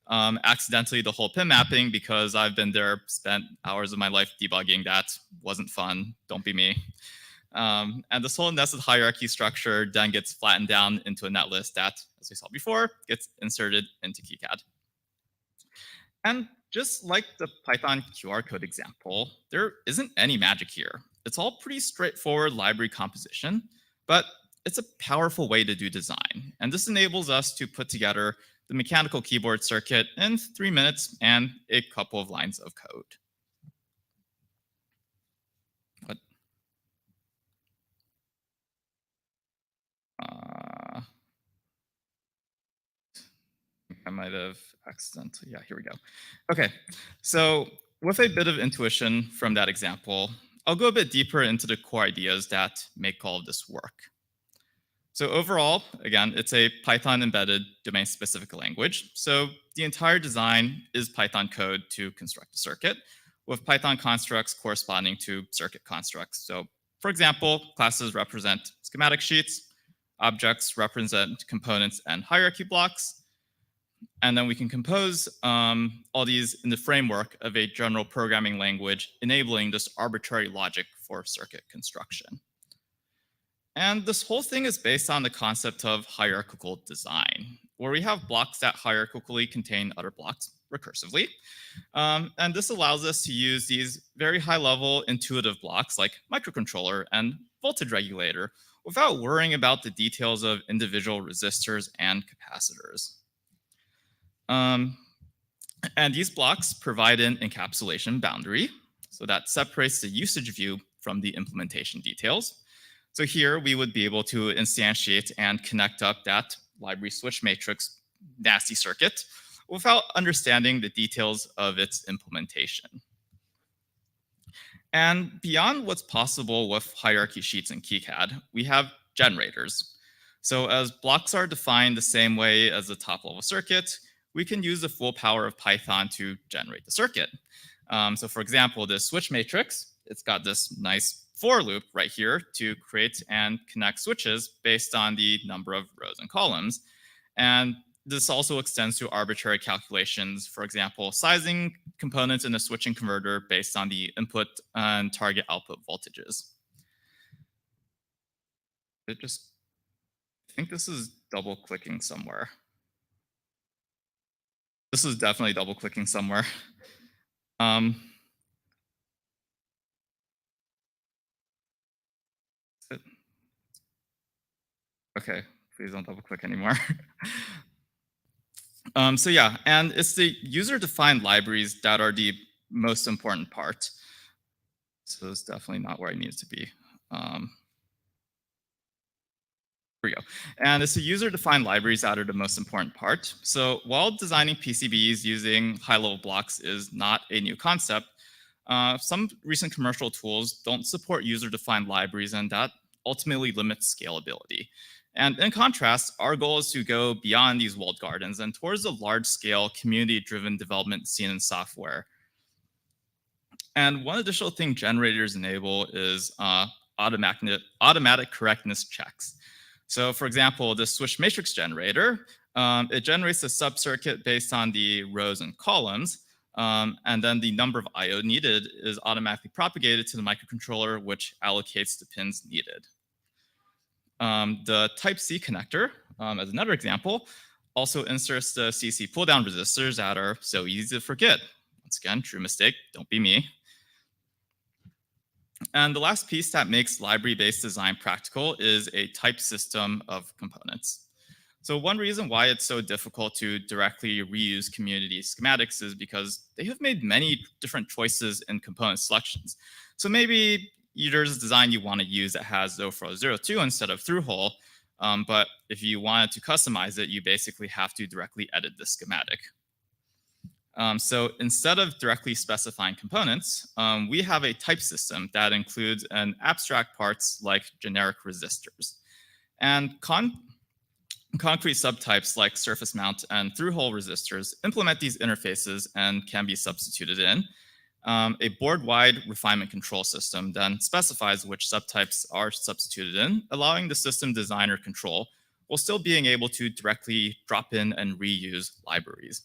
accidentally the whole pin mapping, because I've been there, spent hours of my life debugging that. Wasn't fun, don't be me. And this whole nested hierarchy structure then gets flattened down into a netlist that, as we saw before, gets inserted into KiCad. And just like the Python QR code example, there isn't any magic here. It's all pretty straightforward library composition, but it's a powerful way to do design. And this enables us to put together the mechanical keyboard circuit in 3 minutes and a couple of lines of code. I might have accidentally, yeah, here we go. Okay, so with a bit of intuition from that example, I'll go a bit deeper into the core ideas that make all of this work. So overall, again, it's a Python embedded domain-specific language. So the entire design is Python code to construct a circuit, with Python constructs corresponding to circuit constructs. So for example, classes represent schematic sheets, objects represent components and hierarchy blocks, and then we can compose all these in the framework of a general programming language, enabling this arbitrary logic for circuit construction. And this whole thing is based on the concept of hierarchical design, where we have blocks that hierarchically contain other blocks recursively. And this allows us to use these very high-level intuitive blocks like microcontroller and voltage regulator without worrying about the details of individual resistors and capacitors. And these blocks provide an encapsulation boundary, so that separates the usage view from the implementation details. So here we would be able to instantiate and connect up that library switch matrix nasty circuit without understanding the details of its implementation. And beyond what's possible with hierarchy sheets in KiCad, we have generators. So as blocks are defined the same way as the top level circuit, we can use the full power of Python to generate the circuit. So for example, this switch matrix, it's got this nice for loop right here to create and connect switches based on the number of rows and columns. And this also extends to arbitrary calculations, for example, sizing components in a switching converter based on the input and target output voltages. I think this is double clicking somewhere. This is definitely double clicking somewhere. Okay, please don't double click anymore. So yeah, and it's the user-defined libraries that are the most important part. So it's definitely not where I need it to be. Here we go. And it's the user-defined libraries that are the most important part. So while designing PCBs using high-level blocks is not a new concept, Some recent commercial tools don't support user-defined libraries, and that ultimately limits scalability. And in contrast, our goal is to go beyond these walled gardens and towards a large-scale community-driven development seen in software. And one additional thing generators enable is automatic correctness checks. So for example, the Swish matrix generator, it generates a subcircuit based on the rows and columns, and then the number of I/O needed is automatically propagated to the microcontroller, which allocates the pins needed. The Type-C connector, as another example, also inserts the CC pull-down resistors that are so easy to forget. Once again, true mistake, don't be me. And the last piece that makes library-based design practical is a type system of components. So one reason why it's so difficult to directly reuse community schematics is because they have made many different choices in component selections. So maybe there's a design you want to use that has 0402 instead of through-hole, but if you wanted to customize it, you basically have to directly edit the schematic. So instead of directly specifying components, we have a type system that includes an abstract parts like generic resistors. And concrete subtypes like surface mount and through-hole resistors implement these interfaces and can be substituted in. A board-wide refinement control system then specifies which subtypes are substituted in, allowing the system designer control while still being able to directly drop in and reuse libraries.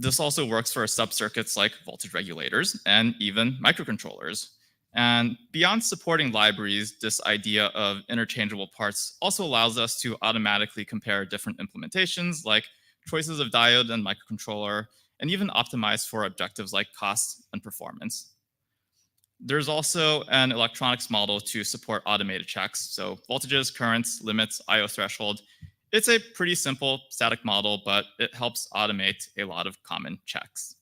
This also works for subcircuits like voltage regulators and even microcontrollers. And beyond supporting libraries, this idea of interchangeable parts also allows us to automatically compare different implementations like choices of diode and microcontroller, and even optimize for objectives like cost and performance. There's also an electronics model to support automated checks. So voltages, currents, limits, I/O threshold. It's a pretty simple static model, but it helps automate a lot of common checks.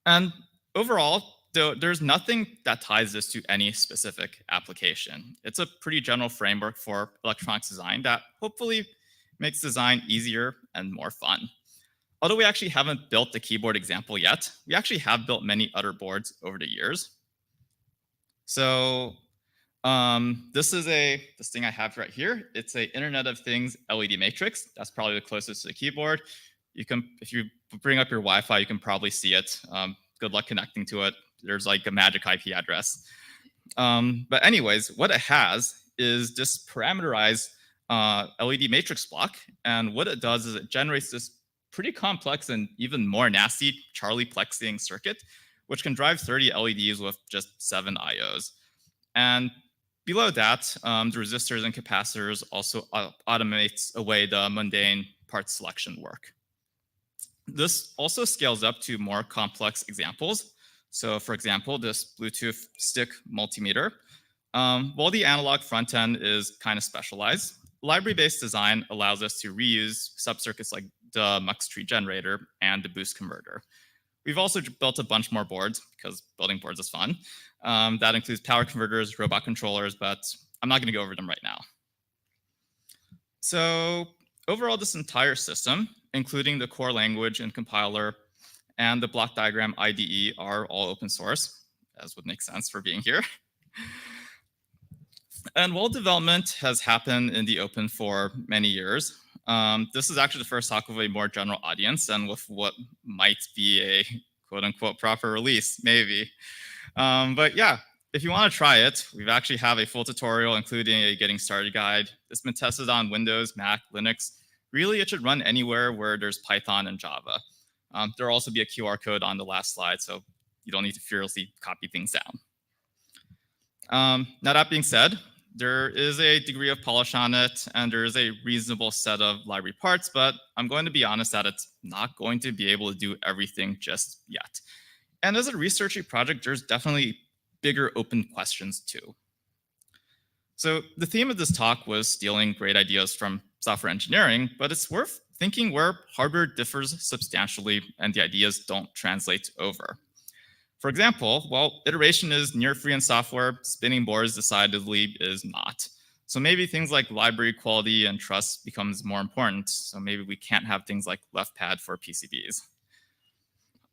And overall, there's nothing that ties this to any specific application. It's a pretty general framework for electronics design that hopefully makes design easier and more fun. Although we actually haven't built the keyboard example yet, we actually have built many other boards over the years. So this thing I have right here. It's a Internet of Things LED matrix. That's probably the closest to the keyboard. If you bring up your Wi-Fi, you can probably see it. Good luck connecting to it. There's like a magic IP address. But anyways, what it has is this parameterized LED matrix block. And what it does is it generates this pretty complex and even more nasty Charlie plexing circuit, which can drive 30 LEDs with just 7 IOs. And below that, the resistors and capacitors also automates away the mundane part selection work. This also scales up to more complex examples. So for example, this Bluetooth stick multimeter. While the analog front end is kind of specialized, library-based design allows us to reuse subcircuits like the Mux tree generator and the boost converter. We've also built a bunch more boards because building boards is fun. That includes power converters, robot controllers, but I'm not going to go over them right now. So overall, this entire system, including the core language and compiler and the block diagram IDE, are all open source, as would make sense for being here. And while development has happened in the open for many years, this is actually the first talk of a more general audience and with what might be a quote unquote proper release, maybe. But yeah, if you want to try it, we actually have a full tutorial, including a getting started guide. It's been tested on Windows, Mac, Linux. Really, it should run anywhere where there's Python and Java. There'll also be a QR code on the last slide, so you don't need to fearlessly copy things down. Now that being said, there is a degree of polish on it, and there is a reasonable set of library parts, but I'm going to be honest that it's not going to be able to do everything just yet. And as a researchy project, there's definitely bigger open questions too. So the theme of this talk was stealing great ideas from software engineering, but it's worth thinking where hardware differs substantially and the ideas don't translate over. For example, while iteration is near free in software, spinning boards decidedly is not. So maybe things like library quality and trust becomes more important. So maybe we can't have things like left pad for PCBs.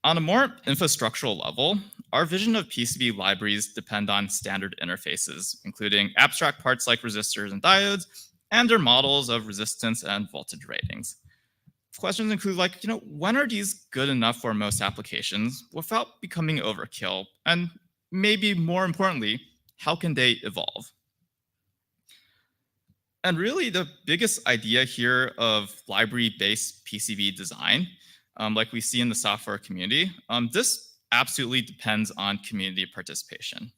On a more infrastructural level, our vision of PCB libraries depend on standard interfaces, including abstract parts like resistors and diodes, and their models of resistance and voltage ratings. Questions include like, when are these good enough for most applications without becoming overkill? And maybe more importantly, how can they evolve? And really the biggest idea here of library-based PCB design, like we see in the software community, this absolutely depends on community participation.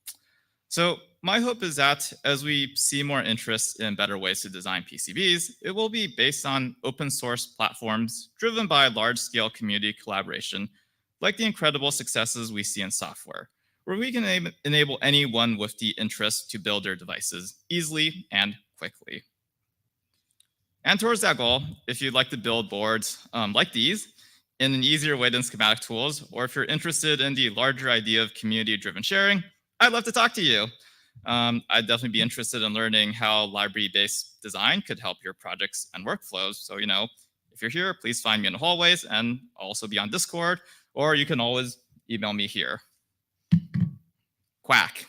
So my hope is that as we see more interest in better ways to design PCBs, it will be based on open source platforms driven by large-scale community collaboration, like the incredible successes we see in software, where we can enable anyone with the interest to build their devices easily and quickly. And towards that goal, if you'd like to build boards like these in an easier way than schematic tools, or if you're interested in the larger idea of community-driven sharing, I'd love to talk to you. I'd definitely be interested in learning how library-based design could help your projects and workflows. So, if you're here, please find me in the hallways, and I'll also be on Discord, or you can always email me here. Quack.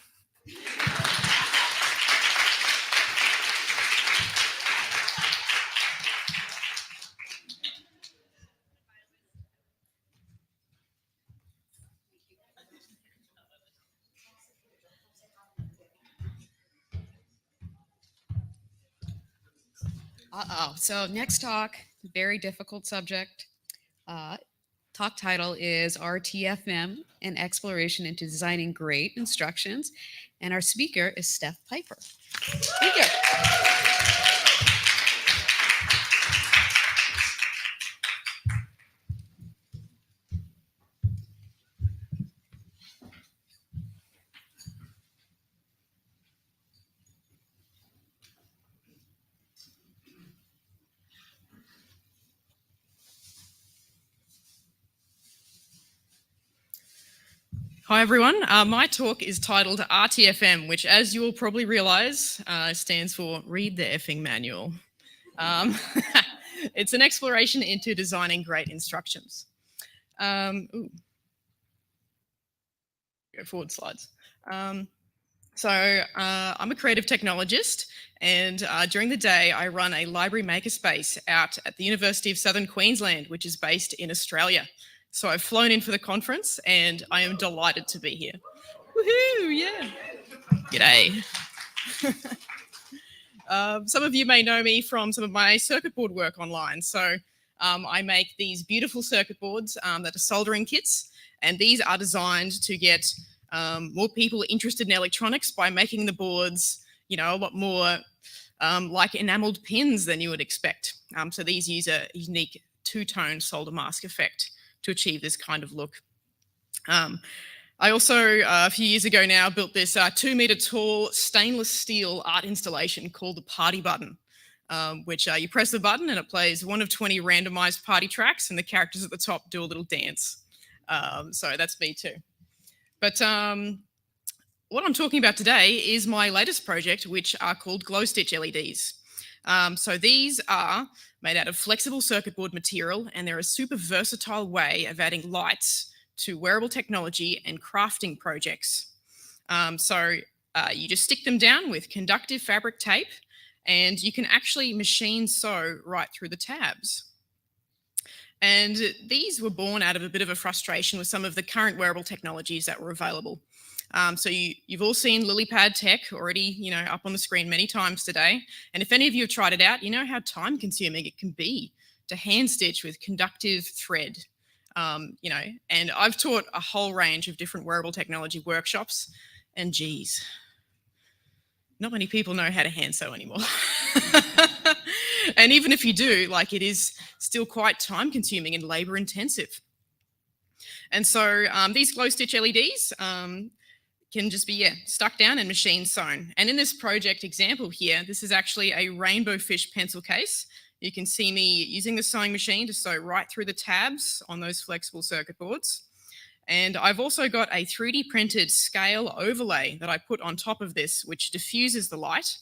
So next talk, very difficult subject. Talk title is RTFM, an exploration into designing great instructions. And our speaker is Steph Piper. Thank you. Hi everyone, my talk is titled RTFM, which as you will probably realize stands for Read the Effing Manual. It's an exploration into designing great instructions. Go forward slides. I'm a creative technologist, and during the day I run a library makerspace out at the University of Southern Queensland, which is based in Australia. So I've flown in for the conference and I am delighted to be here. Woohoo, yeah. G'day. Some of you may know me from some of my circuit board work online. So I make these beautiful circuit boards that are soldering kits, and these are designed to get more people interested in electronics by making the boards, a lot more like enameled pins than you would expect. So these use a unique two-tone solder mask effect to achieve this kind of look. I also, a few years ago now, built this 2-meter tall stainless steel art installation called the Party Button, which you press the button and it plays one of 20 randomized party tracks, and the characters at the top do a little dance. So that's me too. But what I'm talking about today is my latest project, which are called glow stitch LEDs. So these are made out of flexible circuit board material, and they're a super versatile way of adding lights to wearable technology and crafting projects. You just stick them down with conductive fabric tape, and you can actually machine sew right through the tabs. And these were born out of a bit of a frustration with some of the current wearable technologies that were available. So you've all seen LilyPad Tech already, up on the screen many times today. And if any of you have tried it out, you know how time consuming it can be to hand stitch with conductive thread, and I've taught a whole range of different wearable technology workshops, and geez, not many people know how to hand sew anymore. And even if you do, it is still quite time consuming and labor intensive. And so these glow stitch LEDs, can just be, stuck down and machine sewn. And in this project example here, this is actually a rainbow fish pencil case. You can see me using the sewing machine to sew right through the tabs on those flexible circuit boards. And I've also got a 3D printed scale overlay that I put on top of this, which diffuses the light.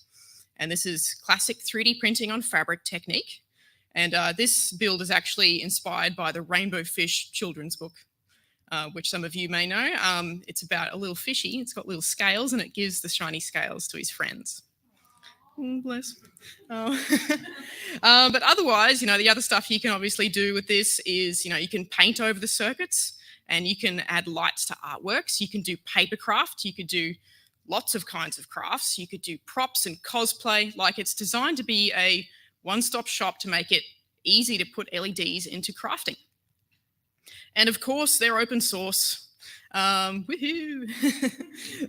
And this is classic 3D printing on fabric technique. And this build is actually inspired by the Rainbow Fish children's book. which some of you may know. It's about a little fishy. It's got little scales and it gives the shiny scales to his friends. Oh, bless. But otherwise, the other stuff you can obviously do with this is, you can paint over the circuits and you can add lights to artworks. You can do paper craft. You could do lots of kinds of crafts. You could do props and cosplay. Like, it's designed to be a one-stop shop to make it easy to put LEDs into crafting. And of course, they're open source. Woohoo!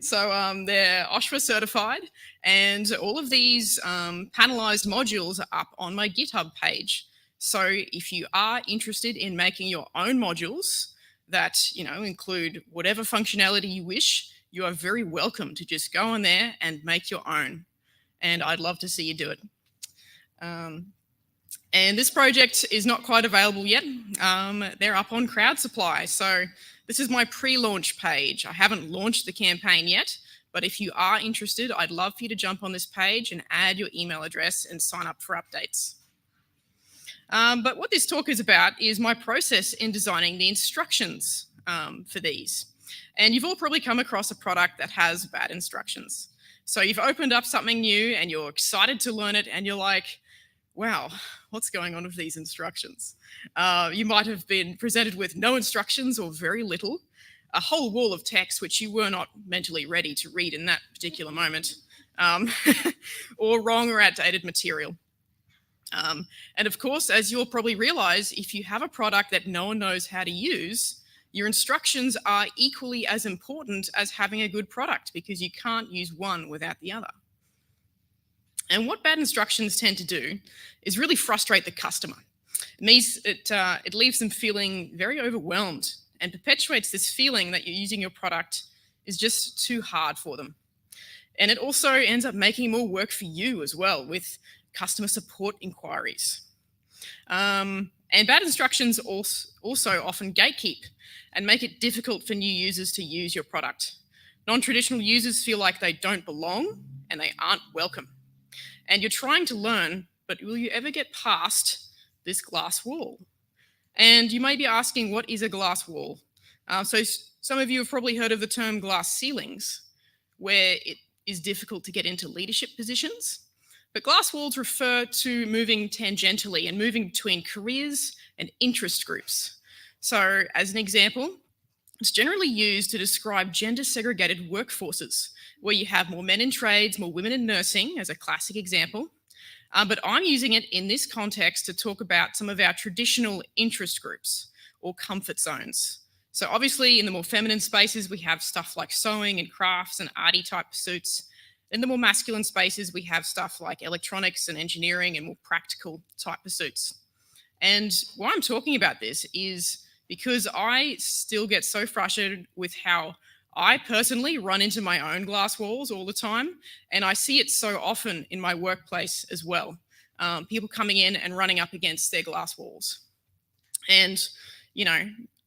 So they're OSHWA certified, and all of these panelized modules are up on my GitHub page. So if you are interested in making your own modules that include whatever functionality you wish, you are very welcome to just go on there and make your own. And I'd love to see you do it. And this project is not quite available yet. They're up on Crowdsupply. So this is my pre-launch page. I haven't launched the campaign yet, but if you are interested, I'd love for you to jump on this page and add your email address and sign up for updates. But what this talk is about is my process in designing the instructions for these. And you've all probably come across a product that has bad instructions. So you've opened up something new and you're excited to learn it and you're like, wow, what's going on with these instructions? You might have been presented with no instructions or very little, a whole wall of text which you were not mentally ready to read in that particular moment, or wrong or outdated material. And of course, as you'll probably realize, if you have a product that no one knows how to use, your instructions are equally as important as having a good product, because you can't use one without the other. And what bad instructions tend to do is really frustrate the customer. It leaves them feeling very overwhelmed and perpetuates this feeling that you're using your product is just too hard for them. And it also ends up making more work for you as well with customer support inquiries. And bad instructions also often gatekeep and make it difficult for new users to use your product. Non-traditional users feel like they don't belong and they aren't welcome. And you're trying to learn, but will you ever get past this glass wall? And you may be asking, what is a glass wall? So some of you have probably heard of the term glass ceilings, where it is difficult to get into leadership positions. But glass walls refer to moving tangentially and moving between careers and interest groups. So as an example, it's generally used to describe gender-segregated workforces, where you have more men in trades, more women in nursing, as a classic example. But I'm using it in this context to talk about some of our traditional interest groups or comfort zones. So obviously in the more feminine spaces, we have stuff like sewing and crafts and arty type pursuits. In the more masculine spaces, we have stuff like electronics and engineering and more practical type pursuits. And why I'm talking about this is because I still get so frustrated with how I personally run into my own glass walls all the time, and I see it so often in my workplace as well. People coming in and running up against their glass walls. And,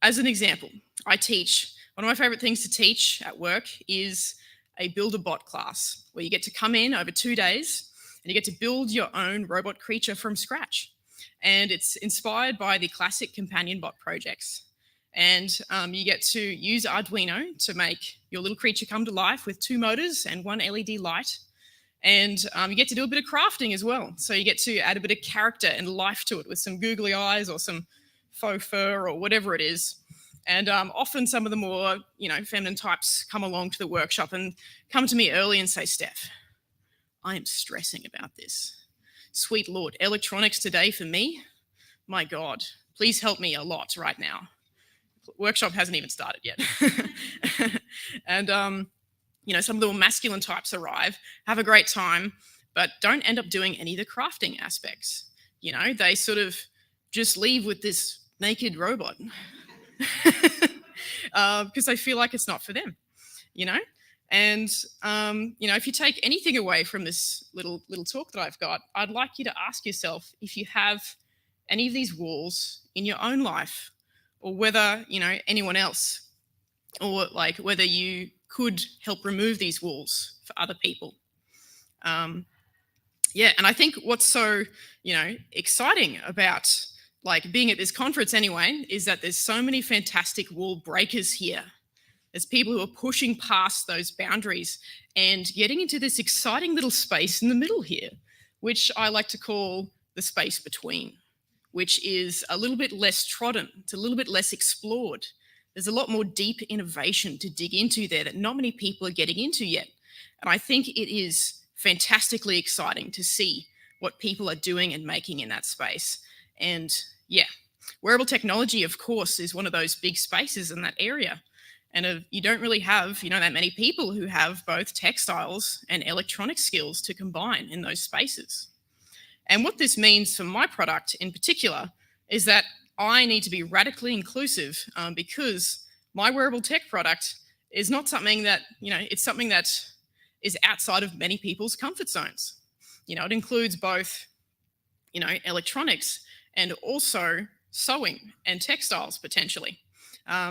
as an example, I teach, one of my favorite things to teach at work is a Build-A-Bot class, where you get to come in over 2 days and you get to build your own robot creature from scratch. And it's inspired by the classic companion bot projects. And you get to use Arduino to make your little creature come to life with 2 motors and 1 LED light. And you get to do a bit of crafting as well. So you get to add a bit of character and life to it with some googly eyes or some faux fur or whatever it is. And often some of the more, feminine types come along to the workshop and come to me early and say, Steph, I am stressing about this. Sweet Lord, electronics today for me? My God, please help me a lot right now. Workshop hasn't even started yet. And, some of the more masculine types arrive, have a great time, but don't end up doing any of the crafting aspects. They sort of just leave with this naked robot because they feel like it's not for them, And, if you take anything away from this little talk that I've got, I'd like you to ask yourself if you have any of these walls in your own life, or whether, anyone else, or whether you could help remove these walls for other people. And I think what's so, exciting about like being at this conference anyway, is that there's so many fantastic wall breakers here. There's people who are pushing past those boundaries and getting into this exciting little space in the middle here, which I like to call the space between, which is a little bit less trodden, it's a little bit less explored. There's a lot more deep innovation to dig into there that not many people are getting into yet. And I think it is fantastically exciting to see what people are doing and making in that space. And yeah, wearable technology, of course, is one of those big spaces in that area. And you don't really have, that many people who have both textiles and electronic skills to combine in those spaces. And what this means for my product in particular is that I need to be radically inclusive because my wearable tech product is not something that, it's something that is outside of many people's comfort zones. It includes both, electronics and also sewing and textiles potentially.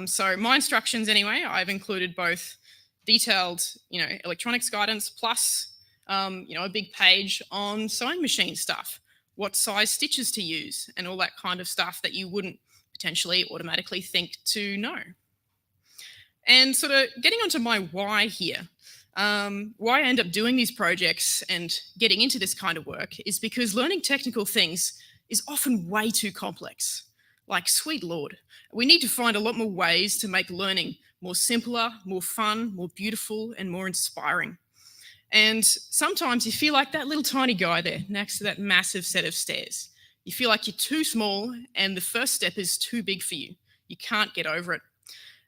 So my instructions anyway, I've included both detailed, electronics guidance plus, a big page on sewing machine stuff, what size stitches to use and all that kind of stuff that you wouldn't potentially automatically think to know. And sort of getting onto my why here, why I end up doing these projects and getting into this kind of work is because learning technical things is often way too complex. Like, sweet Lord, we need to find a lot more ways to make learning more simpler, more fun, more beautiful, and more inspiring. And sometimes you feel like that little tiny guy there next to that massive set of stairs. You feel like you're too small and the first step is too big for you. You can't get over it.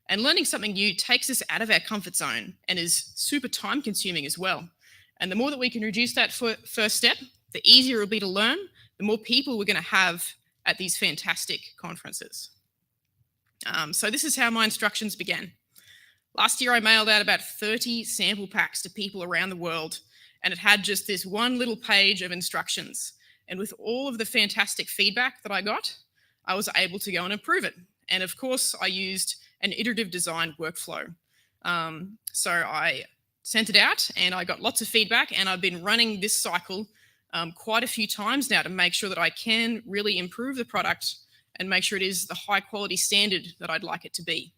And learning something new takes us out of our comfort zone and is super time consuming as well. And the more that we can reduce that first step, the easier it'll be to learn, the more people we're going to have at these fantastic conferences. So this is how my instructions began. Last year, I mailed out about 30 sample packs to people around the world, and it had just this one little page of instructions. And with all of the fantastic feedback that I got, I was able to go and improve it. And of course, I used an iterative design workflow. So I sent it out and I got lots of feedback, and I've been running this cycle quite a few times now to make sure that I can really improve the product and make sure it is the high quality standard that I'd like it to be.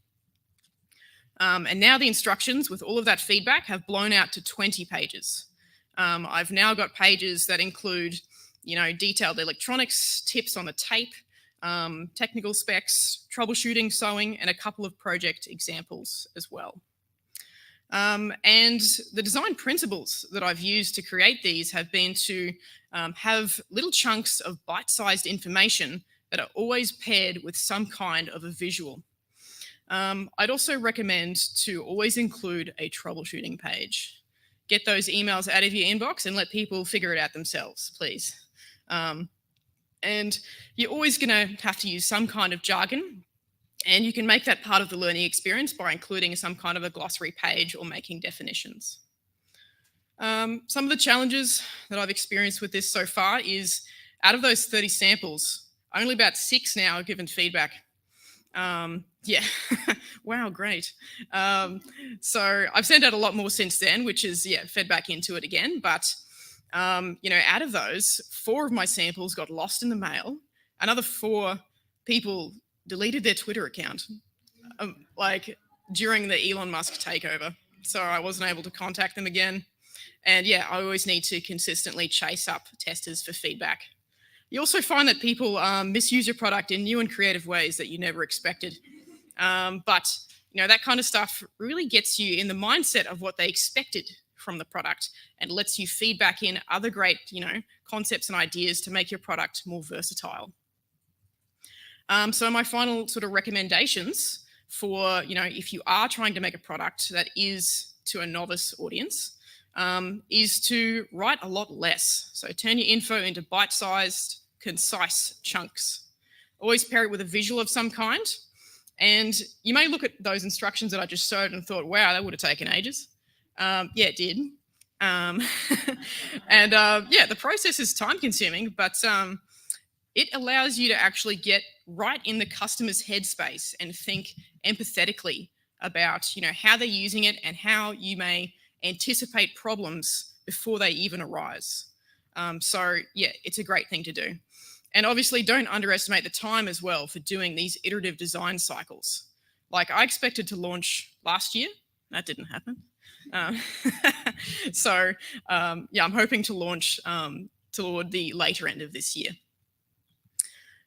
And now the instructions with all of that feedback have blown out to 20 pages. I've now got pages that include, detailed electronics, tips on the tape, technical specs, troubleshooting, sewing, and a couple of project examples as well. And the design principles that I've used to create these have been to have little chunks of bite-sized information that are always paired with some kind of a visual. I'd also recommend to always include a troubleshooting page. Get those emails out of your inbox and let people figure it out themselves, please. And you're always going to have to use some kind of jargon, and you can make that part of the learning experience by including some kind of a glossary page or making definitions. Some of the challenges that I've experienced with this so far is out of those 30 samples, only about 6 now have given feedback. Yeah, wow, great. So I've sent out a lot more since then, which is, fed back into it again. But, out of those, 4 of my samples got lost in the mail. Another 4 people deleted their Twitter account, during the Elon Musk takeover. So I wasn't able to contact them again. And I always need to consistently chase up testers for feedback. You also find that people misuse your product in new and creative ways that you never expected. But that kind of stuff really gets you in the mindset of what they expected from the product and lets you feed back in other great, concepts and ideas to make your product more versatile. So my final sort of recommendations for, if you are trying to make a product that is to a novice audience, is to write a lot less. So turn your info into bite-sized, concise chunks. Always pair it with a visual of some kind. And you may look at those instructions that I just showed and thought, wow, that would have taken ages. It did. And the process is time consuming, but it allows you to actually get right in the customer's headspace and think empathetically about, how they're using it and how you may anticipate problems before they even arise. It's a great thing to do. And obviously don't underestimate the time as well for doing these iterative design cycles. Like I expected to launch last year, that didn't happen. Yeah, I'm hoping to launch toward the later end of this year.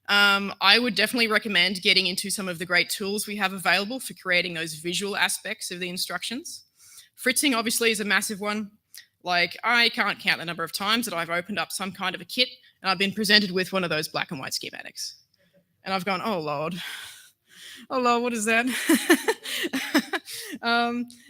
I would definitely recommend getting into some of the great tools we have available for creating those visual aspects of the instructions. Fritzing obviously is a massive one. Like I can't count the number of times that I've opened up some kind of a kit and I've been presented with one of those black and white schematics. And I've gone, oh Lord, what is that?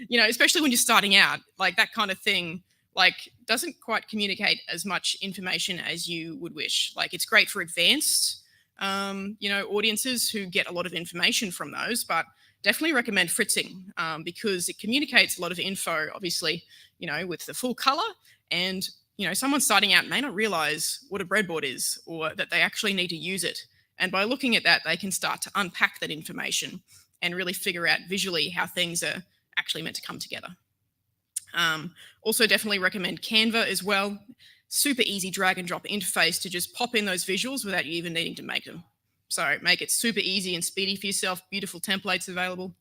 You know, especially when you're starting out, like that kind of thing, like doesn't quite communicate as much information as you would wish. Like it's great for advanced, you know, audiences who get a lot of information from those, but definitely recommend fritzing because it communicates a lot of info, obviously, you know, with the full color. And, you know, someone starting out may not realize what a breadboard is or that they actually need to use it. And by looking at that, they can start to unpack that information and really figure out visually how things are actually meant to come together. Also definitely recommend Canva as well. Super easy drag and drop interface to just pop in those visuals without you even needing to make them. So make it super easy and speedy for yourself, beautiful templates available.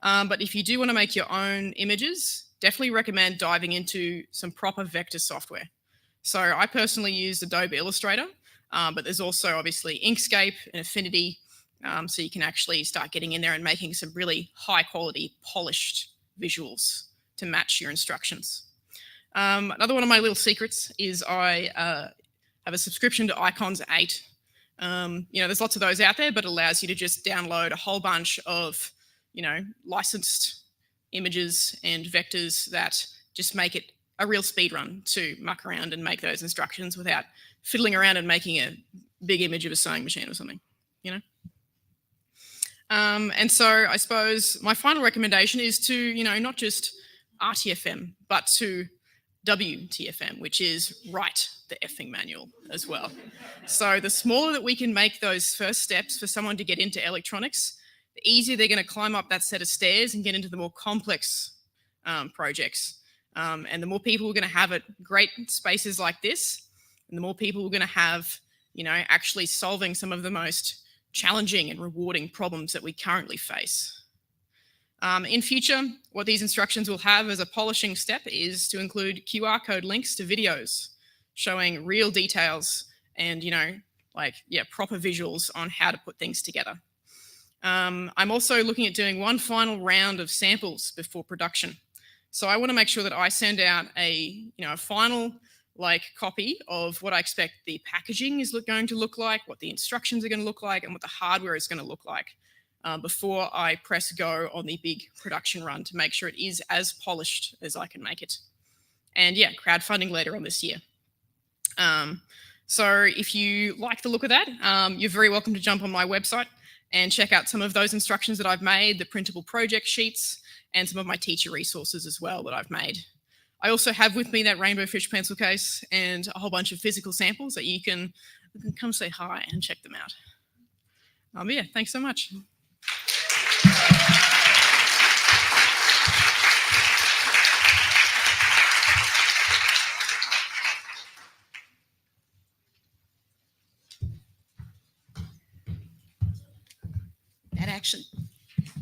But if you do want to make your own images, definitely recommend diving into some proper vector software. So I personally use Adobe Illustrator, but there's also obviously Inkscape and Affinity. So you can actually start getting in there and making some really high quality polished visuals to match your instructions. Another one of my little secrets is I have a subscription to Icons 8. You know, there's lots of those out there, but it allows you to just download a whole bunch of, you know, licensed images and vectors that just make it a real speed run to muck around and make those instructions without fiddling around and making a big image of a sewing machine or something, you know. And so I suppose my final recommendation is to, you know, not just RTFM, but to WTFM, which is write the effing manual as well. So the smaller that we can make those first steps for someone to get into electronics, the easier they're going to climb up that set of stairs and get into the more complex projects. And the more people we're going to have at great spaces like this, and the more people we're going to have, you know, actually solving some of the most challenging and rewarding problems that we currently face. In future, what these instructions will have as a polishing step is to include QR code links to videos showing real details and, you know, like, yeah, proper visuals on how to put things together. I'm also looking at doing one final round of samples before production. So I want to make sure that I send out a final like copy of what I expect the packaging is going to look like, what the instructions are going to look like, and what the hardware is going to look like before I press go on the big production run to make sure it is as polished as I can make it. And yeah, crowdfunding later on this year. So if you like the look of that, you're very welcome to jump on my website and check out some of those instructions that I've made, the printable project sheets, and some of my teacher resources as well that I've made. I also have with me that Rainbow Fish pencil case and a whole bunch of physical samples that you can come say hi and check them out. Yeah, thanks so much.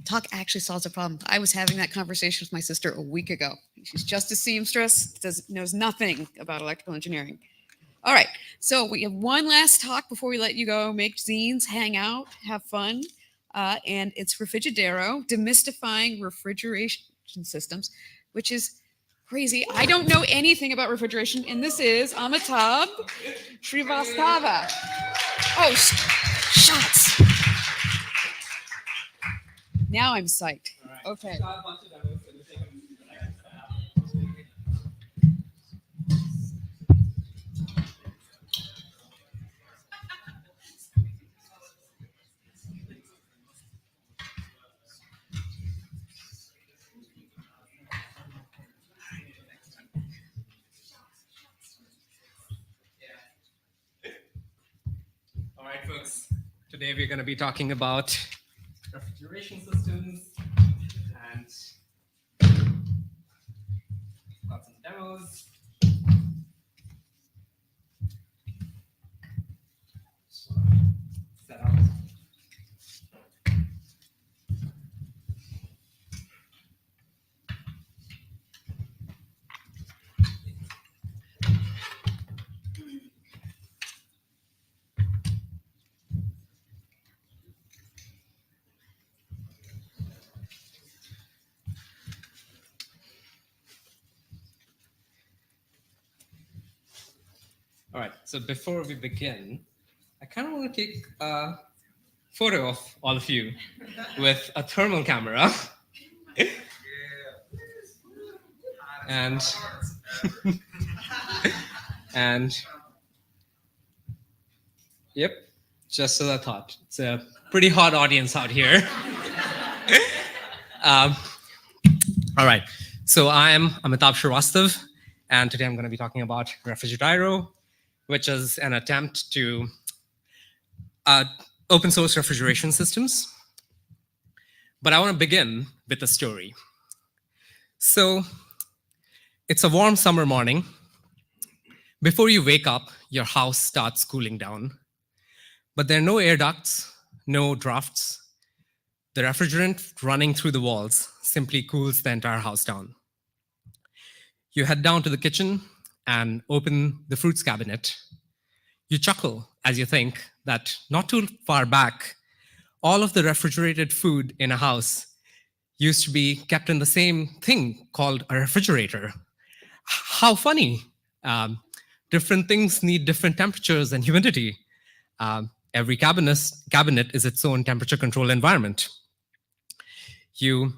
Talk actually solves a problem. I was having that conversation with my sister a week ago. She's just a seamstress, knows nothing about electrical engineering. All right, so we have one last talk before we let you go. Make zines, hang out, have fun. And it's Refrigedero, Demystifying Refrigeration Systems, which is crazy. I don't know anything about refrigeration, and this is Amitabh Srivastava. Oh, shots. Now I'm psyched. Okay. All right, folks. Today we're going to be talking about refrigeration systems and got some demos. All right, so before we begin, I kind of want to take a photo of all of you with a thermal camera. And yep, just as I thought. It's a pretty hot audience out here. All right, so I'm Amitabh Srivastav, and today I'm going to be talking about Refrigerairo, which is an attempt to open source refrigeration systems. But I want to begin with a story. So it's a warm summer morning. Before you wake up, your house starts cooling down. But there are no air ducts, no drafts. The refrigerant running through the walls simply cools the entire house down. You head down to the kitchen and open the fruits cabinet. You chuckle as you think that not too far back, all of the refrigerated food in a house used to be kept in the same thing called a refrigerator. How funny. Different things need different temperatures and humidity. Every cabinet is its own temperature control environment. You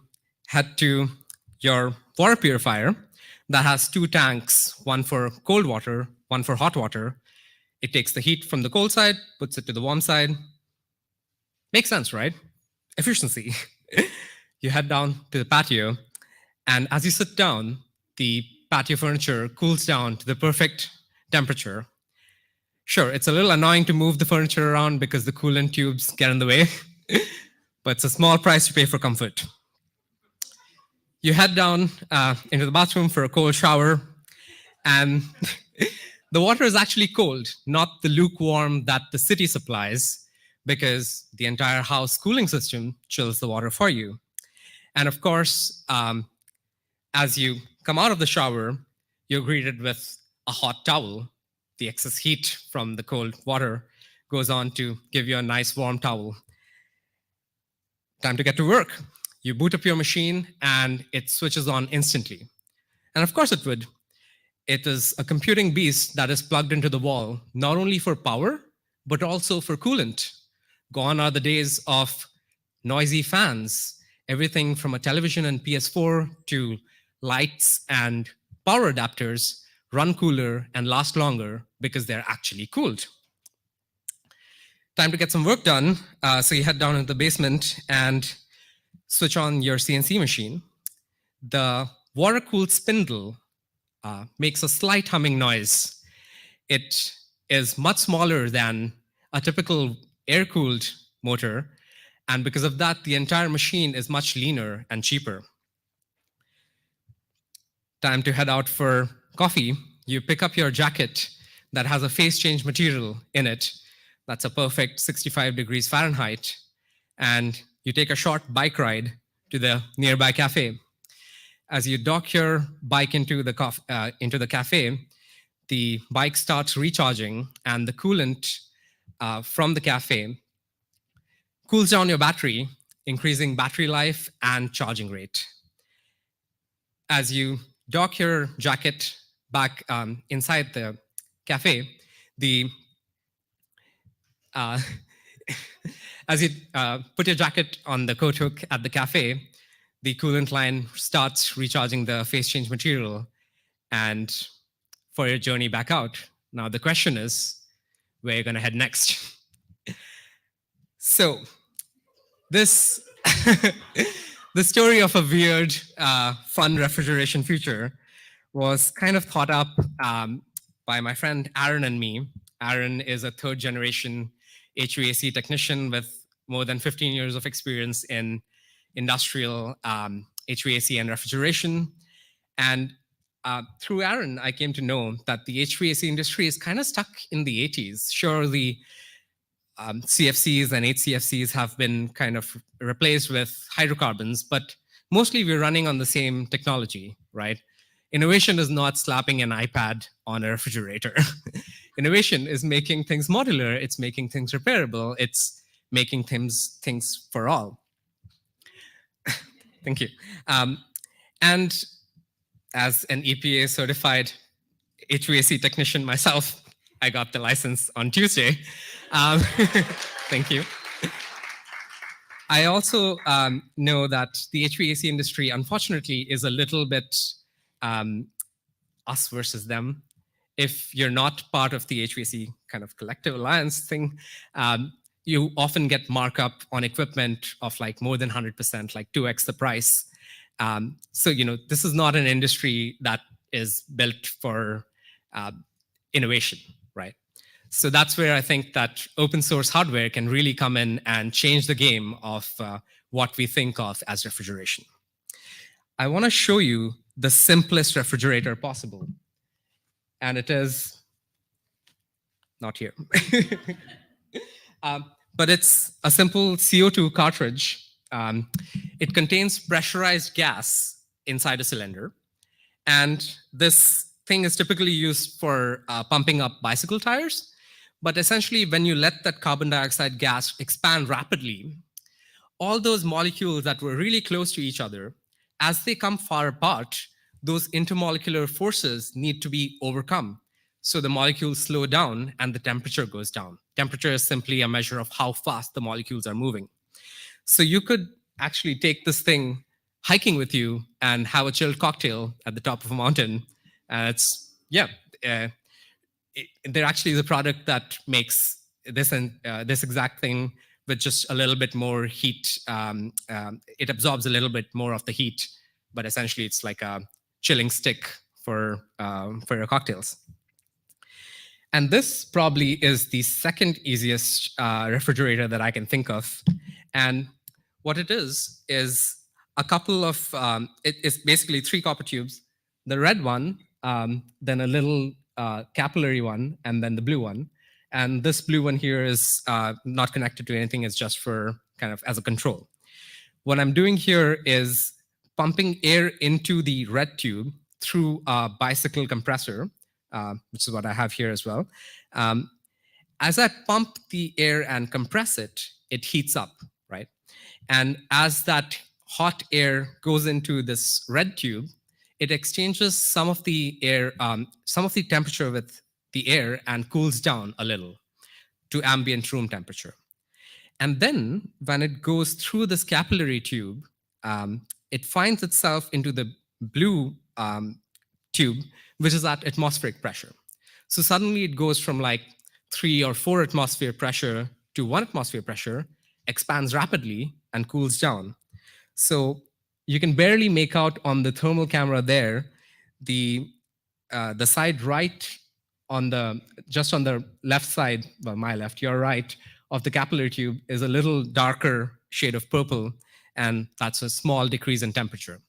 head to your water purifier that has two tanks, one for cold water, one for hot water. It takes the heat from the cold side, puts it to the warm side. Makes sense, right? Efficiency. You head down to the patio, and as you sit down, the patio furniture cools down to the perfect temperature. Sure, it's a little annoying to move the furniture around because the coolant tubes get in the way, but it's a small price to pay for comfort. You head down into the bathroom for a cold shower, and the water is actually cold, not the lukewarm that the city supplies, because the entire house cooling system chills the water for you. And of course, as you come out of the shower, you're greeted with a hot towel. The excess heat from the cold water goes on to give you a nice warm towel. Time to get to work. You boot up your machine and it switches on instantly. And of course it would. It is a computing beast that is plugged into the wall, not only for power, but also for coolant. Gone are the days of noisy fans, everything from a television and PS4 to lights and power adapters run cooler and last longer because they're actually cooled. Time to get some work done. So you head down into the basement and switch on your CNC machine. The water-cooled spindle makes a slight humming noise. It is much smaller than a typical air-cooled motor, and because of that, the entire machine is much leaner and cheaper. Time to head out for coffee. You pick up your jacket that has a phase change material in it. That's a perfect 65 degrees Fahrenheit. And you take a short bike ride to the nearby cafe. As you dock your bike into the cafe, the bike starts recharging and the coolant from the cafe cools down your battery, increasing battery life and charging rate. As you dock your jacket back inside the cafe, as you put your jacket on the coat hook at the cafe, the coolant line starts recharging the phase change material and for your journey back out. Now the question is, where are you going to head next? So this the story of a weird, fun refrigeration future was kind of thought up by my friend Aaron and me. Aaron is a third generation HVAC technician with more than 15 years of experience in industrial HVAC and refrigeration. And through Aaron, I came to know that the HVAC industry is kind of stuck in the 80s. Sure, the CFCs and HCFCs have been kind of replaced with hydrocarbons, but mostly we're running on the same technology, right? Innovation is not slapping an iPad on a refrigerator. Innovation is making things modular. It's making things repairable. It's making things for all. Thank you. And as an EPA certified HVAC technician myself, I got the license on Tuesday. Thank you. I also know that the HVAC industry, unfortunately, is a little bit us versus them. If you're not part of the HVAC kind of collective alliance thing, you often get markup on equipment of like more than 100%, like 2x the price. So, this is not an industry that is built for innovation, right? So that's where I think that open source hardware can really come in and change the game of what we think of as refrigeration. I want to show you the simplest refrigerator possible. And it is not here. But it's a simple CO2 cartridge. It contains pressurized gas inside a cylinder. And this thing is typically used for pumping up bicycle tires. But essentially, when you let that carbon dioxide gas expand rapidly, all those molecules that were really close to each other, as they come far apart, those intermolecular forces need to be overcome. So the molecules slow down and the temperature goes down. Temperature is simply a measure of how fast the molecules are moving. So you could actually take this thing hiking with you and have a chilled cocktail at the top of a mountain. They're actually the product that makes this exact thing with just a little bit more heat. It absorbs a little bit more of the heat, but essentially it's like a chilling stick for your cocktails. And this probably is the second easiest refrigerator that I can think of. And what it is a couple of, it's basically 3 copper tubes, the red one, then a little capillary one, and then the blue one. And this blue one here is not connected to anything. It's just for kind of as a control. What I'm doing here is pumping air into the red tube through a bicycle compressor, which is what I have here as well. As I pump the air and compress it, it heats up, right? And as that hot air goes into this red tube, it exchanges some of the air, some of the temperature with the air and cools down a little to ambient room temperature. And then when it goes through this capillary tube, it finds itself into the blue tube, which is at atmospheric pressure. So suddenly it goes from like 3 or 4 atmosphere pressure to 1 atmosphere pressure, expands rapidly and cools down. So you can barely make out on the thermal camera there, the side right just on the left side, well, my left, your right, of the capillary tube is a little darker shade of purple, and that's a small decrease in temperature.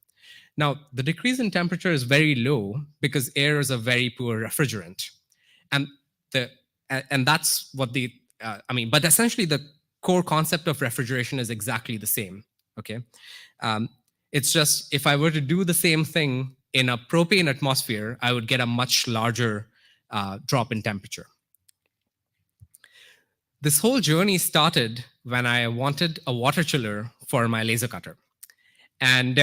Now, the decrease in temperature is very low because air is a very poor refrigerant. And that's what but essentially the core concept of refrigeration is exactly the same, okay? It's just, if I were to do the same thing in a propane atmosphere, I would get a much larger drop in temperature. This whole journey started when I wanted a water chiller for my laser cutter. And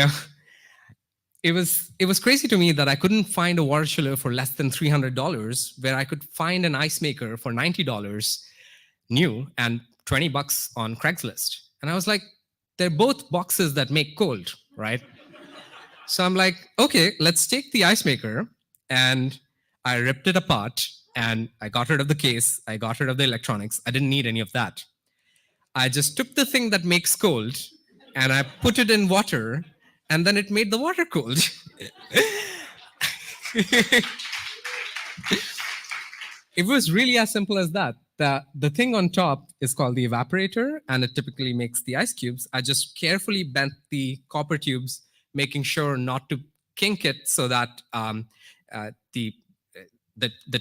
it was crazy to me that I couldn't find a water chiller for less than $300, where I could find an ice maker for $90 new and $20 on Craigslist. And I was like, they're both boxes that make cold, right? So I'm like, okay, let's take the ice maker. And I ripped it apart and I got rid of the case. I got rid of the electronics. I didn't need any of that. I just took the thing that makes cold and I put it in water, and then it made the water cold. It was really as simple as that. The thing on top is called the evaporator, and it typically makes the ice cubes. I just carefully bent the copper tubes, making sure not to kink it so that the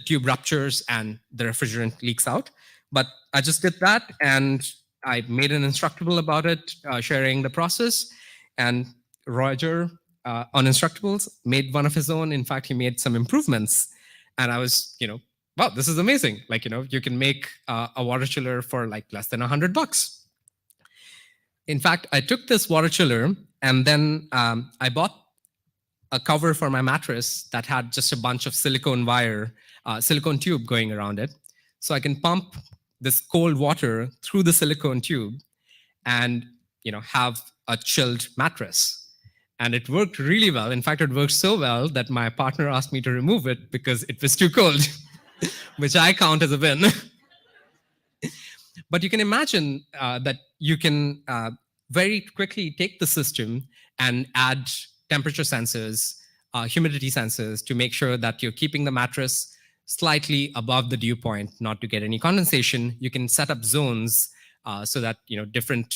tube ruptures and the refrigerant leaks out. But I just did that, and I made an Instructable about it, sharing the process. And Roger on Instructables made one of his own. In fact, he made some improvements. And I was, wow, this is amazing. Like, you can make a water chiller for like less than $100. In fact, I took this water chiller and then I bought a cover for my mattress that had just a bunch of silicone tube going around it. So I can pump this cold water through the silicone tube and have a chilled mattress. And it worked really well. In fact, it worked so well that my partner asked me to remove it because it was too cold, which I count as a win. But you can imagine that you can very quickly take the system and add temperature sensors, humidity sensors to make sure that you're keeping the mattress slightly above the dew point, not to get any condensation. You can set up zones so that different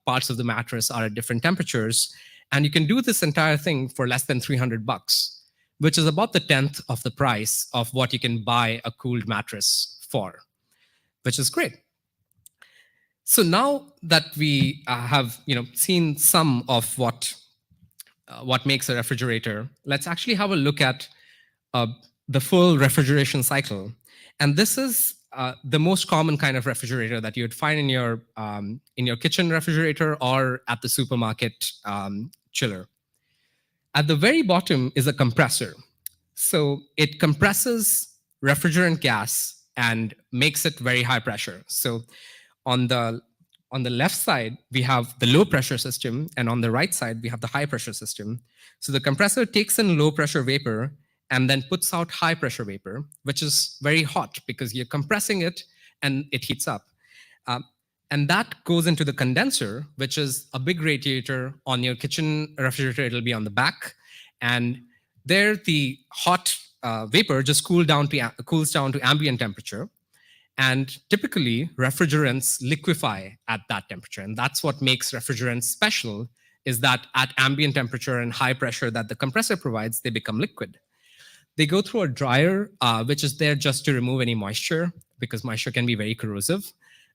parts of the mattress are at different temperatures. And you can do this entire thing for less than $300, which is about the 10th of the price of what you can buy a cooled mattress for, which is great. So now that we have seen some of what makes a refrigerator, let's actually have a look at the full refrigeration cycle. And this is the most common kind of refrigerator that you would find in your kitchen refrigerator or at the supermarket chiller. At the very bottom is a compressor. So it compresses refrigerant gas and makes it very high pressure. So on the left side, we have the low pressure system, and on the right side, we have the high pressure system. So the compressor takes in low pressure vapor and then puts out high pressure vapor, which is very hot because you're compressing it and it heats up. And that goes into the condenser, which is a big radiator on your kitchen refrigerator. It'll be on the back. And there, the hot vapor just cools down to ambient temperature. And typically, refrigerants liquefy at that temperature. And that's what makes refrigerants special, is that at ambient temperature and high pressure that the compressor provides, they become liquid. They go through a dryer, which is there just to remove any moisture, because moisture can be very corrosive.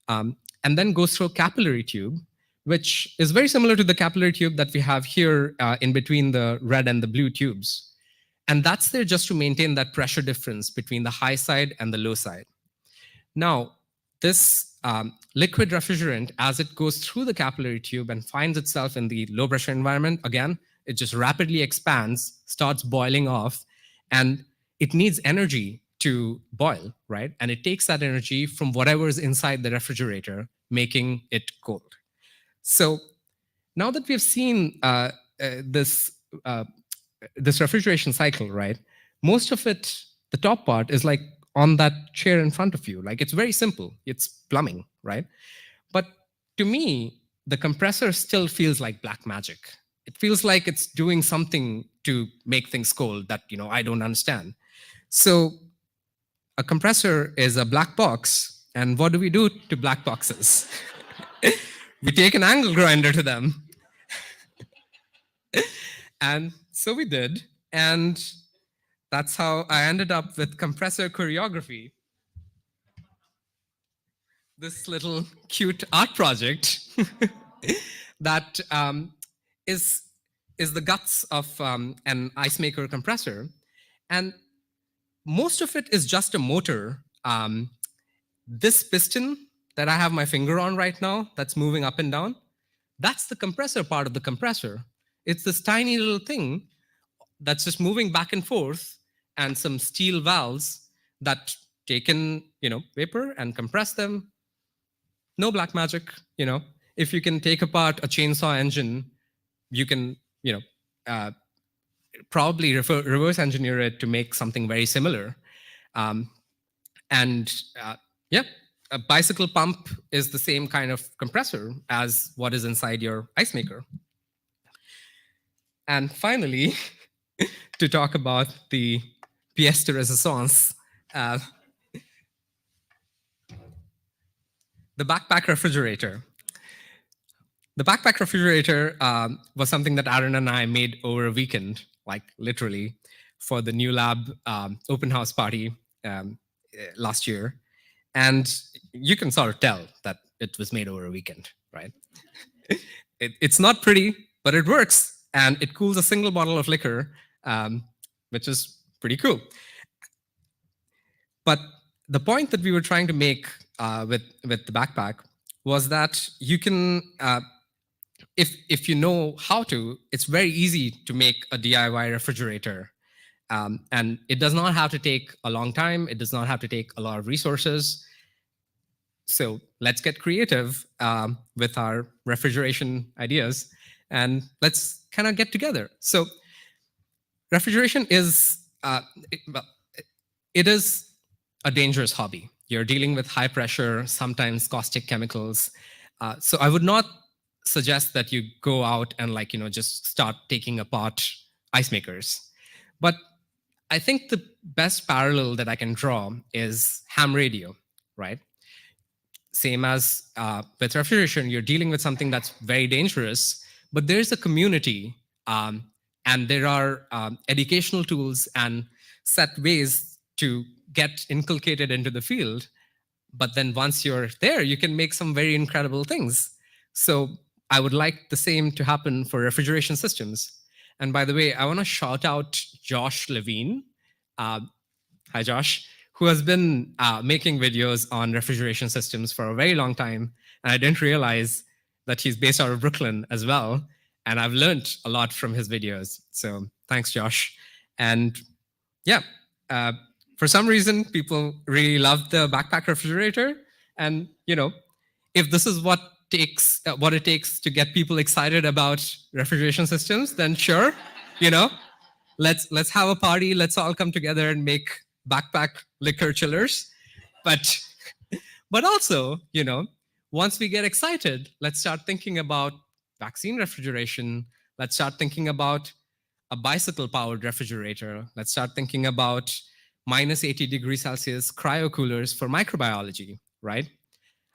And then goes through a capillary tube, which is very similar to the capillary tube that we have here in between the red and the blue tubes. And that's there just to maintain that pressure difference between the high side and the low side. Now, this liquid refrigerant, as it goes through the capillary tube and finds itself in the low pressure environment, again, it just rapidly expands, starts boiling off, and it needs energy to boil, right? And it takes that energy from whatever is inside the refrigerator, making it cold. So now that we've seen this refrigeration cycle, right? Most of it, the top part is like on that chair in front of you. Like, it's very simple. It's plumbing, right? But to me, the compressor still feels like black magic. It feels like it's doing something to make things cold that I don't understand. So a compressor is a black box, and what do we do to black boxes? We take an angle grinder to them. And so we did, and that's how I ended up with compressor choreography. This little cute art project that is the guts of an ice maker compressor. And most of it is just a motor. This piston that I have my finger on right now, that's moving up and down, that's the compressor part of the compressor. It's this tiny little thing that's just moving back and forth, and some steel valves that take in, vapor and compress them. No black magic, If you can take apart a chainsaw engine, you can, probably reverse engineer it to make something very similar. Yeah, a bicycle pump is the same kind of compressor as what is inside your ice maker. And finally, to talk about the pièce de résistance, the backpack refrigerator. The backpack refrigerator was something that Aaron and I made over a weekend, like literally, for the New Lab open house party last year. And you can sort of tell that it was made over a weekend, right? It's not pretty, but it works. And it cools a single bottle of liquor, which is pretty cool. But the point that we were trying to make with the backpack was that you can, if you know how to, it's very easy to make a DIY refrigerator. And it does not have to take a long time. It does not have to take a lot of resources. So let's get creative with our refrigeration ideas, and let's kind of get together. So refrigeration is, it is a dangerous hobby. You're dealing with high pressure, sometimes caustic chemicals. So I would not suggest that you go out and just start taking apart ice makers. But I think the best parallel that I can draw is ham radio, right? Same as with refrigeration, you're dealing with something that's very dangerous, but there's a community and there are educational tools and set ways to get inculcated into the field. But then once you're there, you can make some very incredible things. So I would like the same to happen for refrigeration systems. And by the way, I want to shout out Josh Levine. Hi, Josh, who has been making videos on refrigeration systems for a very long time. And I didn't realize that he's based out of Brooklyn as well. And I've learned a lot from his videos. So thanks, Josh. And yeah, for some reason, people really love the backpack refrigerator. And, if this is what it takes to get people excited about refrigeration systems, then sure, let's have a party. Let's all come together and make backpack liquor chillers. But also, once we get excited, let's start thinking about vaccine refrigeration. Let's start thinking about a bicycle-powered refrigerator. Let's start thinking about minus 80 degrees Celsius cryo coolers for microbiology, right?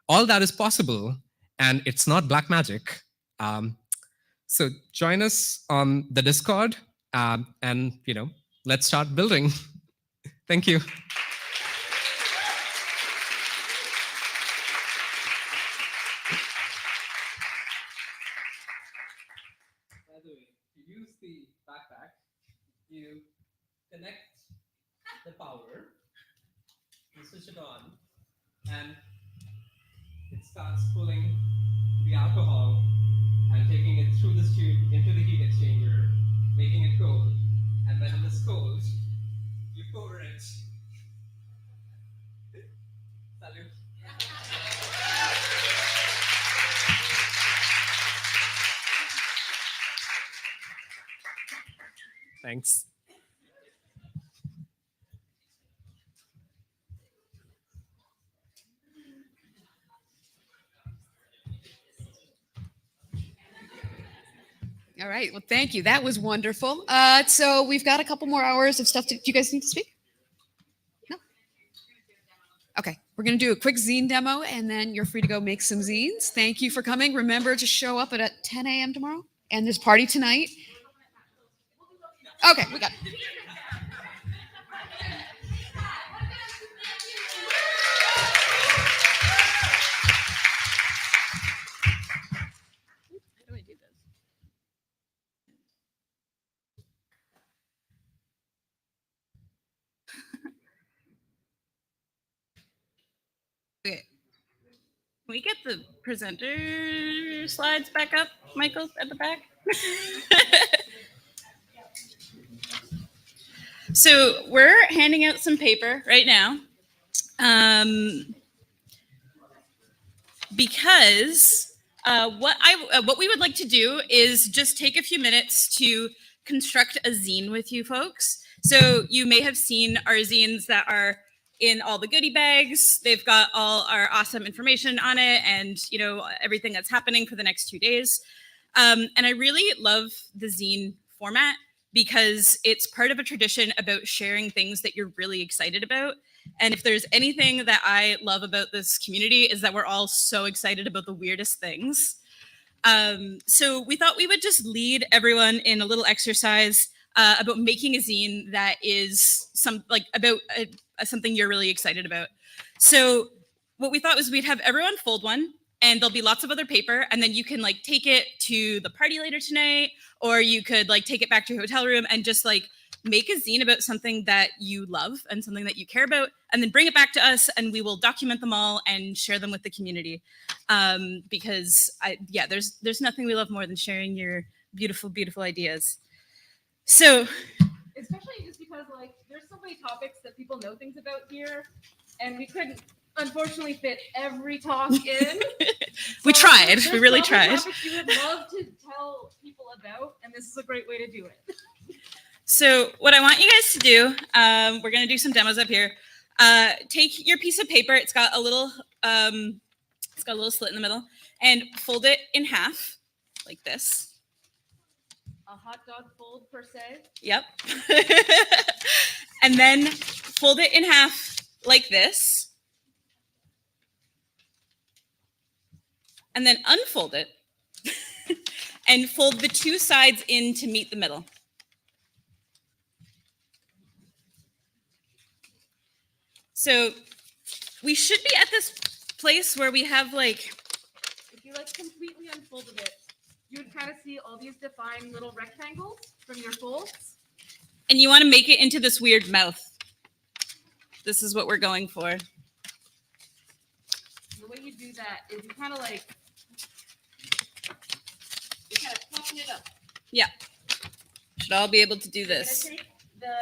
All that is possible, and it's not black magic. So join us on the Discord, and let's start building. Thank you. By the way, to use the backpack, you connect the power, you switch it on, and it starts pulling the alcohol and taking it through this tube into the heat exchanger, making it cold. And when it is cold, you pour it. Salute. Thanks. All right. Well, thank you. That was wonderful. So we've got a couple more hours of stuff. Do you guys need to speak? No? Okay. We're going to do a quick zine demo, and then you're free to go make some zines. Thank you for coming. Remember to show up at 10 a.m. tomorrow. And there's party tonight. Okay. We got it. Okay. Can we get the presenter slides back up, Michael, at the back? So we're handing out some paper right now because what we would like to do is just take a few minutes to construct a zine with you folks. So you may have seen our zines that are in all the goodie bags. They've got all our awesome information on it and, everything that's happening for the next 2 days. And I really love the zine format because it's part of a tradition about sharing things that you're really excited about. And if there's anything that I love about this community is that we're all so excited about the weirdest things. So we thought we would just lead everyone in a little exercise about making a zine that is something you're really excited about. So what we thought was we'd have everyone fold one, and there'll be lots of other paper, and then you can take it to the party later tonight, or you could take it back to your hotel room and just make a zine about something that you love and something that you care about, and then bring it back to us, and we will document them all and share them with the community. Because there's nothing we love more than sharing your beautiful, beautiful ideas. So, especially just because there's so many topics that people know things about here, and we couldn't unfortunately fit every talk in. We So tried. there's We really probably tried. topics you would love to tell people about, and this is a great way to do it. So what I want you guys to do, we're gonna do some demos up here. Take your piece of paper. It's got a little slit in the middle, and fold it in half, like this. A hot dog fold per se. Yep. And then fold it in half like this. And then unfold it and fold the two sides in to meet the middle. So we should be at this place where we have like, If you like completely unfolded it, you would kind of see all these defined little rectangles from your folds. and you want to make it into this weird mouth. This is what we're going for. The way you do that is you kind of like, you kind of puffing it up. Yeah. Should all be able to do You're this. gonna take the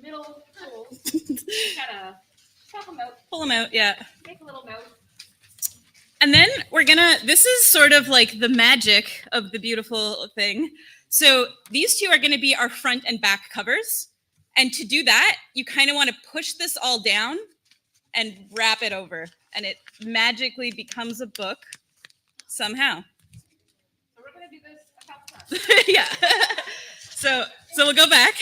middle folds, kind of puff them out. Pull them out, yeah. Make a little mouth. And then we're gonna, this is sort of like the magic of the beautiful thing. So these two are gonna be our front and back covers. And to do that, you kind of want to push this all down and wrap it over. And it magically becomes a book somehow. So we're gonna do this a couple times. Yeah. So we'll go back.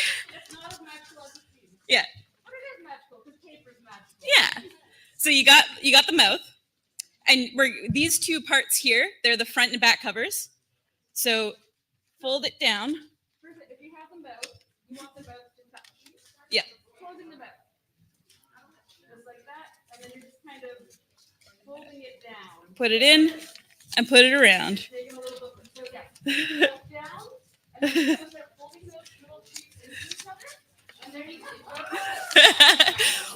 It's not as magical as it seems. Yeah. But it is magical because paper is magical. Yeah. So you got the mouth. And these two parts here, they're the front and back covers. So fold it down. First, if you have the mouth, you want the mouth to touch. Yeah. Closing the mouth. Just like that. And then you're just kind of folding it down. Put it in and put it around. Taking a little bit. So yeah. Fold down. And then you're gonna start folding those little cheeks into each other. And there you go.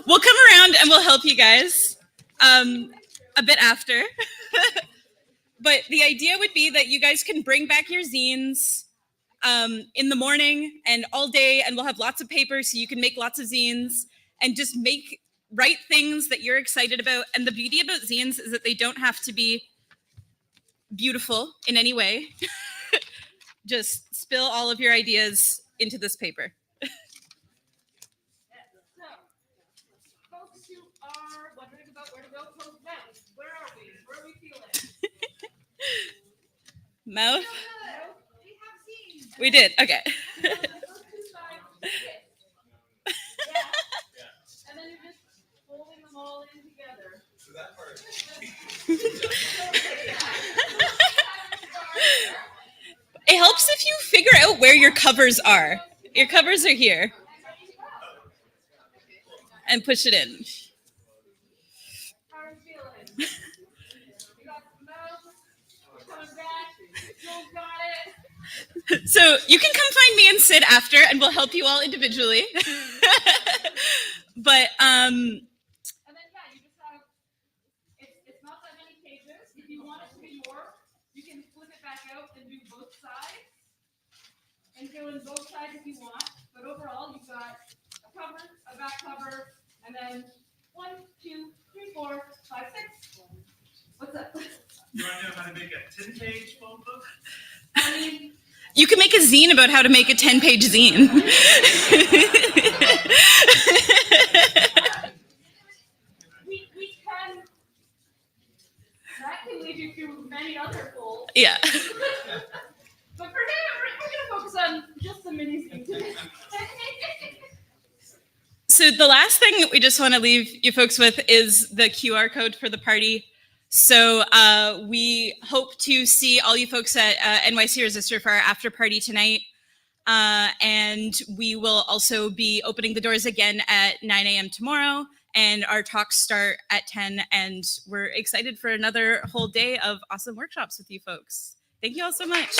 We'll come around and we'll help you guys a bit after. But the idea would be that you guys can bring back your zines in the morning and all day, and we'll have lots of paper so you can make lots of zines and just write things that you're excited about. And the beauty about zines is that they don't have to be beautiful in any way. Just spill all of your ideas into this paper. So, folks who are wondering about where to go post-mouth, where are we? Where are we feeling? Mouth? We have seen. We did. Okay. Those two sides fit. Yeah. And then you're just folding them all in together. So that part. It helps if you figure out where your covers are. Your covers are here. And push it in. How are you feeling? You got the mouth. We're coming back. Still got it. So you can come find me and Sid after, and we'll help you all individually. But And then yeah, you just have. It's not that many pages. If you want it to be more, you can flip it back out and do both sides. And fill in both sides if you want. But overall, you've got a cover, a back cover, and then 1, 2, 3, 4, 5, 6. What's up? You want to know how to make a 10-page phone book? I mean, you can make a zine about how to make a 10-page zine. we can. That can lead you to many other goals. Yeah. But for now, we're going to focus on just the mini zine today. So the last thing that we just want to leave you folks with is the QR code for the party. So we hope to see all you folks at NYC Resistor for our after party tonight. And we will also be opening the doors again at 9 a.m. tomorrow. And our talks start at 10. And we're excited for another whole day of awesome workshops with you folks. Thank you all so much.